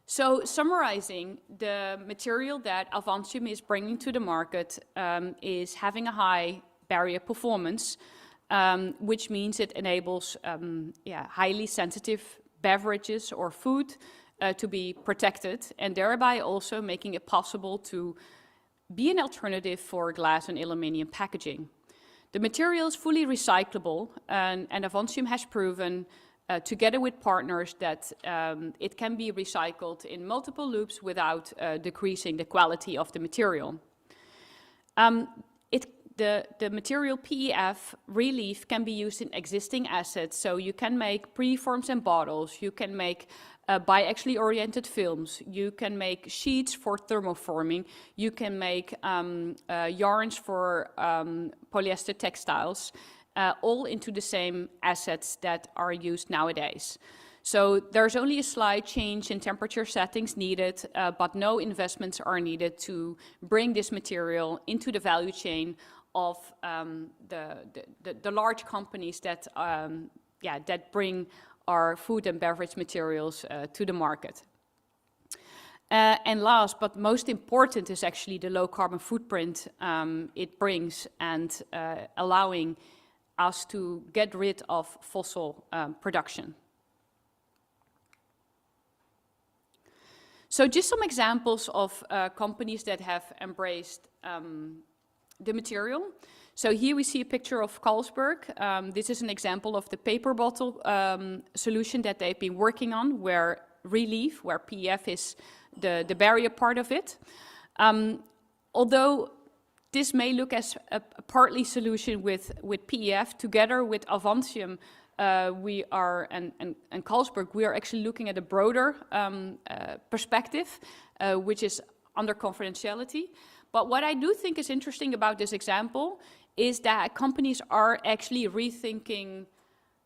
So summarizing, the material that Avantium is bringing to the market is having a high barrier performance, which means it enables highly sensitive beverages or food to be protected, and thereby also making it possible to be an alternative for glass and aluminium packaging. The material is fully recyclable, and Avantium has proven, together with partners, that it can be recycled in multiple loops without decreasing the quality of the material. The material PEF relief can be used in existing assets, so you can make preforms and bottles, you can make biaxially oriented films, you can make sheets for thermoforming, you can make yarns for polyester textiles, all into the same assets that are used nowadays. So there's only a slight change in temperature settings needed, but no investments are needed to bring this material into the value chain of the large companies that that bring our food and beverage materials to the market. And last but most important is actually the low carbon footprint it brings, and allowing us to get rid of fossil production. So just some examples of companies that have embraced the material. So here we see a picture of Carlsberg. This is an example of the paper bottle solution that they've been working on, where relief, where PEF is the barrier part of it. Although this may look as a partly solution with PEF, together with Avantium, we are, and Carlsberg, we are actually looking at a broader perspective, which is under confidentiality. But what I do think is interesting about this example is that companies are actually rethinking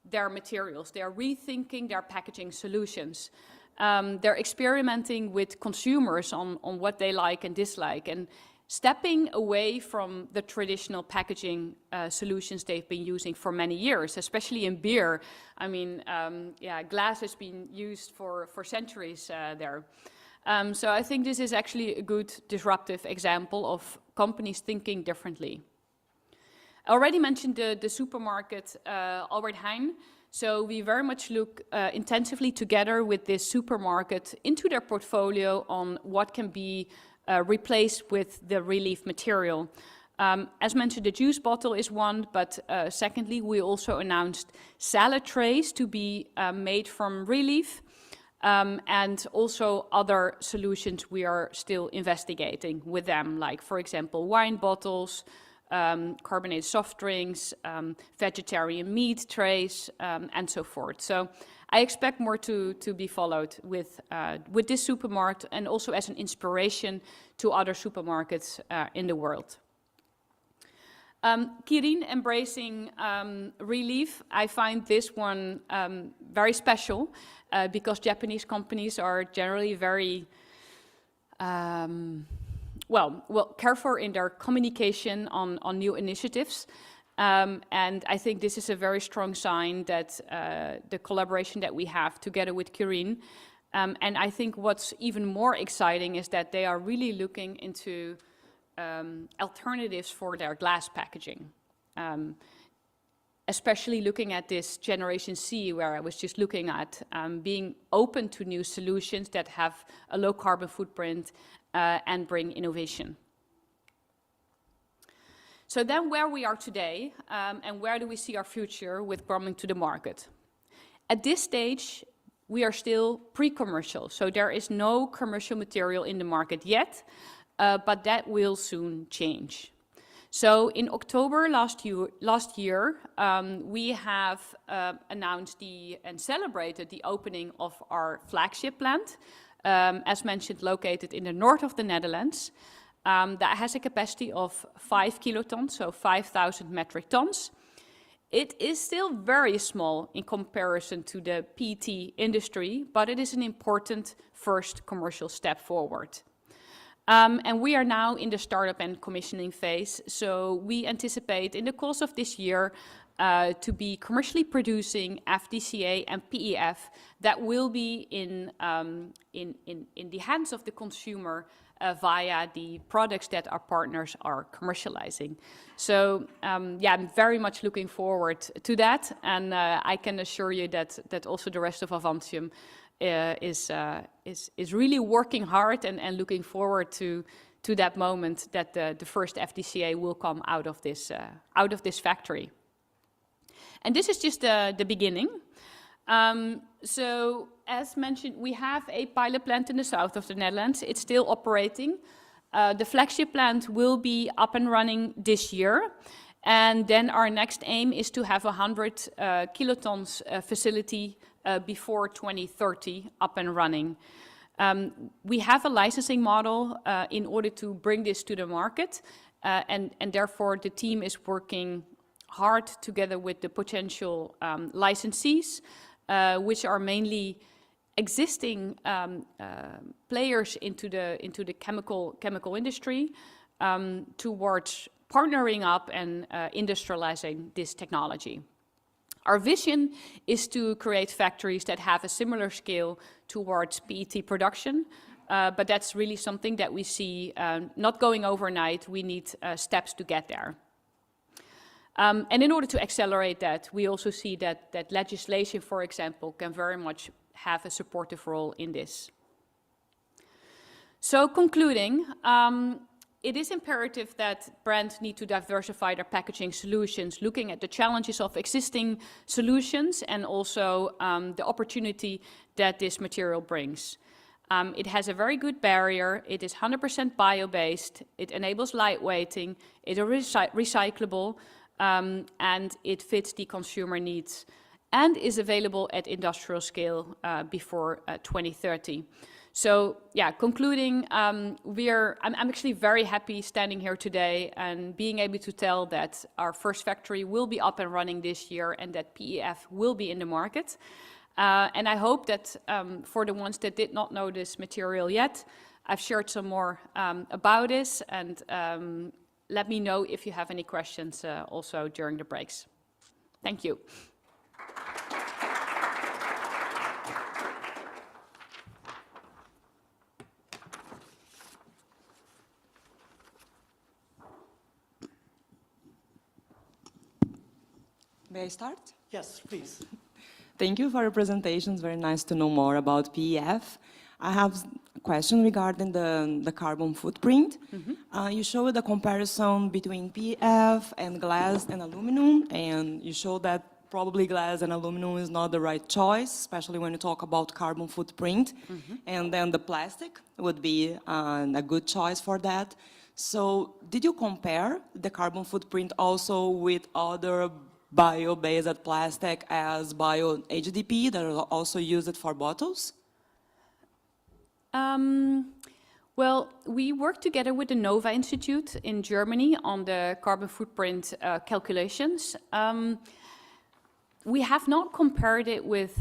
their materials. They are rethinking their packaging solutions. They're experimenting with consumers on what they like and dislike, and stepping away from the traditional packaging solutions they've been using for many years, especially in beer. I mean, glass has been used for centuries there. So I think this is actually a good disruptive example of companies thinking differently. I already mentioned the supermarket Albert Heijn. So we very much look intensively together with this supermarket into their portfolio on what can be replaced with the relief material. As mentioned, the juice bottle is one, but secondly, we also announced salad trays to be made from relief. and also other solutions we are still investigating with them, like, for example, wine bottles, carbonated soft drinks, vegetarian meat trays, and so forth. So I expect more to be followed with this supermarket, and also as an inspiration to other supermarkets in the world. Kirin embracing relief. I find this one very special because Japanese companies are generally very careful in their communication on new initiatives. And I think this is a very strong sign that the collaboration that we have together with Kirin. And I think what's even more exciting is that they are really looking into alternatives for their glass packaging. Especially looking at this Generation C, where I was just looking at, being open to new solutions that have a low carbon footprint and bring innovation. So then where we are today, and where do we see our future with coming to the market? At this stage, we are still pre-commercial, so there is no commercial material in the market yet, but that will soon change. So in October last year, we have announced and celebrated the opening of our flagship plant, as mentioned, located in the north of the Netherlands. That has a capacity of 5 kilotons, so 5,000 metric tons. It is still very small in comparison to the PET industry, but it is an important first commercial step forward. And we are now in the startup and commissioning phase, so we anticipate in the course of this year to be commercially producing FDCA and PEF that will be in the hands of the consumer via the products that our partners are commercializing. So yeah, I'm very much looking forward to that, and I can assure you that also the rest of Avantium is really working hard and looking forward to that moment that the first FDCA will come out of this factory. And this is just the beginning. So as mentioned, we have a pilot plant in the south of the Netherlands. It's still operating. The flagship plant will be up and running this year. And then our next aim is to have 100 kilotons facility before 2030 up and running. We have a licensing model in order to bring this to the market, and therefore the team is working hard together with the potential licensees, which are mainly existing players into the chemical industry, towards partnering up and industrializing this technology. Our vision is to create factories that have a similar scale towards PET production, but that's really something that we see not going overnight. We need steps to get there. And in order to accelerate that, we also see that legislation, for example, can very much have a supportive role in this. So concluding, it is imperative that brands need to diversify their packaging solutions, looking at the challenges of existing solutions and also the opportunity that this material brings. It has a very good barrier, it is 100% bio-based, it enables lightweighting, it is recyclable, and it fits the consumer needs, and is available at industrial scale before 2030. So yeah, concluding, I'm actually very happy standing here today and being able to tell that our first factory will be up and running this year and that PEF will be in the market. And I hope that for the ones that did not know this material yet, I've shared some more about this, and let me know if you have any questions also during the breaks. Thank you. May I start? Yes, please. Thank you for your presentations. Very nice to know more about PEF. I have a question regarding the carbon footprint. You showed a comparison between PEF and glass and aluminum, and you showed that probably glass and aluminum is not the right choice, especially when you talk about carbon footprint. And then the plastic would be a good choice for that. So did you compare the carbon footprint also with other bio-based plastic as bio-HDPE that are also used for bottles? Well, we work together with the NOVA Institute in Germany on the carbon footprint calculations. We have not compared it with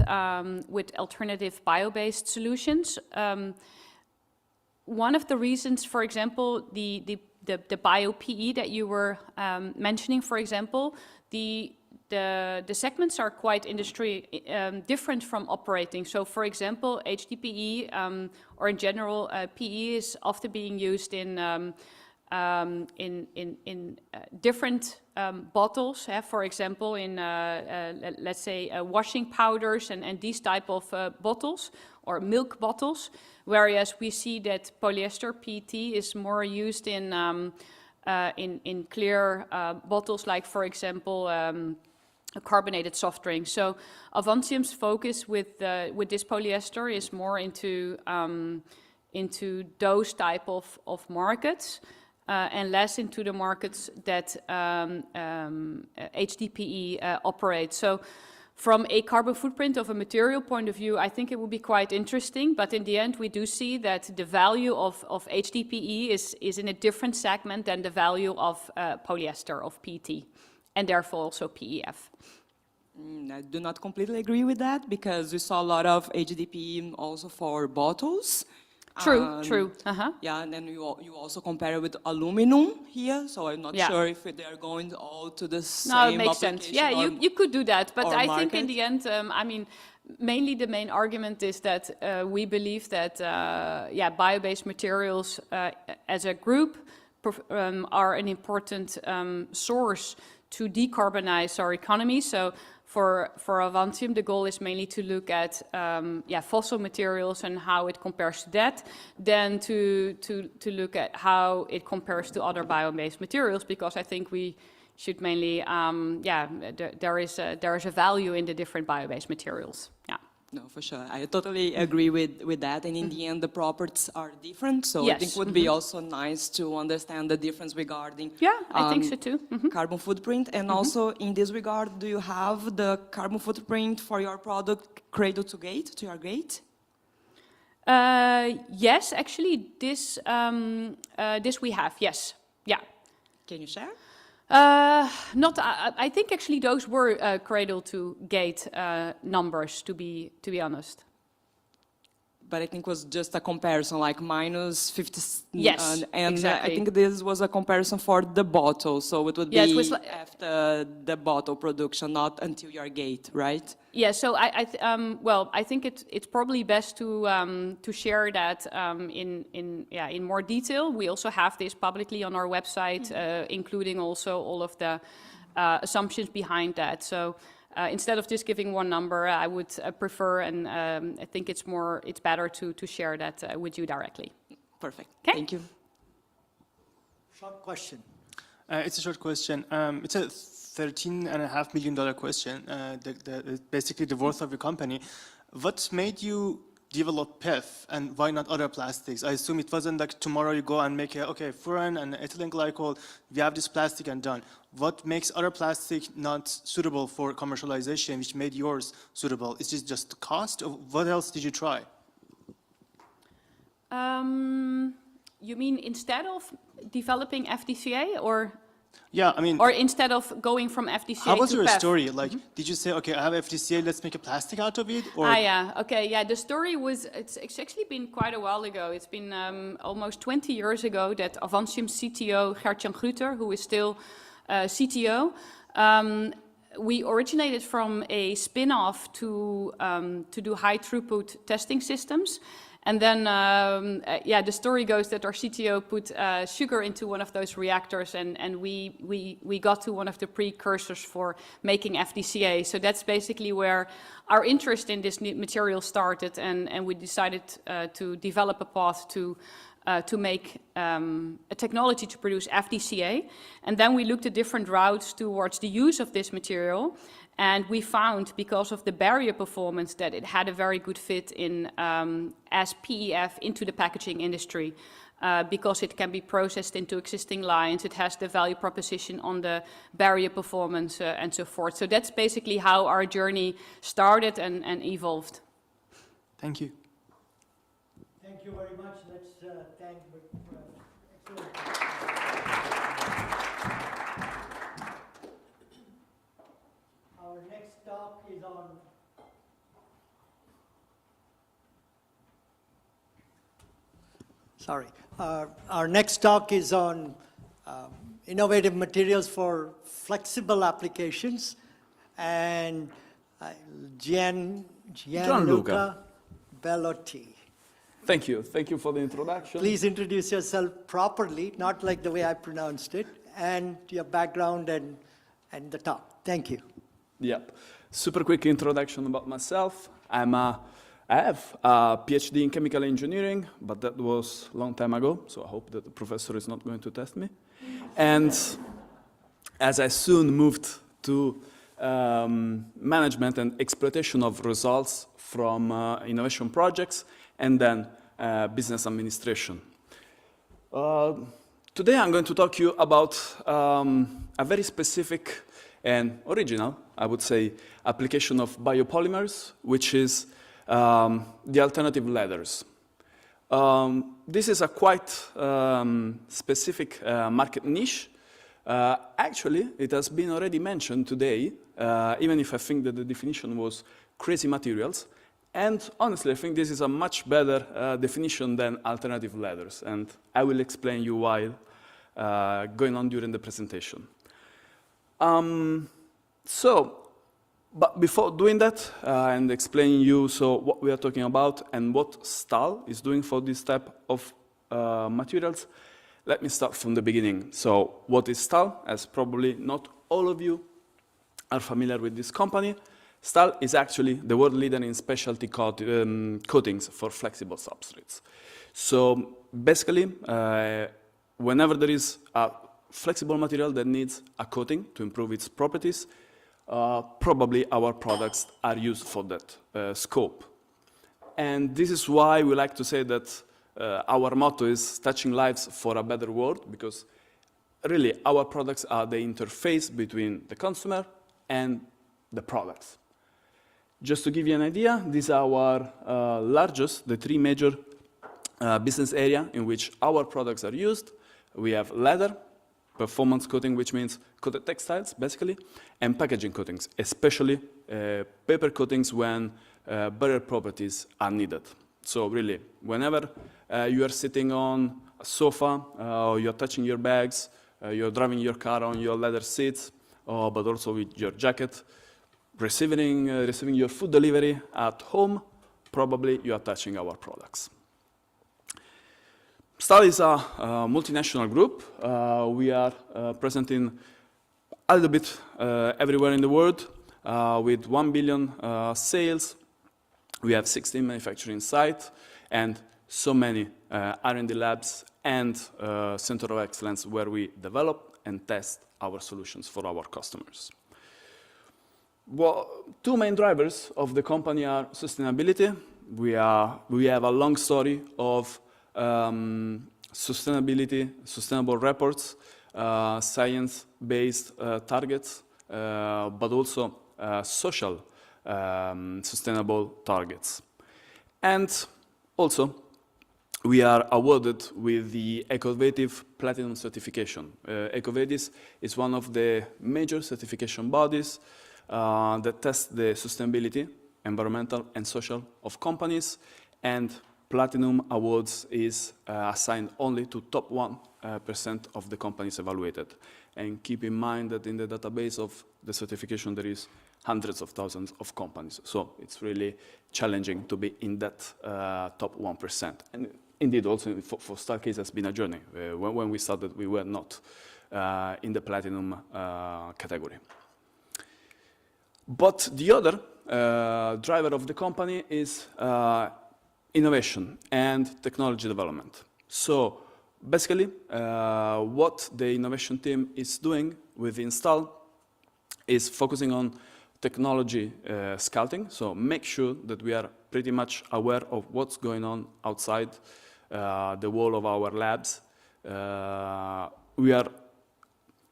alternative bio-based solutions. One of the reasons, for example, the bio-PE that you were mentioning, for example, the segments are quite industry different from operating. So, for example, HDPE or in general PE is often being used in different bottles. For example, in let's say washing powders and these type of bottles or milk bottles. Whereas we see that polyester PET is more used in clear bottles, like for example. A carbonated soft drink. So Avantium's focus with this polyester is more into those type of markets and less into the markets that HDPE operates. So from a carbon footprint of a material point of view, I think it would be quite interesting, but in the end we do see that the value of HDPE is in a different segment than the value of polyester, of PET. And therefore also PEF. I do not completely agree with that because we saw a lot of HDPE also for bottles. True. Yeah, and then you also compare it with aluminum here, so I'm not sure if they are going all to the same No, it makes sense. Yeah, you could do that, but I think in the end, I mean, mainly the main argument is that we believe that, bio-based materials as a group are an important source to decarbonize our economy. So for Avantium, the goal is mainly to look at fossil materials and how it compares to that, then to look at how it compares to other bio-based materials, because I think we should mainly, there is a value in the different bio-based materials. Yeah. No, for sure. I totally agree with that. And in the end, the properties are different. So I think it would be also nice to understand the difference regarding I think so too. Carbon footprint. And also in this regard, do you have the carbon footprint for your product cradle to gate, to your gate? Yes, actually, this we have. Yes. Yeah. Can you share? I think actually those were cradle to gate numbers, to be honest. But I think it was just a comparison, like minus 50. Yes, and exactly. I think this was a comparison for the bottle, so it would be after the bottle production, not until your gate, right? Yeah. So I think it's probably best to share that in more detail. We also have this publicly on our website, including also all of the assumptions behind that. So. Instead of just giving one number, I would prefer, and I think it's better to share that with you directly. Perfect. Okay? Thank you. Short question. It's a short question. It's a $13.5 million question, basically the worth of your company. What made you develop PEF and why not other plastics? I assume it wasn't like tomorrow you go and make furan and ethylene glycol, we have this plastic and done. What makes other plastic not suitable for commercialization, which made yours suitable? Is it just the cost? Or what else did you try? You mean instead of developing FDCA or? Yeah, I mean... Or instead of going from FDCA to PEF? How was your story? Like, did you say, okay, I have FDCA, let's make a plastic out of it? Or? The story was, it's actually been quite a while ago. It's been almost 20 years ago that Avantium's CTO, Gert-Jan Gruter, who is still CTO, we originated from a spin-off to do high throughput testing systems. And then, the story goes that our CTO put sugar into one of those reactors, and we got to one of the precursors for making FDCA. So that's basically where our interest in this material started, and we decided to develop a path to make a technology to produce FDCA. And then we looked at different routes towards the use of this material. And we found, because of the barrier performance, that it had a very good fit in as PEF into the packaging industry. Because it can be processed into existing lines, it has the value proposition on the barrier performance and so forth. So that's basically how our journey started and evolved. Thank you. Thank you very much. Let's thank excellent. Our next talk is on our next talk is on innovative materials for flexible applications, and Gianluca Bellotti. Thank you for the introduction. Please introduce yourself properly, not like the way I pronounced it, and your background and the talk. Thank you. Yep. Super quick introduction about myself. I have a PhD in chemical engineering, but that was a long time ago, so I hope that the professor is not going to test me. And as I soon moved to management and exploitation of results from innovation projects, and then business administration. Today I'm going to talk to you about a very specific and original, I would say, application of biopolymers, which is the alternative leathers. This is a quite specific market niche. Actually, it has been already mentioned today, even if I think that the definition was crazy materials. And honestly, I think this is a much better definition than alternative leathers. And I will explain you why going on during the presentation. But before doing that and explaining you what we are talking about and what Stahl is doing for this type of materials, let me start from the beginning. So what is Stahl? As probably not all of you are familiar with this company, Stahl is actually the world leader in specialty coatings for flexible substrates. So basically, whenever there is a flexible material that needs a coating to improve its properties, probably our products are used for that scope. And this is why we like to say that our motto is touching lives for a better world, because really our products are the interface between the consumer and the products. Just to give you an idea, these are our largest, the three major business area in which our products are used. We have leather, performance coating, which means coated textiles, basically, and packaging coatings, especially paper coatings when barrier properties are needed. So really, whenever you are sitting on a sofa, or you're touching your bags, you're driving your car on your leather seats, but also with your jacket, receiving your food delivery at home, probably you are touching our products. Stahl is a multinational group. We are present in a little bit everywhere in the world with 1 billion sales. We have 16 manufacturing sites and so many R&D labs and center of excellence where we develop and test our solutions for our customers. Well, two main drivers of the company are sustainability. We have a long story of sustainable reports, science-based targets, but also social sustainable targets. And also, we are awarded with the Ecovative Platinum certification. Ecovative is one of the major certification bodies that test the sustainability, environmental and social of companies, and Platinum Awards is assigned only to top 1% of the companies evaluated. And keep in mind that in the database of the certification there is hundreds of thousands of companies. So it's really challenging to be in that top 1%. And indeed also for Stahlcase has been a journey. When we started we were not in the Platinum category. But the other driver of the company is innovation and technology development. So basically, what the innovation team is doing within Stahl is focusing on technology scouting, so make sure that we are pretty much aware of what's going on outside the wall of our labs. We are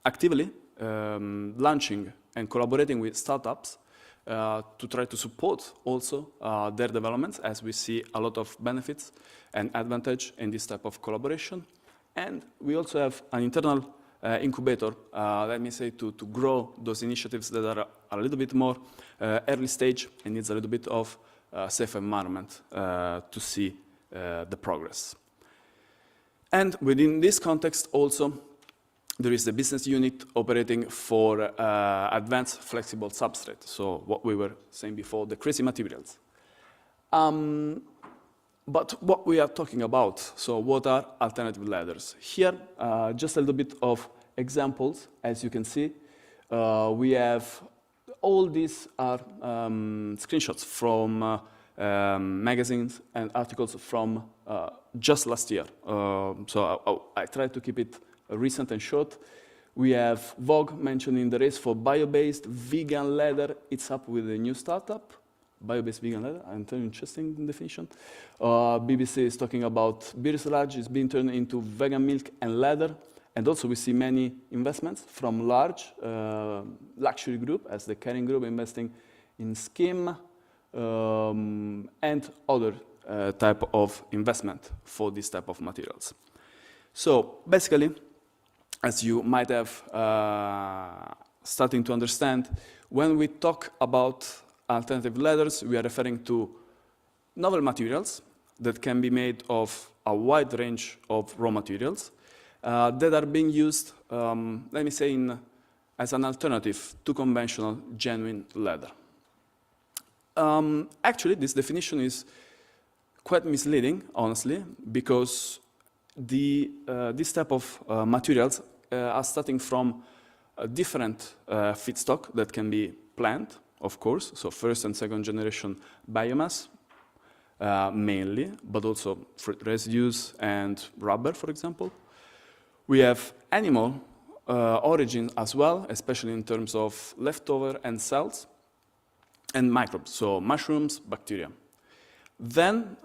actively launching and collaborating with startups to try to support also their developments, as we see a lot of benefits and advantage in this type of collaboration. And we also have an internal incubator, let me say, to grow those initiatives that are a little bit more early stage and needs a little bit of safe environment to see the progress. And within this context also, there is the business unit operating for advanced flexible substrate, so what we were saying before, the crazy materials. But what we are talking about, so what are alternative leathers? Here, just a little bit of examples. As you can see, we have all these are screenshots from magazines and articles from just last year. So I tried to keep it recent and short. We have Vogue mentioning the race for bio-based vegan leather. It's up with a new startup. Bio-based vegan leather, an interesting definition. BBC is talking about beer sludge is being turned into vegan milk and leather. And also we see many investments from large luxury group, as the Kering Group investing in Skim and other type of investment for this type of materials. So basically, as you might have starting to understand, when we talk about alternative leathers, we are referring to novel materials that can be made of a wide range of raw materials that are being used, let me say, as an alternative to conventional genuine leather. Actually, this definition is quite misleading, honestly, because this type of materials are starting from a different feedstock that can be plant, of course, so first and second generation biomass, mainly, but also fruit residues and rubber, for example. We have animal origin as well, especially in terms of leftover and cells, and microbes, so mushrooms, bacteria. Then,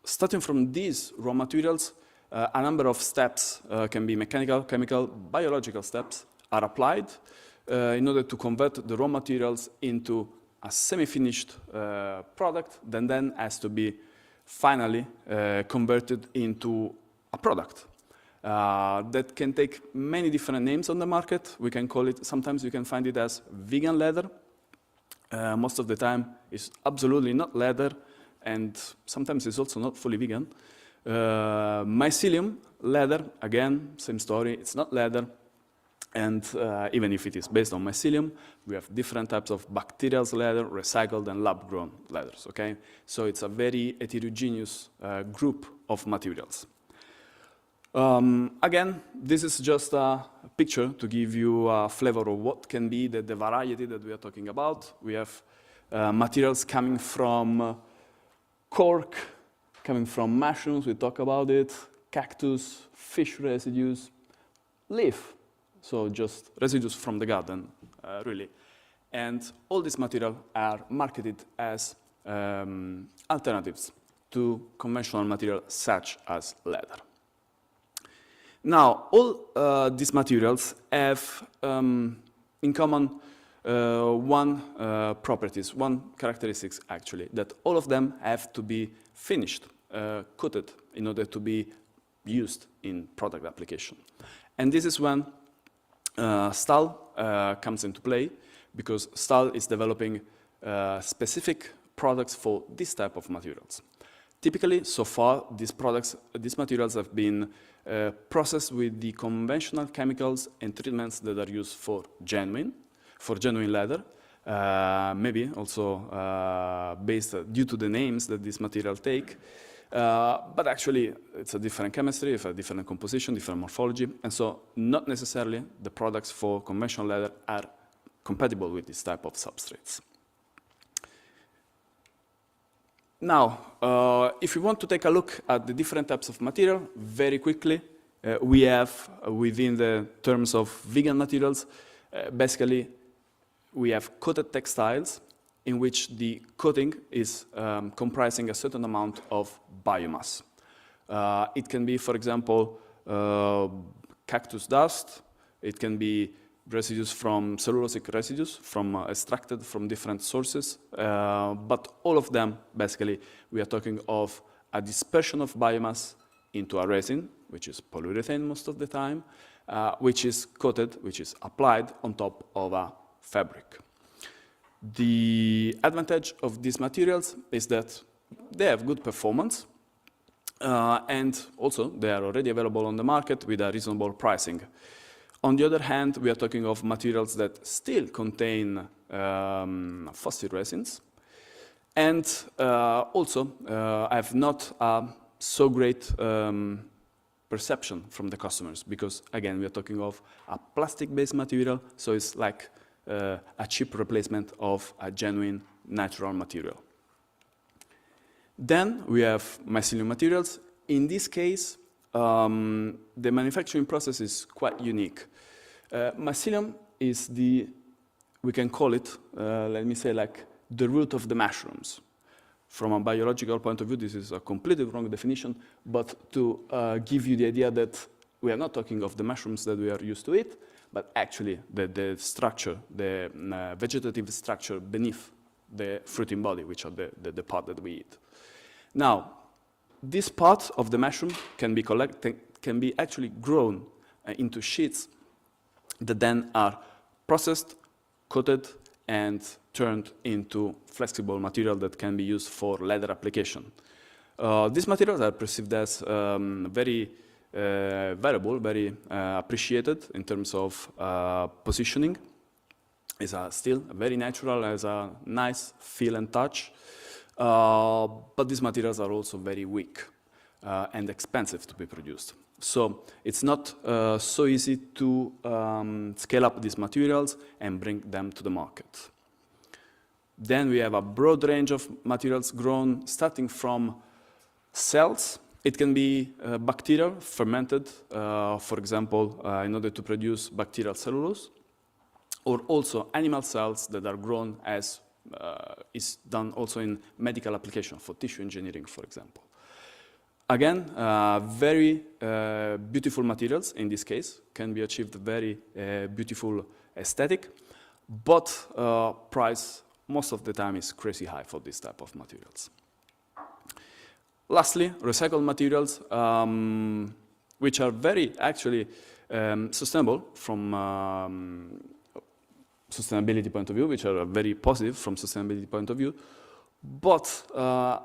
starting from these raw materials, a number of steps can be mechanical, chemical, biological steps are applied in order to convert the raw materials into a semi-finished product that then has to be finally converted into a product that can take many different names on the market. We can call it, sometimes you can find it as vegan leather. Most of the time it's absolutely not leather, and sometimes it's also not fully vegan. Mycelium leather, again, same story, it's not leather. And even if it is based on mycelium, we have different types of bacterial leather, recycled and lab-grown leathers, okay? So it's a very heterogeneous group of materials. Again, this is just a picture to give you a flavor of what can be the variety that we are talking about. We have materials coming from cork, coming from mushrooms, we talk about it, cactus, fish residues, leaf. So just residues from the garden, really. And all these materials are marketed as alternatives to conventional material such as leather. Now, all these materials have in common one characteristics actually, that all of them have to be finished, coated in order to be used in product application. And this is when Stahl comes into play, because Stahl is developing specific products for this type of materials. Typically, so far, these materials have been processed with the conventional chemicals and treatments that are used for genuine leather, maybe also based due to the names that this material take. But actually, it's a different chemistry, it's a different composition, different morphology, and so not necessarily the products for conventional leather are compatible with this type of substrates. Now, if you want to take a look at the different types of material, very quickly, we have within the terms of vegan materials, basically, we have coated textiles in which the coating is comprising a certain amount of biomass. It can be, for example, cactus dust. It can be residues from cellulosic residues extracted from different sources. But all of them, basically, we are talking of a dispersion of biomass into a resin, which is polyurethane most of the time, which is coated, which is applied on top of a fabric. The advantage of these materials is that they have good performance, and also they are already available on the market with a reasonable pricing. On the other hand, we are talking of materials that still contain fossil resins, and also have not a so great perception from the customers, because again, we are talking of a plastic-based material, so it's like a cheap replacement of a genuine natural material. Then we have mycelium materials. In this case, the manufacturing process is quite unique. Mycelium is we can call it, let me say, like the root of the mushrooms. From a biological point of view, this is a completely wrong definition, but to give you the idea that we are not talking of the mushrooms that we are used to eat, but actually the structure, the vegetative structure beneath the fruiting body, which are the part that we eat. Now, this part of the mushroom can be actually grown into sheets that then are processed, coated, and turned into flexible material that can be used for leather application. These materials are perceived as very valuable, very appreciated in terms of positioning. It's still very natural, has a nice feel and touch, but these materials are also very weak and expensive to be produced. So it's not so easy to scale up these materials and bring them to the market. Then we have a broad range of materials grown starting from cells. It can be bacterial, fermented, for example, in order to produce bacterial cellulose, or also animal cells that are grown as is done also in medical application for tissue engineering, for example. Again, very beautiful materials in this case, can be achieved very beautiful aesthetic, but price most of the time is crazy high for this type of materials. Lastly, recycled materials, which are very actually sustainable from sustainability point of view, which are very positive from sustainability point of view, but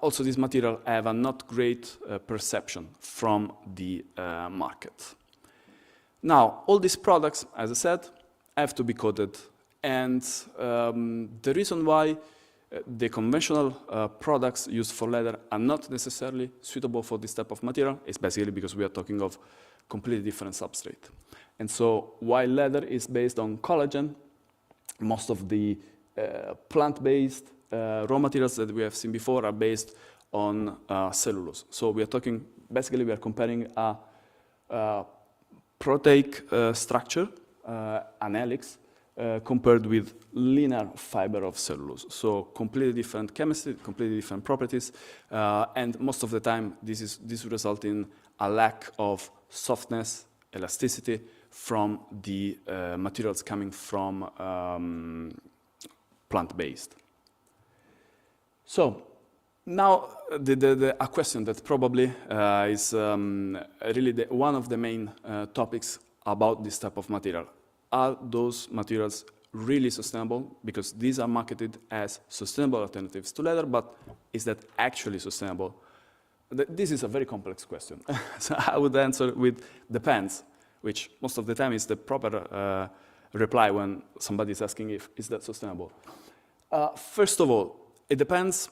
also these materials have a not great perception from the market. Now, all these products, as I said, have to be coated, and the reason why the conventional products used for leather are not necessarily suitable for this type of material is basically because we are talking of completely different substrate. And so while leather is based on collagen, most of the plant-based raw materials that we have seen before are based on cellulose. So we are talking, basically we are comparing a proteic structure, an helix, compared with linear fiber of cellulose. So completely different chemistry, completely different properties, and most of the time this results in a lack of softness, elasticity from the materials coming from plant-based. So now a question that probably is really one of the main topics about this type of material. Are those materials really sustainable? Because these are marketed as sustainable alternatives to leather, but is that actually sustainable? This is a very complex question. So I would answer with depends, which most of the time is the proper reply when somebody is asking if is that sustainable. First of all, it depends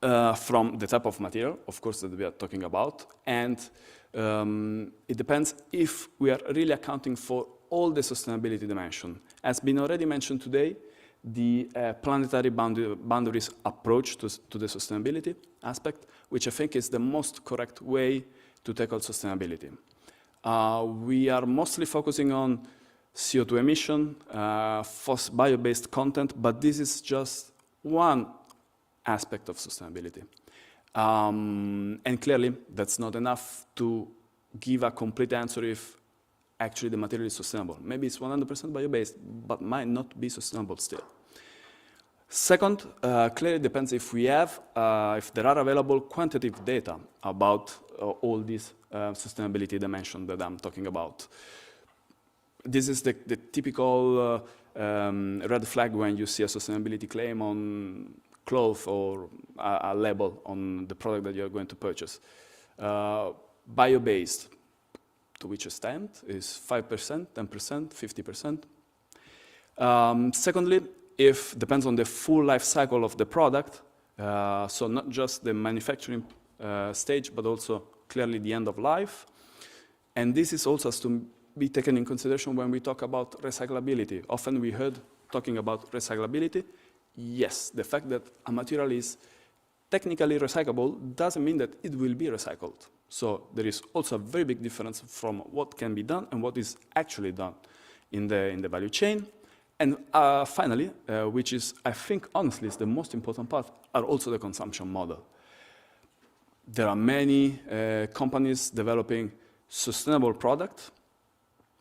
from the type of material, of course, that we are talking about, and it depends if we are really accounting for all the sustainability dimension. As been already mentioned today, the planetary boundaries approach to the sustainability aspect, which I think is the most correct way to tackle sustainability. We are mostly focusing on CO2 emission, bio-based content, but this is just one aspect of sustainability. And clearly, that's not enough to give a complete answer if actually the material is sustainable. Maybe it's 100% bio-based, but might not be sustainable still. Second, clearly depends if we have, if there are available quantitative data about all these sustainability dimensions that I'm talking about. This is the typical red flag when you see a sustainability claim on cloth or a label on the product that you're going to purchase. Bio-based, to which extent, is 5%, 10%, 50%. Secondly, if depends on the full life cycle of the product, so not just the manufacturing stage, but also clearly the end of life. And this is also has to be taken in consideration when we talk about recyclability. Often we heard talking about recyclability. Yes, the fact that a material is technically recyclable doesn't mean that it will be recycled. So there is also a very big difference from what can be done and what is actually done in the value chain. And finally, which is, I think, honestly, is the most important part, are also the consumption model. There are many companies developing sustainable products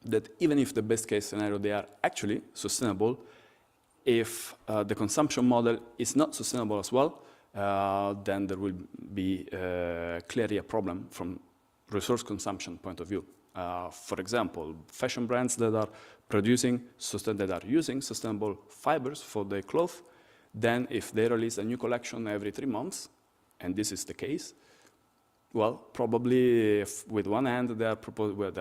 that even if the best case scenario, they are actually sustainable, if the consumption model is not sustainable as well, then there will be clearly a problem from resource consumption point of view. For example, fashion brands that are producing, that are using sustainable fibers for their clothes, then if they release a new collection every 3 months, and this is the case, well, probably if with one hand they're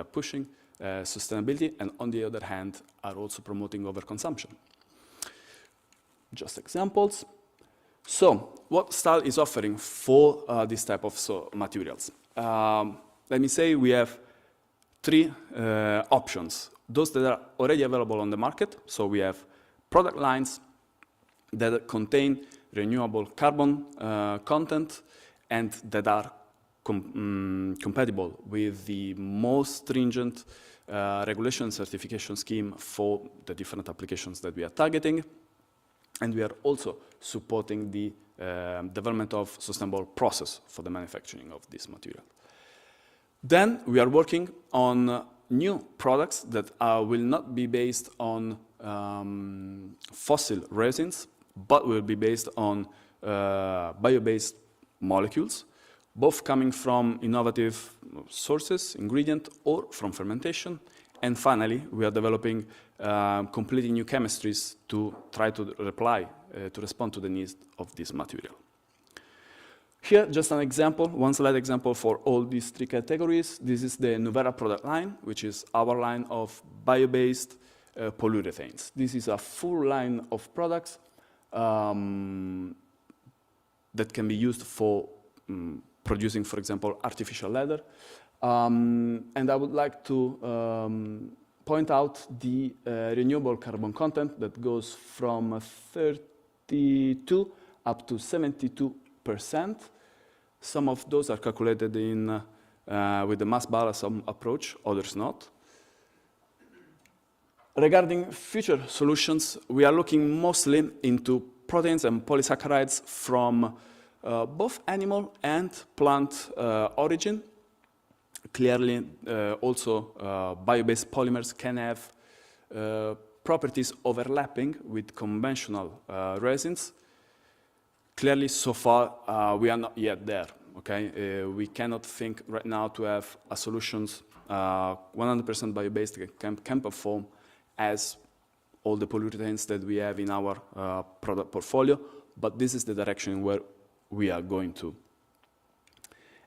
pushing sustainability, and on the other hand are also promoting overconsumption. Just examples. So, what Stahl is offering for this type of materials? Let me say we have 3 options. Those that are already available on the market. So we have product lines that contain renewable carbon content and that are compatible with the most stringent regulation certification scheme for the different applications that we are targeting. And we are also supporting the development of sustainable process for the manufacturing of this material. Then we are working on new products that will not be based on fossil resins, but will be based on bio-based molecules, both coming from innovative sources, ingredient, or from fermentation. And finally, we are developing completely new chemistries to try to respond to the needs of this material. Here, just an example, one slide example for all these 3 categories. This is the Nuvera product line, which is our line of bio-based polyurethanes. This is a full line of products that can be used for producing, for example, artificial leather. And I would like to point out the renewable carbon content that goes from 32 up to 72%. Some of those are calculated with the mass balance approach, others not. Regarding future solutions, we are looking mostly into proteins and polysaccharides from both animal and plant origin. Clearly, also bio-based polymers can have properties overlapping with conventional resins. Clearly, so far, we are not yet there, okay? We cannot think right now to have a solutions 100% bio-based that can perform as all the polyurethanes that we have in our product portfolio, but this is the direction where we are going to.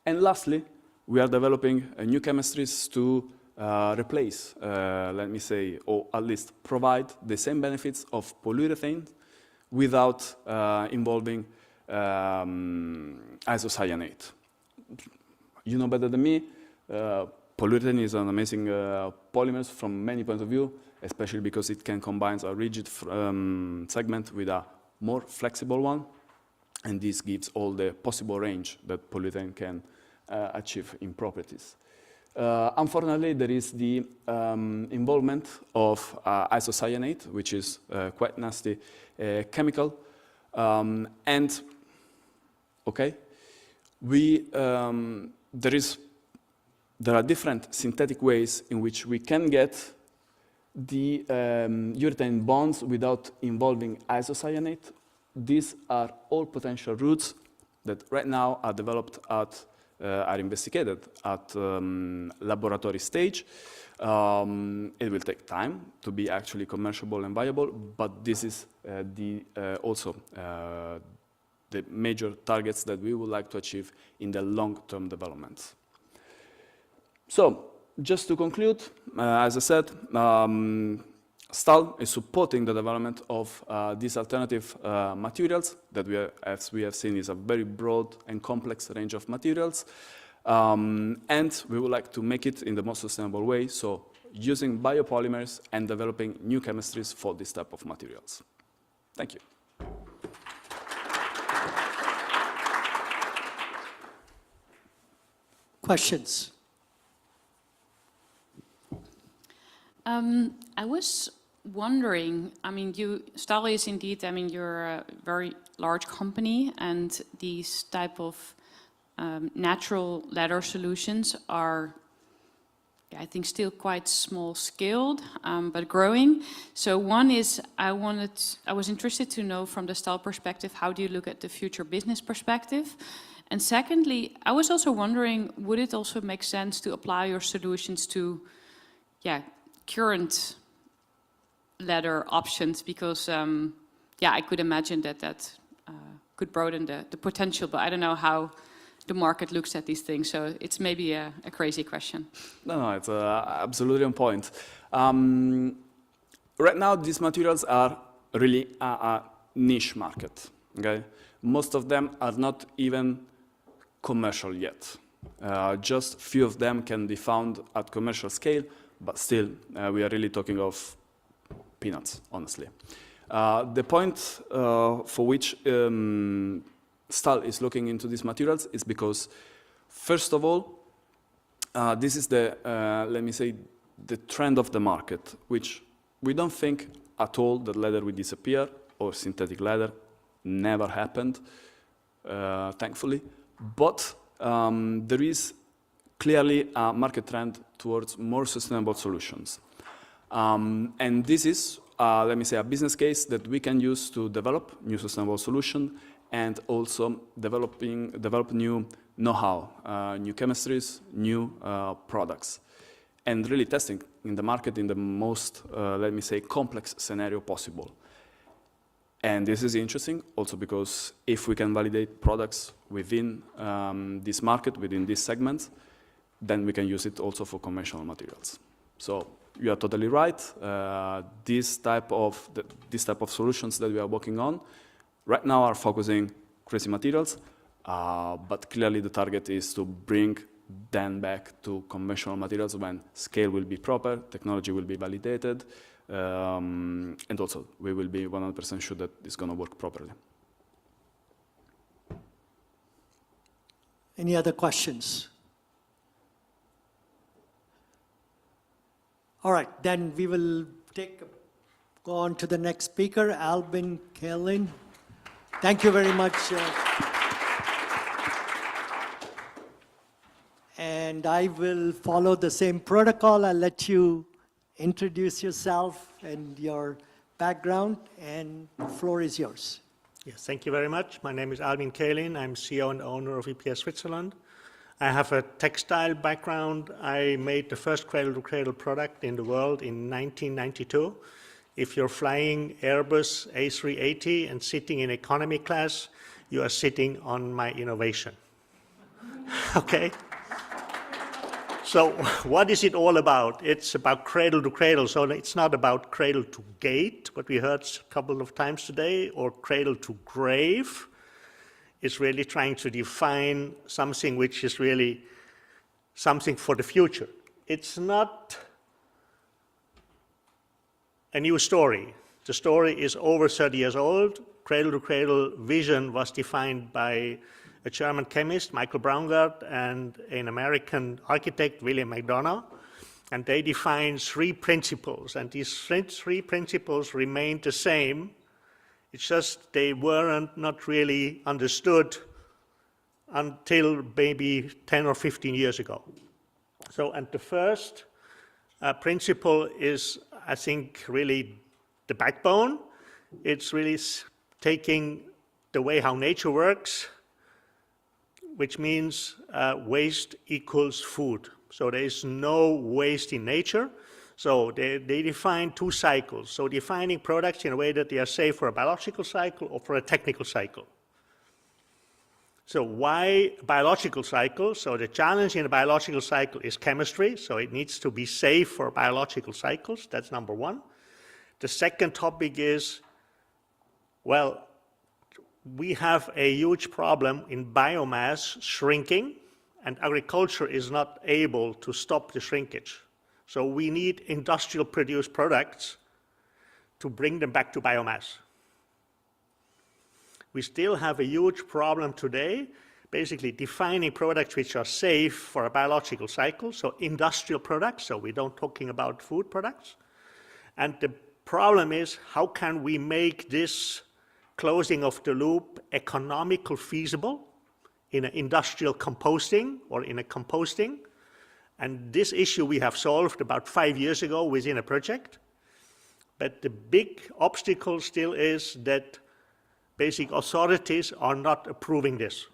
And lastly, we are developing new chemistries to replace, let me say, or at least provide the same benefits of polyurethane without involving isocyanate. You know better than me, polyurethane is an amazing polymer from many points of view, especially because it can combine a rigid segment with a more flexible one, and this gives all the possible range that polyurethane can achieve in properties. Unfortunately, there is the involvement of isocyanate, which is quite nasty chemical. And, okay, there are different synthetic ways in which we can get the urethane bonds without involving isocyanate. These are all potential routes that right now are developed are investigated at laboratory stage. It will take time to be actually commercial and viable, but this is also the major targets that we would like to achieve in the long-term development. So, just to conclude, as I said, STAL is supporting the development of these alternative materials that as we have seen, is a very broad and complex range of materials. And we would like to make it in the most sustainable way, so using biopolymers and developing new chemistries for this type of materials. Thank you. Questions? I was wondering, I mean, STAL is indeed, I mean, you're a very large company, and these type of natural leather solutions are, I think, still quite small scaled, but growing. So one is, I was interested to know from the STAL perspective, how do you look at the future business perspective? And secondly, I was also wondering, would it also make sense to apply your solutions to, current leather options? Because, I could imagine that could broaden the potential, but I don't know how the market looks at these things, so it's maybe a crazy question. No, it's absolutely on point. Right now, these materials are really a niche market, okay? Most of them are not even commercial yet. Just few of them can be found at commercial scale, but still, we are really talking of peanuts, honestly. The point for which STAL is looking into these materials is because, first of all, this is the, let me say, the trend of the market, which we don't think at all that leather will disappear or synthetic leather. Never happened, thankfully. But there is clearly a market trend towards more sustainable solutions. And this is, let me say, a business case that we can use to develop new sustainable solutions and also develop new know-how, new chemistries, new products, and really testing in the market in the most, let me say, complex scenario possible. And this is interesting also because if we can validate products within this market, within this segment, then we can use it also for conventional materials. So you are totally right. This type of solutions that we are working on right now are focusing crazy materials, but clearly the target is to bring them back to conventional materials when scale will be proper, technology will be validated, and also we will be 100% sure that it's going to work properly. Any other questions? All right, then we will go on to the next speaker, Albin Kaelin. Thank you very much. And I will follow the same protocol. I'll let you introduce yourself and your background, and the floor is yours. Yes, thank you very much. My name is Albin Kaelin. I'm CEO and owner of EPS Switzerland. I have a textile background. I made the first cradle-to-cradle product in the world in 1992. If you're flying Airbus A380 and sitting in economy class, you are sitting on my innovation. Okay? So what is it all about? It's about cradle to cradle. So it's not about cradle to gate, what we heard a couple of times today, or cradle to grave. It's really trying to define something which is really something for the future. It's not a new story. The story is over 30 years old. Cradle to cradle vision was defined by a German chemist, Michael Braungart, and an American architect, William McDonough. And they defined 3 principles, and these 3 principles remained the same. It's just they weren't not really understood until maybe 10 or 15 years ago. So, and the first principle is, I think, really the backbone. It's really taking the way how nature works, which means waste equals food. So there is no waste in nature. So they define 2 cycles. So defining products in a way that they are safe for a biological cycle or for a technical cycle. So why biological cycle? So the challenge in a biological cycle is chemistry. So it needs to be safe for biological cycles. That's number 1. The second topic is, well, we have a huge problem in biomass shrinking, and agriculture is not able to stop the shrinkage. So we need industrial produced products to bring them back to biomass. We still have a huge problem today, basically defining products which are safe for a biological cycle, so industrial products, so we don't talking about food products. And the problem is, how can we make this closing of the loop economical feasible in an industrial composting or in a composting? And this issue we have solved about 5 years ago within a project. But the big obstacle still is that basic authorities are not approving this.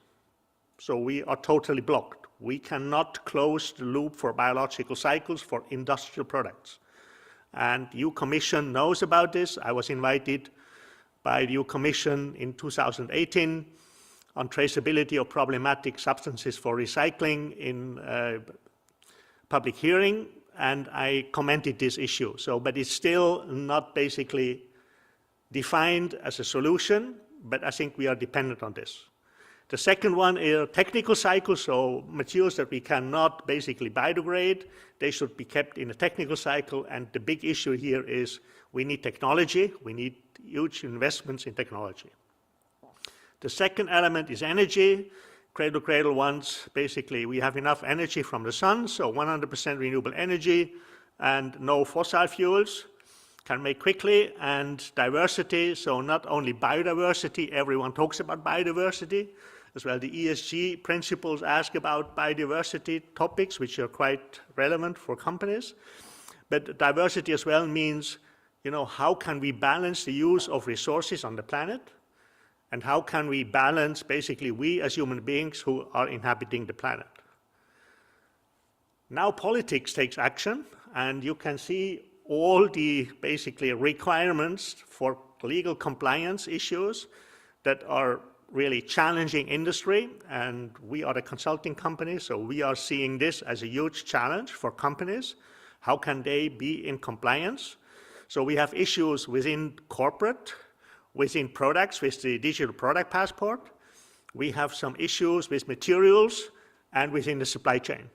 So we are totally blocked. We cannot close the loop for biological cycles for industrial products. And the EU Commission knows about this. I was invited by the EU Commission in 2018 on traceability of problematic substances for recycling in public hearing, and I commented this issue. So, but it's still not basically defined as a solution, but I think we are dependent on this. The second one is technical cycles, so materials that we cannot basically biodegrade, they should be kept in a technical cycle, and the big issue here is we need technology, we need huge investments in technology. The second element is energy. Cradle to cradle ones, basically we have enough energy from the sun, so 100% renewable energy and no fossil fuels, can make quickly, and diversity, so not only biodiversity, everyone talks about biodiversity, as well the ESG principles ask about biodiversity topics, which are quite relevant for companies, but diversity as well means, you know, how can we balance the use of resources on the planet? And how can we balance, basically, we as human beings who are inhabiting the planet? Now politics takes action, and you can see all the, basically, requirements for legal compliance issues that are really challenging industry, and we are a consulting company, so we are seeing this as a huge challenge for companies. How can they be in compliance? So we have issues within corporate, within products, with the digital product passport. We have some issues with materials and within the supply chain.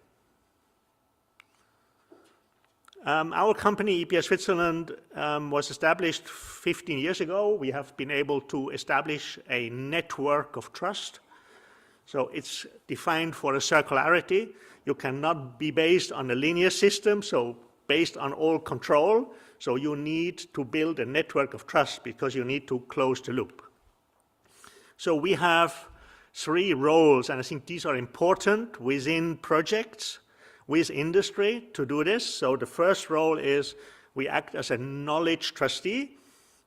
Our company, EPS Switzerland, was established 15 years ago. We have been able to establish a network of trust. So it's defined for a circularity. You cannot be based on a linear system, so based on all control. So you need to build a network of trust because you need to close the loop. So we have 3 roles, and I think these are important within projects, with industry to do this. So the first role is we act as a knowledge trustee,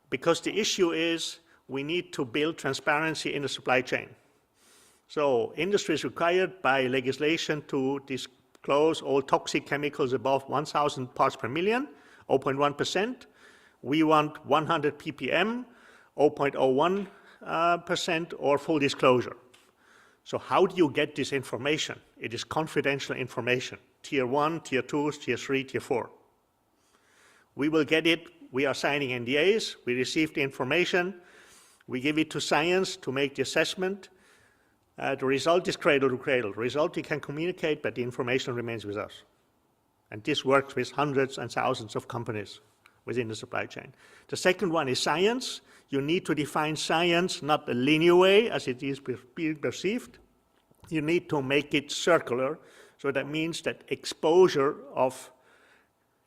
because the issue is we need to build transparency in the supply chain. So industry is required by legislation to disclose all toxic chemicals above 1,000 parts per million, 0.1%. We want 100 ppm, 0.01%, or full disclosure. So how do you get this information? It is confidential information. Tier 1, Tier 2, Tier 3, Tier 4. We will get it. We are signing NDAs. We receive the information. We give it to science to make the assessment. The result is cradle to cradle. The result we can communicate, but the information remains with us. And this works with hundreds and thousands of companies within the supply chain. The second one is science. You need to define science not a linear way as it is being perceived. you need to make it circular. So that means that exposure of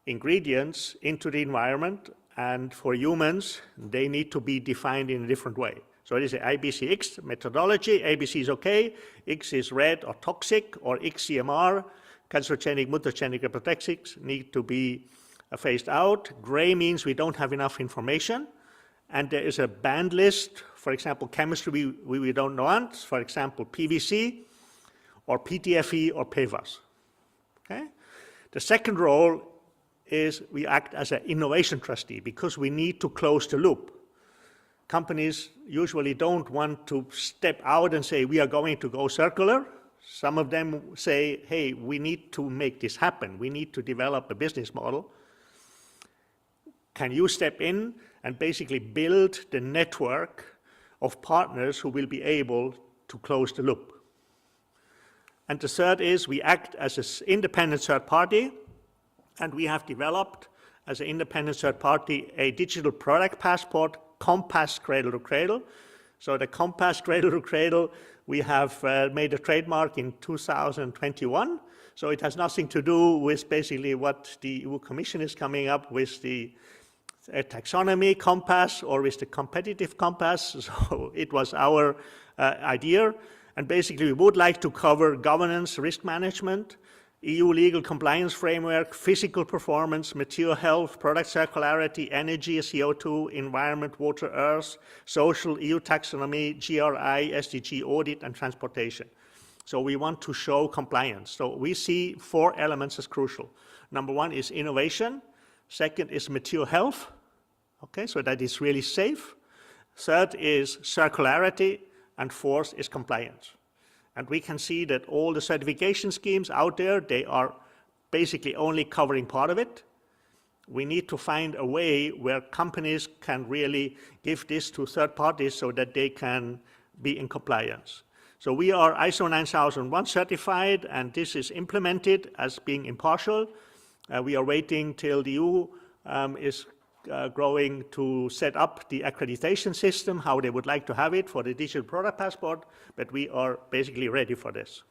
ingredients into the environment and for humans, they need to be defined in a different way. So it is an IBCX methodology. ABC is okay, X is red or toxic, or XCMR, cancerogenic, mutagenic, reprotoxics, need to be phased out. Gray means we don't have enough information. And there is a banned list, for example, chemistry we don't want, for example, PVC, or PTFE, or PFAS. Okay? The second role is we act as an innovation trustee because we need to close the loop. Companies usually don't want to step out and say, we are going to go circular. Some of them say, hey, we need to make this happen. We need to develop a business model. Can you step in and basically build the network of partners who will be able to close the loop? And the third is we act as an independent third party, and we have developed as an independent third party a digital product passport, Compass Cradle to Cradle. So the Compass Cradle to Cradle, we have made a trademark in 2021. So it has nothing to do with basically what the EU Commission is coming up with, the taxonomy compass or with the competitive compass. So it was our idea. And basically we would like to cover governance, risk management, EU legal compliance framework, physical performance, material health, product circularity, energy, CO2, environment, water, earth, social, EU taxonomy, GRI, SDG audit, and transportation. So we want to show compliance. So we see 4 elements as crucial. Number 1 is innovation. Second is material health. Okay, so that is really safe. Third is circularity. And fourth is compliance. And we can see that all the certification schemes out there, they are basically only covering part of it. We need to find a way where companies can really give this to third parties so that they can be in compliance. So we are ISO 9001 certified, and this is implemented as being impartial. We are waiting till the EU is growing to set up the accreditation system, how they would like to have it for the digital product passport, but we are basically ready for this.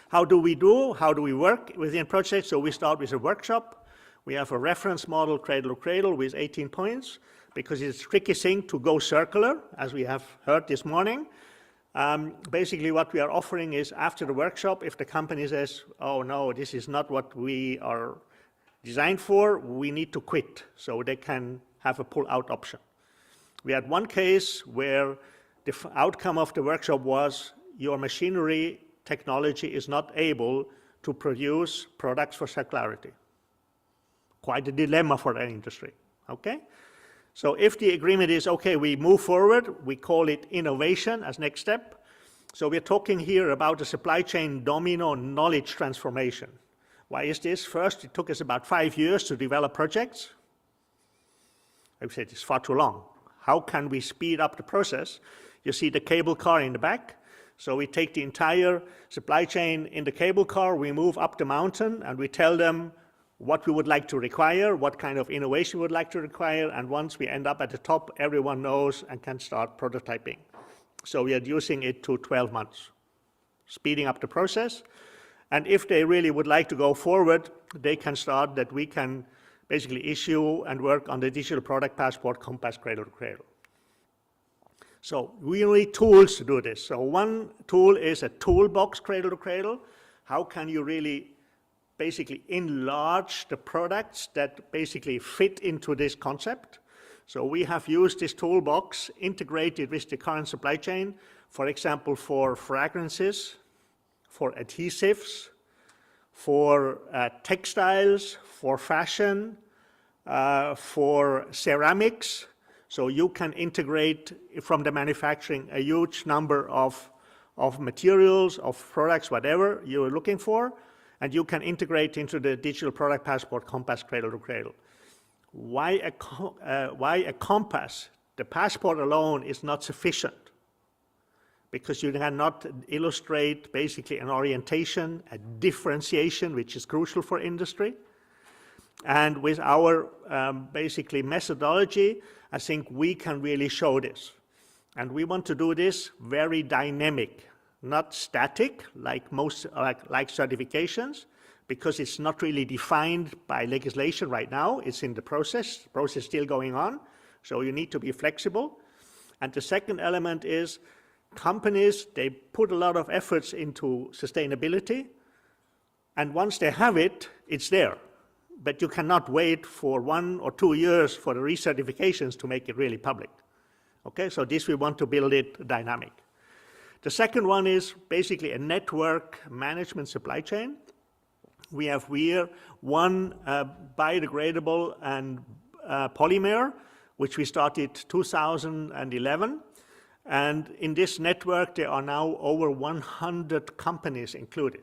How do we work within projects? So we start with a workshop. We have a reference model, cradle to cradle, with 18 points, because it's a tricky thing to go circular, as we have heard this morning. Basically what we are offering is after the workshop, if the company says, oh no, this is not what we are designed for, we need to quit, so they can have a pull-out option. We had one case where the outcome of the workshop was your machinery technology is not able to produce products for circularity. Quite a dilemma for the industry, okay? So if the agreement is, okay, we move forward, we call it innovation as next step. So we're talking here about the supply chain domino knowledge transformation. Why is this? First, it took us about 5 years to develop projects. I would say it's far too long. How can we speed up the process? You see the cable car in the back. So we take the entire supply chain in the cable car, we move up the mountain, and we tell them what we would like to require, what kind of innovation we would like to require, and once we end up at the top, everyone knows and can start prototyping. So we are reducing it to 12 months, speeding up the process. And if they really would like to go forward, they can start that we can basically issue and work on the digital product passport, Compass Cradle to Cradle. So we need tools to do this. So one tool is a toolbox Cradle to Cradle. How can you really basically enlarge the products that basically fit into this concept? So we have used this toolbox integrated with the current supply chain, for example, for fragrances, for adhesives, for textiles, for fashion, for ceramics. So you can integrate from the manufacturing a huge number of materials, of products, whatever you're looking for, and you can integrate into the digital product passport Compass Cradle to Cradle. Why a compass? The passport alone is not sufficient, because you cannot illustrate basically an orientation, a differentiation, which is crucial for industry. And with our basically methodology, I think we can really show this. And we want to do this very dynamic. not static like most like certifications, because it's not really defined by legislation right now. It's in the process still going on, so you need to be flexible. And the second element is companies, they put a lot of efforts into sustainability, and once they have it, it's there. But you cannot wait for 1 or 2 years for the recertifications to make it really public. Okay, so this we want to build it dynamic. The second one is basically a network management supply chain. We have here one biodegradable and polymer, which we started 2011. And in this network, there are now over 100 companies included.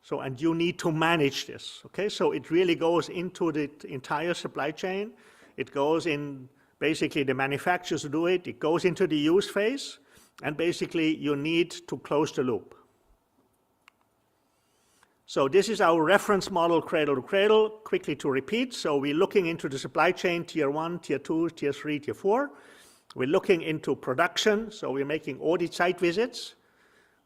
So, and you need to manage this, okay? So it really goes into the entire supply chain. It goes in, basically the manufacturers do it, it goes into the use phase, and basically you need to close the loop. So this is our reference model, cradle to cradle. Quickly to repeat, so we're looking into the supply chain, tier 1, tier 2, tier 3, tier 4. We're looking into production, so we're making audit site visits.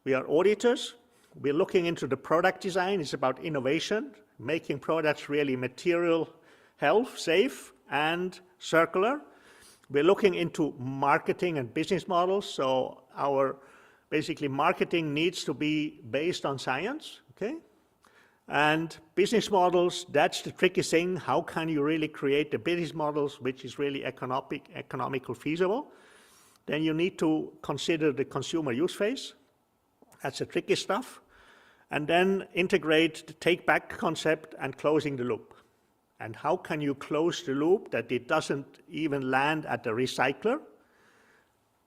We are auditors. We're looking into the product design. It's about innovation, making products really material health, safe, and circular. We're looking into marketing and business models, so our basically marketing needs to be based on science, okay? And business models, that's the tricky thing. How can you really create the business models which is really economical feasible? Then you need to consider the consumer use phase. That's the tricky stuff. And then integrate the take-back concept and closing the loop. And how can you close the loop that it doesn't even land at the recycler?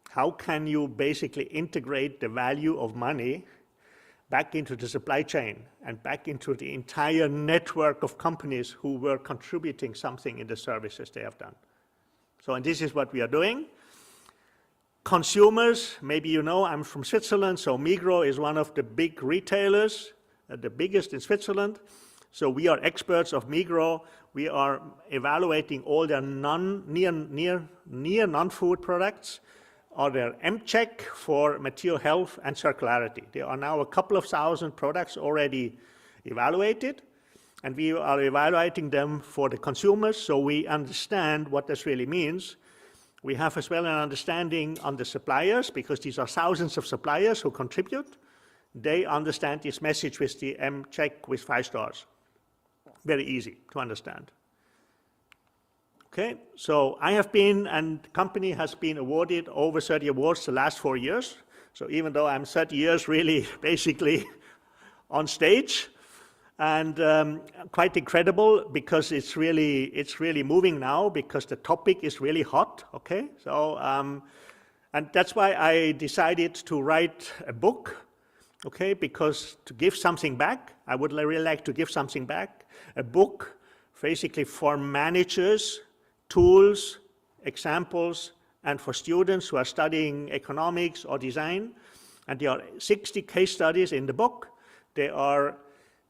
How can you basically integrate the value of money back into the supply chain and back into the entire network of companies who were contributing something in the services they have done? So, and this is what we are doing. Consumers, maybe you know, I'm from Switzerland, so Migros is one of the big retailers, the biggest in Switzerland. So we are experts of Migros. We are evaluating all their near non-food products, or their M-check for material health and circularity. There are now a couple of thousand products already evaluated, and we are evaluating them for the consumers, so we understand what this really means. We have as well an understanding on the suppliers, because these are thousands of suppliers who contribute. They understand this message with the M-check with 5 stars. Very easy to understand. Okay, so I have been, and the company has been awarded over 30 awards the last 4 years. So even though I'm 30 years really basically on stage, and quite incredible, because it's really moving now, because the topic is really hot, okay? So, and that's why I decided to write a book, okay? Because to give something back, I would really like to give something back. A book basically for managers, tools, examples, and for students who are studying economics or design. And there are 60 case studies in the book. There are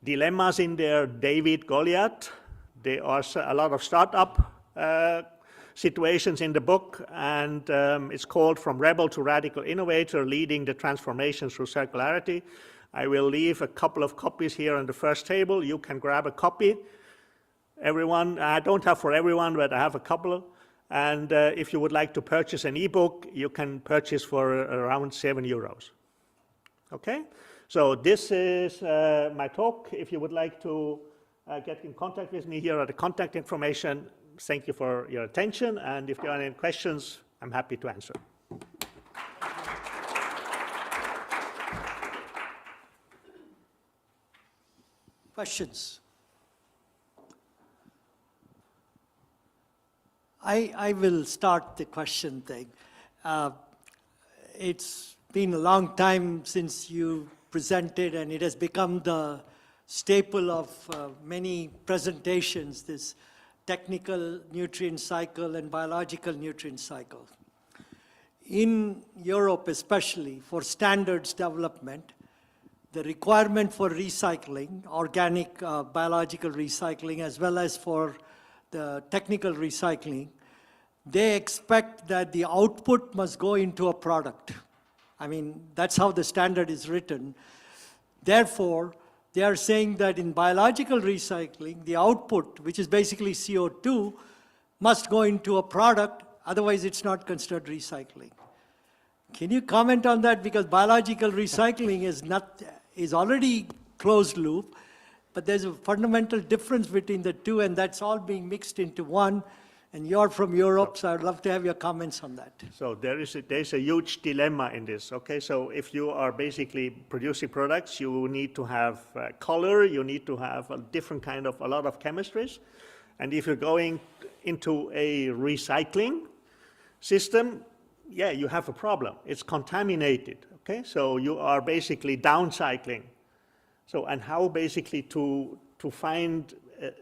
dilemmas in there, David, Goliath. There are a lot of startup situations in the book, and it's called From Rebel to Radical Innovator, Leading the Transformation Through Circularity. I will leave a couple of copies here on the first table. You can grab a copy. Everyone, I don't have for everyone, but I have a couple. And if you would like to purchase an ebook, you can purchase for around €7. Okay? So this is my talk. If you would like to get in contact with me, here are the contact information. Thank you for your attention. And if there are any questions, I'm happy to answer. Questions? I will start the question thing. It's been a long time since you presented, and it has become the staple of many presentations, this technical nutrient cycle and biological nutrient cycle. In Europe especially, for standards development, the requirement for recycling, organic biological recycling, as well as for the technical recycling, they expect that the output must go into a product. I mean, that's how the standard is written. Therefore, they are saying that in biological recycling, the output, which is basically CO2, must go into a product, otherwise it's not considered recycling. Can you comment on that? Because biological recycling is already closed loop, but there's a fundamental difference between the two, and that's all being mixed into one. And you're from Europe, so I'd love to have your comments on that. So there's a huge dilemma in this, okay? So if you are basically producing products, you need to have color, you need to have a lot of chemistries. And if you're going into a recycling system, yeah, you have a problem. It's contaminated, okay? So you are basically downcycling. So, and how basically to find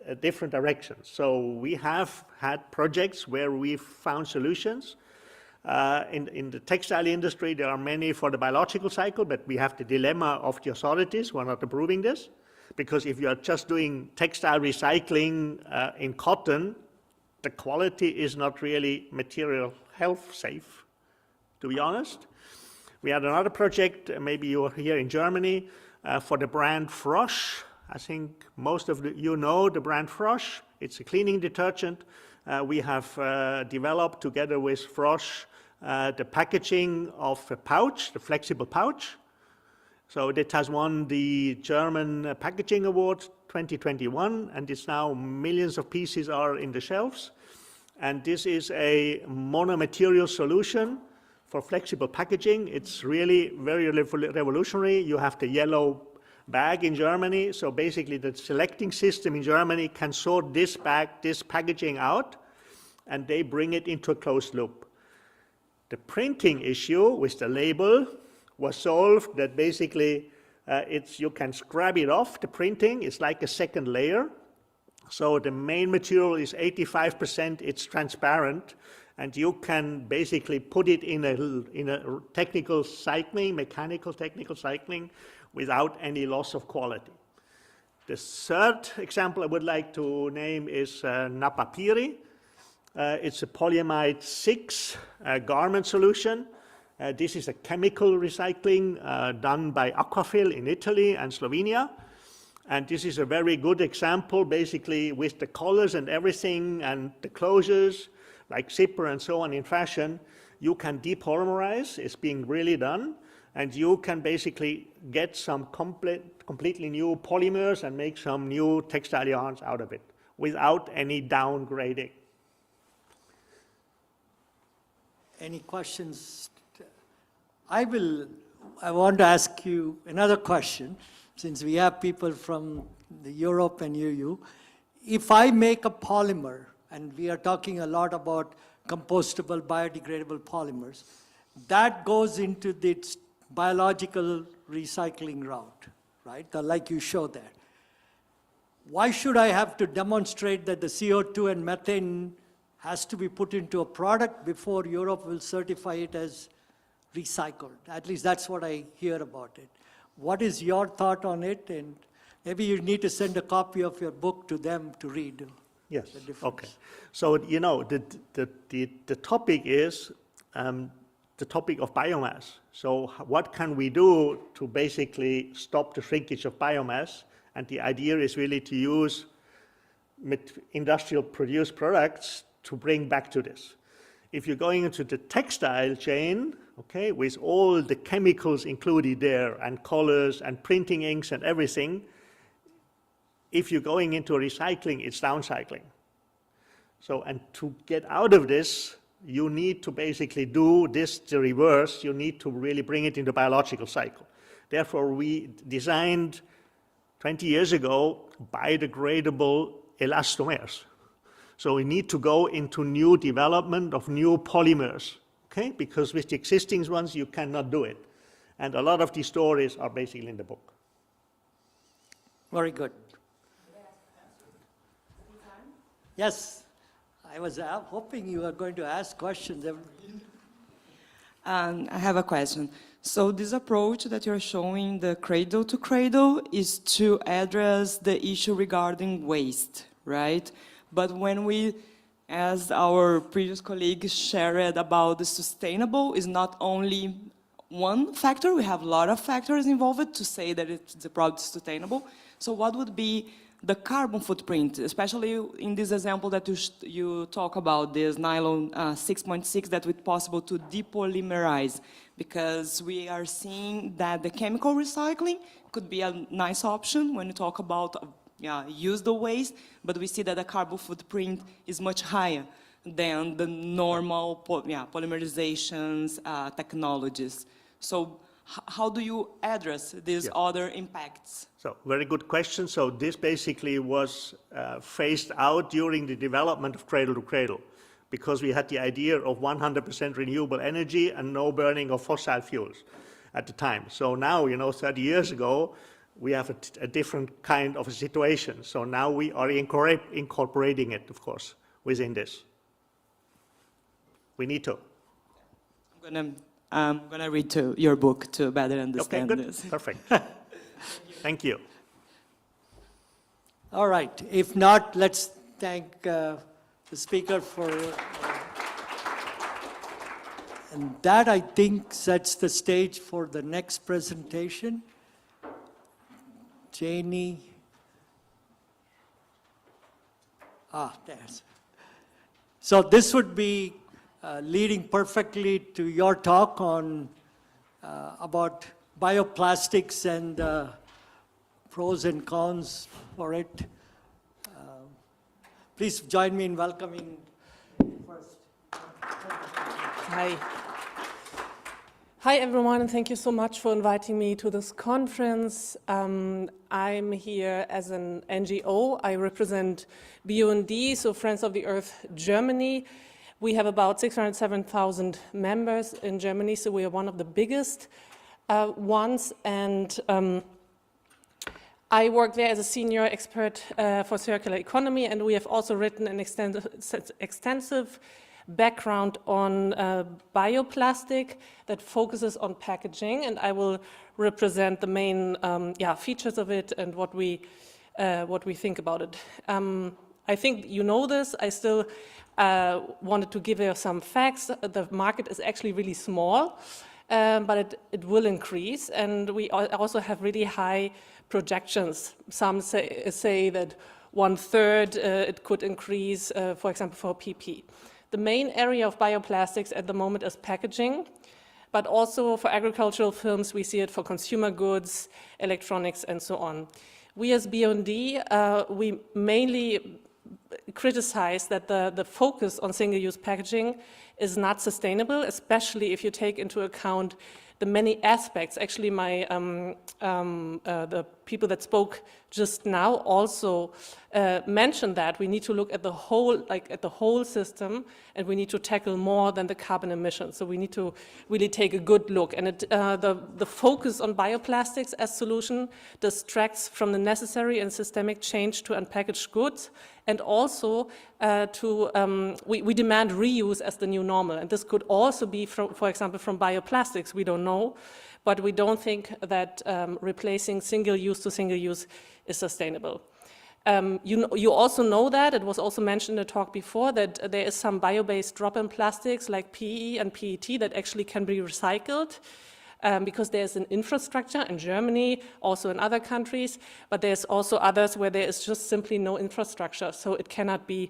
a different direction. So we have had projects where we've found solutions. In the textile industry, there are many for the biological cycle, but we have the dilemma of the authorities who are not approving this. Because if you are just doing textile recycling in cotton, the quality is not really material health safe, to be honest. We had another project, maybe you are here in Germany, for the brand Frosch. I think most of you know the brand Frosch. It's a cleaning detergent. We have developed together with Frosch the packaging of a pouch, the flexible pouch. So it has won the German Packaging Award 2021, and it's now millions of pieces are in the shelves. And this is a monomaterial solution for flexible packaging. It's really very revolutionary. You have the yellow bag in Germany. So basically the selecting system in Germany can sort this packaging out, and they bring it into a closed loop. The printing issue with the label was solved that basically you can scrub it off the printing. It's like a second layer. So the main material is 85%, it's transparent, and you can basically put it in a technical cycling, mechanical technical cycling, without any loss of quality. The third example I would like to name is Napapiri. It's a polyamide 6 garment solution. This is a chemical recycling done by Aquafil in Italy and Slovenia. And this is a very good example, basically, with the colors and everything and the closures, like zipper and so on in fashion. You can depolymerize, it's being really done, and you can basically get some completely new polymers and make some new textile yarns out of it without any downgrading. Any questions? I want to ask you another question, since we have people from the Europe and EU. If I make a polymer, and we are talking a lot about compostable, biodegradable polymers, that goes into this biological recycling route, right? Like you showed there. Why should I have to demonstrate that the CO2 and methane has to be put into a product before Europe will certify it as recycled? At least that's what I hear about it. What is your thought on it? And maybe you need to send a copy of your book to them to read. Yes, okay. So, you know, the topic is the topic of biomass. So what can we do to basically stop the shrinkage of biomass? And the idea is really to use industrial produced products to bring back to this. If you're going into the textile chain, okay, with all the chemicals included there and colors and printing inks and everything, if you're going into recycling, it's downcycling. So, and to get out of this, you need to basically do this the reverse. You need to really bring it into biological cycle. Therefore, we designed 20 years ago biodegradable elastomers. So we need to go into new development of new polymers, okay? Because with the existing ones, you cannot do it. And a lot of these stories are basically in the book. Very good. Yes, I was hoping you were going to ask questions. I have a question. So this approach that you're showing, the cradle to cradle, is to address the issue regarding waste, right? But when we, as our previous colleagues shared about the sustainable, is not only one factor. We have a lot of factors involved to say that the product is sustainable. So what would be the carbon footprint, especially in this example that you talk about, this nylon 6.6 that it's possible to depolymerize, because we are seeing that the chemical recycling could be a nice option when you talk about use the waste, but we see that the carbon footprint is much higher than the normal polymerizations technologies. So how do you address these other impacts? So, very good question. So this basically was phased out during the development of Cradle to Cradle, because we had the idea of 100% renewable energy and no burning of fossil fuels at the time. So now, 30 years ago, we have a different kind of a situation. So now we are incorporating it, of course, within this. We need to. I'm gonna read your book to better understand this. Perfect. Thank you. All right. If not, let's thank the speaker for... and that, I think, sets the stage for the next presentation. Janie. There's. So this would be leading perfectly to your talk on about bioplastics and pros and cons for it. Please join me in welcoming first. Hi. Hi everyone, and thank you so much for inviting me to this conference. I'm here as an NGO. I represent BUND, so Friends of the Earth Germany. We have about 607,000 members in Germany, so we are one of the biggest ones. And I work there as a senior expert for circular economy, and we have also written an extensive background on bioplastic that focuses on packaging, and I will represent the main features of it and what we think about it. I think you know this. I still wanted to give you some facts. The market is actually really small, but it will increase, and we also have really high projections. Some say that 1/3 it could increase, for example, for PP. The main area of bioplastics at the moment is packaging, but also for agricultural films, we see it for consumer goods, electronics, and so on. We as BUND, we mainly criticize that the focus on single-use packaging is not sustainable, especially if you take into account the many aspects. Actually, the people that spoke just now also mentioned that we need to look at the whole system, and we need to tackle more than the carbon emissions. So we need to really take a good look. And the focus on bioplastics as solution distracts from the necessary and systemic change to unpackaged goods, and also we demand reuse as the new normal. And this could also be, for example, from bioplastics. We don't know, but we don't think that replacing single-use to single-use is sustainable. You also know that, it was also mentioned in the talk before, that there is some bio-based drop-in plastics like PE and PET that actually can be recycled. Because there's an infrastructure in Germany, also in other countries, but there's also others where there is just simply no infrastructure, so it cannot be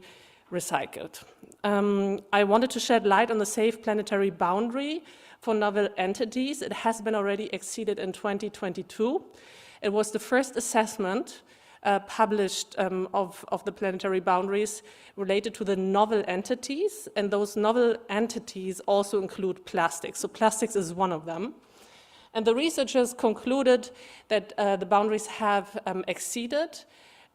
recycled. I wanted to shed light on the safe planetary boundary for novel entities. It has been already exceeded in 2022. It was the first assessment published of the planetary boundaries related to the novel entities, and those novel entities also include plastics. So plastics is one of them. And the researchers concluded that the boundaries have exceeded,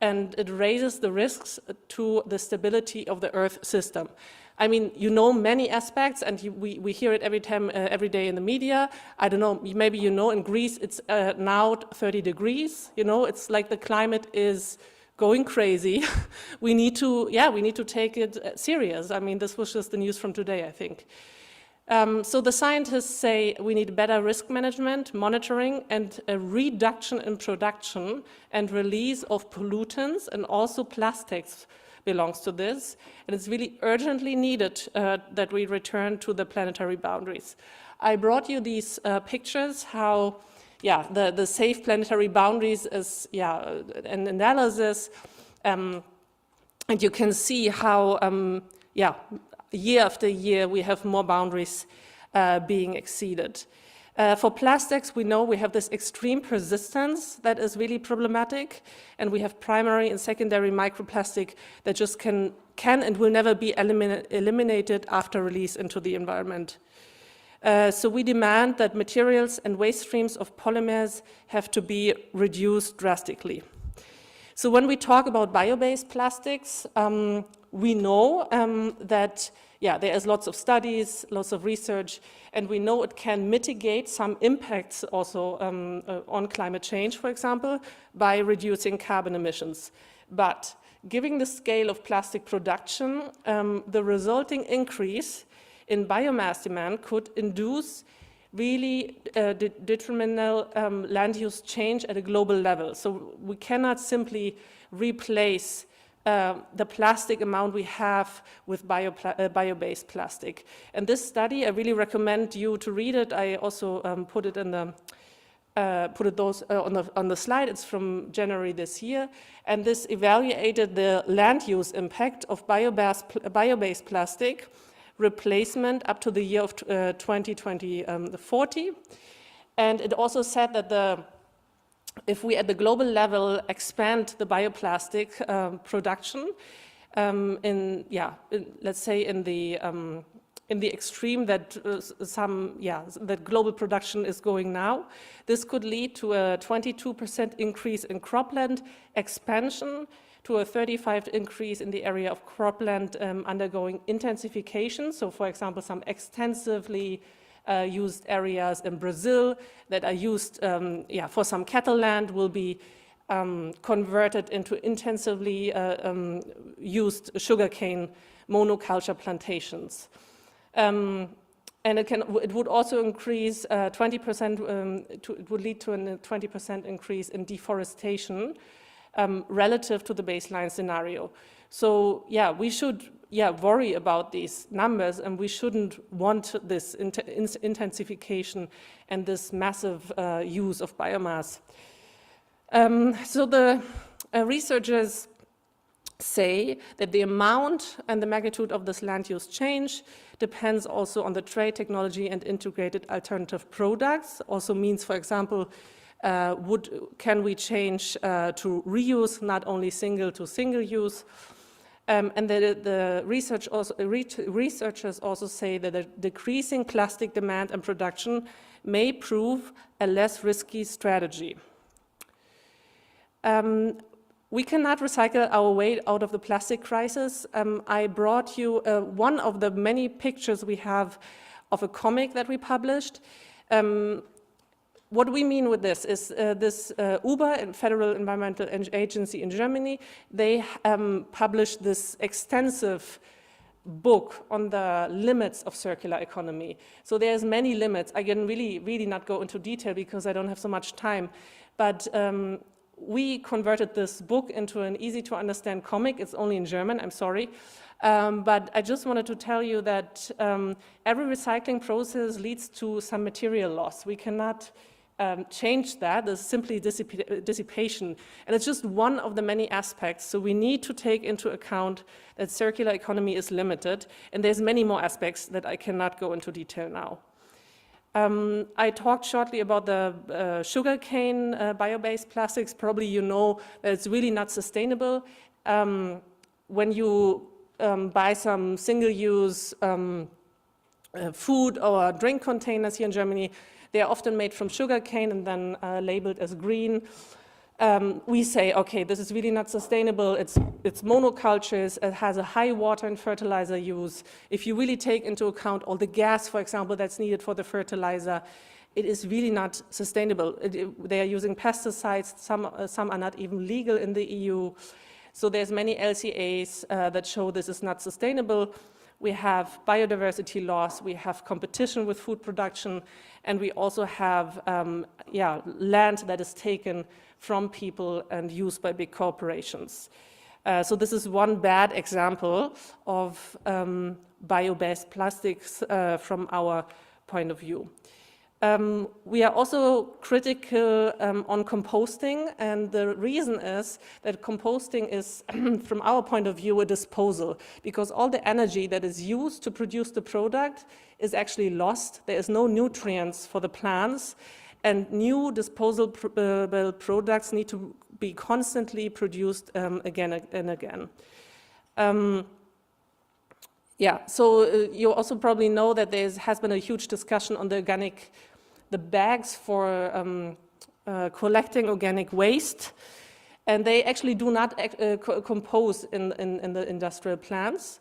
and it raises the risks to the stability of the Earth system. I mean, you know many aspects, and we hear it every day in the media. I don't know, maybe you know in Greece it's now 30 degrees. You know, it's like the climate is going crazy. we need to take it serious. I mean, this was just the news from today, I think. So the scientists say we need better risk management, monitoring, and a reduction in production and release of pollutants, and also plastics belongs to this. And it's really urgently needed that we return to the planetary boundaries. I brought you these pictures, how, the safe planetary boundaries is, an analysis, and you can see how, year after year we have more boundaries being exceeded. For plastics, we know we have this extreme persistence that is really problematic, and we have primary and secondary microplastic that just can and will never be eliminated after release into the environment. So we demand that materials and waste streams of polymers have to be reduced drastically. So when we talk about bio-based plastics, we know that there is lots of studies, lots of research, and we know it can mitigate some impacts also on climate change, for example, by reducing carbon emissions. But given the scale of plastic production, the resulting increase in biomass demand could induce really detrimental land use change at a global level. So we cannot simply replace the plastic amount we have with bio-based plastic. And this study, I really recommend you to read it. I also put it in the on the slide. It's from January this year, and this evaluated the land use impact of bio-based plastic replacement up to the year of 2040, and it also said that if we at the global level expand the bioplastic production, let's say in the extreme that that global production is going now, this could lead to a 22% increase in cropland expansion, to a 35% increase in the area of cropland undergoing intensification. So, for example, some extensively used areas in Brazil that are used for some cattle land will be converted into intensively used sugarcane monoculture plantations. And it would also increase 20%, it would lead to a 20% increase in deforestation relative to the baseline scenario. So we should worry about these numbers, and we shouldn't want this intensification and this massive use of biomass. So the researchers say that the amount and the magnitude of this land use change depends also on the trade technology and integrated alternative products. Also means, for example, can we change to reuse, not only single to single use? And the researchers also say that a decreasing plastic demand and production may prove a less risky strategy. We cannot recycle our way out of the plastic crisis. I brought you one of the many pictures we have of a comic that we published. What we mean with this is this Uber, Federal Environmental Agency in Germany, they published this extensive book on the limits of circular economy. So there's many limits. I can really not go into detail because I don't have so much time. But we converted this book into an easy to understand comic. It's only in German, I'm sorry. But I just wanted to tell you that every recycling process leads to some material loss. We cannot change that. There's simply dissipation. And it's just one of the many aspects. So we need to take into account that circular economy is limited. And there's many more aspects that I cannot go into detail now. I talked shortly about the sugarcane bio-based plastics. Probably you know that it's really not sustainable. When you buy some single-use food or drink containers here in Germany, they are often made from sugarcane and then labeled as green. We say, okay, this is really not sustainable. It's monocultures. It has a high water and fertilizer use. If you really take into account all the gas, for example, that's needed for the fertilizer, it is really not sustainable. They are using pesticides. Some are not even legal in the EU. So there's many LCAs that show this is not sustainable. We have biodiversity loss, we have competition with food production, and we also have land that is taken from people and used by big corporations. So this is one bad example of bio-based plastics from our point of view. We are also critical on composting, and the reason is that composting is, from our point of view, a disposal, because all the energy that is used to produce the product is actually lost. There is no nutrients for the plants, and new disposable products need to be constantly produced again and again. You also probably know that there has been a huge discussion on the bags for collecting organic waste, and they actually do not compose in the industrial plants.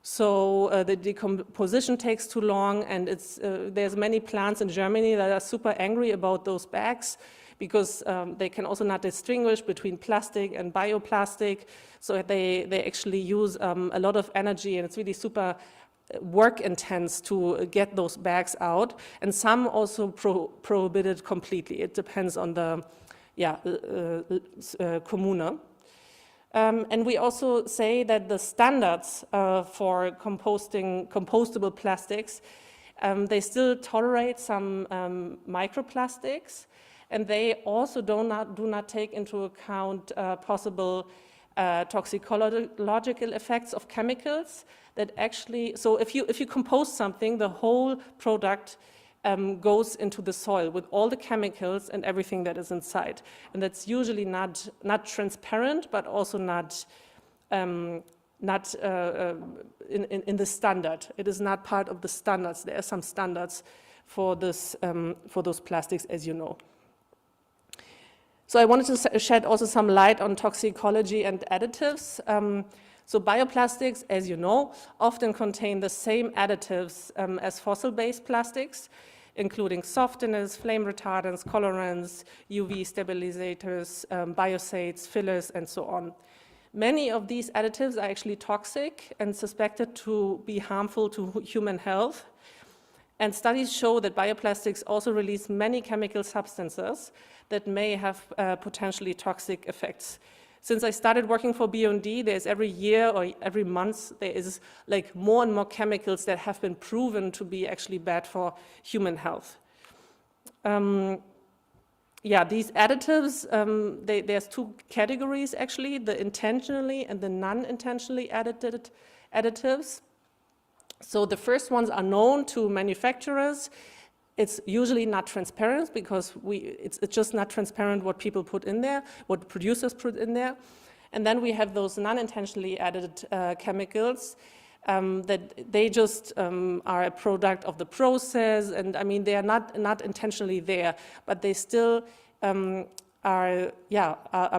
So the decomposition takes too long, and there's many plants in Germany that are super angry about those bags because they can also not distinguish between plastic and bioplastic. So they actually use a lot of energy, and it's really super work intense to get those bags out. And some also prohibited completely. It depends on the Kommune. And we also say that the standards for compostable plastics, they still tolerate some microplastics, and they also do not take into account possible toxicological effects of chemicals that actually, so if you compost something, the whole product goes into the soil with all the chemicals and everything that is inside. And that's usually not transparent, but also not in the standard. It is not part of the standards. There are some standards for this for those plastics, as you know. So I wanted to shed also some light on toxicology and additives. So bioplastics, as you know, often contain the same additives as fossil-based plastics, including softeners, flame retardants, colorants, UV stabilizers, biocides, fillers, and so on. Many of these additives are actually toxic and suspected to be harmful to human health. And studies show that bioplastics also release many chemical substances that may have potentially toxic effects. Since I started working for BUND, there's every year or every month, there is like more and more chemicals that have been proven to be actually bad for human health. These additives, there's two categories actually, the intentionally and the non-intentionally additives. So the first ones are known to manufacturers. It's usually not transparent because it's just not transparent what people put in there, what producers put in there. And then we have those non-intentionally added chemicals that they just are a product of the process. And I mean, they are not intentionally there, but they still are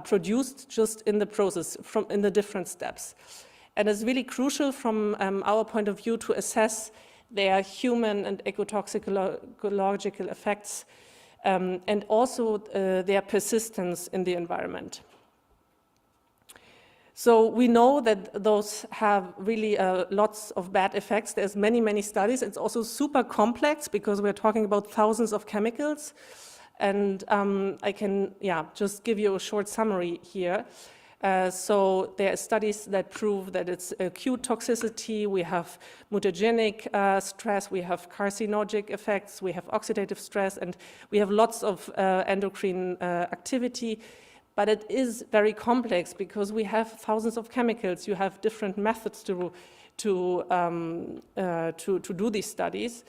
produced just in the process, in the different steps. And it's really crucial from our point of view to assess their human and ecotoxicological effects, and also their persistence in the environment. So we know that those have really lots of bad effects. There's many studies. It's also super complex because we're talking about thousands of chemicals. And I can just give you a short summary here. So there are studies that prove that it's acute toxicity, we have mutagenic stress, we have carcinogenic effects, we have oxidative stress, and we have lots of endocrine activity. But it is very complex because we have thousands of chemicals. You have different methods to do these studies.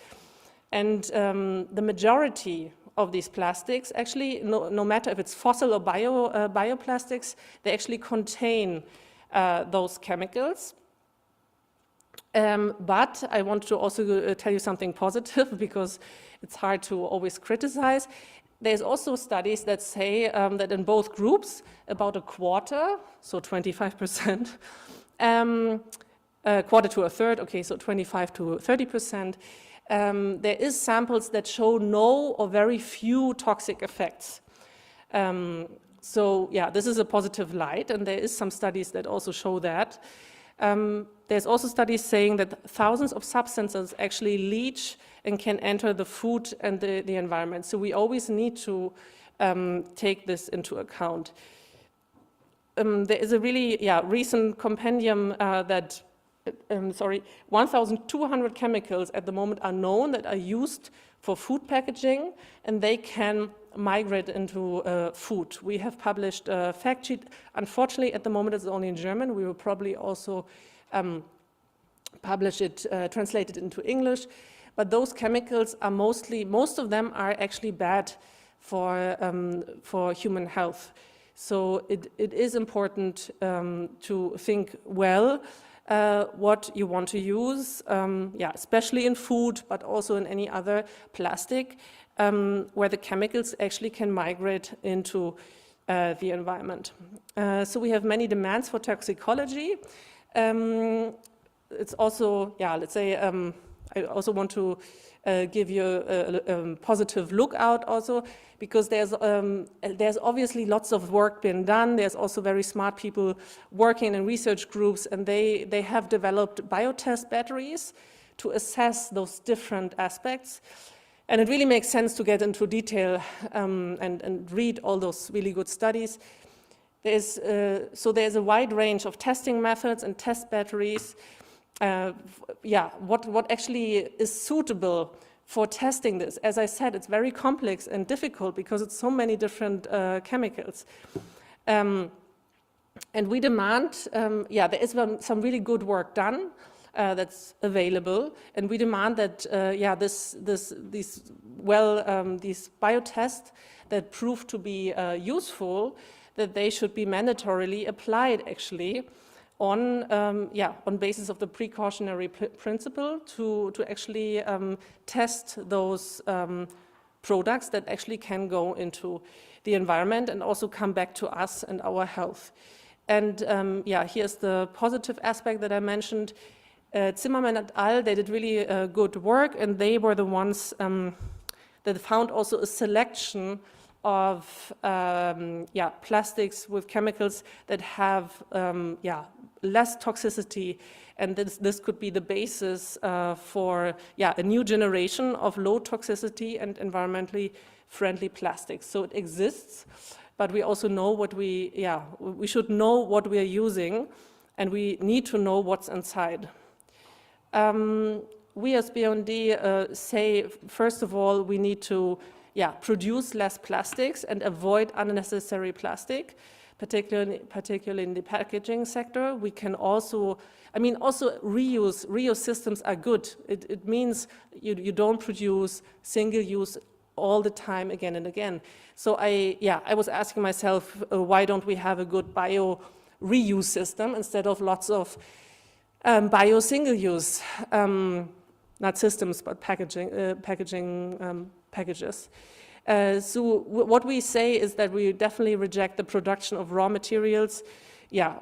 And the majority of these plastics, actually, no matter if it's fossil or bioplastics, they actually contain those chemicals. But I want to also tell you something positive because it's hard to always criticize. There's also studies that say that in both groups, about a quarter, so 25%, a quarter to a third, okay, so 25 to 30%, there is samples that show no or very few toxic effects. So yeah, this is a positive light, and there is some studies that also show that. There's also studies saying that thousands of substances actually leach and can enter the food and the environment. So we always need to take this into account. There is a really recent compendium that 1,200 chemicals at the moment are known that are used for food packaging, and they can migrate into food. We have published a fact sheet. Unfortunately, at the moment, it's only in German. We will probably also publish it, translate it into English. But those chemicals are most of them are actually bad for human health. So it is important to think well what you want to use, especially in food, but also in any other plastic, where the chemicals actually can migrate into the environment. So we have many demands for toxicology. It's also, let's say, I also want to give you a positive lookout also, because there's obviously lots of work being done. There's also very smart people working in research groups, and they have developed biotest batteries to assess those different aspects. And it really makes sense to get into detail and read all those really good studies. So there's a wide range of testing methods and test batteries. What actually is suitable for testing this? As I said, it's very complex and difficult because it's so many different chemicals. And we demand, there is some really good work done that's available, and we demand that these biotests that prove to be useful, that they should be mandatorily applied actually on basis of the precautionary principle to actually test those products that actually can go into the environment and also come back to us and our health. And here's the positive aspect that I mentioned. Zimmerman et al., they did really good work, and they were the ones that found also a selection of plastics with chemicals that have less toxicity, and this could be the basis for a new generation of low toxicity and environmentally friendly plastics. So it exists, but we also know we should know what we are using, and we need to know what's inside. We as BUND say, first of all, we need to produce less plastics and avoid unnecessary plastic, particularly in the packaging sector. We can also, reuse systems are good. It means you don't produce single use all the time again and again. So I was asking myself, why don't we have a good bio reuse system instead of lots of bio single use, not systems, but packaging packages. So what we say is that we definitely reject the production of raw materials,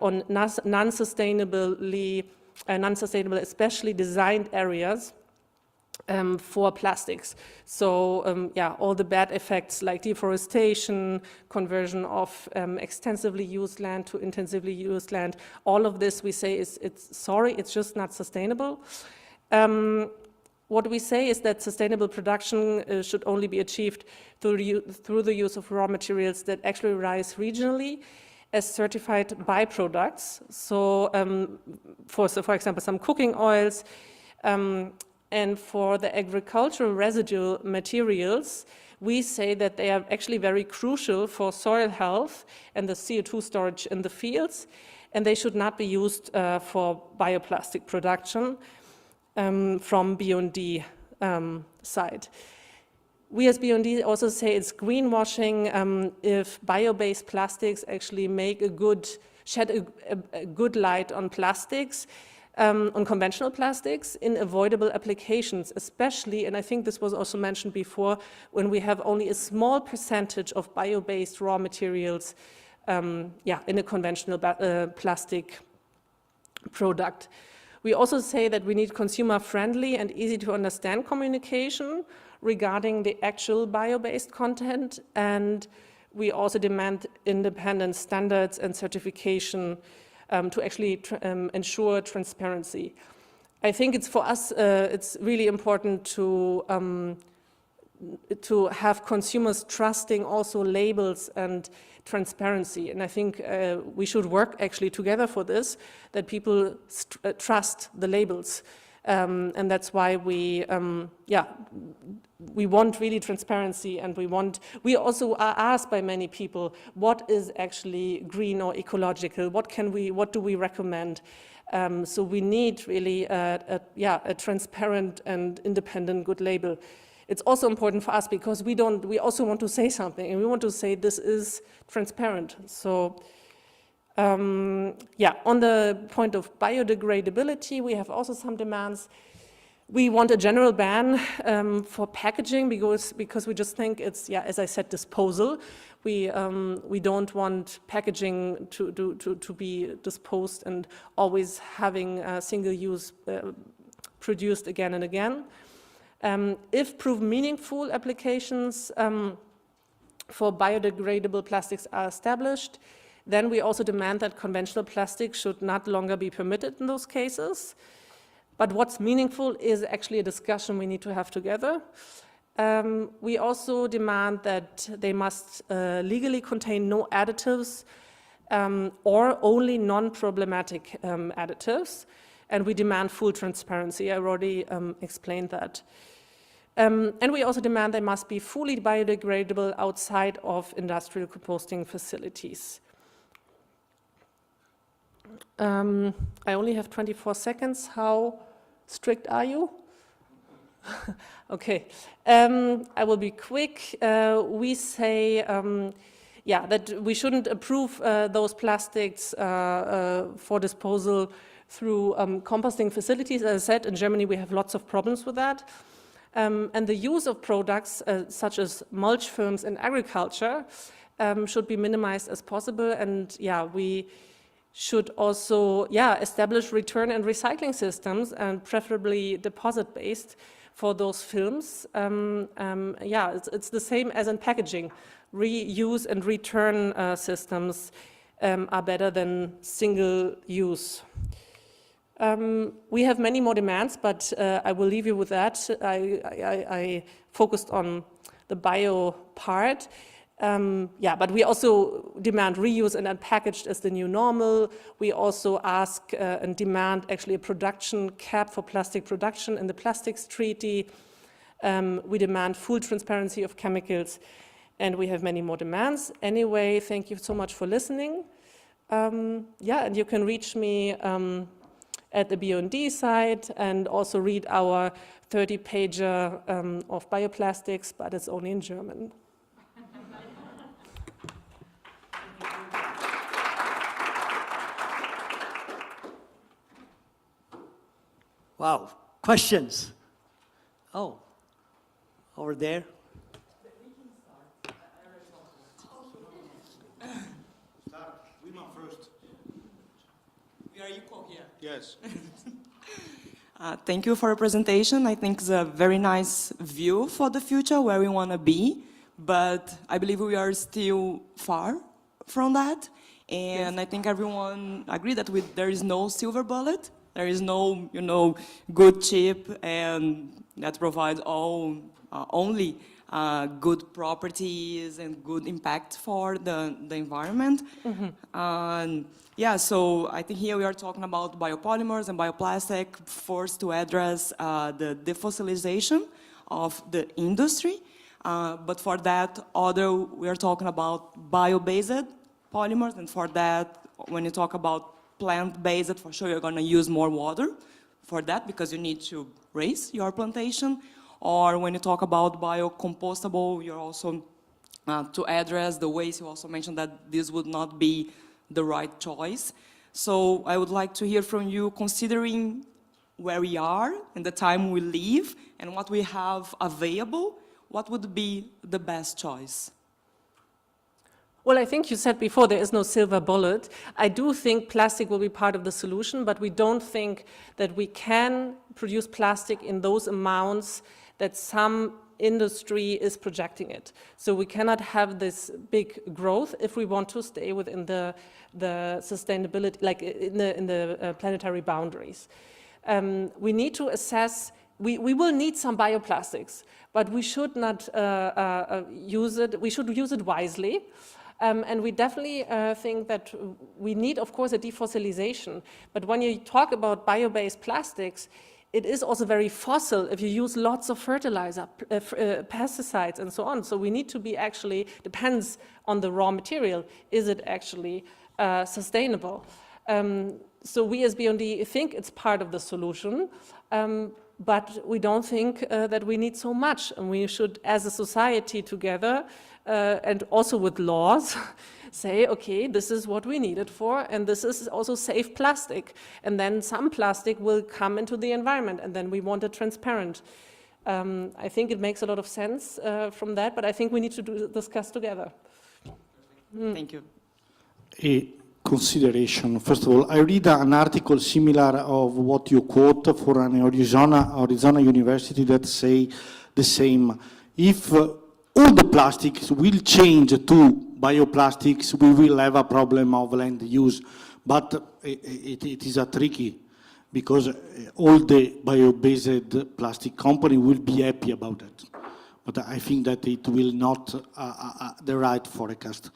on non-sustainable, especially designed areas for plastics. So all the bad effects like deforestation, conversion of extensively used land to intensively used land, all of this we say it's just not sustainable. What we say is that sustainable production should only be achieved through the use of raw materials that actually arise regionally as certified byproducts. So, for example, some cooking oils, and for the agricultural residual materials, we say that they are actually very crucial for soil health and the CO2 storage in the fields, and they should not be used for bioplastic production. From BUND side. We as BUND also say it's greenwashing if bio-based plastics actually shed a good light on plastics, on conventional plastics in avoidable applications, especially, and I think this was also mentioned before, when we have only a small percentage of bio-based raw materials in a conventional plastic product. We also say that we need consumer-friendly and easy-to-understand communication regarding the actual bio-based content, and we also demand independent standards and certification to actually ensure transparency. I think it's for us, it's really important to to have consumers trusting also labels and transparency. And I think we should work actually together for this, that people trust the labels. And that's why we want really transparency, and we also are asked by many people, what is actually green or ecological? What do we recommend? So we need really a transparent and independent good label. It's also important for us because we also want to say something, and we want to say this is transparent. So on the point of biodegradability, we have also some demands. We want a general ban for packaging because we just think it's, as I said, disposal. We don't want packaging to be disposed and always having single-use produced again and again. If proven meaningful applications for biodegradable plastics are established, then we also demand that conventional plastic should not longer be permitted in those cases. But what's meaningful is actually a discussion we need to have together. We also demand that they must legally contain no additives or only non-problematic additives. And we demand full transparency. I already explained that. And we also demand they must be fully biodegradable outside of industrial composting facilities. I only have 24 seconds. How strict are you? Okay. I will be quick. We say, that we shouldn't approve those plastics for disposal through composting facilities. As I said, in Germany we have lots of problems with that. And the use of products such as mulch films in agriculture should be minimized as possible. And we should also establish return and recycling systems, and preferably deposit-based for those films. It's the same as in packaging. Reuse and return systems are better than single use. We have many more demands, but I will leave you with that. I focused on the bio part. But we also demand reuse and unpackaged as the new normal. We also ask and demand actually a production cap for plastic production in the Plastics Treaty. We demand full transparency of chemicals, and we have many more demands. Anyway, thank you so much for listening. And you can reach me at the BUND site and also read our 30-pager of bioplastics, but it's only in German. Wow, questions? Oh, over there. First. We are equal here. Yes. Thank you for your presentation. I think it's a very nice view for the future where we want to be, but I believe we are still far from that. And I think everyone agrees that there is no silver bullet. There is no, good chip and that provides only good properties and good impact for the environment. So I think here we are talking about biopolymers and bioplastic, first to address the defossilization of the industry. But for that, we are talking about bio-based polymers, and for that, when you talk about plant-based, for sure you're going to use more water for that because you need to raise your plantation. Or when you talk about biocompostable, you're also to address the waste. You also mentioned that this would not be the right choice. So I would like to hear from you, considering where we are and the time we live and what we have available, what would be the best choice? Well, I think you said before there is no silver bullet. I do think plastic will be part of the solution, but we don't think that we can produce plastic in those amounts that some industry is projecting it. So we cannot have this big growth if we want to stay within the sustainability, like in the planetary boundaries. We need to assess we will need some bioplastics, but we should not use it. We should use it wisely. And we definitely think that we need, of course, a defossilization. But when you talk about bio-based plastics, it is also very fossil if you use lots of fertilizer, pesticides, and so on. So we need to be actually, depends on the raw material, is it actually sustainable? So we as BND think it's part of the solution, but we don't think that we need so much. And we should, as a society together, and also with laws, say, okay, this is what we need it for, and this is also safe plastic. And then some plastic will come into the environment, and then we want it transparent. I think it makes a lot of sense from that, but I think we need to discuss together. Thank you. A consideration. First of all, I read an article similar of what you quote for an Arizona University that say the same. If all the plastics will change to bioplastics, we will have a problem of land use. But it is a tricky, because all the bio-based plastic company will be happy about it. But I think that it will not the right forecast.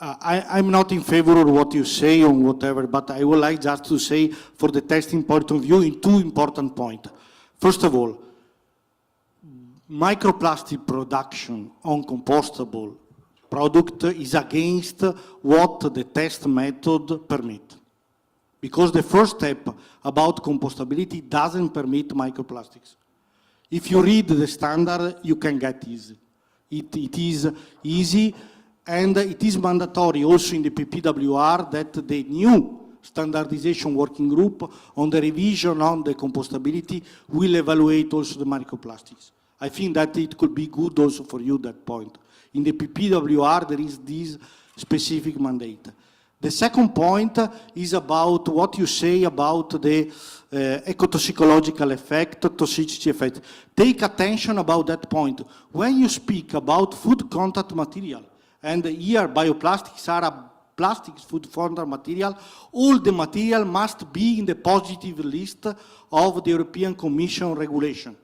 I'm not in favor of what you say or whatever, but I would like just to say, for the testing point of view, in two important points. First of all, microplastic production on compostable product is against what the test method permit. Because the first step about compostability doesn't permit microplastics. If you read the standard, you can get easy. It is easy, and it is mandatory also in the PPWR that the new standardization working group on the revision on the compostability will evaluate also the microplastics. I think that it could be good also for you, that point. In the PPWR, there is this specific mandate. The second point is about what you say about the ecotoxicological effect, toxicity effect. Take attention about that point. When you speak about food contact material, and here bioplastics are a plastics food contact material, all the material must be in the positive list of the European Commission regulation.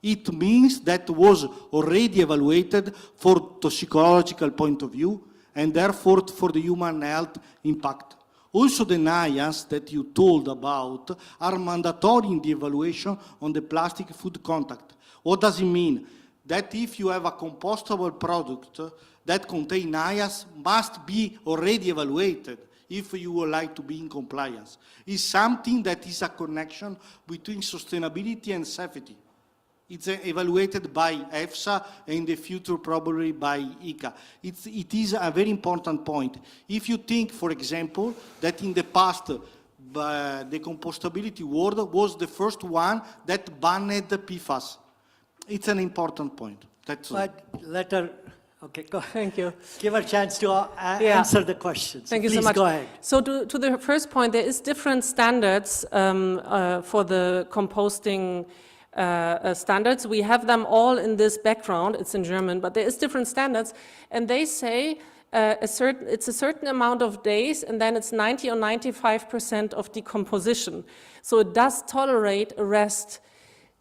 It means that was already evaluated for toxicological point of view, and therefore for the human health impact. Also the NIAS that you told about are mandatory in the evaluation on the plastic food contact. What does it mean? That if you have a compostable product that contains NIAS, must be already evaluated if you would like to be in compliance. It's something that is a connection between sustainability and safety. It's evaluated by EFSA and in the future probably by ICA. It is a very important point. If you think, for example, that in the past the compostability world was the first one that banned the PFAS. It's an important point. That's but let her, okay, go ahead. Thank you. Give her a chance to answer the questions. Thank you Please so much. Go ahead. So to the first point, there is different standards for the composting standards. We have them all in this background. It's in German, but there is different standards, and they say it's a certain amount of days, and then it's 90 or 95% of decomposition. So it does tolerate a rest.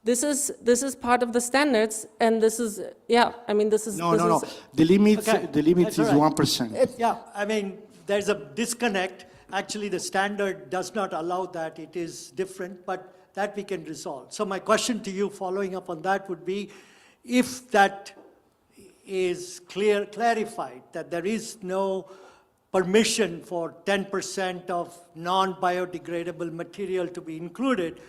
This is part of the standards, and this is, yeah, I mean, this is... No. The limit is right. 1%. Yeah, I mean, there's a disconnect. Actually, the standard does not allow that. It is different, but that we can resolve. So my question to you, following up on that, would be, if that is clarified, that there is no permission for 10% of non-biodegradable material to be included,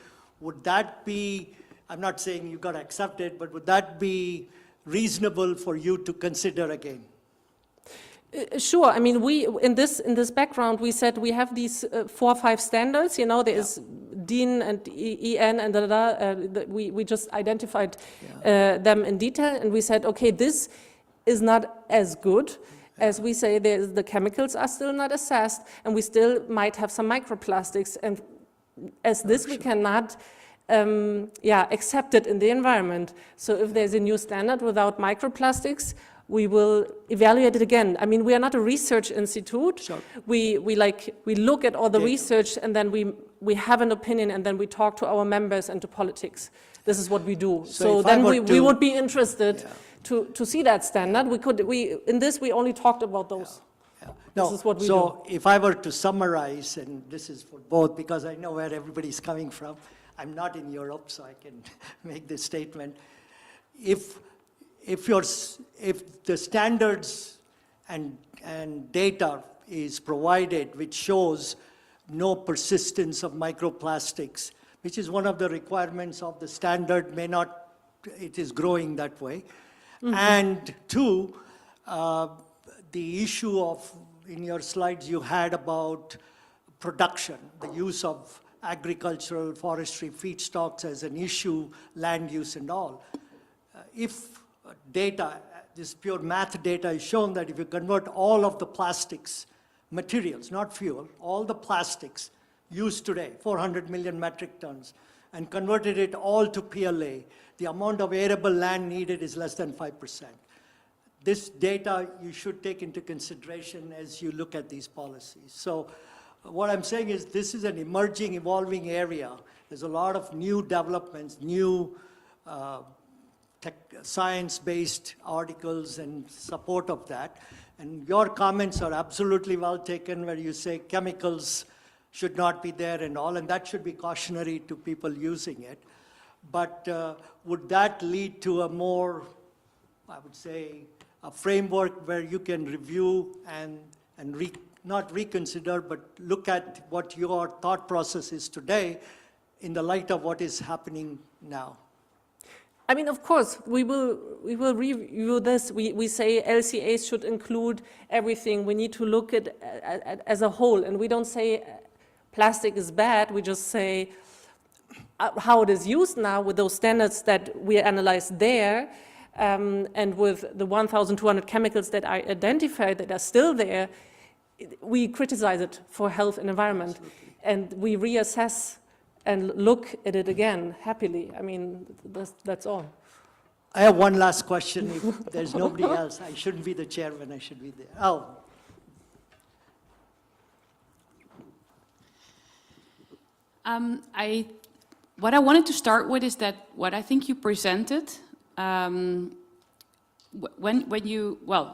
would that be, I'm not saying you got to accept it, but would that be reasonable for you to consider again? Sure. I mean, we in this background, we said we have these 4 or 5 standards. You know, there is DIN and EN and we just identified them in detail, and we said, okay, this is not as good as we say. The chemicals are still not assessed, and we still might have some microplastics, and as this we cannot accept it in the environment. So if there's a new standard without microplastics, we will evaluate it again. I mean, we are not a research institute. Sure. We look at all the research, and then we have an opinion, and then we talk to our members and to politics. this is what we do. So So if I then were we to- would be interested to see that standard. In this, we only talked about those. No, This is what we so if I were to summarize, and this is for both, because I know where everybody's coming from. I'm not in Europe, so I can make this statement. If the standards and data is provided which shows no persistence of microplastics, which is one of the requirements of the standard, it is growing that way. And two, the issue of, in your slides you had about production, the use of agricultural, forestry, feedstocks as an issue, land use and all. If data, this pure math data is shown that if you convert all of the plastics materials, not fuel, all the plastics used today, 400 million metric tons, and converted it all to PLA, the amount of arable land needed is less than 5%. This data you should take into consideration as you look at these policies. So what I'm saying is this is an emerging, evolving area. There's a lot of new developments, new science-based articles and support of that. And your comments are absolutely well taken where you say chemicals should not be there and all, and that should be cautionary to people using it. But would that lead to a more, I would say, a framework where you can review and not reconsider, but look at what your thought process is today in the light of what is happening now? I mean, of course, we will review this. We say LCAs should include everything. We need to look at as a whole, and we don't say plastic is bad. We just say how it is used now with those standards that we analyzed there, and with the 1,200 chemicals that I identified that are still there. We criticize it for health and environment, and we reassess and look at it again happily. I mean, that's all. I have one last question. If there's nobody else, I shouldn't be the chairman, I should be there. Oh. What I wanted to start with is that what I think you presented,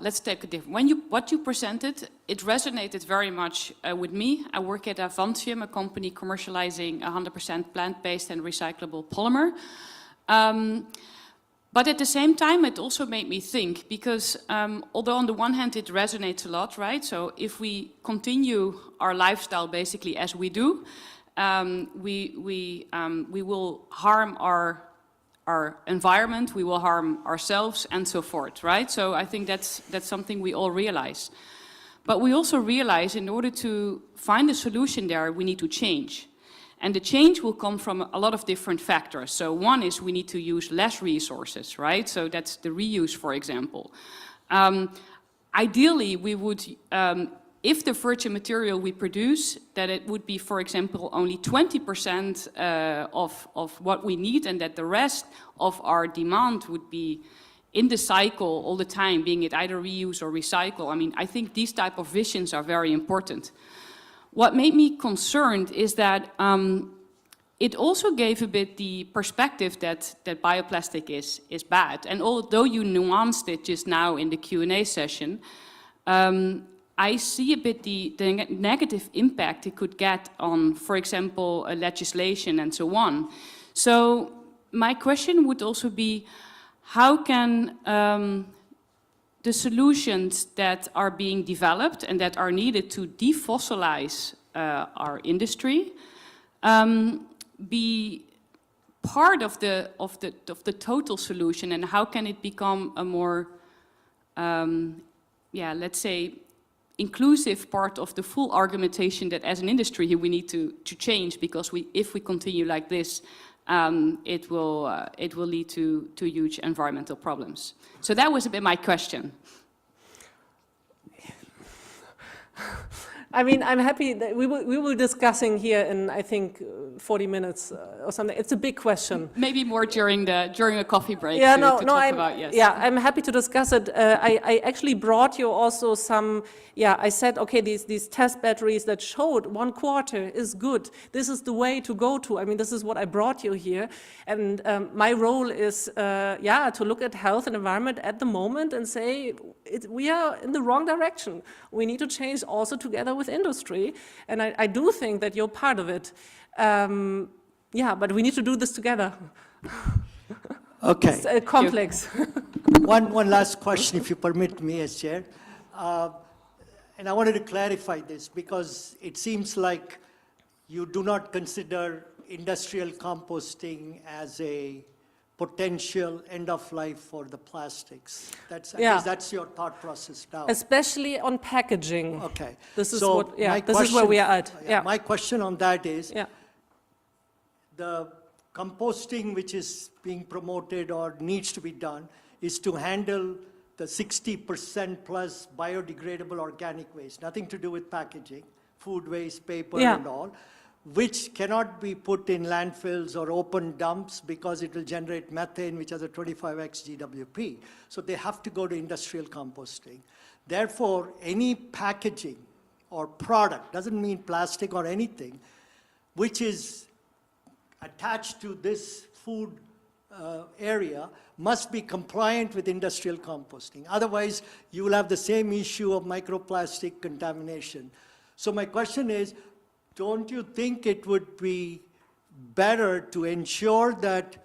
let's take a different. What you presented, it resonated very much with me. I work at Avantium, a company commercializing 100% plant-based and recyclable polymer. But at the same time, it also made me think, because although on the one hand it resonates a lot, right? So if we continue our lifestyle basically as we do, we will harm our environment, we will harm ourselves, and so forth, right? So I think that's something we all realize. But we also realize in order to find a solution there, we need to change. And the change will come from a lot of different factors. So one is we need to use less resources, right? So that's the reuse, for example. Ideally, we would, if the virgin material we produce, that it would be, for example, only 20% of what we need, and that the rest of our demand would be in the cycle all the time, being it either reuse or recycle. I mean, I think these type of visions are very important. What made me concerned is that it also gave a bit the perspective that bioplastic is bad. And although you nuanced it just now in the Q&A session, I see a bit the negative impact it could get on, for example, legislation and so on. So my question would also be, how can the solutions that are being developed and that are needed to defossilize our industry be part of the total solution, and how can it become a more, let's say, inclusive part of the full argumentation that as an industry we need to change, because if we continue like this, it will lead to huge environmental problems. So that was a bit my question. I mean, I'm happy that we will discussing here in, I think, 40 minutes or something. It's a big question. Maybe more during a coffee break Yeah, to talk about, yes. Yeah, I'm happy to discuss it. I actually brought you also some, I said, okay, these test batteries that showed 1/4 is good. This is the way to go to. I mean, this is what I brought you here. And my role is, to look at health and environment at the moment and say, we are in the wrong direction. We need to change also together with industry. And I do think that you're part of it. But we need to do this together. Okay. It's complex. One last question, if you permit me, as chair. And I wanted to clarify this because it seems like you do not consider industrial composting as a potential end of life for the plastics. I guess that's your thought process now. Especially on packaging. Okay. This is so what, this is where we are at. My question on that is, the composting which is being promoted or needs to be done is to handle the 60% plus biodegradable organic waste, nothing to do with packaging, food waste, paper and all, which cannot be put in landfills or open dumps because it will generate methane, which has a 25x GWP. So they have to go to industrial composting. Therefore, any packaging or product, doesn't mean plastic or anything, which is attached to this food area must be compliant with industrial composting. Otherwise, you will have the same issue of microplastic contamination. So my question is, don't you think it would be better to ensure that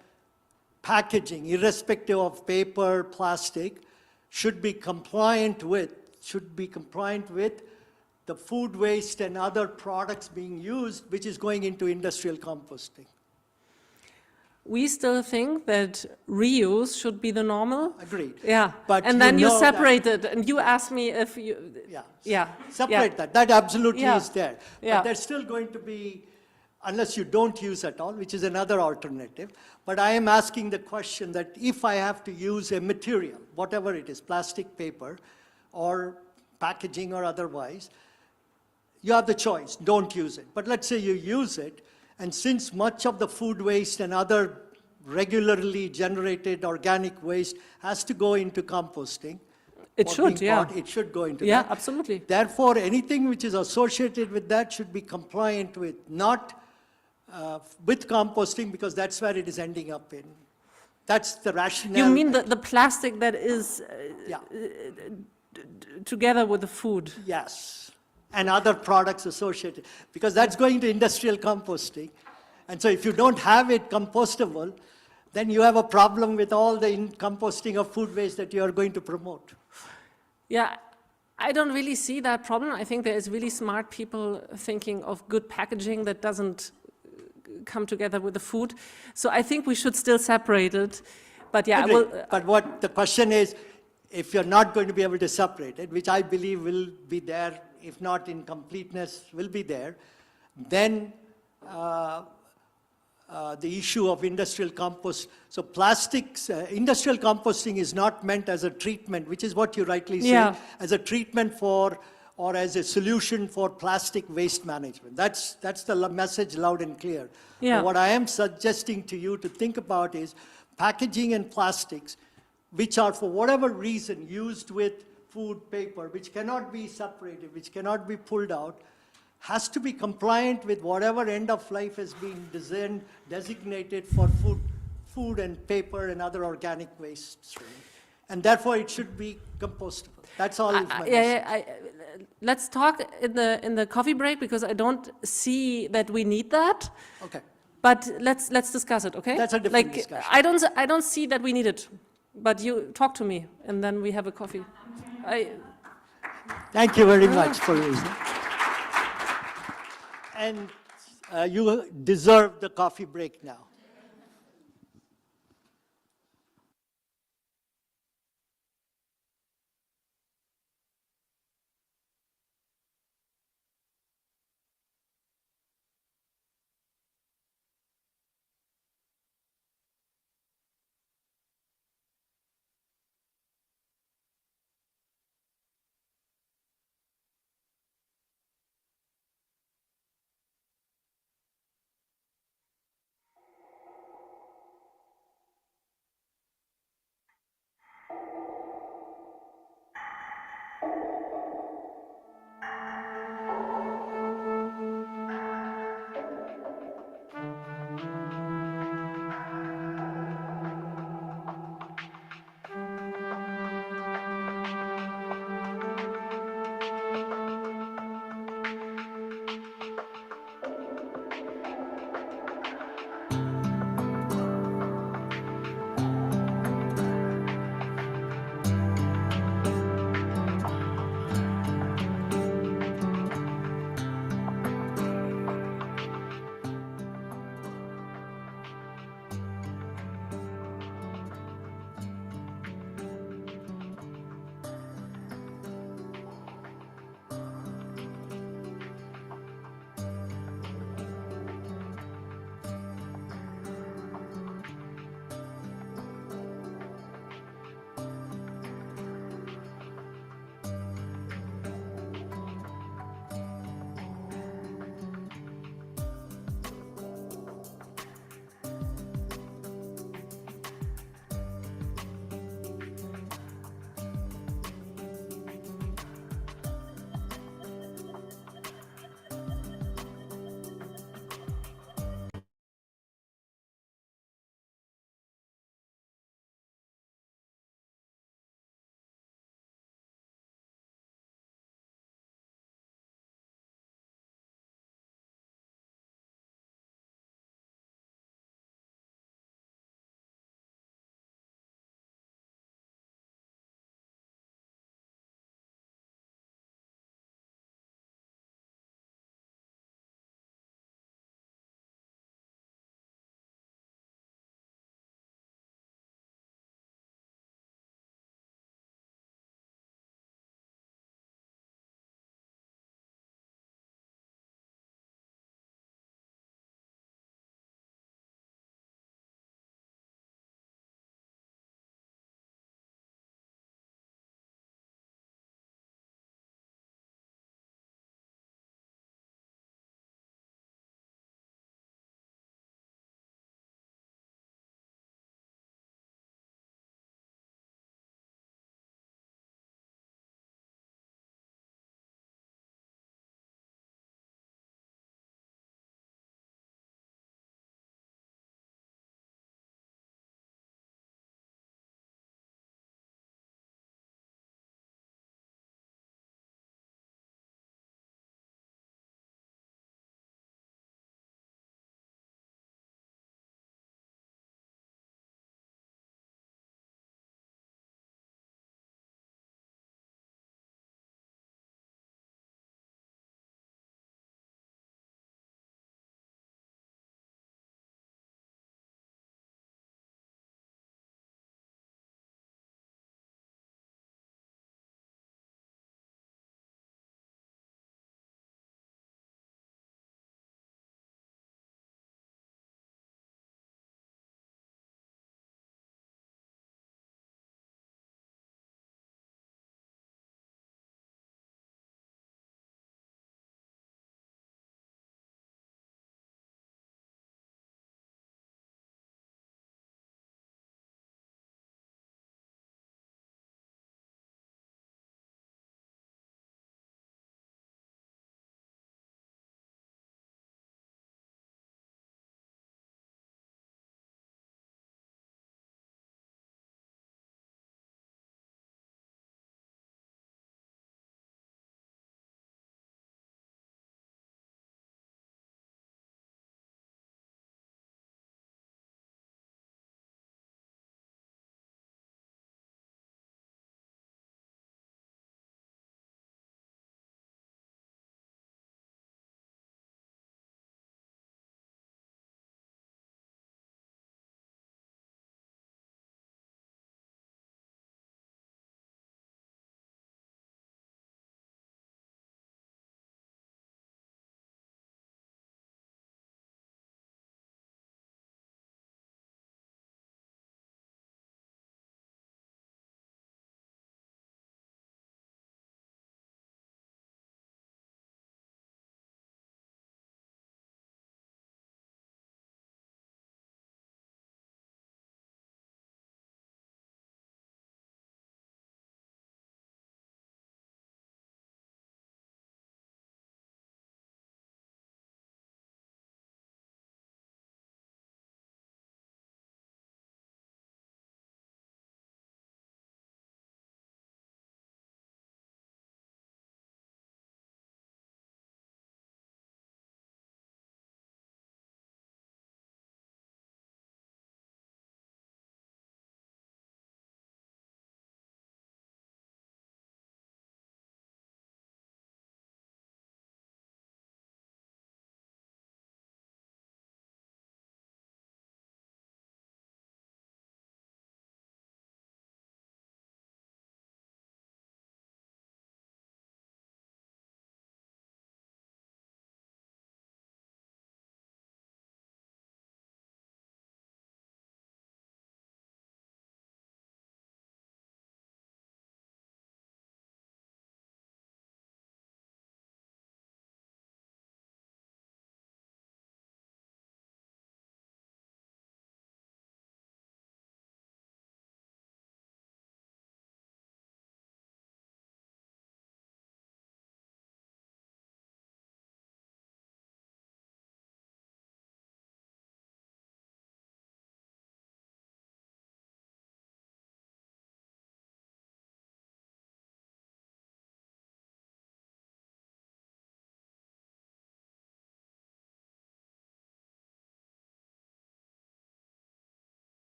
packaging, irrespective of paper, plastic, should be compliant with the food waste and other products being used, which is going into industrial composting? We still think that reuse should be the normal. Agreed. Yeah, but and then you separate it, and you ask me if you... Separate that. That absolutely is there. Yeah. But there's still going to be, unless you don't use at all, which is another alternative. But I am asking the question that if I have to use a material, whatever it is, plastic, paper, or packaging or otherwise, you have the choice, don't use it. But let's say you use it, and since much of the food waste and other regularly generated organic waste has to go into composting, it should go into that. Yeah, absolutely. Therefore, anything which is associated with that should be compliant with, not with composting, because that's where it is ending up in. That's the rationale. You mean the plastic that is together with the food? Yes. And other products associated, because that's going to industrial composting. And so if you don't have it compostable, then you have a problem with all the composting of food waste that you are going to promote. Yeah, I don't really see that problem. I think there is really smart people thinking of good packaging that doesn't come together with the food. So I think we should still separate it. But But what the question is, if you're not going to be able to separate it, which I believe will be there, if not in completeness, will be there, then the issue of industrial compost. So plastics, industrial composting is not meant as a treatment, which is what you rightly say, as a treatment for, or as a solution for plastic waste management. That's the message loud and clear. Yeah. What I am suggesting to you to think about is packaging and plastics, which are for whatever reason used with food, paper, which cannot be separated, which cannot be pulled out, has to be compliant with whatever end of life has been designated for food and paper and other organic wastes. And therefore it should be compostable. That's all. Let's talk in the coffee break, because I don't see that we need that. Okay. But let's discuss it, okay? That's a different discussion. I don't see that we need it. But you talk to me, and then we have a coffee. Thank you very much for listening. And you deserve the coffee break now.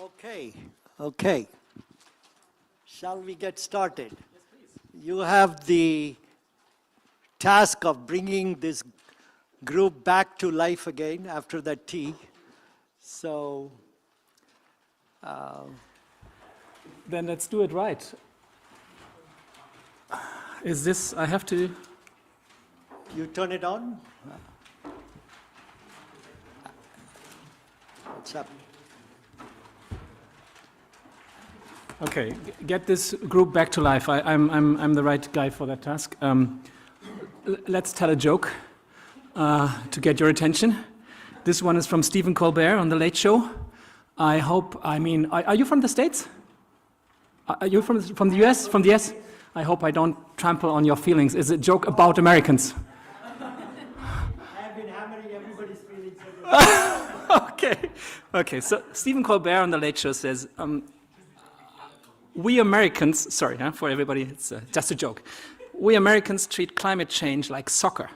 Okay. Shall we get started? Yes, please. You have the task of bringing this group back to life again after that tea. So, then let's do it right. Is this, I have to... You turn it on? What's up? Okay, get this group back to life. I'm the right guy for that task. Let's tell a joke to get your attention. This one is from Stephen Colbert on The Late Show. Are you from the States? Are you from the US? From the US? I hope I don't trample on your feelings. It's a joke about Americans. I've been hammering everybody's feelings. Okay. So Stephen Colbert on The Late Show says, we Americans, sorry for everybody, it's just a joke. We Americans treat climate change like soccer.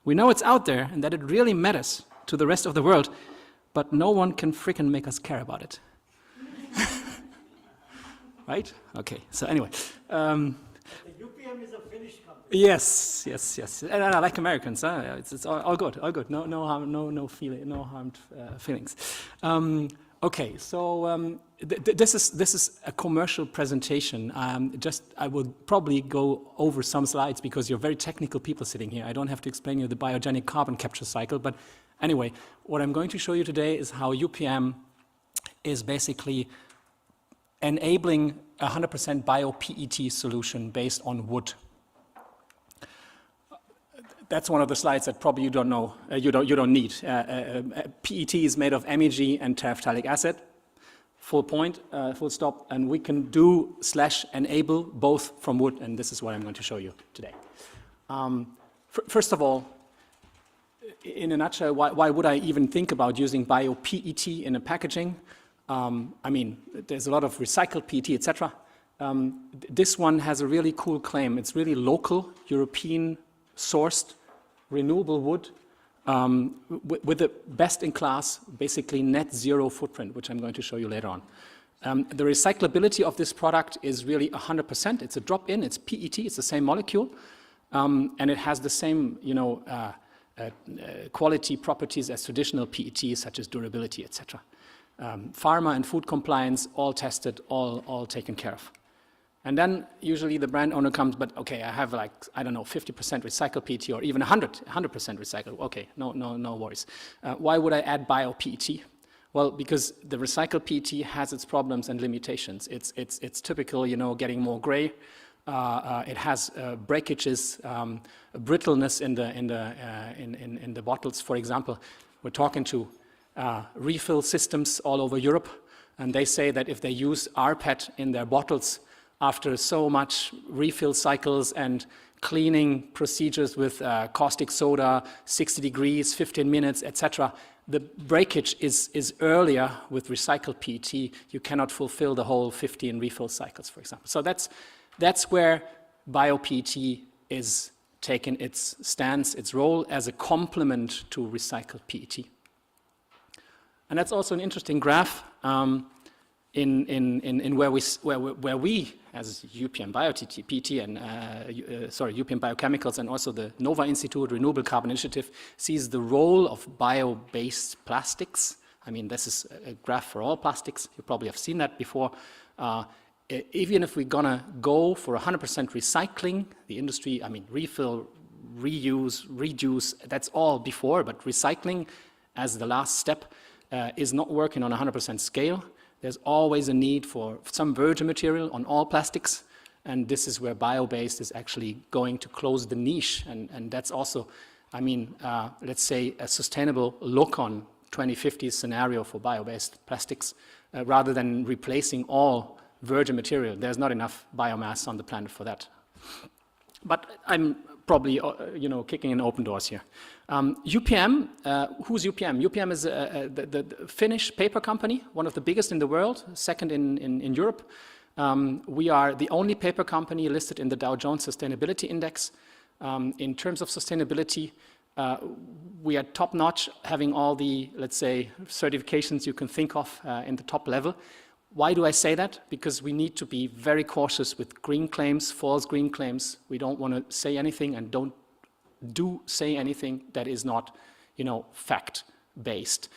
We know it's out there and that it really matters to the rest of the world, but no one can frickin' make us care about it. Right? Okay, so anyway. The UPM is a Finnish company. Yes. And I like Americans. It's all good. No harm, no harmed feelings. Okay, so this is a commercial presentation. I will probably go over some slides because you're very technical people sitting here. I don't have to explain you the biogenic carbon capture cycle, but anyway, what I'm going to show you today is how UPM is basically enabling 100% bio-PET solution based on wood. That's one of the slides that probably you don't know, you don't need. PET is made of MEG and terephthalic acid. Full point, full stop, and we can do/enable both from wood, and this is what I'm going to show you today. First of all, in a nutshell, why would I even think about using bio-PET in a packaging? There's a lot of recycled PET, etc. This one has a really cool claim. It's really local, European-sourced, renewable wood with the best-in-class, basically net zero footprint, which I'm going to show you later on. The recyclability of this product is really 100%. It's a drop-in, it's PET, it's the same molecule, and it has the same, quality properties as traditional PET, such as durability, etc. Pharma and food compliance, all tested, all taken care of. And then usually the brand owner comes, but okay, I have 50% recycled PET or even 100% recycled. Okay, no worries. Why would I add bio-PET? Well, because the recycled PET has its problems and limitations. It's typical, getting more gray. It has breakages, brittleness in the bottles. For example, we're talking to refill systems all over Europe, and they say that if they use rPET in their bottles after so much refill cycles and cleaning procedures with caustic soda, 60 degrees, 15 minutes, etc., the breakage is earlier with recycled PET. You cannot fulfill the whole 15 refill cycles, for example. So that's where bio-PET is taking its stance, its role as a complement to recycled PET. And that's also an interesting graph in where we as UPM PET and UPM Biochemicals and also the Nova Institute Renewable Carbon Initiative sees the role of bio-based plastics. This is a graph for all plastics. You probably have seen that before. Even if we're gonna go for 100% recycling, the industry, refill, reuse, reduce, that's all before, but recycling as the last step is not working on 100% scale. There's always a need for some virgin material on all plastics, and this is where bio-based is actually going to close the niche, and that's also, let's say, a sustainable look on 2050 scenario for bio-based plastics, rather than replacing all virgin material. There's not enough biomass on the planet for that. But I'm probably, kicking in open doors here. UPM, who's UPM? UPM is the Finnish paper company, one of the biggest in the world, second in Europe. We are the only paper company listed in the Dow Jones Sustainability Index. In terms of sustainability, We are top-notch, having all the, let's say, certifications you can think of in the top level. Why do I say that? Because we need to be very cautious with green claims, false green claims. We don't want to say anything and don't say anything that is not, fact-based.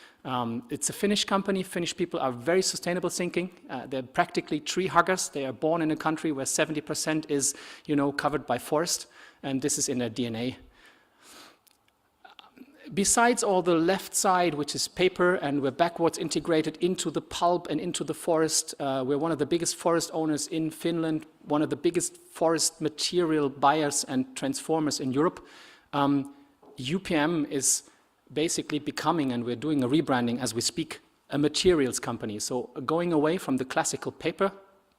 It's a Finnish company. Finnish people are very sustainable thinking. They're practically tree huggers. They are born in a country where 70% is, covered by forest, and this is in their DNA. Besides all the left side, which is paper, and we're backwards integrated into the pulp and into the forest, we're one of the biggest forest owners in Finland, one of the biggest forest material buyers and transformers in Europe. UPM is basically becoming, and we're doing a rebranding as we speak, a materials company. So going away from the classical paper,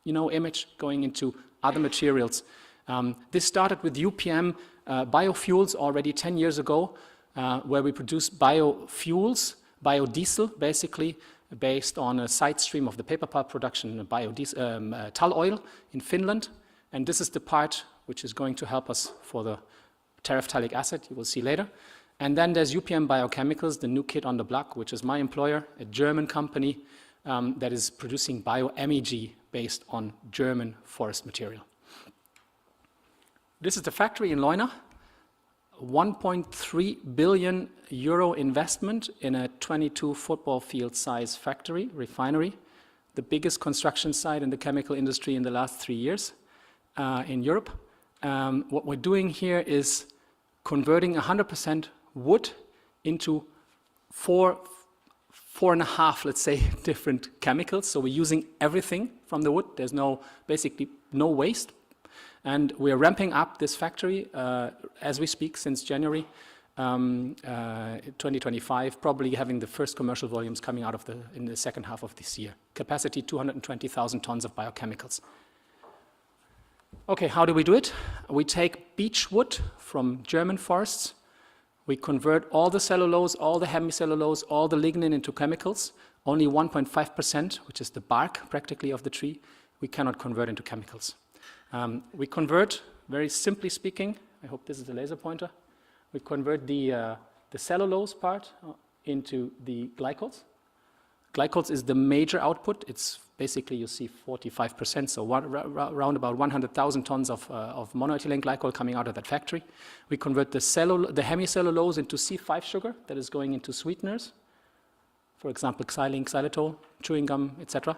image, going into other materials. This started with UPM biofuels already 10 years ago, where we produce biofuels, biodiesel, basically, based on a side stream of the paper pulp production, tall oil in Finland. And this is the part which is going to help us for the terephthalic acid, you will see later. And then there's UPM Biochemicals, the new kid on the block, which is my employer, a German company that is producing bio-MEG based on German forest material. This is the factory in Leuna. 1.3 billion euro investment in a 22 football field size factory, refinery, the biggest construction site in the chemical industry in the last 3 years in Europe. What we're doing here is converting 100% wood into four and a half, let's say, different chemicals. So we're using everything from the wood. There's basically no waste. And we're ramping up this factory as we speak since January 2025, probably having the first commercial volumes coming out in the second half of this year. Capacity 220,000 tons of biochemicals. Okay, how do we do it? We take beech wood from German forests. We convert all the cellulose, all the hemicellulose, all the lignin into chemicals. Only 1.5%, which is the bark practically of the tree, we cannot convert into chemicals. We convert, very simply speaking, I hope this is the laser pointer, we convert the cellulose part into the glycols. Glycols is the major output. It's basically, you see 45%, so around about 100,000 tons of monoethylene glycol coming out of that factory. We convert the hemicellulose into C5 sugar that is going into sweeteners, for example, xylene, xylitol, chewing gum, etc.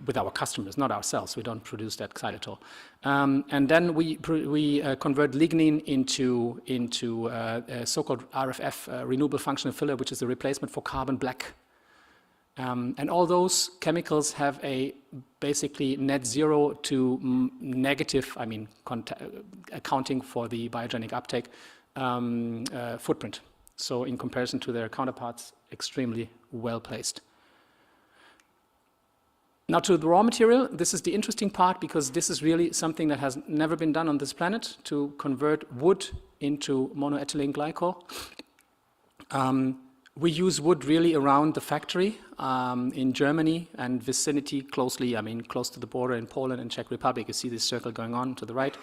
With our customers, not ourselves. We don't produce that xylitol. And then we convert lignin into so-called RFF, renewable functional filler, which is a replacement for carbon black. And all those chemicals have a basically net zero to negative, accounting for the biogenic uptake footprint. So in comparison to their counterparts, extremely well placed. Now to the raw material, this is the interesting part because this is really something that has never been done on this planet, to convert wood into monoethylene glycol. We use wood really around the factory in Germany and vicinity closely, close to the border in Poland and Czech Republic. You see this circle going on to the right.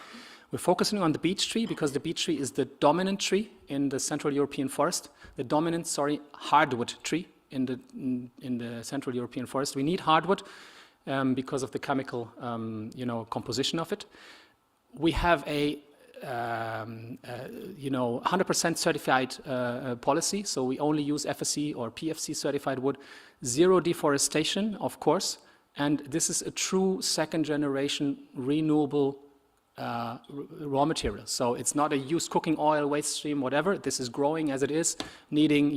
We're focusing on the beech tree because the beech tree is the dominant tree in the Central European forest, the dominant, hardwood tree in the Central European forest. We need hardwood because of the chemical, composition of it. We have a 100% certified policy, so we only use FSC or PFC certified wood, zero deforestation, of course, and this is a true second generation renewable raw material. So it's not a used cooking oil, waste stream, whatever. This is growing as it is, needing,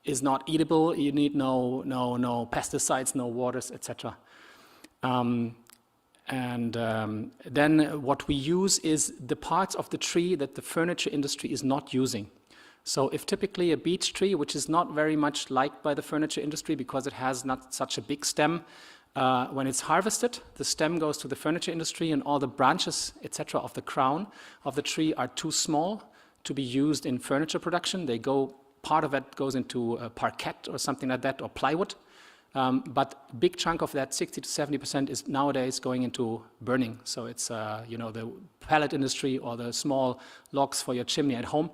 is not eatable. You need no pesticides, no waters, etc. Then what we use is the parts of the tree that the furniture industry is not using. So if typically a beech tree, which is not very much liked by the furniture industry because it has not such a big stem, when it's harvested, the stem goes to the furniture industry and all the branches, etc. of the crown of the tree are too small to be used in furniture production. Part of it goes into parquet or something like that, or plywood. But a big chunk of that, 60 to 70%, is nowadays going into burning. So it's, the pellet industry or the small logs for your chimney at home.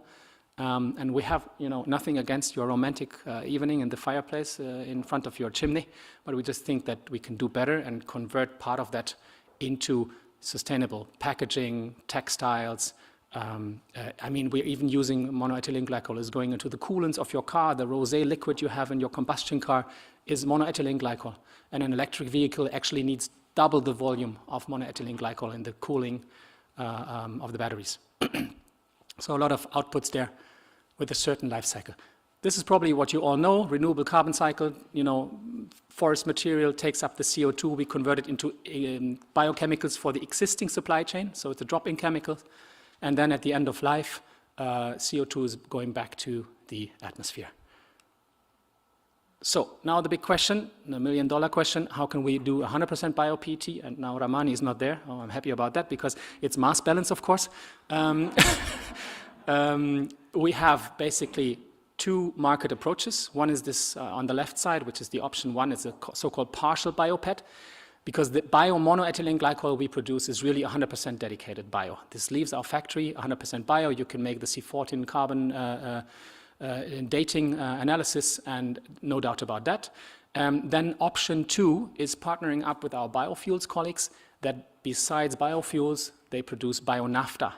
And we have, nothing against your romantic evening in the fireplace in front of your chimney, but we just think that we can do better and convert part of that into sustainable packaging, textiles. We're even using monoethylene glycol is going into the coolants of your car. The rosé liquid you have in your combustion car is monoethylene glycol. And an electric vehicle actually needs double the volume of monoethylene glycol in the cooling of the batteries. So a lot of outputs there with a certain life cycle. This is probably what you all know, renewable carbon cycle. Forest material takes up the CO2. We convert it into biochemicals for the existing supply chain. So it's a drop-in chemical. And then at the end of life, CO2 is going back to the atmosphere. So now the big question, the million-dollar question, how can we do 100% bio-PET? And now Ramani is not there. Oh, I'm happy about that because it's mass balance, of course. We have basically two market approaches. One is this on the left side, which is the option one. It's a so-called partial bio-PET, because the bio-monoethylene glycol we produce is really 100% dedicated bio. This leaves our factory 100% bio. You can make the C14 carbon dating analysis, and no doubt about that. Then option two is partnering up with our biofuels colleagues that besides biofuels, they produce bio-naphtha.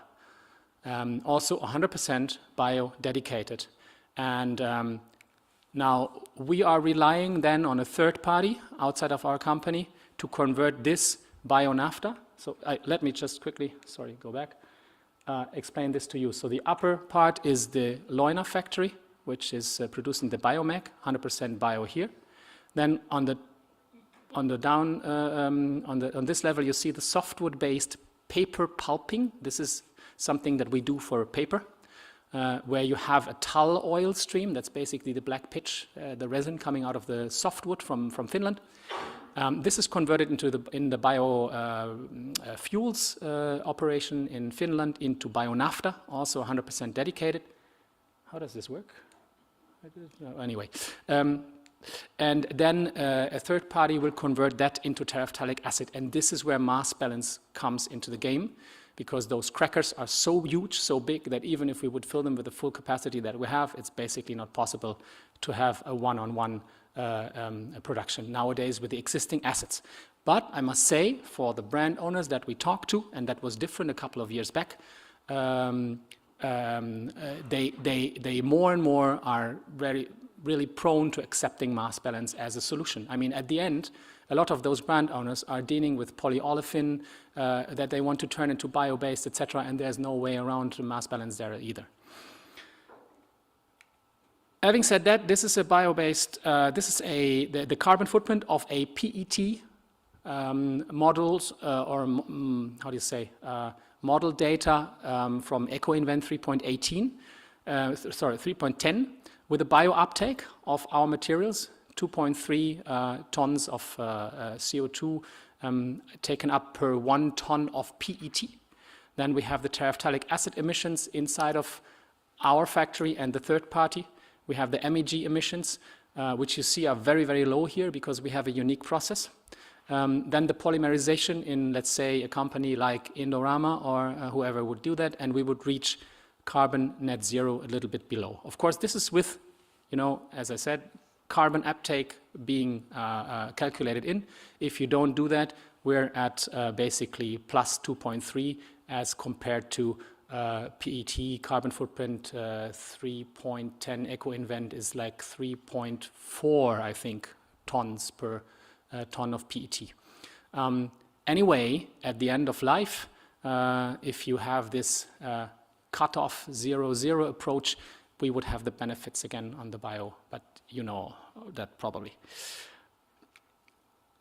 Also 100% bio-dedicated. And now we are relying then on a third party outside of our company to convert this bio-naphtha. So let me just quickly, go back, explain this to you. So the upper part is the Leuna factory, which is producing the biomag, 100% bio here. Then on this level, you see the softwood-based paper pulping. This is something that we do for paper, where you have a tall oil stream. That's basically the black pitch, the resin coming out of the softwood from Finland. This is converted in the biofuels operation in Finland into bio-naphtha, also 100% dedicated. How does this work? Anyway. And then a third party will convert that into terephthalic acid. And this is where mass balance comes into the game, because those crackers are so huge, so big, that even if we would fill them with the full capacity that we have, it's basically not possible to have a one-on-one production nowadays with the existing assets. But I must say, for the brand owners that we talked to, and that was different a couple of years back, they more and more are really prone to accepting mass balance as a solution. I mean, at the end, a lot of those brand owners are dealing with polyolefin that they want to turn into bio-based, etc., and there's no way around mass balance there either. Having said that, this is a bio-based, this is the carbon footprint of a PET models, model data from EcoInvent 3.10, with a bio uptake of our materials, 2.3 tons of CO2 taken up per 1 ton of PET. Then we have the terephthalic acid emissions inside of our factory and the third party. We have the MEG emissions, which you see are very, very low here because we have a unique process. Then the polymerization in, let's say, a company like Indorama or whoever would do that, and we would reach carbon net zero a little bit below. Of course, this is with, as I said, carbon uptake being calculated in. If you don't do that, we're at basically plus 2.3 as compared to PET carbon footprint 3.10 EcoInvent is like 3.4, I think, tons per ton of PET. Anyway, at the end of life, if you have this cut-off 0-0 approach, we would have the benefits again on the bio, but you know that probably.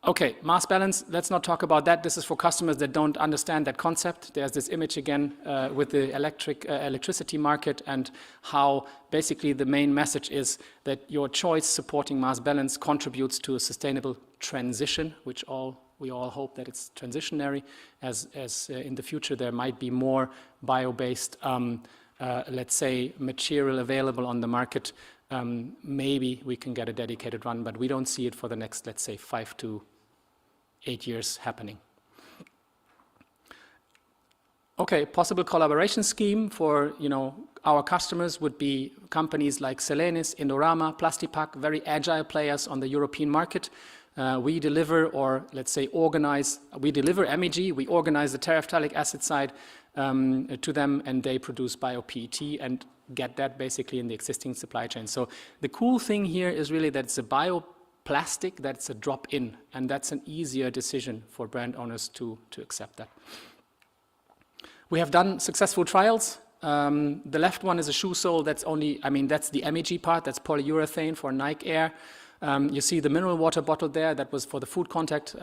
Okay, mass balance, let's not talk about that. This is for customers that don't understand that concept. There's this image again with the electricity market and how basically the main message is that your choice supporting mass balance contributes to a sustainable transition, which we all hope that it's transitionary, as in the future there might be more bio-based let's say, material available on the market maybe we can get a dedicated run, but we don't see it for the next, let's say, 5 to 8 years happening. Okay, possible collaboration scheme for, our customers would be companies like Selenis, Indorama, Plastipack, very agile players on the European market. We deliver, or let's say we deliver MEG, we organize the terephthalic acid side to them, and they produce bio-PET and get that basically in the existing supply chain. So the cool thing here is really that it's a bioplastic, that's a drop-in, and that's an easier decision for brand owners to accept that. We have done successful trials. The left one is a shoe sole. That's the MEG part. That's polyurethane for Nike Air. You see the mineral water bottle there. That was for the food contact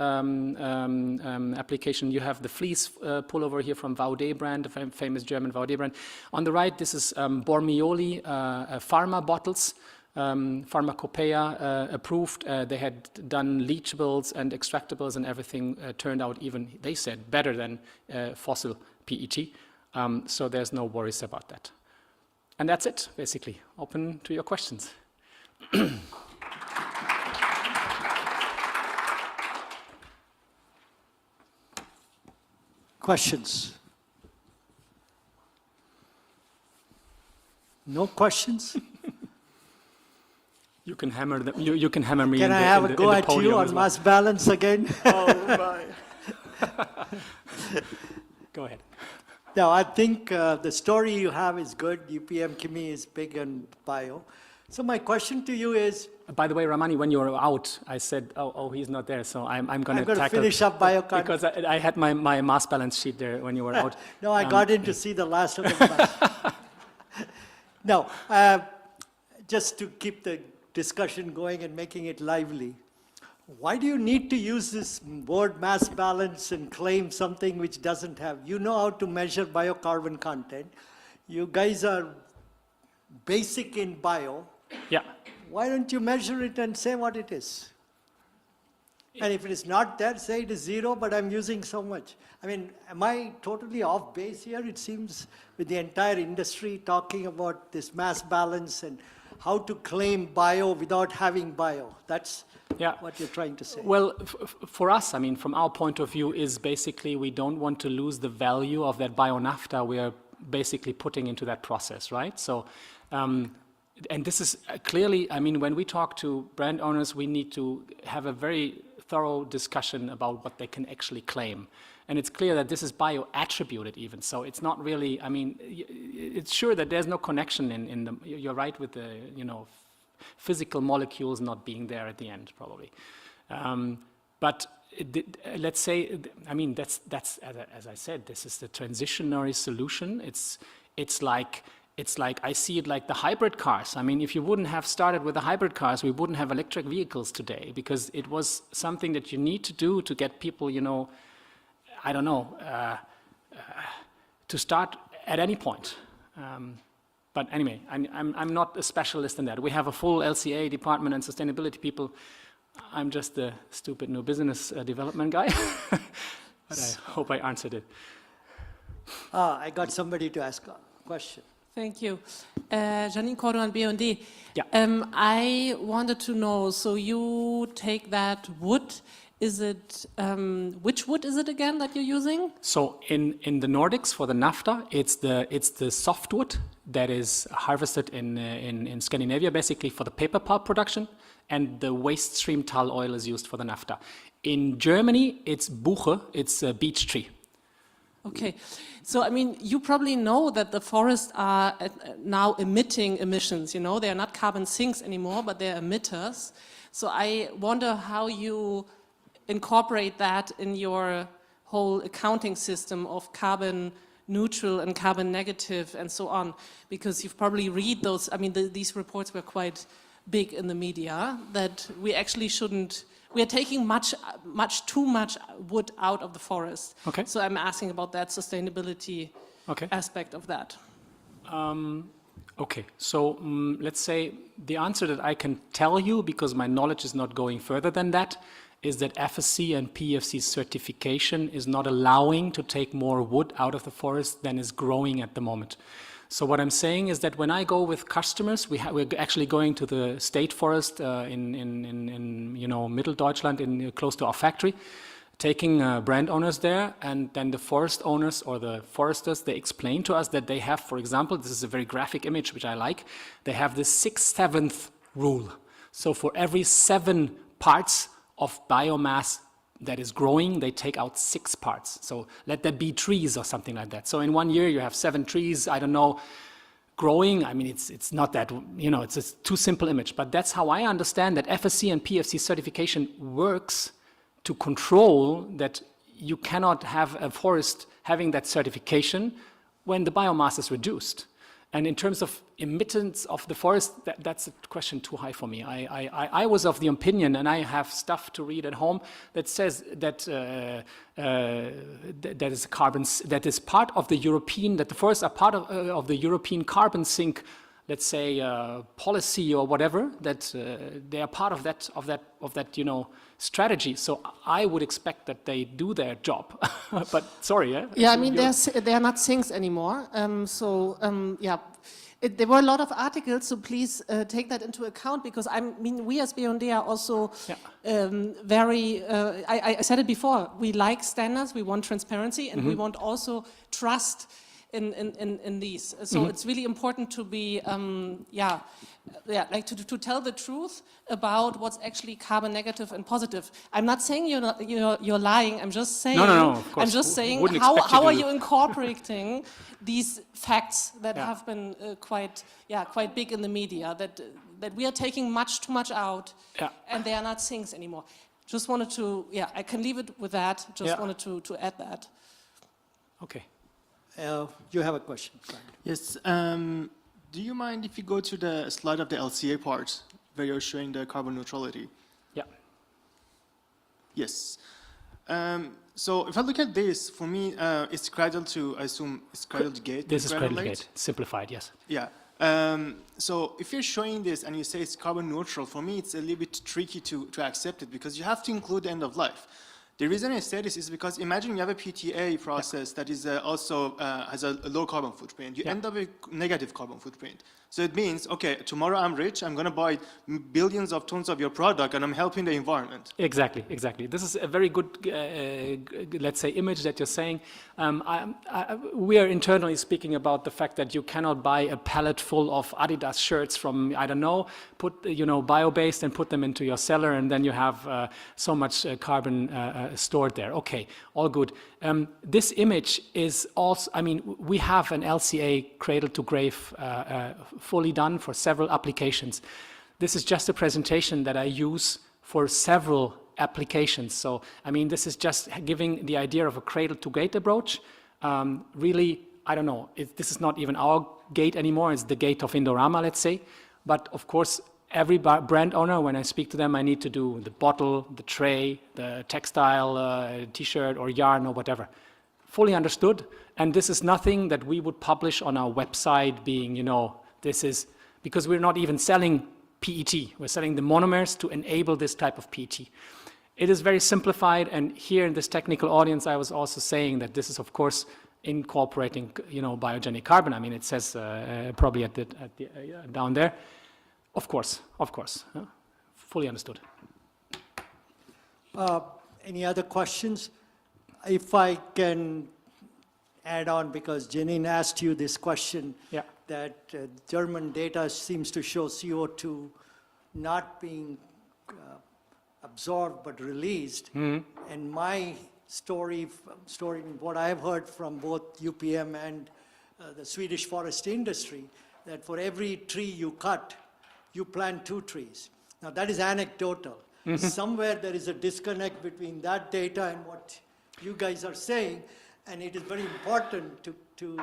application. You have the fleece pullover here from Vaude brand, the famous German Vaude brand. On the right, this is Bormioli pharma bottles. Pharmacopoeia approved. They had done leachables and extractables, and everything turned out even, they said, better than fossil PET. So there's no worries about that. And that's it, basically. Open to your questions. Questions? No questions? You can hammer them. You can hammer me. Can I have a go at you on mass balance again? Oh my! Go ahead. No, I think the story you have is good. UPM Chemie is big on bio. So my question to you is... By the way, Ramani, when you were out, I said, oh, he's not there, so I'm going to tackle... finish up biocarbon. Because I had my mass balance sheet there when you were out. No, I got in to see the last of the class. No, just to keep the discussion going and making it lively, why do you need to use this word mass balance and claim something which doesn't have? You know how to measure biocarbon content. You guys are basic in bio. Yeah. Why don't you measure it and say what it is? And if it is not there, say it is 0, but I'm using so much. I mean, am I totally off base here? It seems with the entire industry talking about this mass balance and how to claim bio without having bio. That's what you're trying to say. Well, for us, I mean, from our point of view, is basically we don't want to lose the value of that bio-naphtha we are basically putting into that process, right? So, and this is clearly, I mean, when we talk to brand owners, we need to have a very thorough discussion about what they can actually claim. And it's clear that this is bio-attributed even, so it's not really, I mean, it's sure that there's no connection in the, you're right with the, physical molecules not being there at the end, probably. But let's say, I mean, that's as I said, this is the transitionary solution. It's like I see it like the hybrid cars. I mean, if you wouldn't have started with the hybrid cars, we wouldn't have electric vehicles today, because it was something that you need to do to get people, I don't know, to start at any point. But anyway, I'm not a specialist in that. We have a full LCA department and sustainability people. I'm just the stupid new business development guy. But I hope I answered it. I got somebody to ask a question. Thank you. Janine Cordovan, BND. Yeah. I wanted to know, so you take that wood, is it, which wood is it again that you're using? So in the Nordics for the naphtha, it's the softwood that is harvested in Scandinavia, basically for the paper pulp production, and the waste stream tall oil is used for the naphtha. In Germany, it's Buche, it's a beech tree. Okay, so I mean, you probably know that the forests are now emitting emissions, they are not carbon sinks anymore, but they're emitters. So I wonder how you incorporate that in your whole accounting system of carbon neutral and carbon negative and so on, because you've probably read those, I mean, these reports were quite big in the media, that we actually shouldn't, we are taking much too much wood out of the forest. Okay. So I'm asking about that sustainability aspect of that. Okay, so let's say the answer that I can tell you, because my knowledge is not going further than that, is that FSC and PEFC certification is not allowing to take more wood out of the forest than is growing at the moment. So what I'm saying is that when I go with customers, we're actually going to the state forest in you know, Middle Deutschland, close to our factory, taking brand owners there, and then the forest owners or the foresters, they explain to us that they have, for example, this is a very graphic image which I like, they have the 6/7 rule. So for every 7 parts of biomass that is growing, they take out 6 parts. So let that be trees or something like that. So in 1 year you have 7 trees, I don't know, growing. I mean, it's not that, you know, it's a too simple image. But that's how I understand that FSC and PFC certification works to control that you cannot have a forest having that certification when the biomass is reduced. And in terms of emittance of the forest, that's a question too high for me. I was of the opinion, and I have stuff to read at home that says that that is carbon, that is part of the European, that the forests are part of the European carbon sink, let's say, policy or whatever. That they are part of that you know, strategy. So I would expect that they do their job. But sorry, yeah. Yeah, I mean, they are not sinks anymore. Yeah, there were a lot of articles, so please take that into account, because I mean, we as BND are also very, I said it before, we like standards, we want transparency, and we want also trust in these. So it's really important to be, like to tell the truth about what's actually carbon negative and positive. I'm not saying you're lying. I'm just saying. No, of course. I'm just saying how are you incorporating these facts that have been quite big in the media, that we are taking much too much out, and they are not sinks anymore. Just wanted to, I can leave it with that. Just wanted to add that. Okay. You have a question. Yes. Do you mind if you go to the slide of the LCA part where you're showing the carbon neutrality? Yeah. Yes. So if I look at this, for me, it's cradle to, I assume, it's cradle to gate. This is cradle to gate, simplified, yes. Yeah. So if you're showing this and you say it's carbon neutral, for me, it's a little bit tricky to accept it, because you have to include the end of life. The reason I say this is because imagine you have a PTA process that is also has a low carbon footprint. You end up with negative carbon footprint. So it means, okay, tomorrow I'm rich, I'm going to buy billions of tons of your product, and I'm helping the environment. Exactly, exactly. This is a very good, let's say, image that you're saying. We are internally speaking about the fact that you cannot buy a pallet full of Adidas shirts from, I don't know, put, you know, bio-based and put them into your cellar, and then you have so much carbon stored there. Okay, all good. This image is also, I mean, we have an LCA cradle-to-grave fully done for several applications. This is just a presentation that I use for several applications. So, I mean, this is just giving the idea of a cradle-to-gate approach. Really, I don't know, this is not even our gate anymore, it's the gate of Indorama, let's say. But of course, every brand owner, when I speak to them, I need to do the bottle, the tray, the textile, t-shirt or yarn or whatever. Fully understood. And this is nothing that we would publish on our website being, you know, this is, because we're not even selling PET. We're selling the monomers to enable this type of PET. It is very simplified, and here in this technical audience, I was also saying that this is, of course, incorporating, you know, biogenic carbon. I mean, it says probably at the down there. Of course, fully understood. Any other questions? If I can add on, because Janine asked you this question, that German data seems to show CO2 not being absorbed but released. And my story, what I've heard from both UPM and the Swedish forest industry, that for every tree you cut, you plant 2 trees. Now that is anecdotal. Somewhere there is a disconnect between that data and what you guys are saying, and it is very important to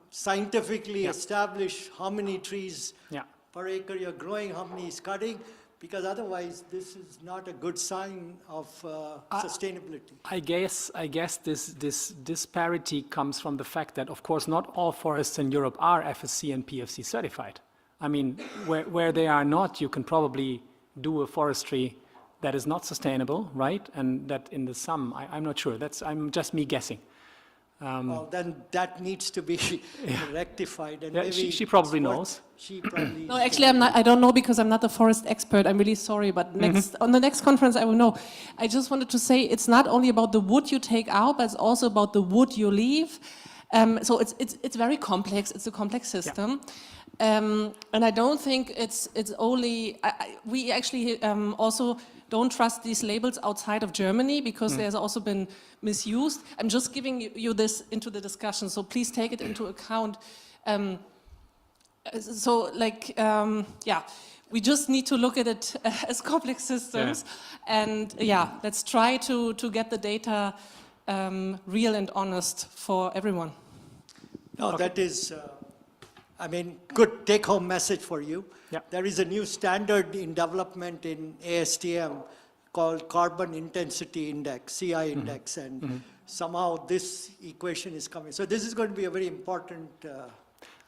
scientifically establish how many trees per acre you're growing, how many is cutting, because otherwise this is not a good sign of sustainability. I guess this disparity comes from the fact that, of course, not all forests in Europe are FSC and PFC certified. I mean, where they are not, you can probably do a forestry that is not sustainable, right? And that in the sum, I'm not sure. I'm just me guessing. Well, then that needs to be rectified. And Yeah, maybe she probably it's worth- knows. She probably. No, actually, I don't know because I'm not a forest expert. I'm really sorry, but on the next conference, I will know. I just wanted to say it's not only about the wood you take out, but it's also about the wood you leave. So it's very complex. It's a complex system. And I don't think it's only, we actually also don't trust these labels outside of Germany because there's also been misused. I'm just giving you this into the discussion, so please take it into account. We just need to look at it as complex systems. And let's try to get the data real and honest for everyone. No, that is, good take-home message for you. Yeah. There is a new standard in development in ASTM called Carbon Intensity Index, CI index, and somehow this equation is coming. So this is going to be a very important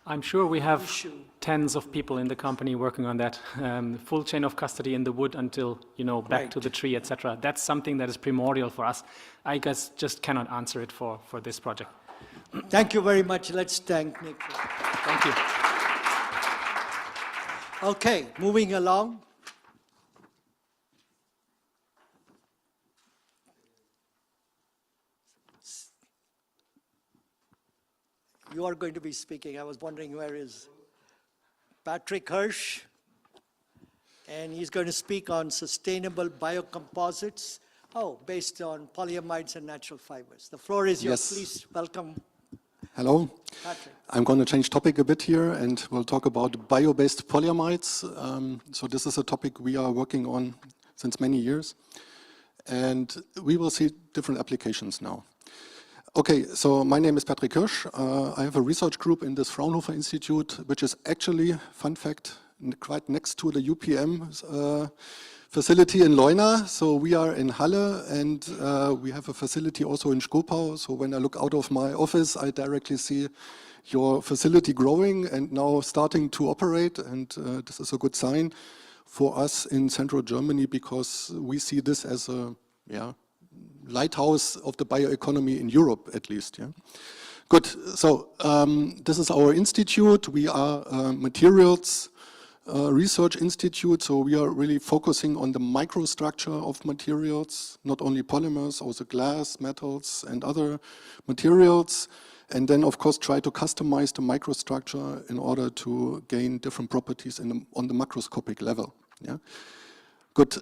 I'm sure we have issue. tens of people in the company working on that, full chain of custody in the wood until, back to the tree, etc. That's something that is primordial for us. I guess just cannot answer it for this project. Thank you very much. Let's thank Nick. Thank you. Okay, moving along. You are going to be speaking. I was wondering where is Patrick Hirsch, and he's going to speak on sustainable biocomposites, based on polyamides and natural fibers. The floor is yours. Yes. Please welcome Hello. Patrick. I'm going to change topic a bit here, and we'll talk about bio-based polyamides. So this is a topic we are working on since many years, and we will see different applications now. Okay, so my name is Patrick Hirsch. I have a research group in this Fraunhofer Institute, which is actually, fun fact, quite next to the UPM facility in Leuna. So we are in Halle, and we have a facility also in Schkopau. So when I look out of my office, I directly see your facility growing and now starting to operate. And this is a good sign for us in central Germany, because we see this as a lighthouse of the bioeconomy in Europe, at least. Yeah. Good. So this is our institute. We are materials research institute, so we are really focusing on the microstructure of materials, not only polymers, also glass, metals, and other materials. And then, of course, try to customize the microstructure in order to gain different properties on the macroscopic level. Yeah. Good.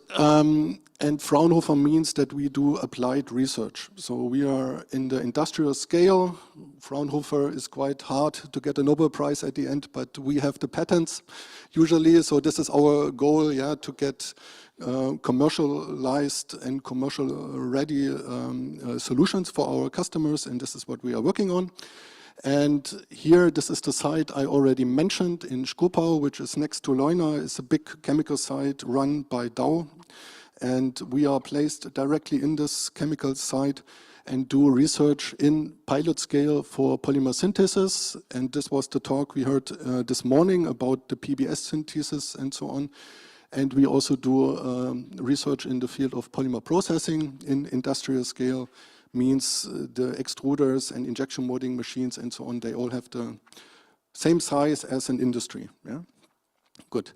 And Fraunhofer means that we do applied research. So we are in the industrial scale. Fraunhofer is quite hard to get a Nobel Prize at the end, but we have the patents usually. So this is our goal, to get commercialized and commercial ready solutions for our customers. And this is what we are working on. And here, this is the site I already mentioned in Schkopau, which is next to Leuna. It's a big chemical site run by Dow. And we are placed directly in this chemical site and do research in pilot scale for polymer synthesis. And this was the talk we heard this morning about the PBS synthesis and so on. And we also do research in the field of polymer processing in industrial scale. Means the extruders and injection molding machines and so on, they all have the same size as an industry. Yeah? Good.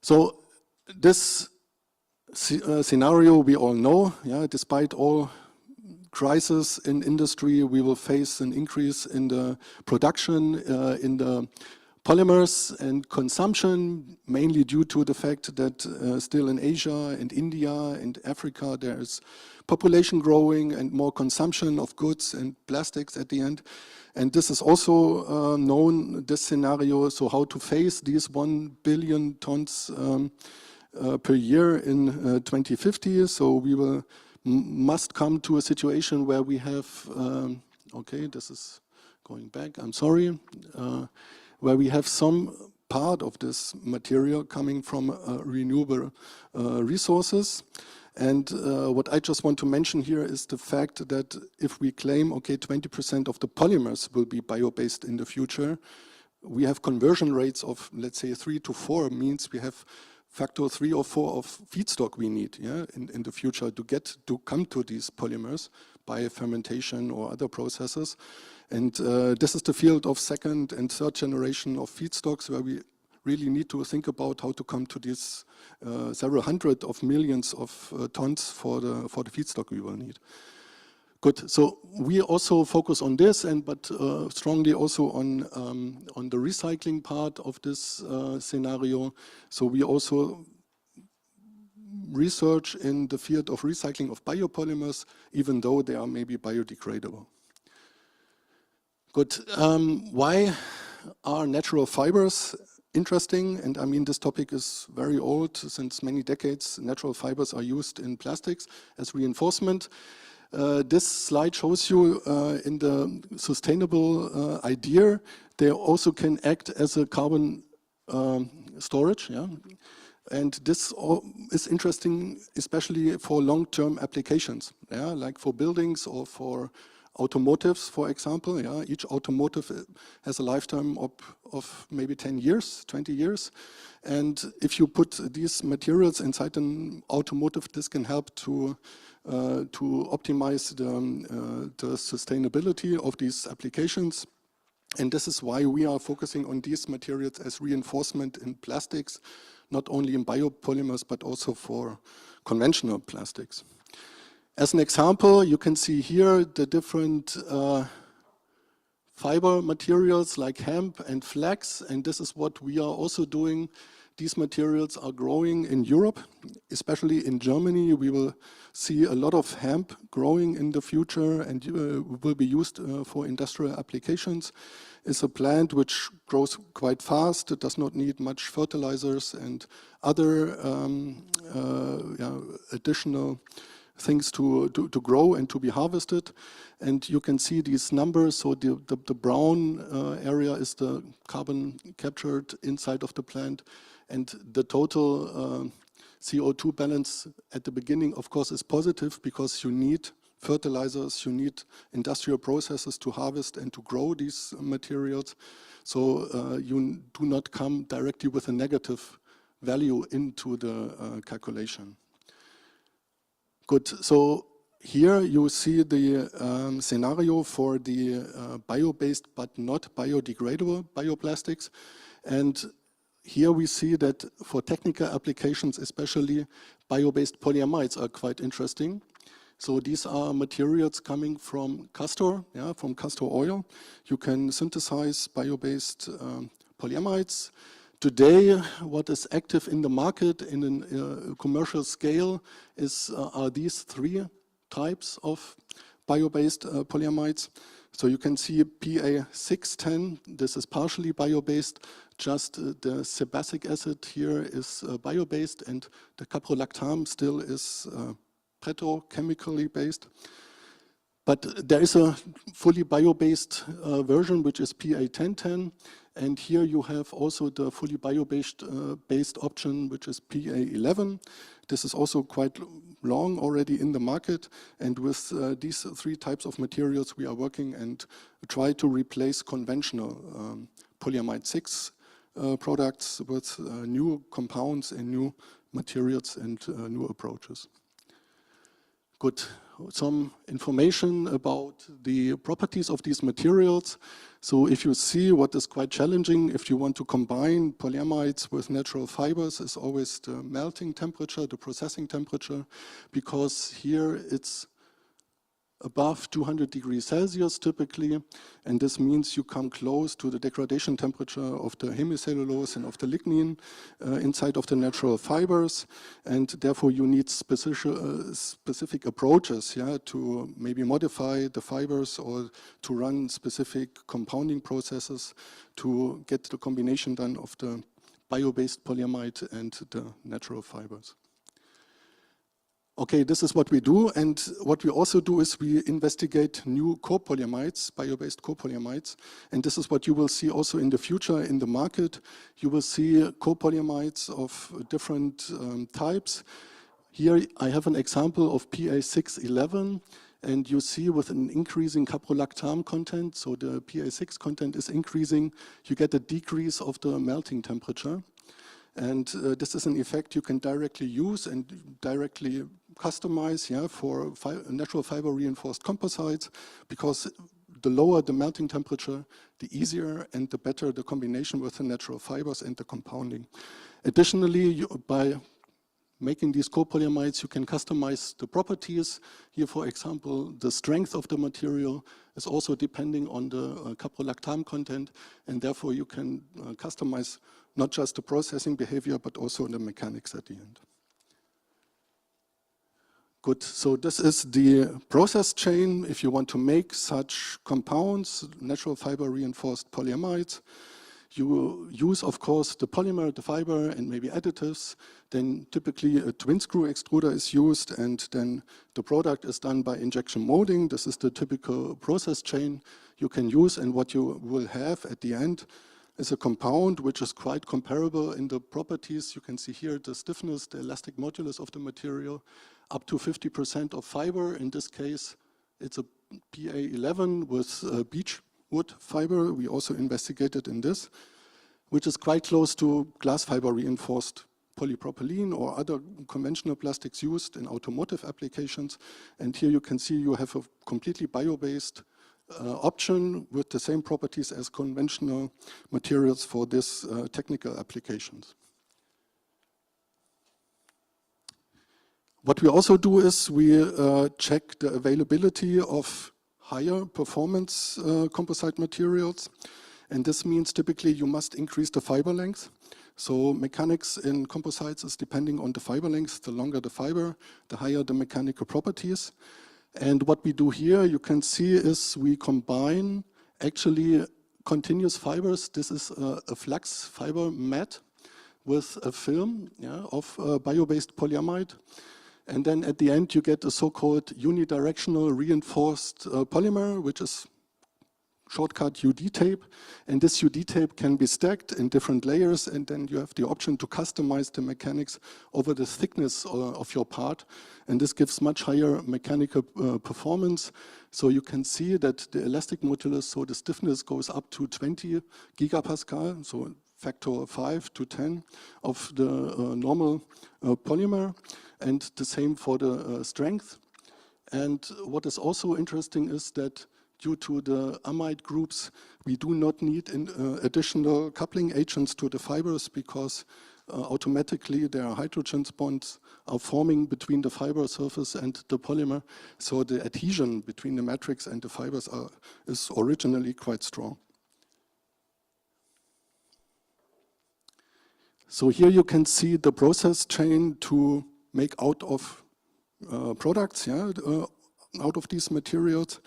So this scenario we all know, despite all crisis in industry, we will face an increase in the production, in the polymers and consumption, mainly due to the fact that still in Asia and India and Africa there is population growing and more consumption of goods and plastics at the end. And this is also known, this scenario, so how to face these 1 billion tons per year in 2050. So we must come to a situation where we have, okay, this is going back, I'm sorry, where we have some part of this material coming from renewable resources. And what I just want to mention here is the fact that if we claim, okay, 20% of the polymers will be bio-based in the future, we have conversion rates of, let's say, 3 to 4, means we have factor 3 or 4 of feedstock we need in the future to come to these polymers, by fermentation or other processes. And this is the field of second and third generation of feedstocks, where we really need to think about how to come to these several hundred of millions of tons for the feedstock we will need. Good. So we also focus on this, but strongly also on the recycling part of this scenario. So we also research in the field of recycling of biopolymers, even though they are maybe biodegradable. Good. Why are natural fibers interesting? And I mean, this topic is very old. Since many decades, natural fibers are used in plastics as reinforcement. This slide shows you in the sustainable idea, they also can act as a carbon storage. Yeah? And this is interesting, especially for long-term applications, yeah? Like for buildings or for automotives, for example. Yeah? Each automotive has a lifetime of maybe 10 years, 20 years. And if you put these materials inside an automotive, this can help to optimize the sustainability of these applications. And this is why we are focusing on these materials as reinforcement in plastics, not only in biopolymers, but also for conventional plastics. As an example, you can see here the different fiber materials like hemp and flax, and this is what we are also doing. These materials are growing in Europe, especially in Germany. We will see a lot of hemp growing in the future and will be used for industrial applications. It's a plant which grows quite fast. It does not need much fertilizers and other additional things to grow and to be harvested. And you can see these numbers. So the brown area is the carbon captured inside of the plant. And the total CO2 balance at the beginning, of course, is positive because you need fertilizers, you need industrial processes to harvest and to grow these materials. So you do not come directly with a negative value into the calculation. Good. So here you see the scenario for the bio-based but not biodegradable bioplastics. And here we see that for technical applications, especially bio-based polyamides are quite interesting. So these are materials coming from castor, from castor oil. You can synthesize bio-based polyamides. Today, what is active in the market in a commercial scale are these three types of bio-based polyamides. So you can see PA610, this is partially bio-based, just the sebacic acid here is bio-based and the caprolactam still is petrochemically based. But there is a fully bio-based version which is PA1010, and here you have also the fully bio-based option which is PA11. This is also quite long already in the market, and with these three types of materials we are working and try to replace conventional polyamide 6 products with new compounds and new materials and new approaches. Good. Some information about the properties of these materials. So if you see what is quite challenging, if you want to combine polyamides with natural fibers, is always the melting temperature, the processing temperature, because here it's above 200 degrees Celsius typically, and this means you come close to the degradation temperature of the hemicellulose and of the lignin inside of the natural fibers, and therefore you need specific approaches to maybe modify the fibers or to run specific compounding processes to get the combination done of the bio-based polyamide and the natural fibers. Okay, this is what we do, and what we also do is we investigate new copolyamides, bio-based copolyamides, and this is what you will see also in the future in the market. You will see copolyamides of different types. Here I have an example of PA611, and you see with an increasing caprolactam content, so the PA6 content is increasing, you get a decrease of the melting temperature. And this is an effect you can directly use and directly customize, yeah, for natural fiber reinforced composites, because the lower the melting temperature, the easier and the better the combination with the natural fibers and the compounding. Additionally, by making these copolymers, you can customize the properties. Here, for example, the strength of the material is also depending on the caprolactam content, and therefore you can customize not just the processing behavior, but also the mechanics at the end. Good, so this is the process chain. If you want to make such compounds, natural fiber reinforced polyamides, you use, of course, the polymer, the fiber, and maybe additives. Then typically a twin screw extruder is used, and then the product is done by injection molding. This is the typical process chain you can use, and what you will have at the end is a compound which is quite comparable in the properties. You can see here the stiffness, the elastic modulus of the material, up to 50% of fiber. In this case, it's a PA11 with beech wood fiber. We also investigated in this, which is quite close to glass fiber reinforced polypropylene or other conventional plastics used in automotive applications. And here you can see you have a completely bio-based option with the same properties as conventional materials for this technical applications. What we also do is we check the availability of higher performance composite materials, and this means typically you must increase the fiber length. So mechanics in composites is depending on the fiber length. The longer the fiber, the higher the mechanical properties. And what we do here, you can see, is we combine actually continuous fibers. This is a flax fiber mat with a film, yeah, of bio-based polyamide. And then at the end, you get a so-called unidirectional reinforced polymer, which is shortcut UD tape. And this UD tape can be stacked in different layers, and then you have the option to customize the mechanics over the thickness of your part. And this gives much higher mechanical performance. So you can see that the elastic modulus, so the stiffness goes up to 20 gigapascal, so factor 5 to 10 of the normal polymer, and the same for the strength. And what is also interesting is that due to the amide groups, we do not need additional coupling agents to the fibers, because automatically their hydrogen bonds are forming between the fiber surface and the polymer. So the adhesion between the matrix and the fibers is originally quite strong. So here you can see the process chain to make out of products, yeah, out of these materials.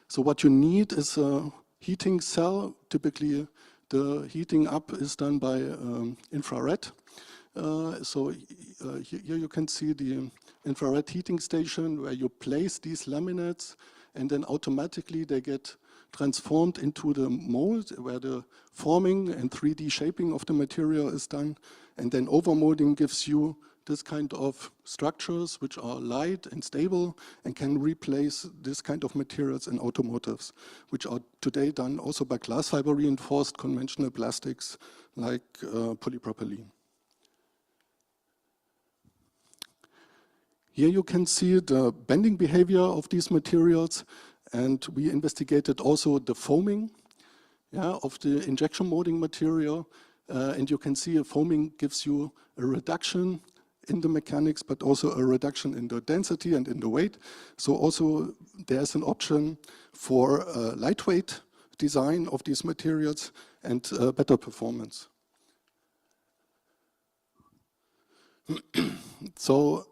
So what you need is a heating cell. Typically, the heating up is done by infrared. Here you can see the infrared heating station where you place these laminates, and then automatically they get transformed into the mold where the forming and 3D shaping of the material is done. And then overmolding gives you this kind of structures which are light and stable and can replace this kind of materials in automotives, which are today done also by glass fiber reinforced conventional plastics like polypropylene. Here you can see the bending behavior of these materials, and we investigated also the foaming, yeah, of the injection molding material. And you can see a foaming gives you a reduction in the mechanics, but also a reduction in the density and in the weight. So also there's an option for lightweight design of these materials and better performance. So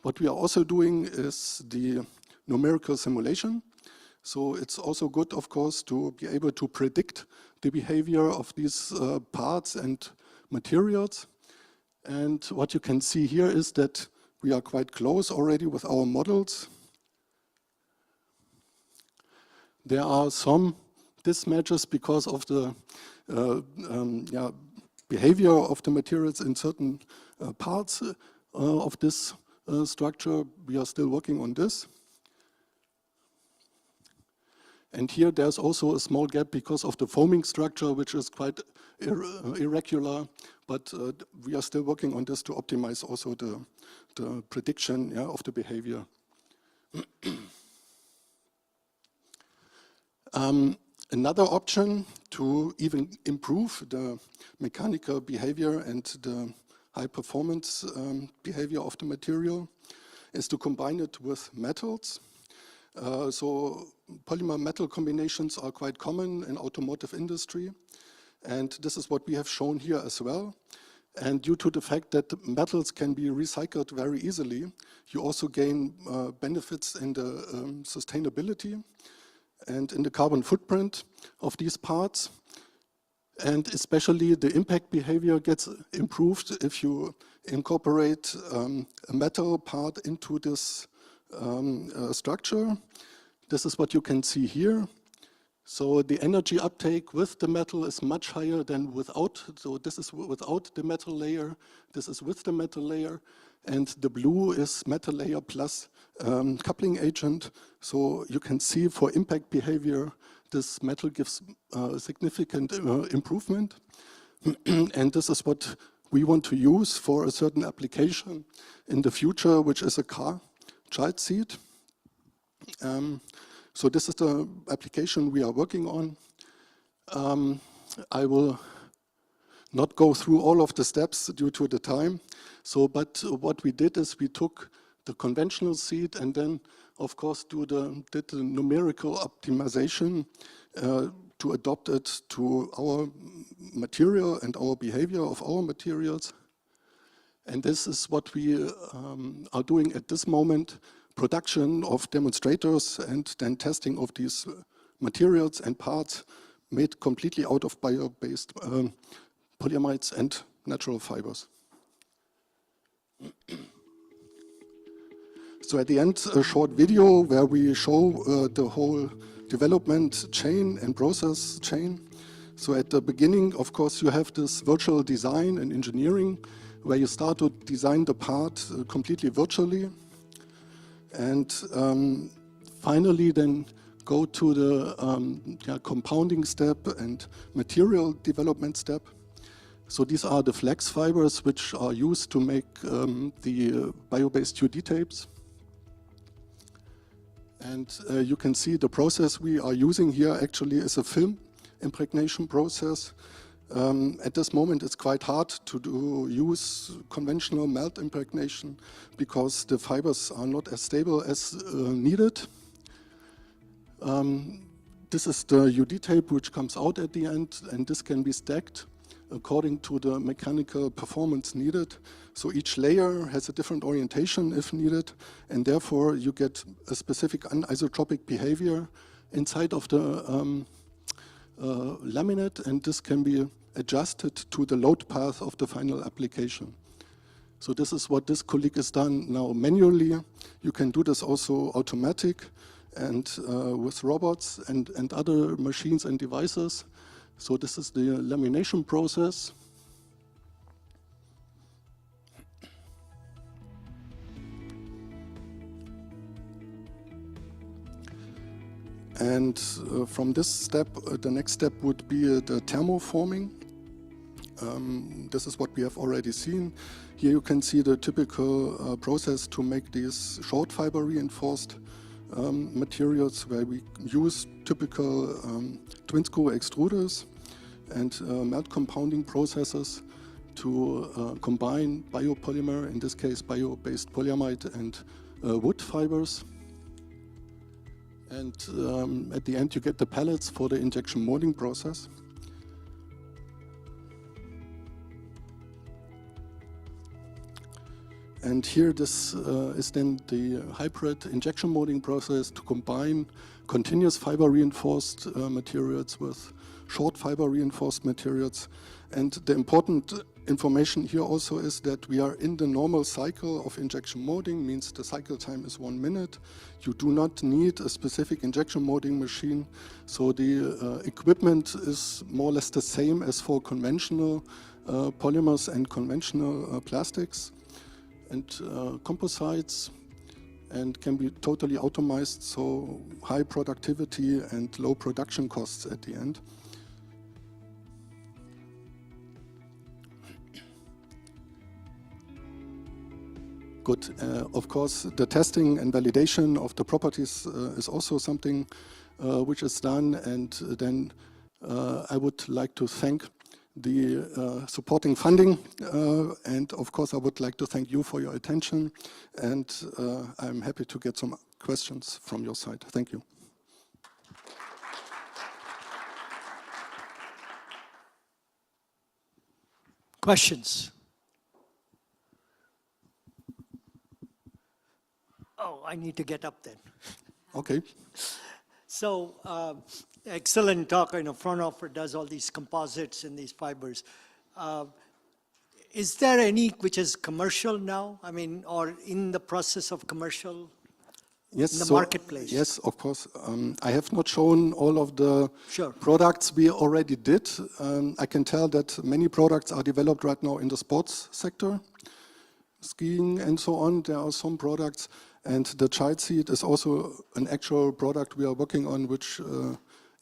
what we are also doing is the numerical simulation. So it's also good, of course, to be able to predict the behavior of these parts and materials. And what you can see here is that we are quite close already with our models. There are some mismatches because of the behavior of the materials in certain parts of this structure. We are still working on this. And here there's also a small gap because of the foaming structure, which is quite irregular, but we are still working on this to optimize also the prediction of the behavior. Another option to even improve the mechanical behavior and the high performance behavior of the material is to combine it with metals. So polymer metal combinations are quite common in automotive industry, and this is what we have shown here as well. And due to the fact that metals can be recycled very easily, you also gain benefits in the sustainability and in the carbon footprint of these parts. And especially the impact behavior gets improved if you incorporate a metal part into this structure. This is what you can see here. So the energy uptake with the metal is much higher than without. So this is without the metal layer. This is with the metal layer. And the blue is metal layer plus coupling agent. So you can see for impact behavior, this metal gives significant improvement. And this is what we want to use for a certain application in the future, which is a car child seat. So this is the application we are working on. I will not go through all of the steps due to the time. So, but what we did is we took the conventional seat and then, of course, did the numerical optimization to adopt it to our material and our behavior of our materials. And this is what we are doing at this moment, production of demonstrators and then testing of these materials and parts made completely out of bio-based polyamides and natural fibers. So at the end, a short video where we show the whole development chain and process chain. So at the beginning, of course, you have this virtual design and engineering where you start to design the part completely virtually. And finally then go to the compounding step and material development step. So these are the flex fibers which are used to make the bio-based UD tapes. And you can see the process we are using here actually is a film impregnation process. At this moment it's quite hard to use conventional melt impregnation because the fibers are not as stable as needed. This is the UD tape which comes out at the end, and this can be stacked according to the mechanical performance needed. So each layer has a different orientation if needed, and therefore you get a specific anisotropic behavior inside of the laminate, and this can be adjusted to the load path of the final application. So this is what this colleague has done now manually. You can do this also automatic and with robots and other machines and devices. So this is the lamination process. And from this step, the next step would be the thermoforming. This is what we have already seen. Here you can see the typical process to make these short fiber reinforced materials where we use typical twin screw extruders and melt compounding processes to combine biopolymer, in this case bio-based polyamide and wood fibers. And at the end you get the pellets for the injection molding process. And here this is then the hybrid injection molding process to combine continuous fiber reinforced materials with short fiber reinforced materials. And the important information here also is that we are in the normal cycle of injection molding, means the cycle time is 1 minute. You do not need a specific injection molding machine. So the equipment is more or less the same as for conventional polymers and conventional plastics and composites. and can be totally automated, so high productivity and low production costs at the end. Good. Of course, the testing and validation of the properties is also something which is done, and then I would like to thank the supporting funding, and of course I would like to thank you for your attention, and I'm happy to get some questions from your side. Thank you. Questions? Oh, I need to get up then. Okay. So, excellent talk. Fraunhofer does all these composites and these fibers. Is there any which is commercial now? I mean, or in the process of commercial? Yes, in the marketplace? Yes, of course. I have not shown all of the Sure. products we already did. I can tell that many products are developed right now in the sports sector, skiing and so on. There are some products, and the child seed is also an actual product we are working on, which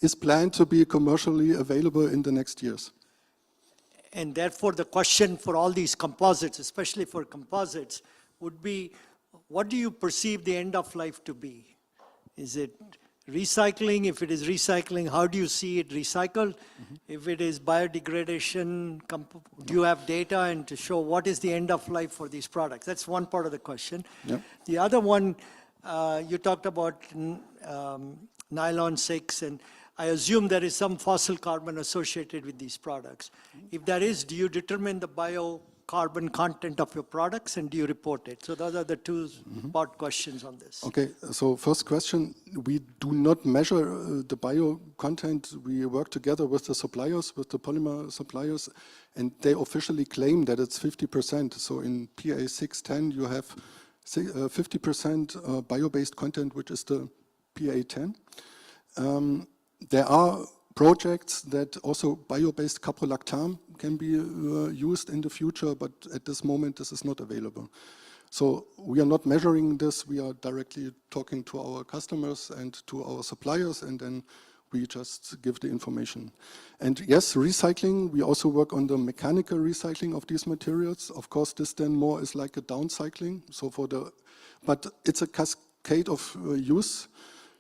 is planned to be commercially available in the next years. And therefore, the question for all these composites, especially for composites, would be, what do you perceive the end of life to be? Is it recycling? If it is recycling, how do you see it recycled? If it is biodegradation, do you have data and to show what is the end of life for these products? That's one part of the question. Yep. The other one, you talked about nylon 6, and I assume there is some fossil carbon associated with these products. If there is, do you determine the biocarbon content of your products, and do you report it? So those are the two part questions on this. Okay, so first question, we do not measure the bio content. We work together with the suppliers, with the polymer suppliers, and they officially claim that it's 50%. So in PA 610, you have 50% bio-based content, which is the PA 10. There are projects that also bio-based caprolactam can be used in the future, but at this moment this is not available. So we are not measuring this, we are directly talking to our customers and to our suppliers, and then we just give the information. And yes, recycling, we also work on the mechanical recycling of these materials. Of course, this then more is like a downcycling, so but it's a cascade of use.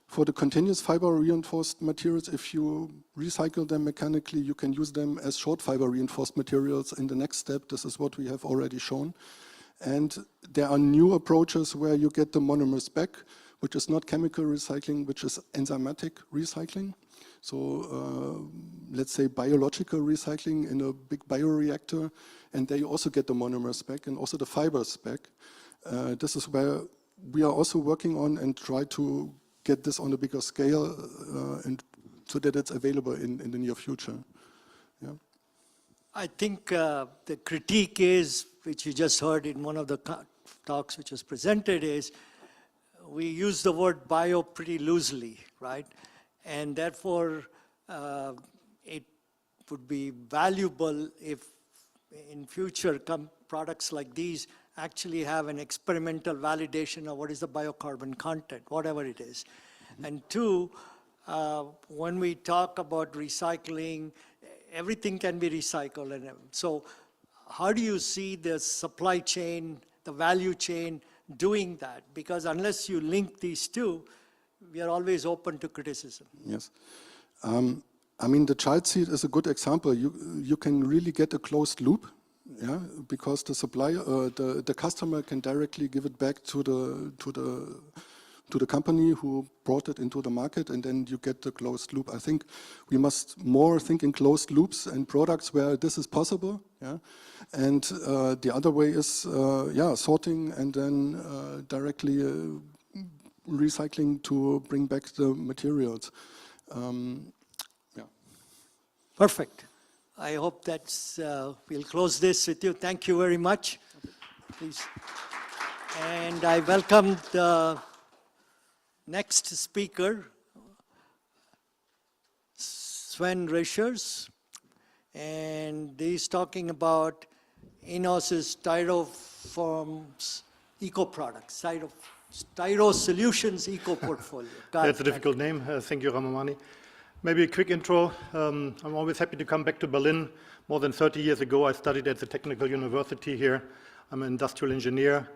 For the continuous fiber reinforced materials, if you recycle them mechanically, you can use them as short fiber reinforced materials in the next step. This is what we have already shown. And there are new approaches where you get the monomers back, which is not chemical recycling, which is enzymatic recycling. So let's say biological recycling in a big bioreactor, and there you also get the monomers back and also the fibers back. This is where we are also working on and try to get this on a bigger scale and so that it's available in the near future. Yeah. I think the critique is, which you just heard in one of the talks which was presented, is we use the word bio pretty loosely, right? And therefore, it would be valuable if in future products like these actually have an experimental validation of what is the biocarbon content, whatever it is. And two, when we talk about recycling, everything can be recycled. And so how do you see the supply chain, the value chain doing that? Because unless you link these two, we are always open to criticism. Yes. I mean, the child seed is a good example. You can really get a closed loop. Yeah, because the supplier, the customer can directly give it back to the company who brought it into the market, and then you get the closed loop. I think we must more think in closed loops and products where this is possible. Yeah, and the other way is sorting and then directly recycling to bring back the materials. Perfect. I hope that's, we'll close this with you. Thank you very much. Please. And I welcome the next speaker, Sven Reichers, and he's talking about Inos's Styrofoam's eco products, Styro Solutions Eco Portfolio. That's a difficult name. Thank you, Ramamani. Maybe a quick intro. I'm always happy to come back to Berlin. More than 30 years ago, I studied at the Technical University here. I'm an industrial engineer.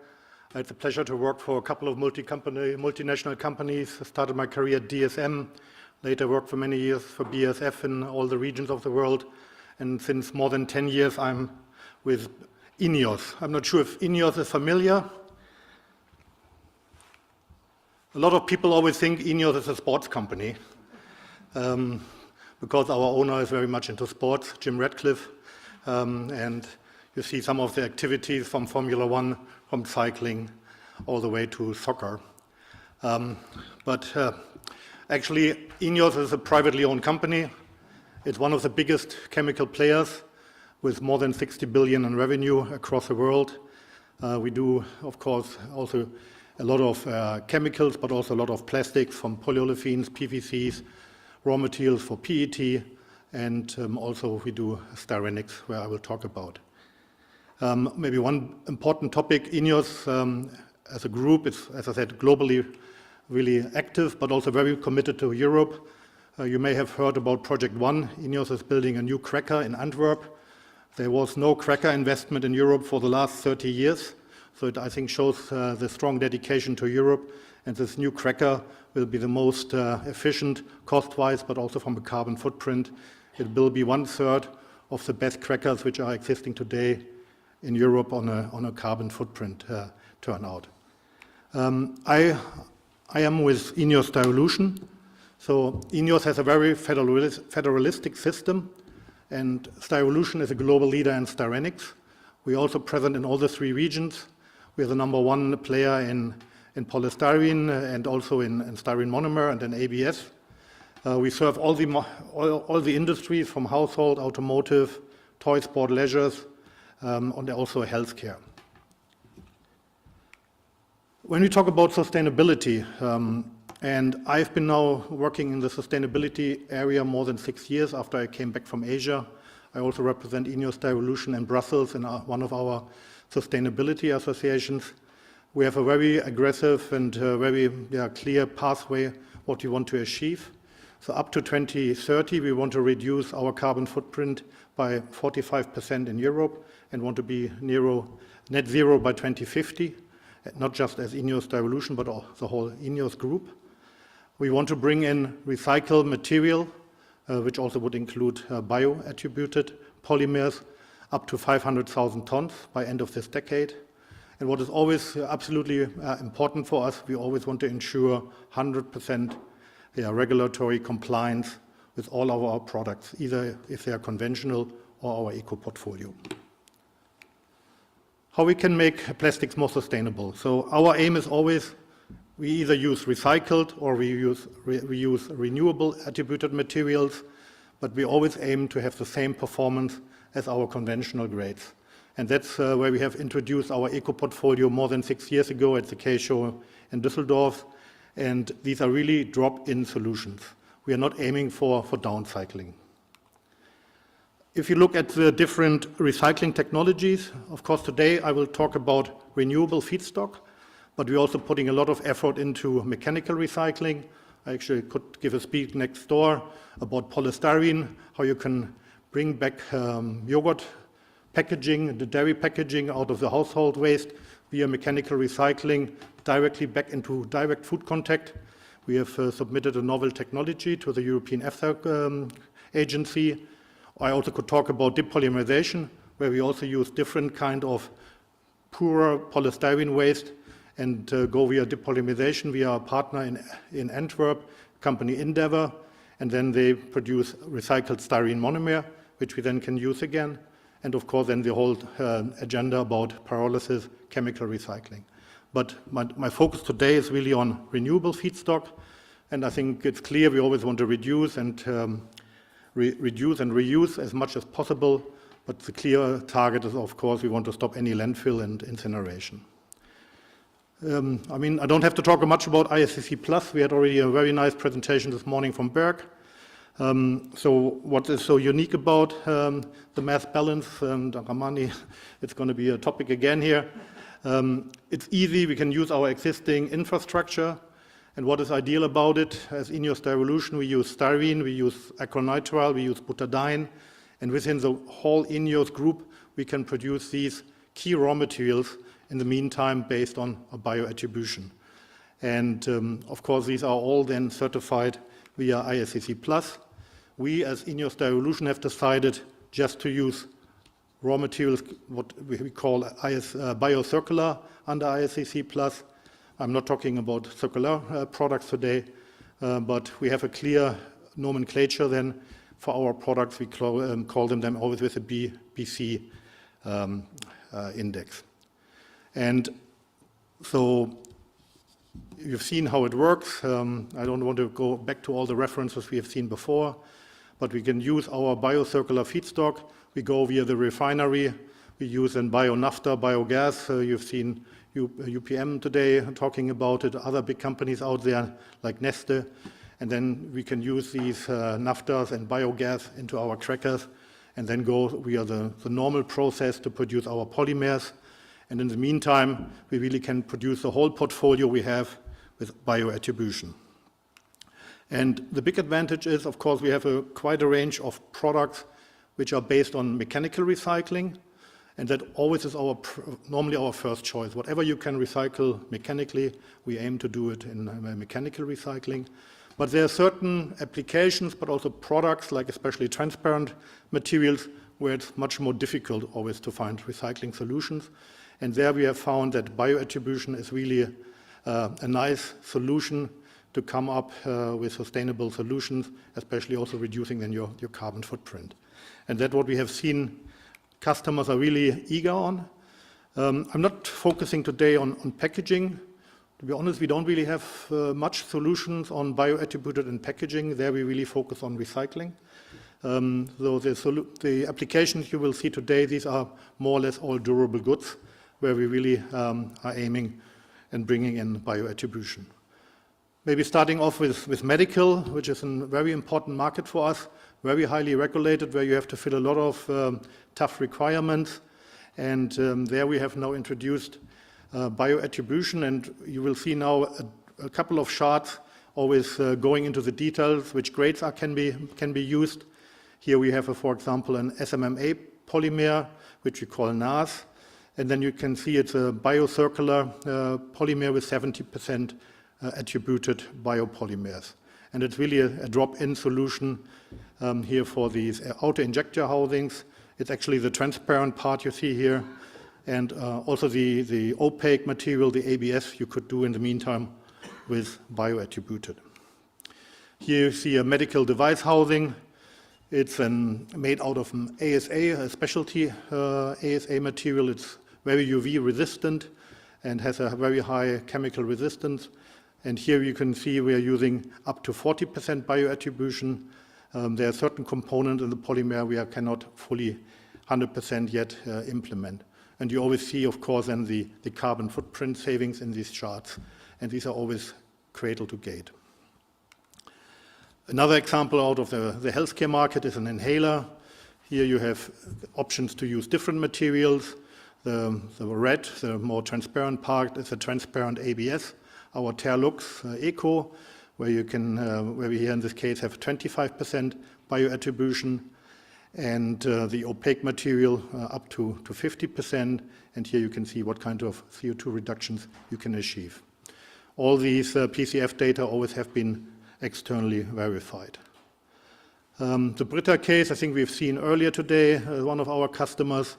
I had the pleasure to work for a couple of multinational companies. I started my career at DSM, later worked for many years for BASF in all the regions of the world. And since more than 10 years, I'm with INEOS. I'm not sure if INEOS is familiar. A lot of people always think INEOS is a sports company because our owner is very much into sports, Jim Ratcliffe. And you see some of the activities from Formula One, from cycling, all the way to soccer. Actually, INEOS is a privately owned company. It's one of the biggest chemical players with more than 60 billion in revenue across the world. We do, of course, also a lot of chemicals, but also a lot of plastics from polyolefins, PVCs, raw materials for PET, and also we do styrenics, where I will talk about. Maybe one important topic, INEOS as a group is, as I said, globally really active, but also very committed to Europe. You may have heard about Project One. INEOS is building a new cracker in Antwerp. There was no cracker investment in Europe for the last 30 years. So it, I think, shows the strong dedication to Europe. And this new cracker will be the most efficient cost-wise, but also from a carbon footprint. It will be 1/3 of the best crackers which are existing today in Europe on a carbon footprint turnout. I am with INEOS Styrolution. So INEOS has a very federalistic system, and Styrolution is a global leader in styrenics. We're also present in all the 3 regions. We are the #1 player in polystyrene and also in styrene monomer and in ABS. We serve all the industries from household, automotive, toy, sport, leisures, and also healthcare. When we talk about sustainability, and I've been now working in the sustainability area more than 6 years after I came back from Asia. I also represent INEOS Styrolution in Brussels in one of our sustainability associations. We have a very aggressive and very clear pathway what we want to achieve. So up to 2030, we want to reduce our carbon footprint by 45% in Europe and want to be net zero by 2050, not just as INEOS Styrolution, but the whole INEOS group. We want to bring in recycled material, which also would include bio-attributed polymers, up to 500,000 tons by end of this decade. And what is always absolutely important for us, we always want to ensure 100% regulatory compliance with all of our products, either if they are conventional or our eco portfolio. How we can make plastics more sustainable. So our aim is always we either use recycled or we use renewable attributed materials, but we always aim to have the same performance as our conventional grades. And that's where we have introduced our eco portfolio more than 6 years ago at the K-Show in Düsseldorf. And these are really drop-in solutions. We are not aiming for downcycling. If you look at the different recycling technologies, of course today I will talk about renewable feedstock, but we're also putting a lot of effort into mechanical recycling. I actually could give a speech next door about polystyrene, how you can bring back yogurt packaging, the dairy packaging out of the household waste via mechanical recycling directly back into direct food contact. We have submitted a novel technology to the European EFSA agency. I also could talk about depolymerization, where we also use different kind of poorer polystyrene waste and go via depolymerization. We are a partner in Antwerp, company Endeavour, and then they produce recycled styrene monomer, which we then can use again. And of course, then the whole agenda about pyrolysis, chemical recycling. But my focus today is really on renewable feedstock. And I think it's clear we always want to reduce and reuse as much as possible. But the clear target is, of course, we want to stop any landfill and incineration. I mean, I don't have to talk much about ISCC+. We had already a very nice presentation this morning from Berg. So what is so unique about the mass balance, and Ramani, it's going to be a topic again here. It's easy, we can use our existing infrastructure. And what is ideal about it, as INEOS Styrolution, we use styrene, we use acrylonitrile, we use butadiene, and within the whole INEOS group, we can produce these key raw materials in the meantime based on a bioattribution. And of course, these are all then certified via ISCC+. We, as INEOS Styrolution, have decided just to use raw materials, what we call biocircular under ISCC+. I'm not talking about circular products today, but we have a clear nomenclature then for our products. We call them always with a BC index. And so you've seen how it works. I don't want to go back to all the references we have seen before, but we can use our biocircular feedstock. We go via the refinery. We use then bio-naphtha, biogas. You've seen UPM today talking about it, other big companies out there like Neste. And then we can use these naphthas and biogas into our crackers and then go via the normal process to produce our polymers. And in the meantime, we really can produce the whole portfolio we have with bioattribution. And the big advantage is, of course, we have quite a range of products which are based on mechanical recycling. And that always is normally our first choice. Whatever you can recycle mechanically, we aim to do it in mechanical recycling. But there are certain applications, but also products, like especially transparent materials, where it's much more difficult always to find recycling solutions. And there we have found that bioattribution is really a nice solution to come up with sustainable solutions, especially also reducing then your carbon footprint. And that's what we have seen customers are really eager on. I'm not focusing today on packaging. To be honest, we don't really have much solutions on bioattributed and packaging. There we really focus on recycling. So the applications you will see today, these are more or less all durable goods, where we really are aiming and bringing in bioattribution. Maybe starting off with medical, which is a very important market for us, very highly regulated, where you have to fill a lot of tough requirements. And there we have now introduced bioattribution, and you will see now a couple of charts always going into the details, which grades can be used. Here we have, for example, an SMMA polymer, which we call NAS. And then you can see it's a biocircular polymer with 70% attributed biopolymers. And it's really a drop-in solution here for these auto-injector housings. It's actually the transparent part you see here. And also the opaque material, the ABS, you could do in the meantime with bioattributed. Here you see a medical device housing. It's made out of an ASA, a specialty ASA material. It's very UV resistant and has a very high chemical resistance. And here you can see we are using up to 40% bioattribution. There are certain components in the polymer we cannot fully 100% yet implement. And you always see, of course, then the carbon footprint savings in these charts. And these are always cradle to gate. Another example out of the healthcare market is an inhaler. Here you have options to use different materials. The red, the more transparent part, is a transparent ABS. Our Terlux Eco, where we here in this case have 25% bioattribution, and the opaque material up to 50%. And here you can see what kind of CO2 reductions you can achieve. All these PCF data always have been externally verified. The Brita case, I think we've seen earlier today, one of our customers.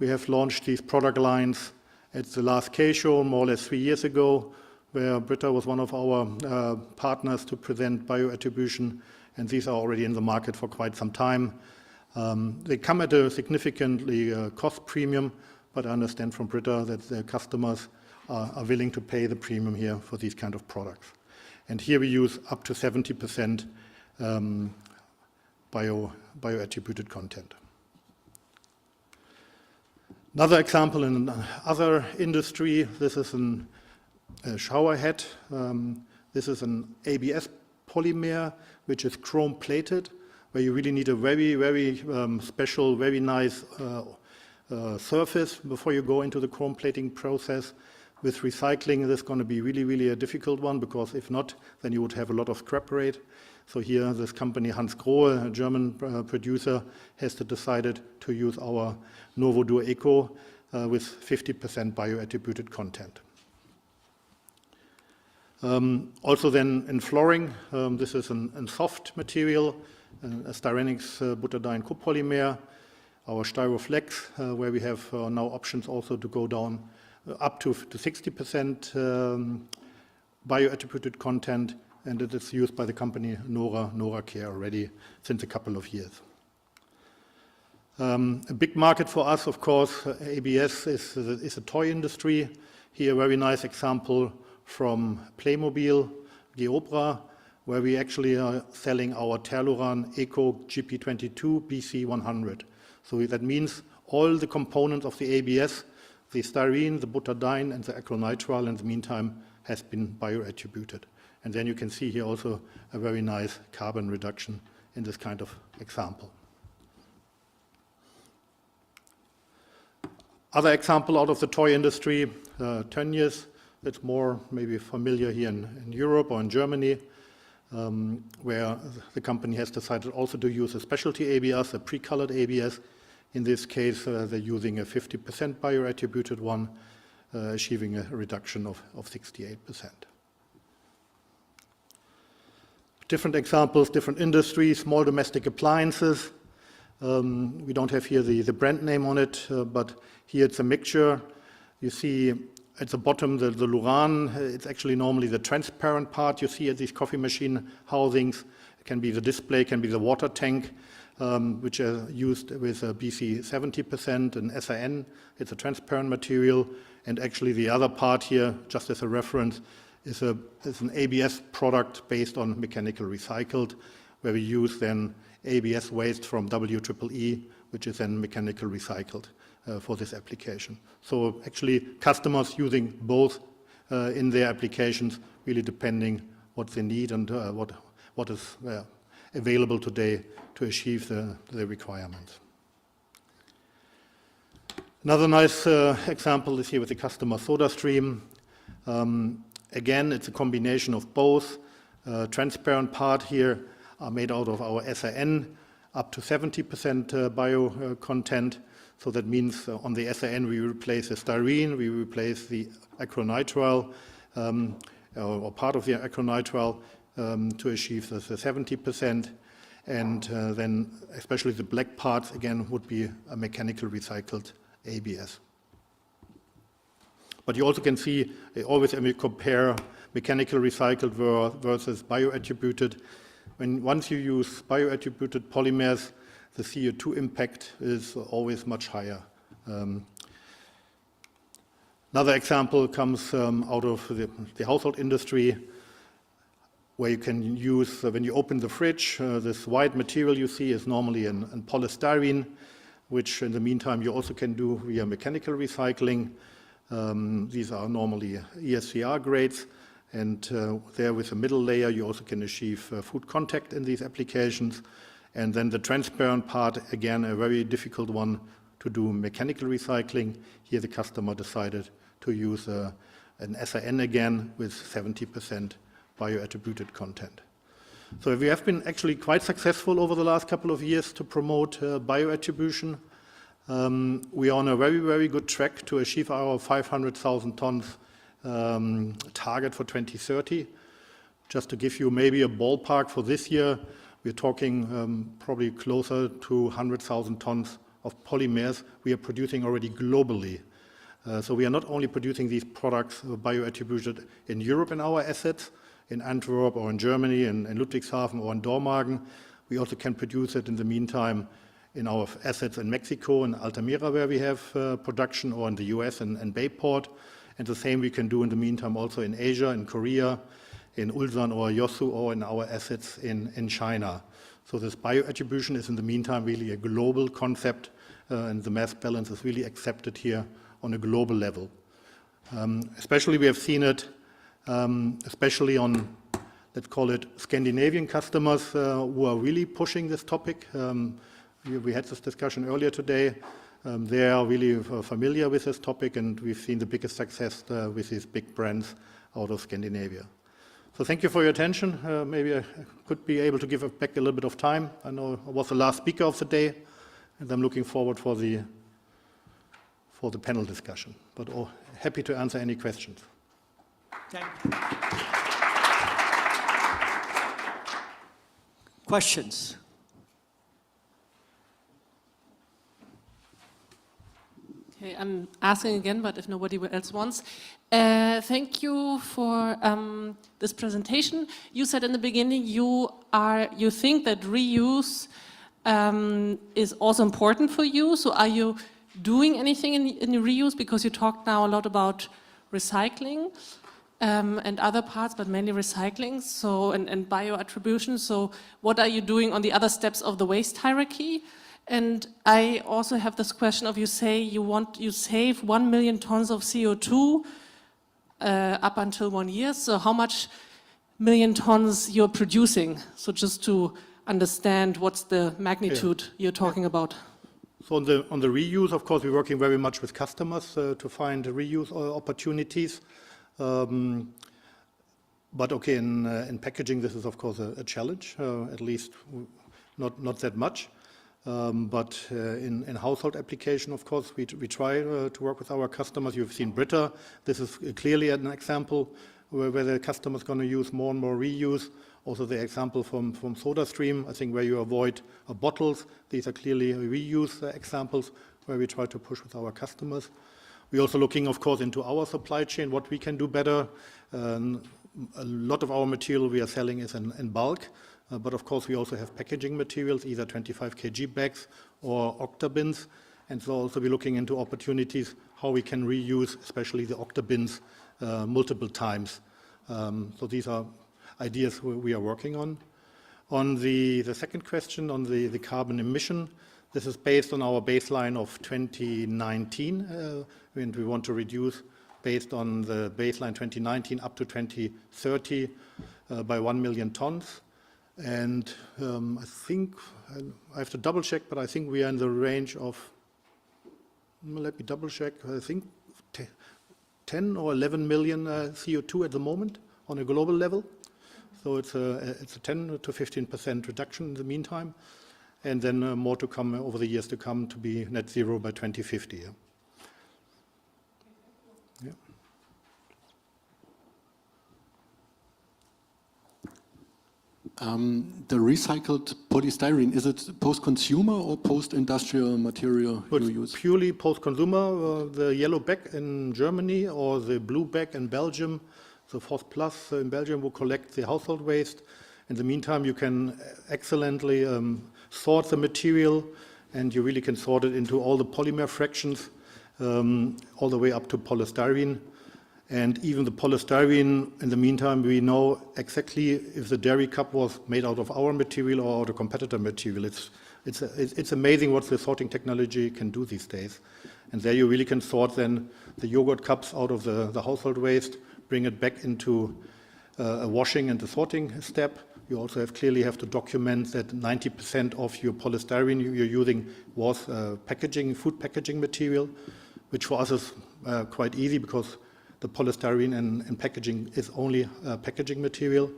We have launched these product lines at the last K-Show more or less 3 years ago, where Brita was one of our partners to present bioattribution, and these are already in the market for quite some time. They come at a significantly cost premium, but I understand from Brita that their customers are willing to pay the premium here for these kind of products. And here we use up to 70% bioattributed content. Another example in another industry, this is a shower head. This is an ABS polymer, which is chrome plated, where you really need a very, very special, very nice surface before you go into the chrome plating process. With recycling, this is going to be really, really a difficult one, because if not, then you would have a lot of scrap rate. So here, this company, Hans Grohe, a German producer, has decided to use our Novodur Eco with 50% bioattributed content. Also then in flooring, this is a soft material, a styrenics butadiene copolymer, our Styroflex, where we have now options also to go down up to 60% bioattributed content, and it is used by the company Nora Care already since a couple of years. A big market for us, of course, ABS is a toy industry. Here, a very nice example from Playmobil, Geobra, where we actually are selling our Terluran Eco GP22 BC100. So that means all the components of the ABS, the styrene, the butadiene, and the acrylonitrile in the meantime has been bioattributed. And then you can see here also a very nice carbon reduction in this kind of example. Other example out of the toy industry, Tönnies. It's more maybe familiar here in Europe or in Germany, where the company has decided also to use a specialty ABS, a pre-colored ABS. In this case, they're using a 50% bioattributed one, achieving a reduction of 68%. Different examples, different industries, small domestic appliances. We don't have here the brand name on it, but here it's a mixture. You see at the bottom the Luran, it's actually normally the transparent part you see at these coffee machine housings. It can be the display, can be the water tank, which are used with a BC 70% and SIN. It's a transparent material. And actually the other part here, just as a reference, is an ABS product based on mechanical recycled, where we use then ABS waste from WEEE, which is then mechanical recycled for this application. So actually customers using both in their applications, really depending what they need and what is available today to achieve the requirements. Another nice example is here with the customer SodaStream. Again, it's a combination of both. Transparent part here are made out of our SIN, up to 70% bio content. So that means on the SIN we replace the styrene, we replace the acrylonitrile, or part of the acrylonitrile to achieve the 70%. And then especially the black parts, again, would be a mechanical recycled ABS. But you also can see, always when we compare mechanical recycled versus bioattributed, once you use bioattributed polymers, the CO2 impact is always much higher. Another example comes out of the household industry, where you can use, when you open the fridge, this white material you see is normally in polystyrene, which in the meantime you also can do via mechanical recycling. These are normally ESCR grades, and there with the middle layer you also can achieve food contact in these applications. And then the transparent part, again, a very difficult one to do mechanical recycling. Here the customer decided to use an SIN again with 70% bioattributed content. So we have been actually quite successful over the last couple of years to promote bioattribution. We are on a very, very good track to achieve our 500,000 tons target for 2030. Just to give you maybe a ballpark for this year, we're talking probably closer to 100,000 tons of polymers we are producing already globally. So we are not only producing these products bioattributed in Europe in our assets, in Antwerp or in Germany, in Ludwigshafen or in Dormagen. We also can produce it in the meantime in our assets in Mexico, in Altamira, where we have production, or in the US in Bayport. And the same we can do in the meantime also in Asia, in Korea, in Ulsan or Yosu, or in our assets in China. So this bioattribution is in the meantime really a global concept, and the mass balance is really accepted here on a global level. Especially we have seen it, especially on, let's call it, Scandinavian customers who are really pushing this topic. We had this discussion earlier today. They are really familiar with this topic, and we've seen the biggest success with these big brands out of Scandinavia. So thank you for your attention. Maybe I could be able to give back a little bit of time. I know I was the last speaker of the day, and I'm looking forward for the panel discussion. But happy to answer any questions. Thank you. Questions? Okay, I'm asking again, but if nobody else wants. Thank you for this presentation. You said in the beginning you think that reuse is also important for you. So are you doing anything in reuse? Because you talked now a lot about recycling and other parts, but mainly recycling. So and bioattribution. So what are you doing on the other steps of the waste hierarchy? And I also have this question of you say you save 1 million tons of CO2 up until 1 year. So how much million tons you're producing? So just to understand what's the magnitude you're talking about. So on the reuse, of course, we're working very much with customers to find reuse opportunities. But okay, in packaging, this is of course a challenge. At least not that much. But in household application, of course, we try to work with our customers. You've seen Brita. This is clearly an example where the customer is going to use more and more reuse. Also the example from SodaStream, I think, where you avoid bottles. These are clearly reuse examples where we try to push with our customers. We're also looking, of course, into our supply chain, what we can do better. A lot of our material we are selling is in bulk. But of course, we also have packaging materials, either 25 kg bags or octabins. And so also we're looking into opportunities, how we can reuse, especially the octabins, multiple times. So these are ideas we are working on. On the second question, on the carbon emission, this is based on our baseline of 2019. And we want to reduce, based on the baseline 2019 up to 2030 by 1 million tons. And I think, I have to double check, but I think we are in the range of, let me double check, I think 10 or 11 million CO2 at the moment on a global level. So it's a 10 to 15% reduction in the meantime. And then more to come over the years to come to be net zero by 2050. Yeah. Yeah. The recycled polystyrene, is it post-consumer or post-industrial material you use? Purely post-consumer. The yellow bag in Germany or the blue bag in Belgium, the Force Plus in Belgium will collect the household waste. In the meantime, you can excellently sort the material, and you really can sort it into all the polymer fractions, all the way up to polystyrene. And even the polystyrene, in the meantime, we know exactly if the dairy cup was made out of our material or out of competitor material. It's amazing what the sorting technology can do these days. And there you really can sort then the yogurt cups out of the household waste, bring it back into a washing and the sorting step. You also clearly have to document that 90% of your polystyrene you're using was food packaging material, which for us is quite easy because the polystyrene and packaging is only packaging material.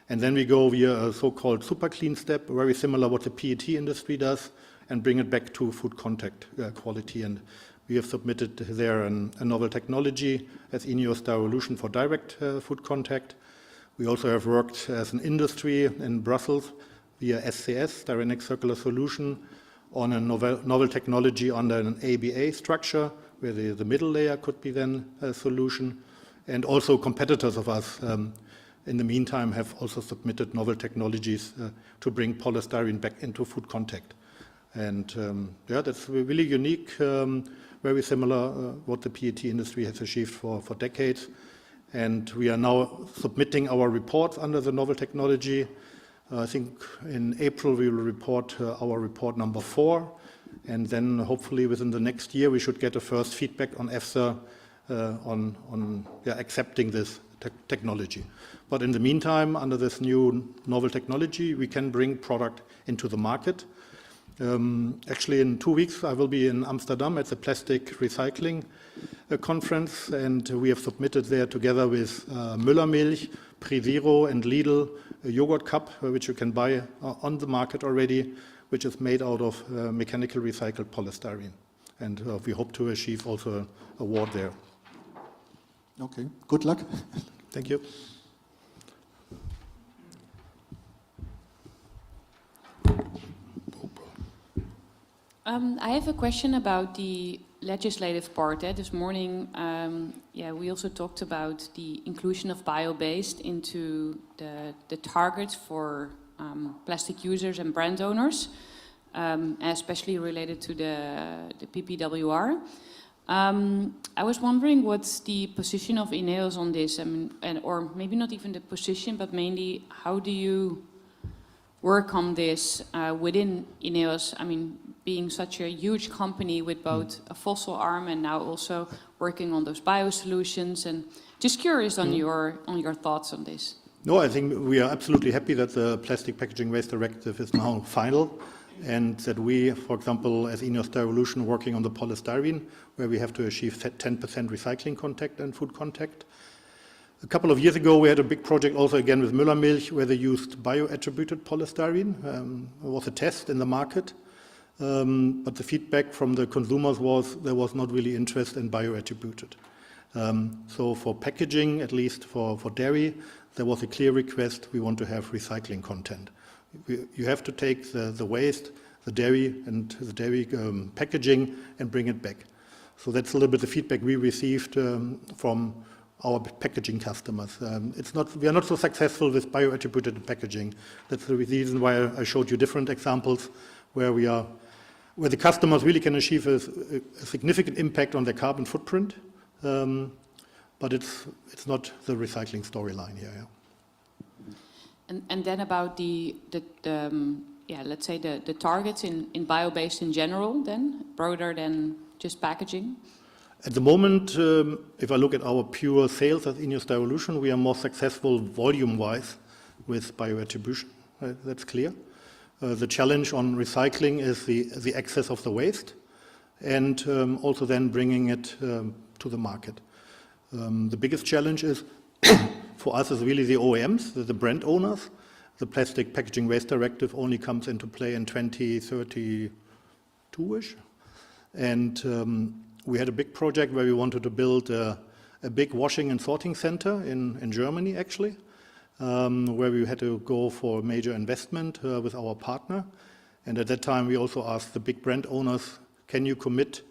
And then we go via a so-called super clean step, very similar what the PET industry does, and bring it back to food contact quality. And we have submitted there a novel technology as Ineos Styrolution for direct food contact. We also have worked as an industry in Brussels via SCS, Styrenic Circular Solution, on a novel technology under an ABA structure, where the middle layer could be then a solution. And also competitors of us, in the meantime, have also submitted novel technologies to bring polystyrene back into food contact. And yeah, that's really unique, very similar what the PET industry has achieved for decades. And we are now submitting our reports under the novel technology. I think in April we will report our report number 4. And then hopefully within the next year we should get a first feedback on EFSA on accepting this technology. But in the meantime, under this new novel technology, we can bring product into the market. Actually, in 2 weeks, I will be in Amsterdam at the plastic recycling conference, and we have submitted there together with Müllermilch, PreZero, and Lidl a yogurt cup, which you can buy on the market already, which is made out of mechanical recycled polystyrene. And we hope to achieve also an award there. Okay, good luck. Thank you. I have a question about the legislative part. This morning, we also talked about the inclusion of bio-based into the targets for plastic users and brand owners, especially related to the PPWR. I was wondering what's the position of INEOS on this, or maybe not even the position, but mainly how do you work on this within INEOS? I mean, being such a huge company with both a fossil arm and now also working on those bio-solutions, and just curious on your thoughts on this. No, I think we are absolutely happy that the Plastic Packaging Waste Directive is now final, and that we, for example, as INEOS Styrolution, working on the polystyrene, where we have to achieve 10% recycling contact and food contact. A couple of years ago, we had a big project also again with Müllermilch, where they used bio-attributed polystyrene. It was a test in the market. But the feedback from the consumers was there was not really interest in bio-attributed. So for packaging, at least for dairy, there was a clear request, we want to have recycling content. You have to take the waste, the dairy packaging and bring it back. So that's a little bit the feedback we received from our packaging customers. We are not so successful with bio-attributed packaging. That's the reason why I showed you different examples where the customers really can achieve a significant impact on their carbon footprint, but it's not the recycling storyline here. Yeah. And then about let's say the targets in bio-based in general, then broader than just packaging. At the moment, if I look at our pure sales as INEOS Styrolution, we are more successful volume-wise with bio-attribution. That's clear. The challenge on recycling is the excess of the waste, and also then bringing it to the market. The biggest challenge is for us is really the OEMs, the brand owners. The Plastic Packaging Waste Directive only comes into play in 2032-ish. And we had a big project where we wanted to build a big washing and sorting center in Germany, actually, where we had to go for a major investment with our partner. And at that time, we also asked the big brand owners, can you commit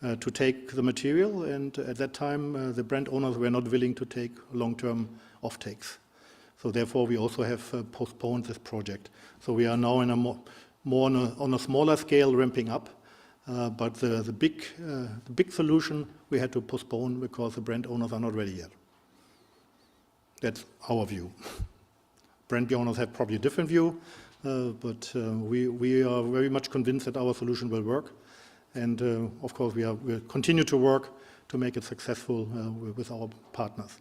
to take the material? And at that time, the brand owners were not willing to take long-term offtakes. So therefore, we also have postponed this project. So we are now in a more on a smaller scale ramping up. But the big solution we had to postpone because the brand owners are not ready yet. That's our view. Brand owners have probably a different view, but we are very much convinced that our solution will work. And of course, we'll continue to work to make it successful with our partners.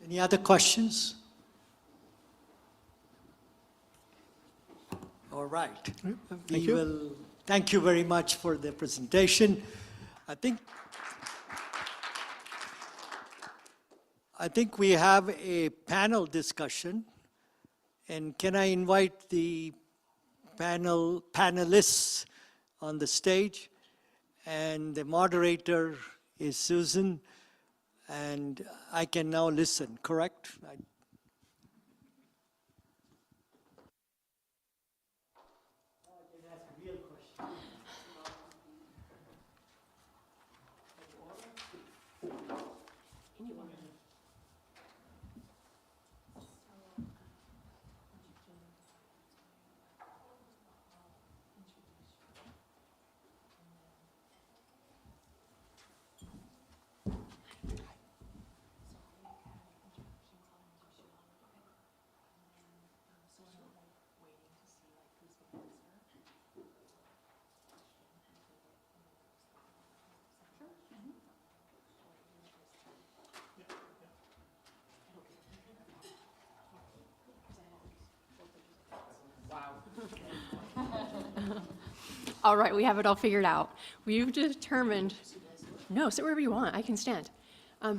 Any other questions? All right. Thank you very much for the presentation. I think we have a panel discussion, and can I invite the panelists on the stage? And the moderator is Susan, and I can now listen, correct? All right, we have it all figured out. We've determined, no, sit wherever you want, I can stand.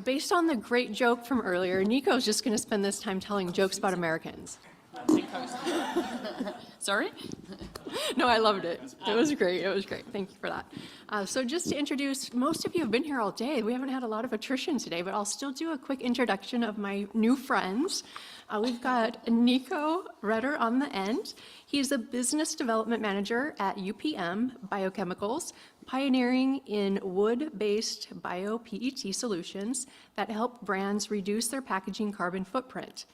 Based on the great joke from earlier, Nico's just gonna spend this time telling jokes about Americans. Sorry? No, I loved it. It was great, it was great. Thank you for that. So just to introduce, most of you have been here all day. We haven't had a lot of attrition today, but I'll still do a quick introduction of my new friends. We've got Nico Redder on the end. He's a business development manager at UPM Biochemicals, pioneering in wood-based bio-PET solutions that help brands reduce their packaging carbon footprint.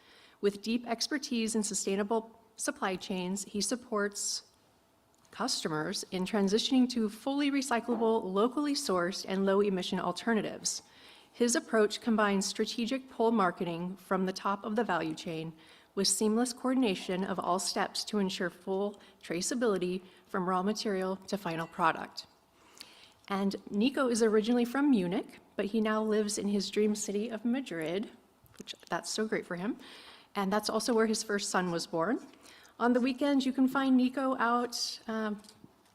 With deep expertise in sustainable supply chains, he supports customers in transitioning to fully recyclable, locally sourced, and low-emission alternatives. His approach combines strategic pull marketing from the top of the value chain with seamless coordination of all steps to ensure full traceability from raw material to final product. And Nico is originally from Munich, but he now lives in his dream city of Madrid, which that's so great for him. And that's also where his first son was born. On the weekends, you can find Nico out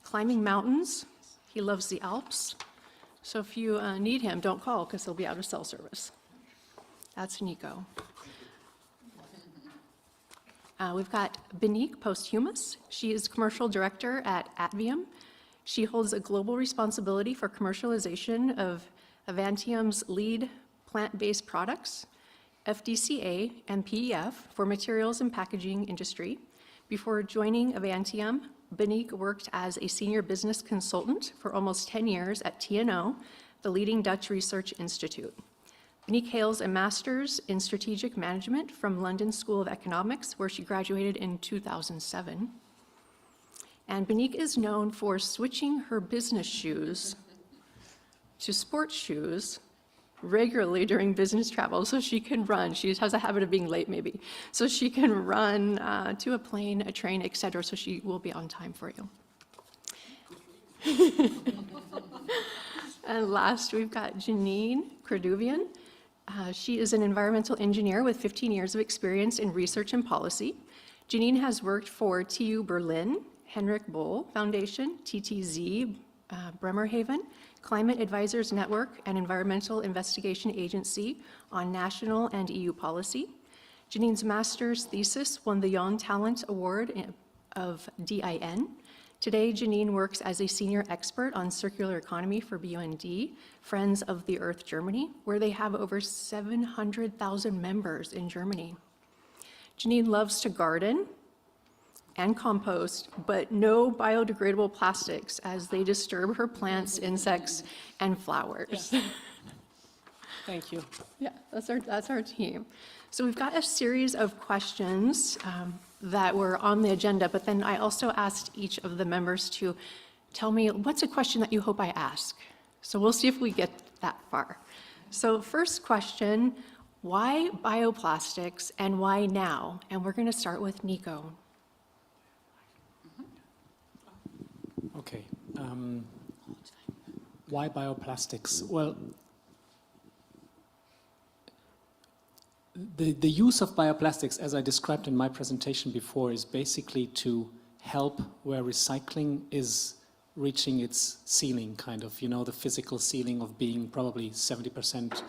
climbing mountains. He loves the Alps. So if you need him, don't call because he'll be out of cell service. That's Nico. We've got Benique Posthumus. She is commercial director at Atvium. She holds a global responsibility for commercialization of Avantium's lead plant-based products, FDCA and PEF for materials and packaging industry. Before joining Avantium, Benique worked as a senior business consultant for almost 10 years at TNO, the leading Dutch research institute. Benique hails a master's in strategic management from London School of Economics, where she graduated in 2007. And Benique is known for switching her business shoes to sports shoes regularly during business travel so she can run. She has a habit of being late maybe. So she can run to a plane, a train, etc. So she will be on time for you. And last, we've got Janine Creduvian. She is an environmental engineer with 15 years of experience in research and policy. Janine has worked for TU Berlin, Henrik Boll Foundation, TTZ, Bremerhaven, Climate Advisors Network, and Environmental Investigation Agency on national and EU policy. Janine's master's thesis won the Young Talent Award of DIN. Today, Janine works as a senior expert on circular economy for BUND, Friends of the Earth Germany, where they have over 700,000 members in Germany. Janine loves to garden and compost, but no biodegradable plastics as they disturb her plants, insects, and flowers. Yeah. Thank you. Yeah, that's our team. So we've got a series of questions that were on the agenda, but then I also asked each of the members to tell me what's a question that you hope I ask. So we'll see if we get that far. So first question, why bioplastics and why now? And we're going to start with Nico. Okay. Why bioplastics? Well, the use of bioplastics, as I described in my presentation before, is basically to help where recycling is reaching its ceiling, kind of, you know, the physical ceiling of being probably 70%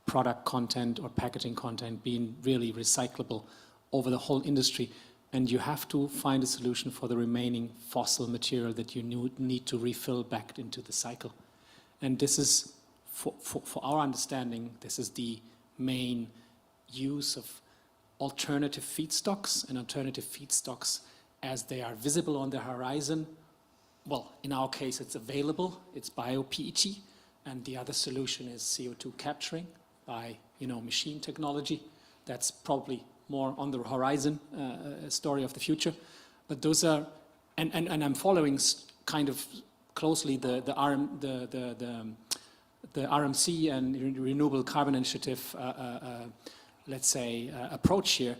product content or packaging content being really recyclable over the whole industry. And you have to find a solution for the remaining fossil material that you need to refill back into the cycle. And this is, for our understanding, this is the main use of alternative feedstocks, and alternative feedstocks as they are visible on the horizon. Well, in our case, it's available, it's bio-PET, and the other solution is CO2 capturing by, you know, machine technology. That's probably more on the horizon, story of the future. But those are, and I'm following kind of closely the RMC and Renewable Carbon Initiative, let's say, approach here.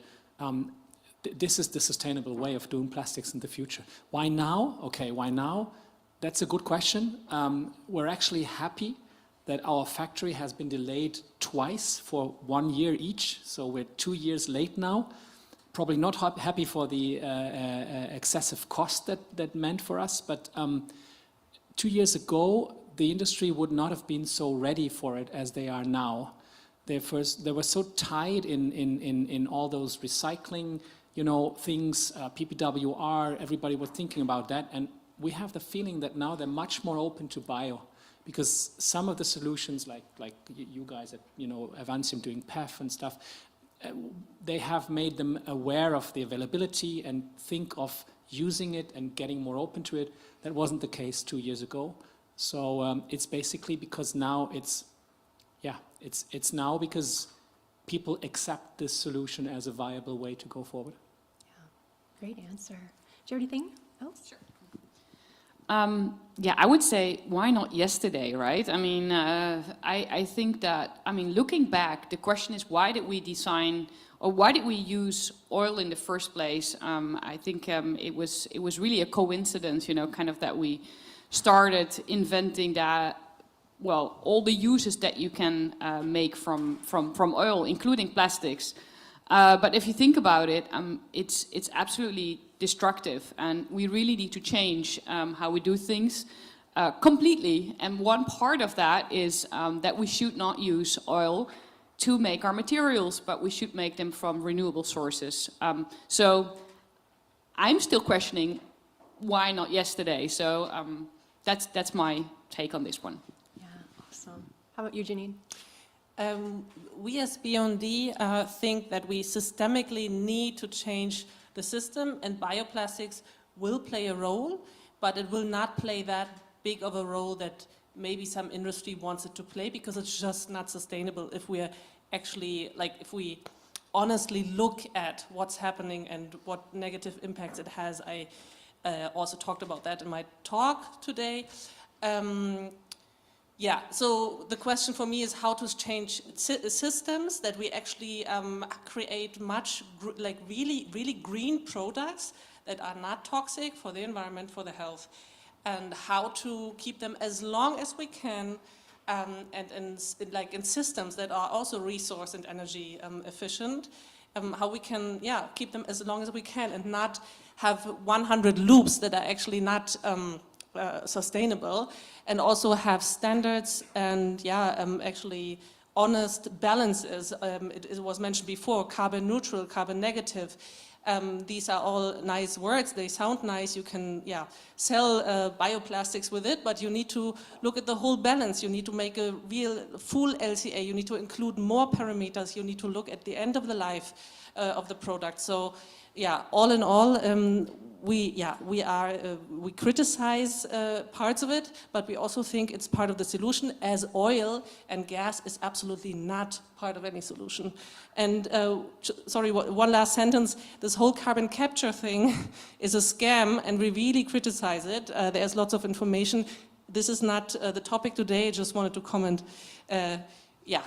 This is the sustainable way of doing plastics in the future. Why now? Okay, why now? That's a good question. We're actually happy that our factory has been delayed twice for 1 year each, so we're 2 years late now. probably not happy for the excessive cost that meant for us, but 2 years ago, the industry would not have been so ready for it as they are now. They were so tied in all those recycling, things, PPWR, everybody was thinking about that, and we have the feeling that now they're much more open to bio, because some of the solutions, like you guys at Avantium doing PEF and stuff, they have made them aware of the availability and think of using it and getting more open to it. That wasn't the case 2 years ago. So it's basically because now it's now because people accept this solution as a viable way to go forward. Great answer. Do you have anything else? Sure. Yeah, I would say, why not yesterday, right? I mean, I think that, looking back, the question is, why did we design, or why did we use oil in the first place? I think it was really a coincidence, kind of that we started inventing that, well, all the uses that you can make from oil, including plastics. But if you think about it, it's absolutely destructive, and we really need to change how we do things completely. And one part of that is that we should not use oil to make our materials, but we should make them from renewable sources. So I'm still questioning why not yesterday. So that's my take on this one. Yeah, awesome. How about you, Janine? We as B&D think that we systemically need to change the system, and bioplastics will play a role, but it will not play that big of a role that maybe some industry wants it to play, because it's just not sustainable if we're actually, if we honestly look at what's happening and what negative impacts it has. I also talked about that in my talk today. Yeah, so the question for me is how to change systems that we actually create really green products that are not toxic for the environment, for the health, and how to keep them as long as we can, and in systems that are also resource and energy efficient, how we can keep them as long as we can and not have 100 loops that are actually not sustainable, and also have standards and actually honest balances. It was mentioned before, carbon neutral, carbon negative. These are all nice words, they sound nice, you can sell bioplastics with it, but you need to look at the whole balance. You need to make a real full LCA, you need to include more parameters, you need to look at the end of the life of the product. So all in all, we criticize parts of it, but we also think it's part of the solution, as oil and gas is absolutely not part of any solution. And sorry, one last sentence. This whole carbon capture thing is a scam, and we really criticize it. There's lots of information. This is not the topic today. I just wanted to comment.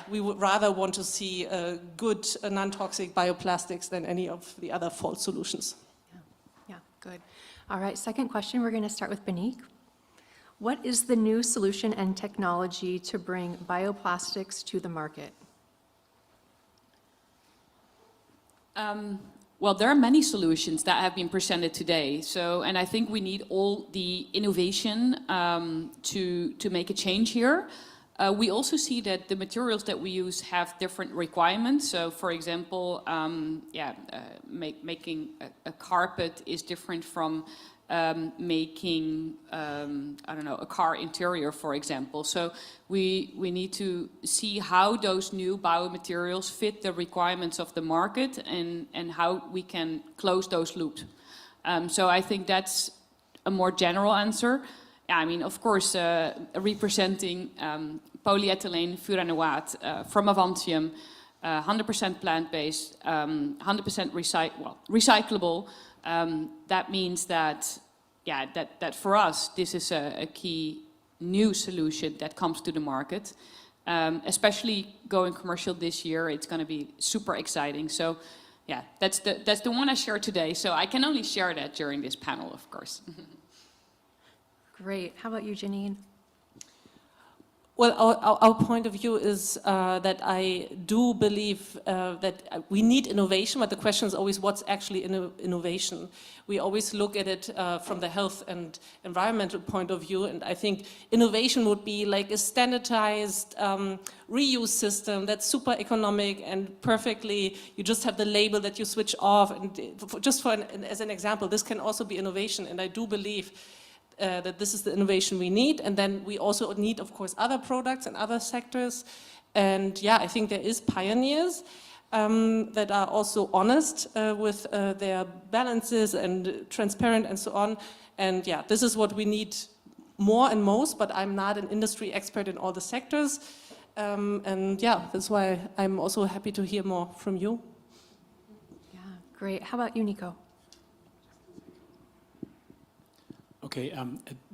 We would rather want to see good non-toxic bioplastics than any of the other false solutions. Good. All right, second question, we're going to start with Benique. What is the new solution and technology to bring bioplastics to the market? Well, there are many solutions that have been presented today. So, and I think we need all the innovation to make a change here. We also see that the materials that we use have different requirements. So, for example, making a carpet is different from making, I don't know, a car interior, for example. So we need to see how those new biomaterials fit the requirements of the market, and how we can close those loops. So I think that's a more general answer. I mean, of course, representing polyethylene furanoate from Avantium, 100% plant-based, 100% recyclable. That means that, that for us, this is a key new solution that comes to the market. Especially going commercial this year, it's going to be super exciting. So, that's the one I shared today. So I can only share that during this panel, of course. Great. How about you, Janine? Well, our point of view is that I do believe that we need innovation, but the question is always what's actually innovation. We always look at it from the health and environmental point of view, and I think innovation would be like a standardized reuse system that's super economic and perfectly, you just have the label that you switch off, and as an example, this can also be innovation, and I do believe that this is the innovation we need, and then we also need, of course, other products and other sectors. And yeah, I think there is pioneers that are also honest with their balances and transparent and so on. And yeah, this is what we need more and most, but I'm not an industry expert in all the sectors. And yeah, that's why I'm also happy to hear more from you. Yeah, great. How about you, Nico? Okay, a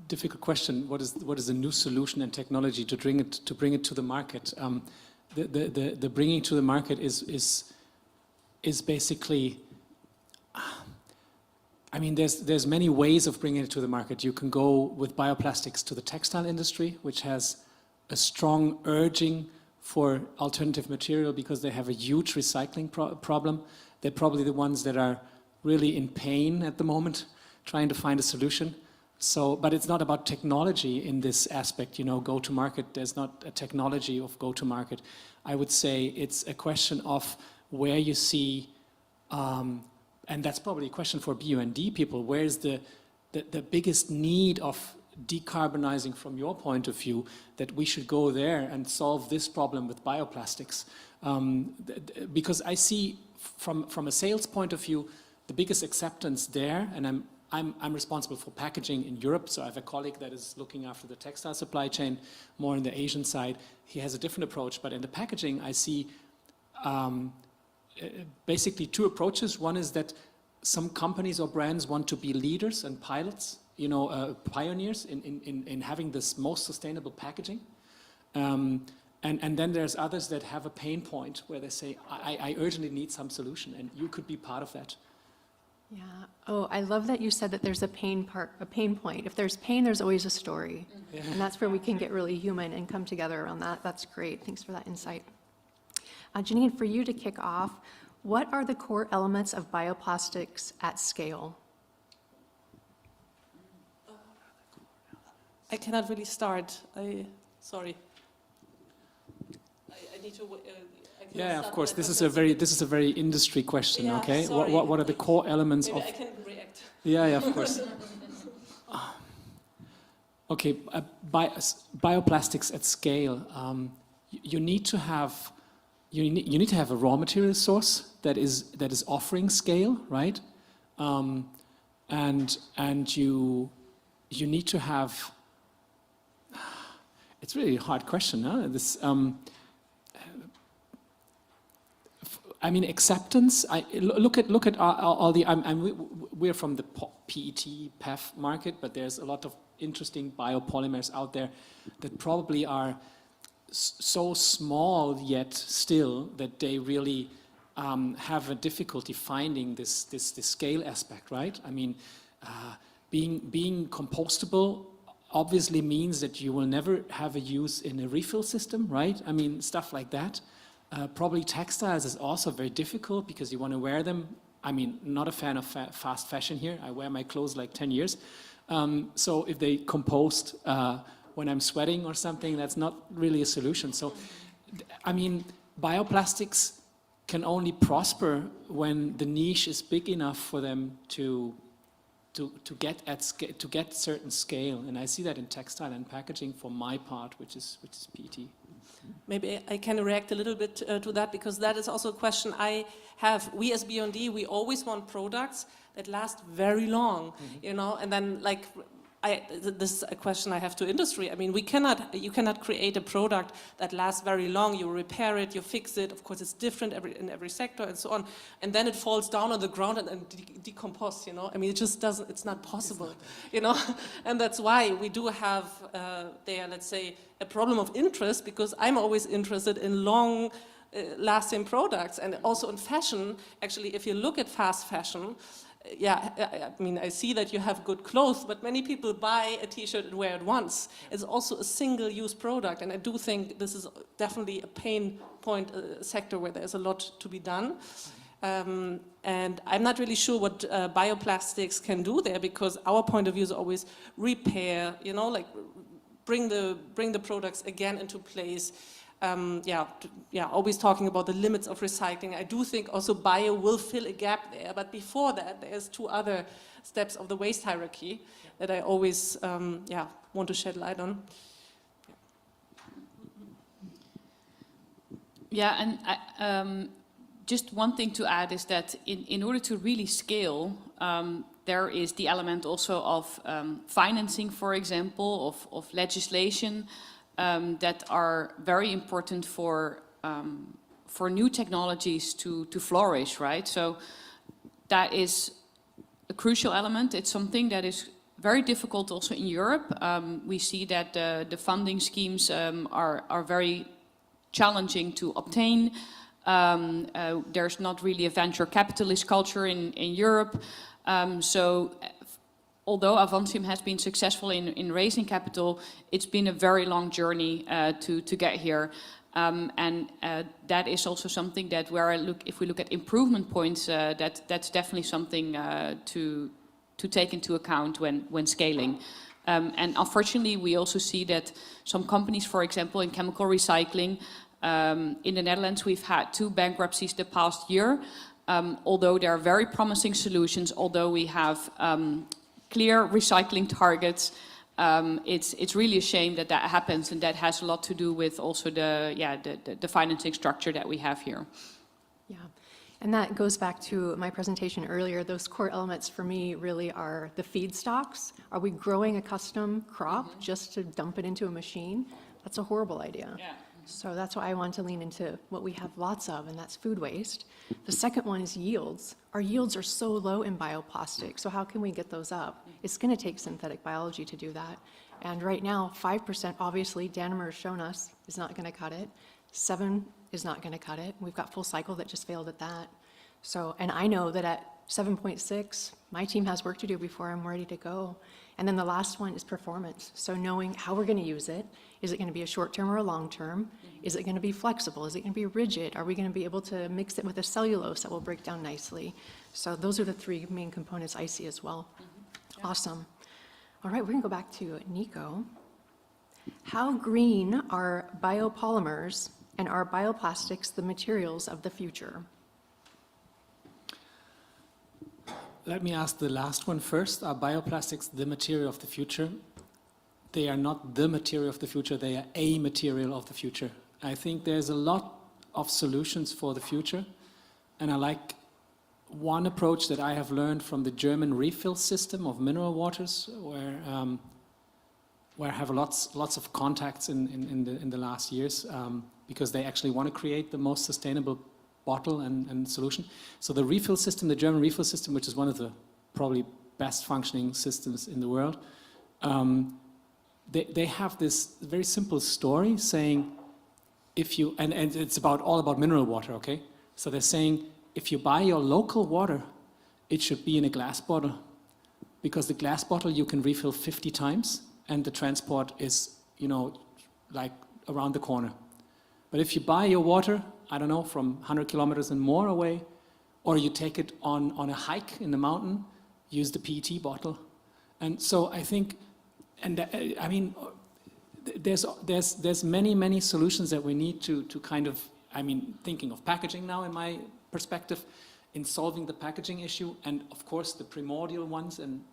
difficult question. What is a new solution and technology to bring it to the market? The bringing to the market is basically. I mean, there's many ways of bringing it to the market. You can go with bioplastics to the textile industry, which has a strong urging for alternative material because they have a huge recycling problem. They're probably the ones that are really in pain at the moment, trying to find a solution. So, but it's not about technology in this aspect, you know, go-to-market. There's not a technology of go-to-market. I would say it's a question of where you see, and that's probably a question for B&D people, where's the biggest need of decarbonizing from your point of view, that we should go there and solve this problem with bioplastics. Because I see from a sales point of view, the biggest acceptance there, and I'm responsible for packaging in Europe, so I have a colleague that is looking after the textile supply chain, more on the Asian side. He has a different approach, but in the packaging I see basically two approaches. One is that some companies or brands want to be leaders and pilots, you know, pioneers in having this most sustainable packaging. And then there's others that have a pain point where they say, I urgently need some solution, and you could be part of that. Yeah. Oh, I love that you said that there's a pain point. If there's pain, there's always a story. Yeah. And that's where we can get really human and come together around that. That's great. Thanks for that insight. Janine, for you to kick off, what are the core elements of bioplastics at scale? I cannot really start. Sorry. I need to. Yeah, of course. This is a very industry question. Yeah, okay. Sorry. What are the core elements Maybe of? I can react. Yeah, of course. Okay, bioplastics at scale. You need to have a raw material source that is offering scale, right? And you need to have. It's really a hard question, huh? This. I mean, acceptance. Look at all the. We're from the PET, PEF market, but there's a lot of interesting biopolymers out there that probably are so small yet still that they really have a difficulty finding this scale aspect, right? I mean, being compostable obviously means that you will never have a use in a refill system, right? I mean, stuff like that. Probably textiles is also very difficult because you want to wear them. I mean, not a fan of fast fashion here. I wear my clothes like 10 years. So if they compost when I'm sweating or something, that's not really a solution. So, I mean, bioplastics can only prosper when the niche is big enough for them to get certain scale. And I see that in textile and packaging for my part, which is PET. Maybe I can react a little bit to that, because that is also a question I have. We as B&D, we always want products that last very long, you know, and then like, this is a question I have to industry. I mean, you cannot create a product that lasts very long. You repair it, you fix it. Of course, it's different in every sector and so on. And then it falls down on the ground and decomposes, you know. I mean, it just doesn't, it's not possible, you know. And that's why we do have there, let's say, a problem of interest, because I'm always interested in long lasting products. And also in fashion, actually, if you look at fast fashion, yeah, I mean, I see that you have good clothes, but many people buy a t-shirt and wear it once. It's also a single-use product, and I do think this is definitely a pain point, a sector where there's a lot to be done. And I'm not really sure what bioplastics can do there, because our point of view is always repair, you know, like bring the products again into place. Always talking about the limits of recycling. I do think also bio will fill a gap there, but before that, there's two other steps of the waste hierarchy that I always want to shed light on. Yeah, and just one thing to add is that in order to really scale, there is the element also of financing, for example, of legislation, that are very important for new technologies to flourish, right? So that is a crucial element. It's something that is very difficult also in Europe. We see that the funding schemes are very challenging to obtain. There's not really a venture capitalist culture in Europe. Although Avantium has been successful in raising capital, it's been a very long journey to get here. That is also something that if we look at improvement points, that's definitely something to take into account when scaling. And unfortunately, we also see that some companies, for example, in chemical recycling, in the Netherlands, we've had 2 bankruptcies the past year. Although there are very promising solutions, although we have clear recycling targets, it's really a shame that happens, and that has a lot to do with also the financing structure that we have here. Yeah, and that goes back to my presentation earlier. Those core elements for me really are the feedstocks. Are we growing a custom crop just to dump it into a machine? That's a horrible idea. Yeah. So that's why I want to lean into what we have lots of, and that's food waste. The second one is yields. Our yields are so low in bioplastics, so how can we get those up? It's going to take synthetic biology to do that. And right now, 5%, obviously, Danimer has shown us, is not going to cut it. 7 is not going to cut it. We've got full cycle that just failed at that. So, and I know that at 7.6, my team has work to do before I'm ready to go. And then the last one is performance. So knowing how we're going to use it. Is it going to be a short term or a long term? Is it going to be flexible? Is it going to be rigid? Are we going to be able to mix it with a cellulose that will break down nicely? So those are the 3 main components I see as well. Yeah. Awesome. All right, we're going to go back to Nico. How green are biopolymers, and are bioplastics the materials of the future? Let me ask the last one first. Are bioplastics the material of the future? They are not the material of the future, they are a material of the future. I think there's a lot of solutions for the future, and I like one approach that I have learned from the German refill system of mineral waters, where I have lots of contacts in the last years, because they actually want to create the most sustainable bottle and solution. So the refill system, the German refill system, which is one of the probably best functioning systems in the world, they have this very simple story saying, if you, and it's all about mineral water, okay? So they're saying, if you buy your local water, it should be in a glass bottle, because the glass bottle you can refill 50 times, and the transport is, like around the corner. But if you buy your water, I don't know, from 100 kilometers and more away, or you take it on a hike in the mountain, use the PET bottle. And so I think, I mean, there's many solutions that we need to kind of, thinking of packaging now in my perspective, in solving the packaging issue, and of course the primordial ones, and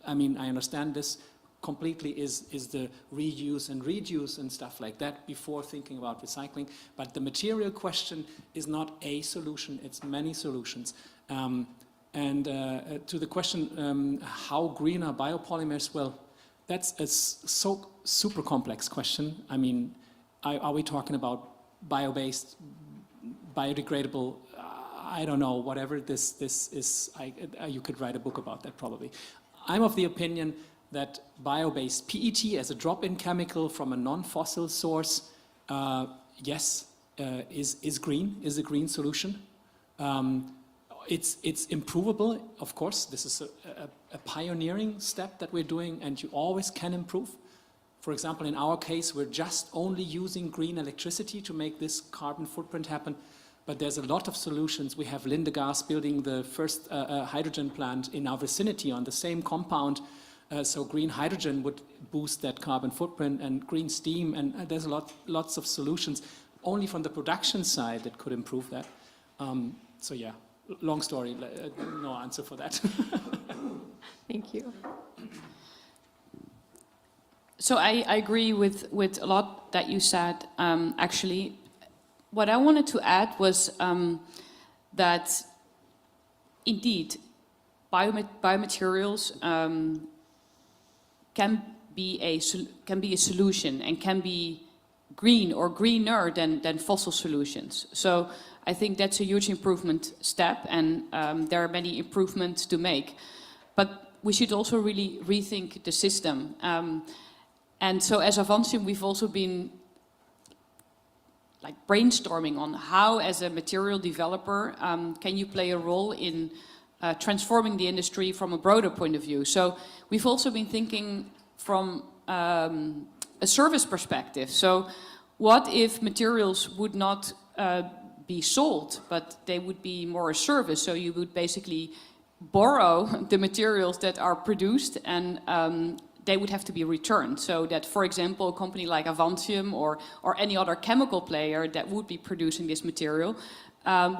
I understand this completely is the reuse and reduce and stuff like that before thinking about recycling. But the material question is not a solution, it's many solutions. To the question, how green are biopolymers? Well, that's a super complex question. Are we talking about bio-based, biodegradable, I don't know, whatever this is, you could write a book about that probably. I'm of the opinion that bio-based PET as a drop-in chemical from a non-fossil source, yes, is a green solution. it's improvable, of course. This is a pioneering step that we're doing, and you always can improve. For example, in our case, we're just only using green electricity to make this carbon footprint happen. But there's a lot of solutions. We have Lindegas building the first hydrogen plant in our vicinity on the same compound. So green hydrogen would boost that carbon footprint, and green steam, and there's lots of solutions only from the production side that could improve that. So yeah, long story, no answer for that. Thank you. So I agree with a lot that you said, actually. What I wanted to add was that indeed biomaterials can be a solution and can be green or greener than fossil solutions. So I think that's a huge improvement step, and there are many improvements to make. But we should also really rethink the system. And so as Avantium, we've also been brainstorming on how, as a material developer, can you play a role in transforming the industry from a broader point of view. So we've also been thinking from a service perspective. So what if materials would not be sold, but they would be more a service? So you would basically borrow the materials that are produced, and they would have to be returned. So that, for example, a company like Avantium or any other chemical player that would be producing this material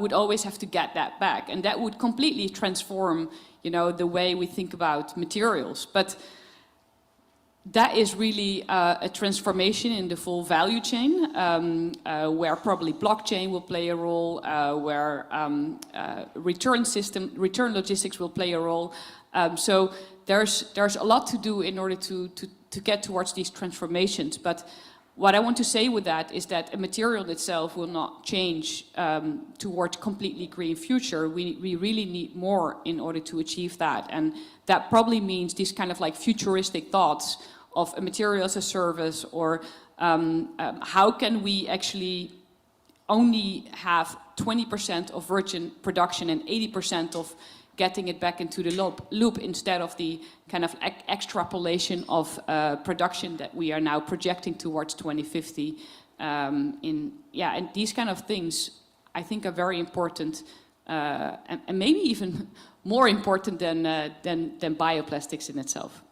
would always have to get that back. And that would completely transform, the way we think about materials. But that is really a transformation in the full value chain, where probably blockchain will play a role, where return logistics will play a role. So there's a lot to do in order to get towards these transformations. But what I want to say with that is that a material itself will not change towards completely green future. We really need more in order to achieve that. And that probably means these kind of futuristic thoughts of a material as a service, or how can we actually only have 20% of virgin production and 80% of getting it back into the loop instead of the kind of extrapolation of production that we are now projecting towards 2050. And these kind of things I think are very important, and maybe even more important than bioplastics in itself.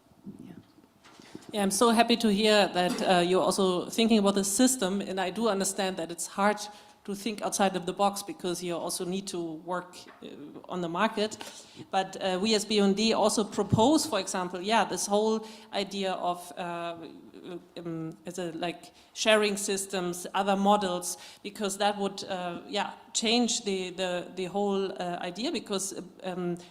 Yeah, I'm so happy to hear that you're also thinking about the system, and I do understand that it's hard to think outside of the box because you also need to work on the market. But we as BUND also propose, for example, this whole idea of sharing systems, other models, because that would change the whole idea, because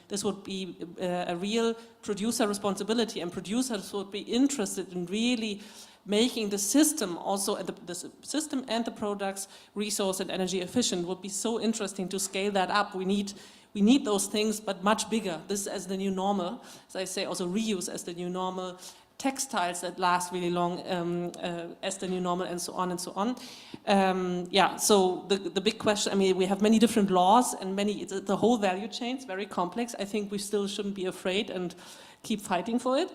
this would be a real producer responsibility, and producers would be interested in really making the system also, the system and the products resource and energy efficient. Would be so interesting to scale that up. We need those things, but much bigger. This as the new normal. As I say, also reuse as the new normal. Textiles that last really long as the new normal, and so on and so on. So the big question, I mean, we have many different laws and the whole value chain is very complex. I think we still shouldn't be afraid and keep fighting for it.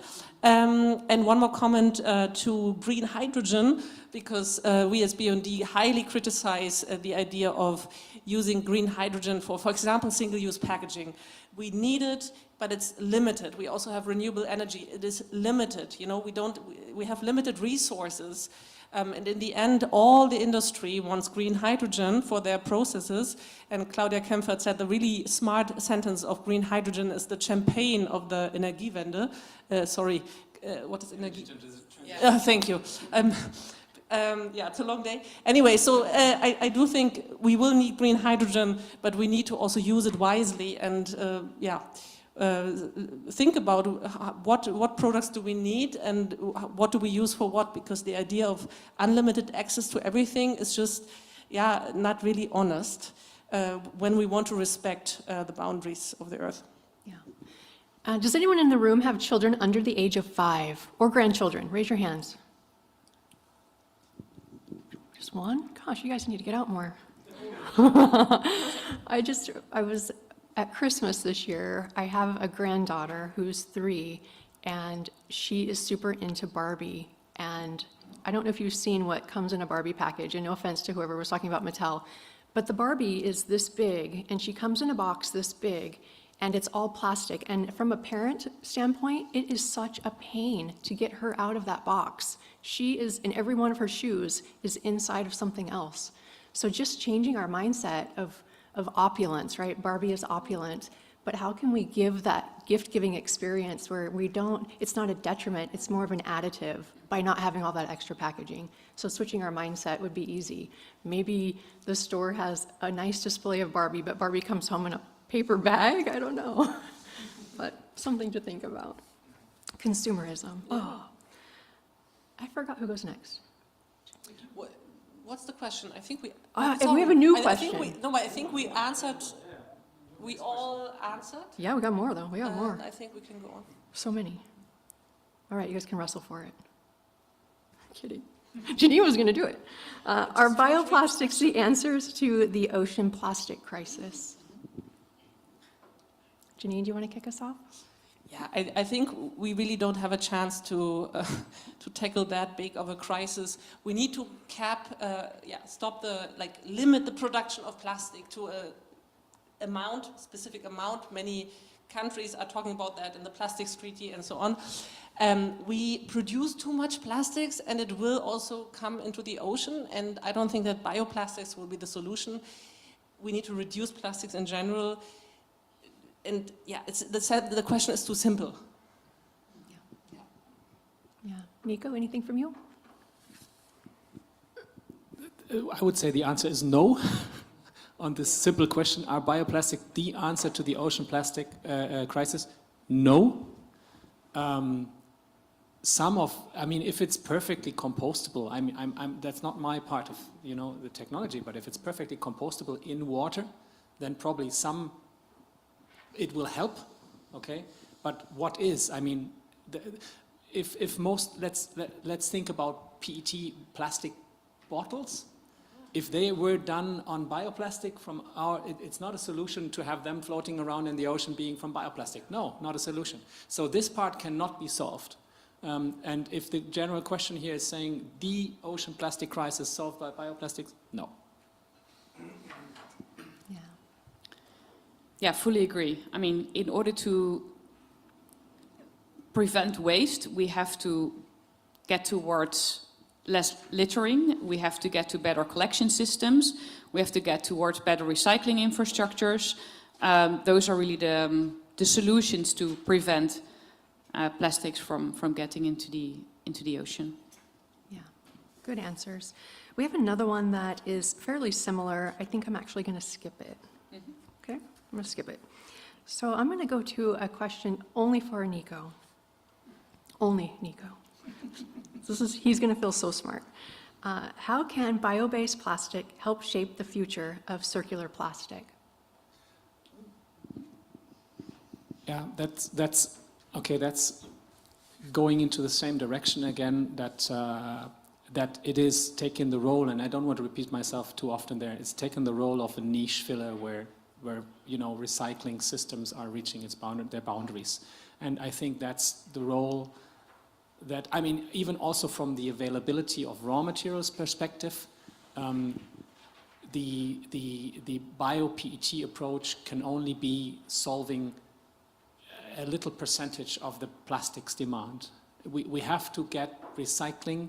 And one more comment to green hydrogen, because we as BUND highly criticize the idea of using green hydrogen for example, single-use packaging. We need it, but it's limited. We also have renewable energy. It is limited. We have limited resources. And in the end, all the industry wants green hydrogen for their processes. And Claudia Kempfert said the really smart sentence of green hydrogen is the champagne of the Energiewende. What is Energie? Thank you. It's a long day. Anyway, so I do think we will need green hydrogen, but we need to also use it wisely and think about what products do we need and what do we use for what, because the idea of unlimited access to everything is just not really honest when we want to respect the boundaries of the earth. Does anyone in the room have children under the age of 5 or grandchildren? Raise your hands. Just one? Gosh, you guys need to get out more. I was At Christmas this year, I have a granddaughter who's 3, and she is super into Barbie. And I don't know if you've seen what comes in a Barbie package, and no offense to whoever was talking about Mattel, but the Barbie is this big, and she comes in a box this big, and it's all plastic. And from a parent standpoint, it is such a pain to get her out of that box. She is, in every one of her shoes, is inside of something else. So just changing our mindset of opulence, right? Barbie is opulent, but how can we give that gift-giving experience where we don't, it's not a detriment, it's more of an additive by not having all that extra packaging. So switching our mindset would be easy. Maybe the store has a nice display of Barbie, but Barbie comes home in a paper bag, I don't know. But something to think about. Consumerism. Oh, I forgot who goes next. What's the question? I think we. And we have a new question. I think we answered. We all answered. Yeah, we got more though. We got more. I think we can go on. So many. All right, you guys can wrestle for it. Kidding. Janine was going to do it. Are bioplastics the answers to the ocean plastic crisis? Janine, do you want to kick us off? Yeah, I think we really don't have a chance to tackle that big of a crisis. We need to limit the production of plastic to a specific amount. Many countries are talking about that in the plastics treaty and so on. We produce too much plastics, and it will also come into the ocean, and I don't think that bioplastics will be the solution. We need to reduce plastics in general. And yeah, the question is too simple. Yeah. Nico, anything from you? I would say the answer is no. On this simple question, are bioplastic the answer to the ocean plastic crisis? No. If it's perfectly compostable, that's not my part of the technology, but if it's perfectly compostable in water, then probably it will help, okay? But what is? Let's think about PET plastic bottles. If they were done on bioplastic it's not a solution to have them floating around in the ocean being from bioplastic. No, not a solution. So this part cannot be solved. And if the general question here is saying the ocean plastic crisis solved by bioplastics, no. Yeah, fully agree. In order to prevent waste, we have to get towards less littering, we have to get to better collection systems, we have to get towards better recycling infrastructures. Those are really the solutions to prevent plastics from getting into the ocean. Yeah, good answers. We have another one that is fairly similar. I think I'm actually going to skip it. Mm-hmm. Okay, I'm going to skip it. So I'm going to go to a question only for Nico. Only Nico. He's going to feel so smart. How can bio-based plastic help shape the future of circular plastic? Yeah, that's okay. That's going into the same direction again. That it is taking the role, and I don't want to repeat myself too often there. It's taken the role of a niche filler where recycling systems are reaching their boundaries, and I think that's the role. That even also from the availability of raw materials perspective, the bio-PET approach can only be solving a little percentage of the plastics demand. We have to get recycling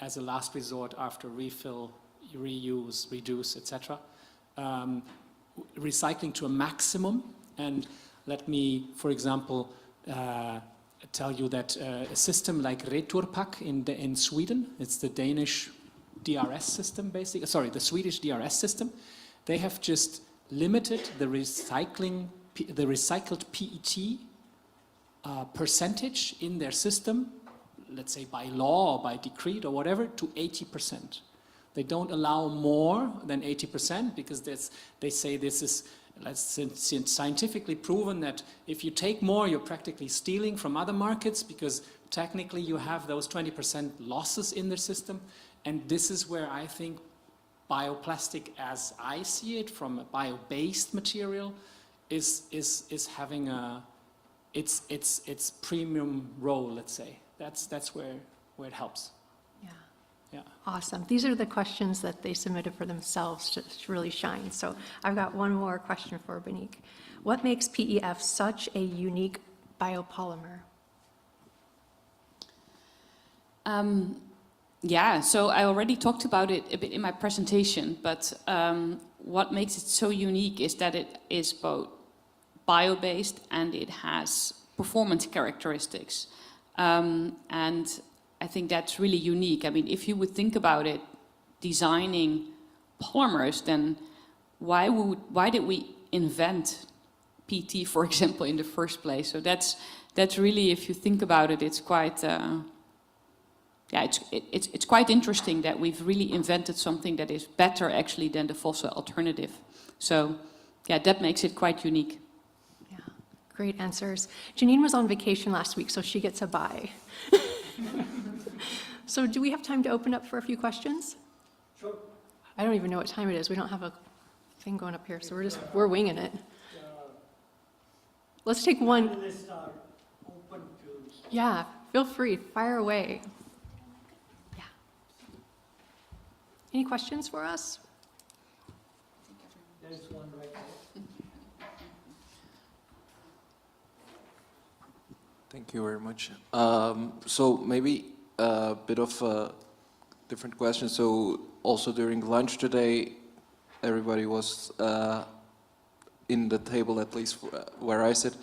as a last resort after refill, reuse, reduce, etc. Recycling to a maximum, and let me, for example, tell you that a system like Returpack in Sweden, it's the Danish DRS system basically, sorry, the Swedish DRS system, they have just limited the recycled PET percentage in their system, let's say by law or by decree or whatever, to 80%. They don't allow more than 80% because they say this is scientifically proven that if you take more, you're practically stealing from other markets because technically you have those 20% losses in the system. And this is where I think bioplastic, as I see it, from a bio-based material, is having its premium role, let's say. That's where it helps. Yeah. Yeah. Awesome. These are the questions that they submitted for themselves to really shine. So I've got one more question for Bonique. What makes PEF such a unique biopolymer? Yeah, so I already talked about it a bit in my presentation, but what makes it so unique is that it is both bio-based and it has performance characteristics. And I think that's really unique. I mean, if you would think about it, designing polymers, then why did we invent PT, for example, in the first place? So that's really, if you think about it, it's quite it's quite interesting that we've really invented something that is better actually than the fossil alternative. So yeah, that makes it quite unique. Yeah, great answers. Janine was on vacation last week, so she gets a bye. So do we have time to open up for a few questions? Sure. I don't even know what time it is. We don't have a thing going up here, so we're winging it. Let's take one. Panelists are open to. Yeah, feel free, fire away. Yeah. Any questions for us? There's one right there. Thank you very much. So maybe a bit of a different question. So also during lunch today, everybody was in the table, at least where I sit,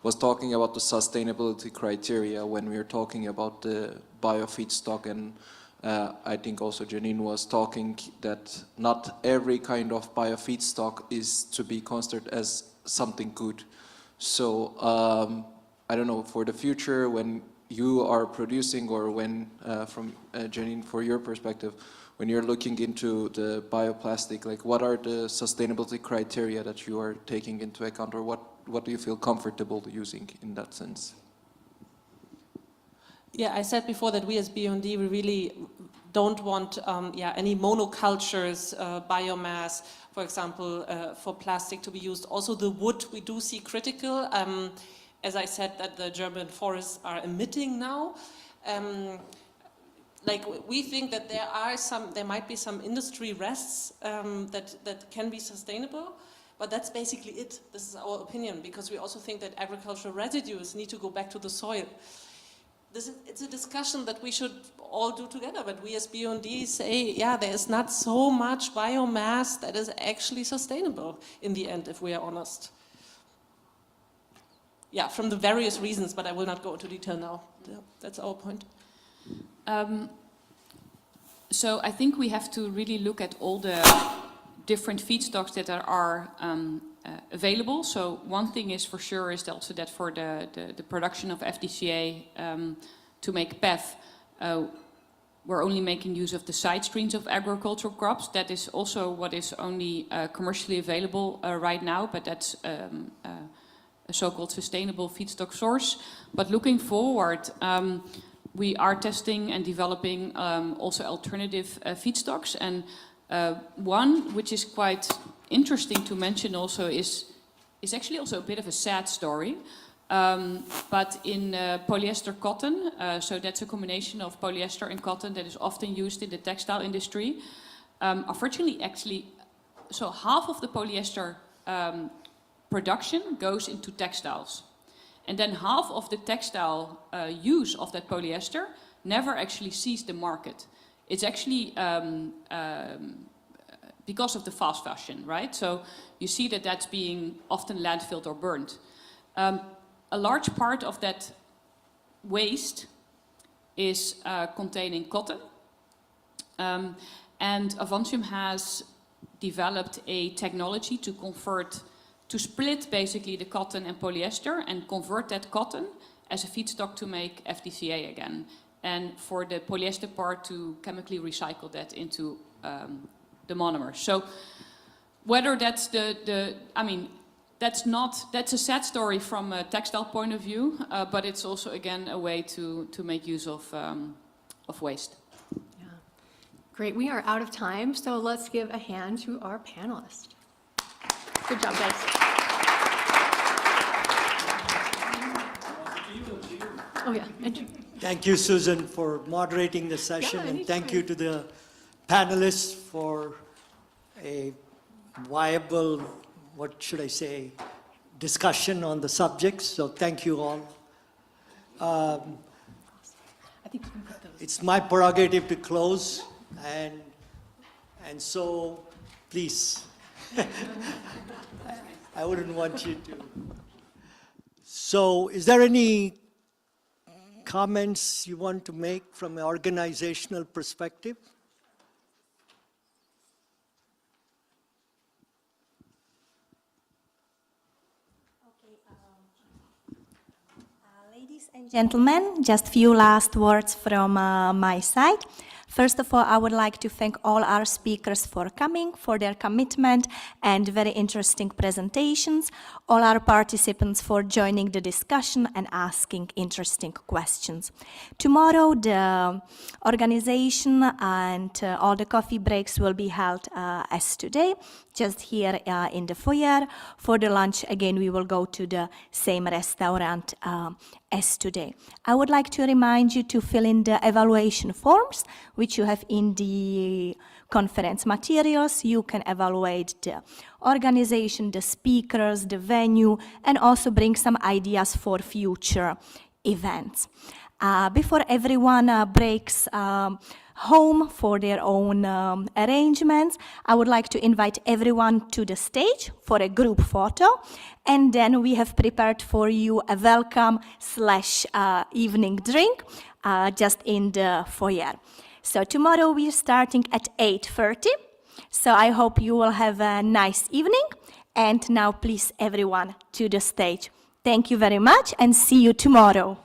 was talking about the sustainability criteria when we are talking about the biofeedstock, and I think also Janine was talking that not every kind of biofeedstock is to be considered as something good. So I don't know, for the future when you are producing, or when, from Janine, for your perspective, when you're looking into the bioplastic, like what are the sustainability criteria that you are taking into account, or what do you feel comfortable using in that sense? Yeah, I said before that we as BUND, we really don't want any monocultures, biomass, for example, for plastic to be used. Also the wood we do see critical. As I said, that the German forests are emitting now. Like we think that there might be some industry rests that can be sustainable, but that's basically it. This is our opinion, because we also think that agricultural residues need to go back to the soil. It's a discussion that we should all do together, but we as BUND say, yeah, there is not so much biomass that is actually sustainable in the end, if we are honest. Yeah, from the various reasons, but I will not go into detail now. Yeah, that's our point. So I think we have to really look at all the different feedstocks that are available. So one thing is for sure is also that for the production of FDCA to make PEF, we're only making use of the side streams of agricultural crops. That is also what is only commercially available right now, but that's a so-called sustainable feedstock source. But looking forward, we are testing and developing also alternative feedstocks. And one which is quite interesting to mention also is actually also a bit of a sad story. But in polyester cotton, so that's a combination of polyester and cotton that is often used in the textile industry. Unfortunately, actually, so half of the polyester production goes into textiles. And then half of the textile use of that polyester never actually sees the market. It's actually because of the fast fashion, right? So you see that that's being often landfilled or burned. A large part of that waste is containing cotton. And Avantium has developed a technology to split basically the cotton and polyester and convert that cotton as a feedstock to make FDCA again. And for the polyester part to chemically recycle that into the monomers. So whether that's that's a sad story from a textile point of view, but it's also again a way to make use of waste. Yeah. Great, we are out of time, so let's give a hand to our panelists. Good job, guys. Oh, yeah. Thank you, Susan, for moderating the session, and thank you to the panelists for a viable, what should I say, discussion on the subjects. So thank you all. I think you can put those. It's my prerogative to close, and so please, I wouldn't want you to. So is there any comments you want to make from an organizational perspective? Ladies and gentlemen, just few last words from my side. First of all, I would like to thank all our speakers for coming, for their commitment and very interesting presentations, all our participants for joining the discussion and asking interesting questions. Tomorrow, the organization and all the coffee breaks will be held as today, just here in the foyer. For the lunch, again, we will go to the same restaurant as today. I would like to remind you to fill in the evaluation forms, which you have in the conference materials. You can evaluate the organization, the speakers, the venue, and also bring some ideas for future events. Before everyone breaks home for their own arrangements, I would like to invite everyone to the stage for a group photo, and then we have prepared for you a welcome / evening drink just in the foyer. So tomorrow we are starting at 8:30, so I hope you will have a nice evening, and now please everyone to the stage. Thank you very much and see you tomorrow.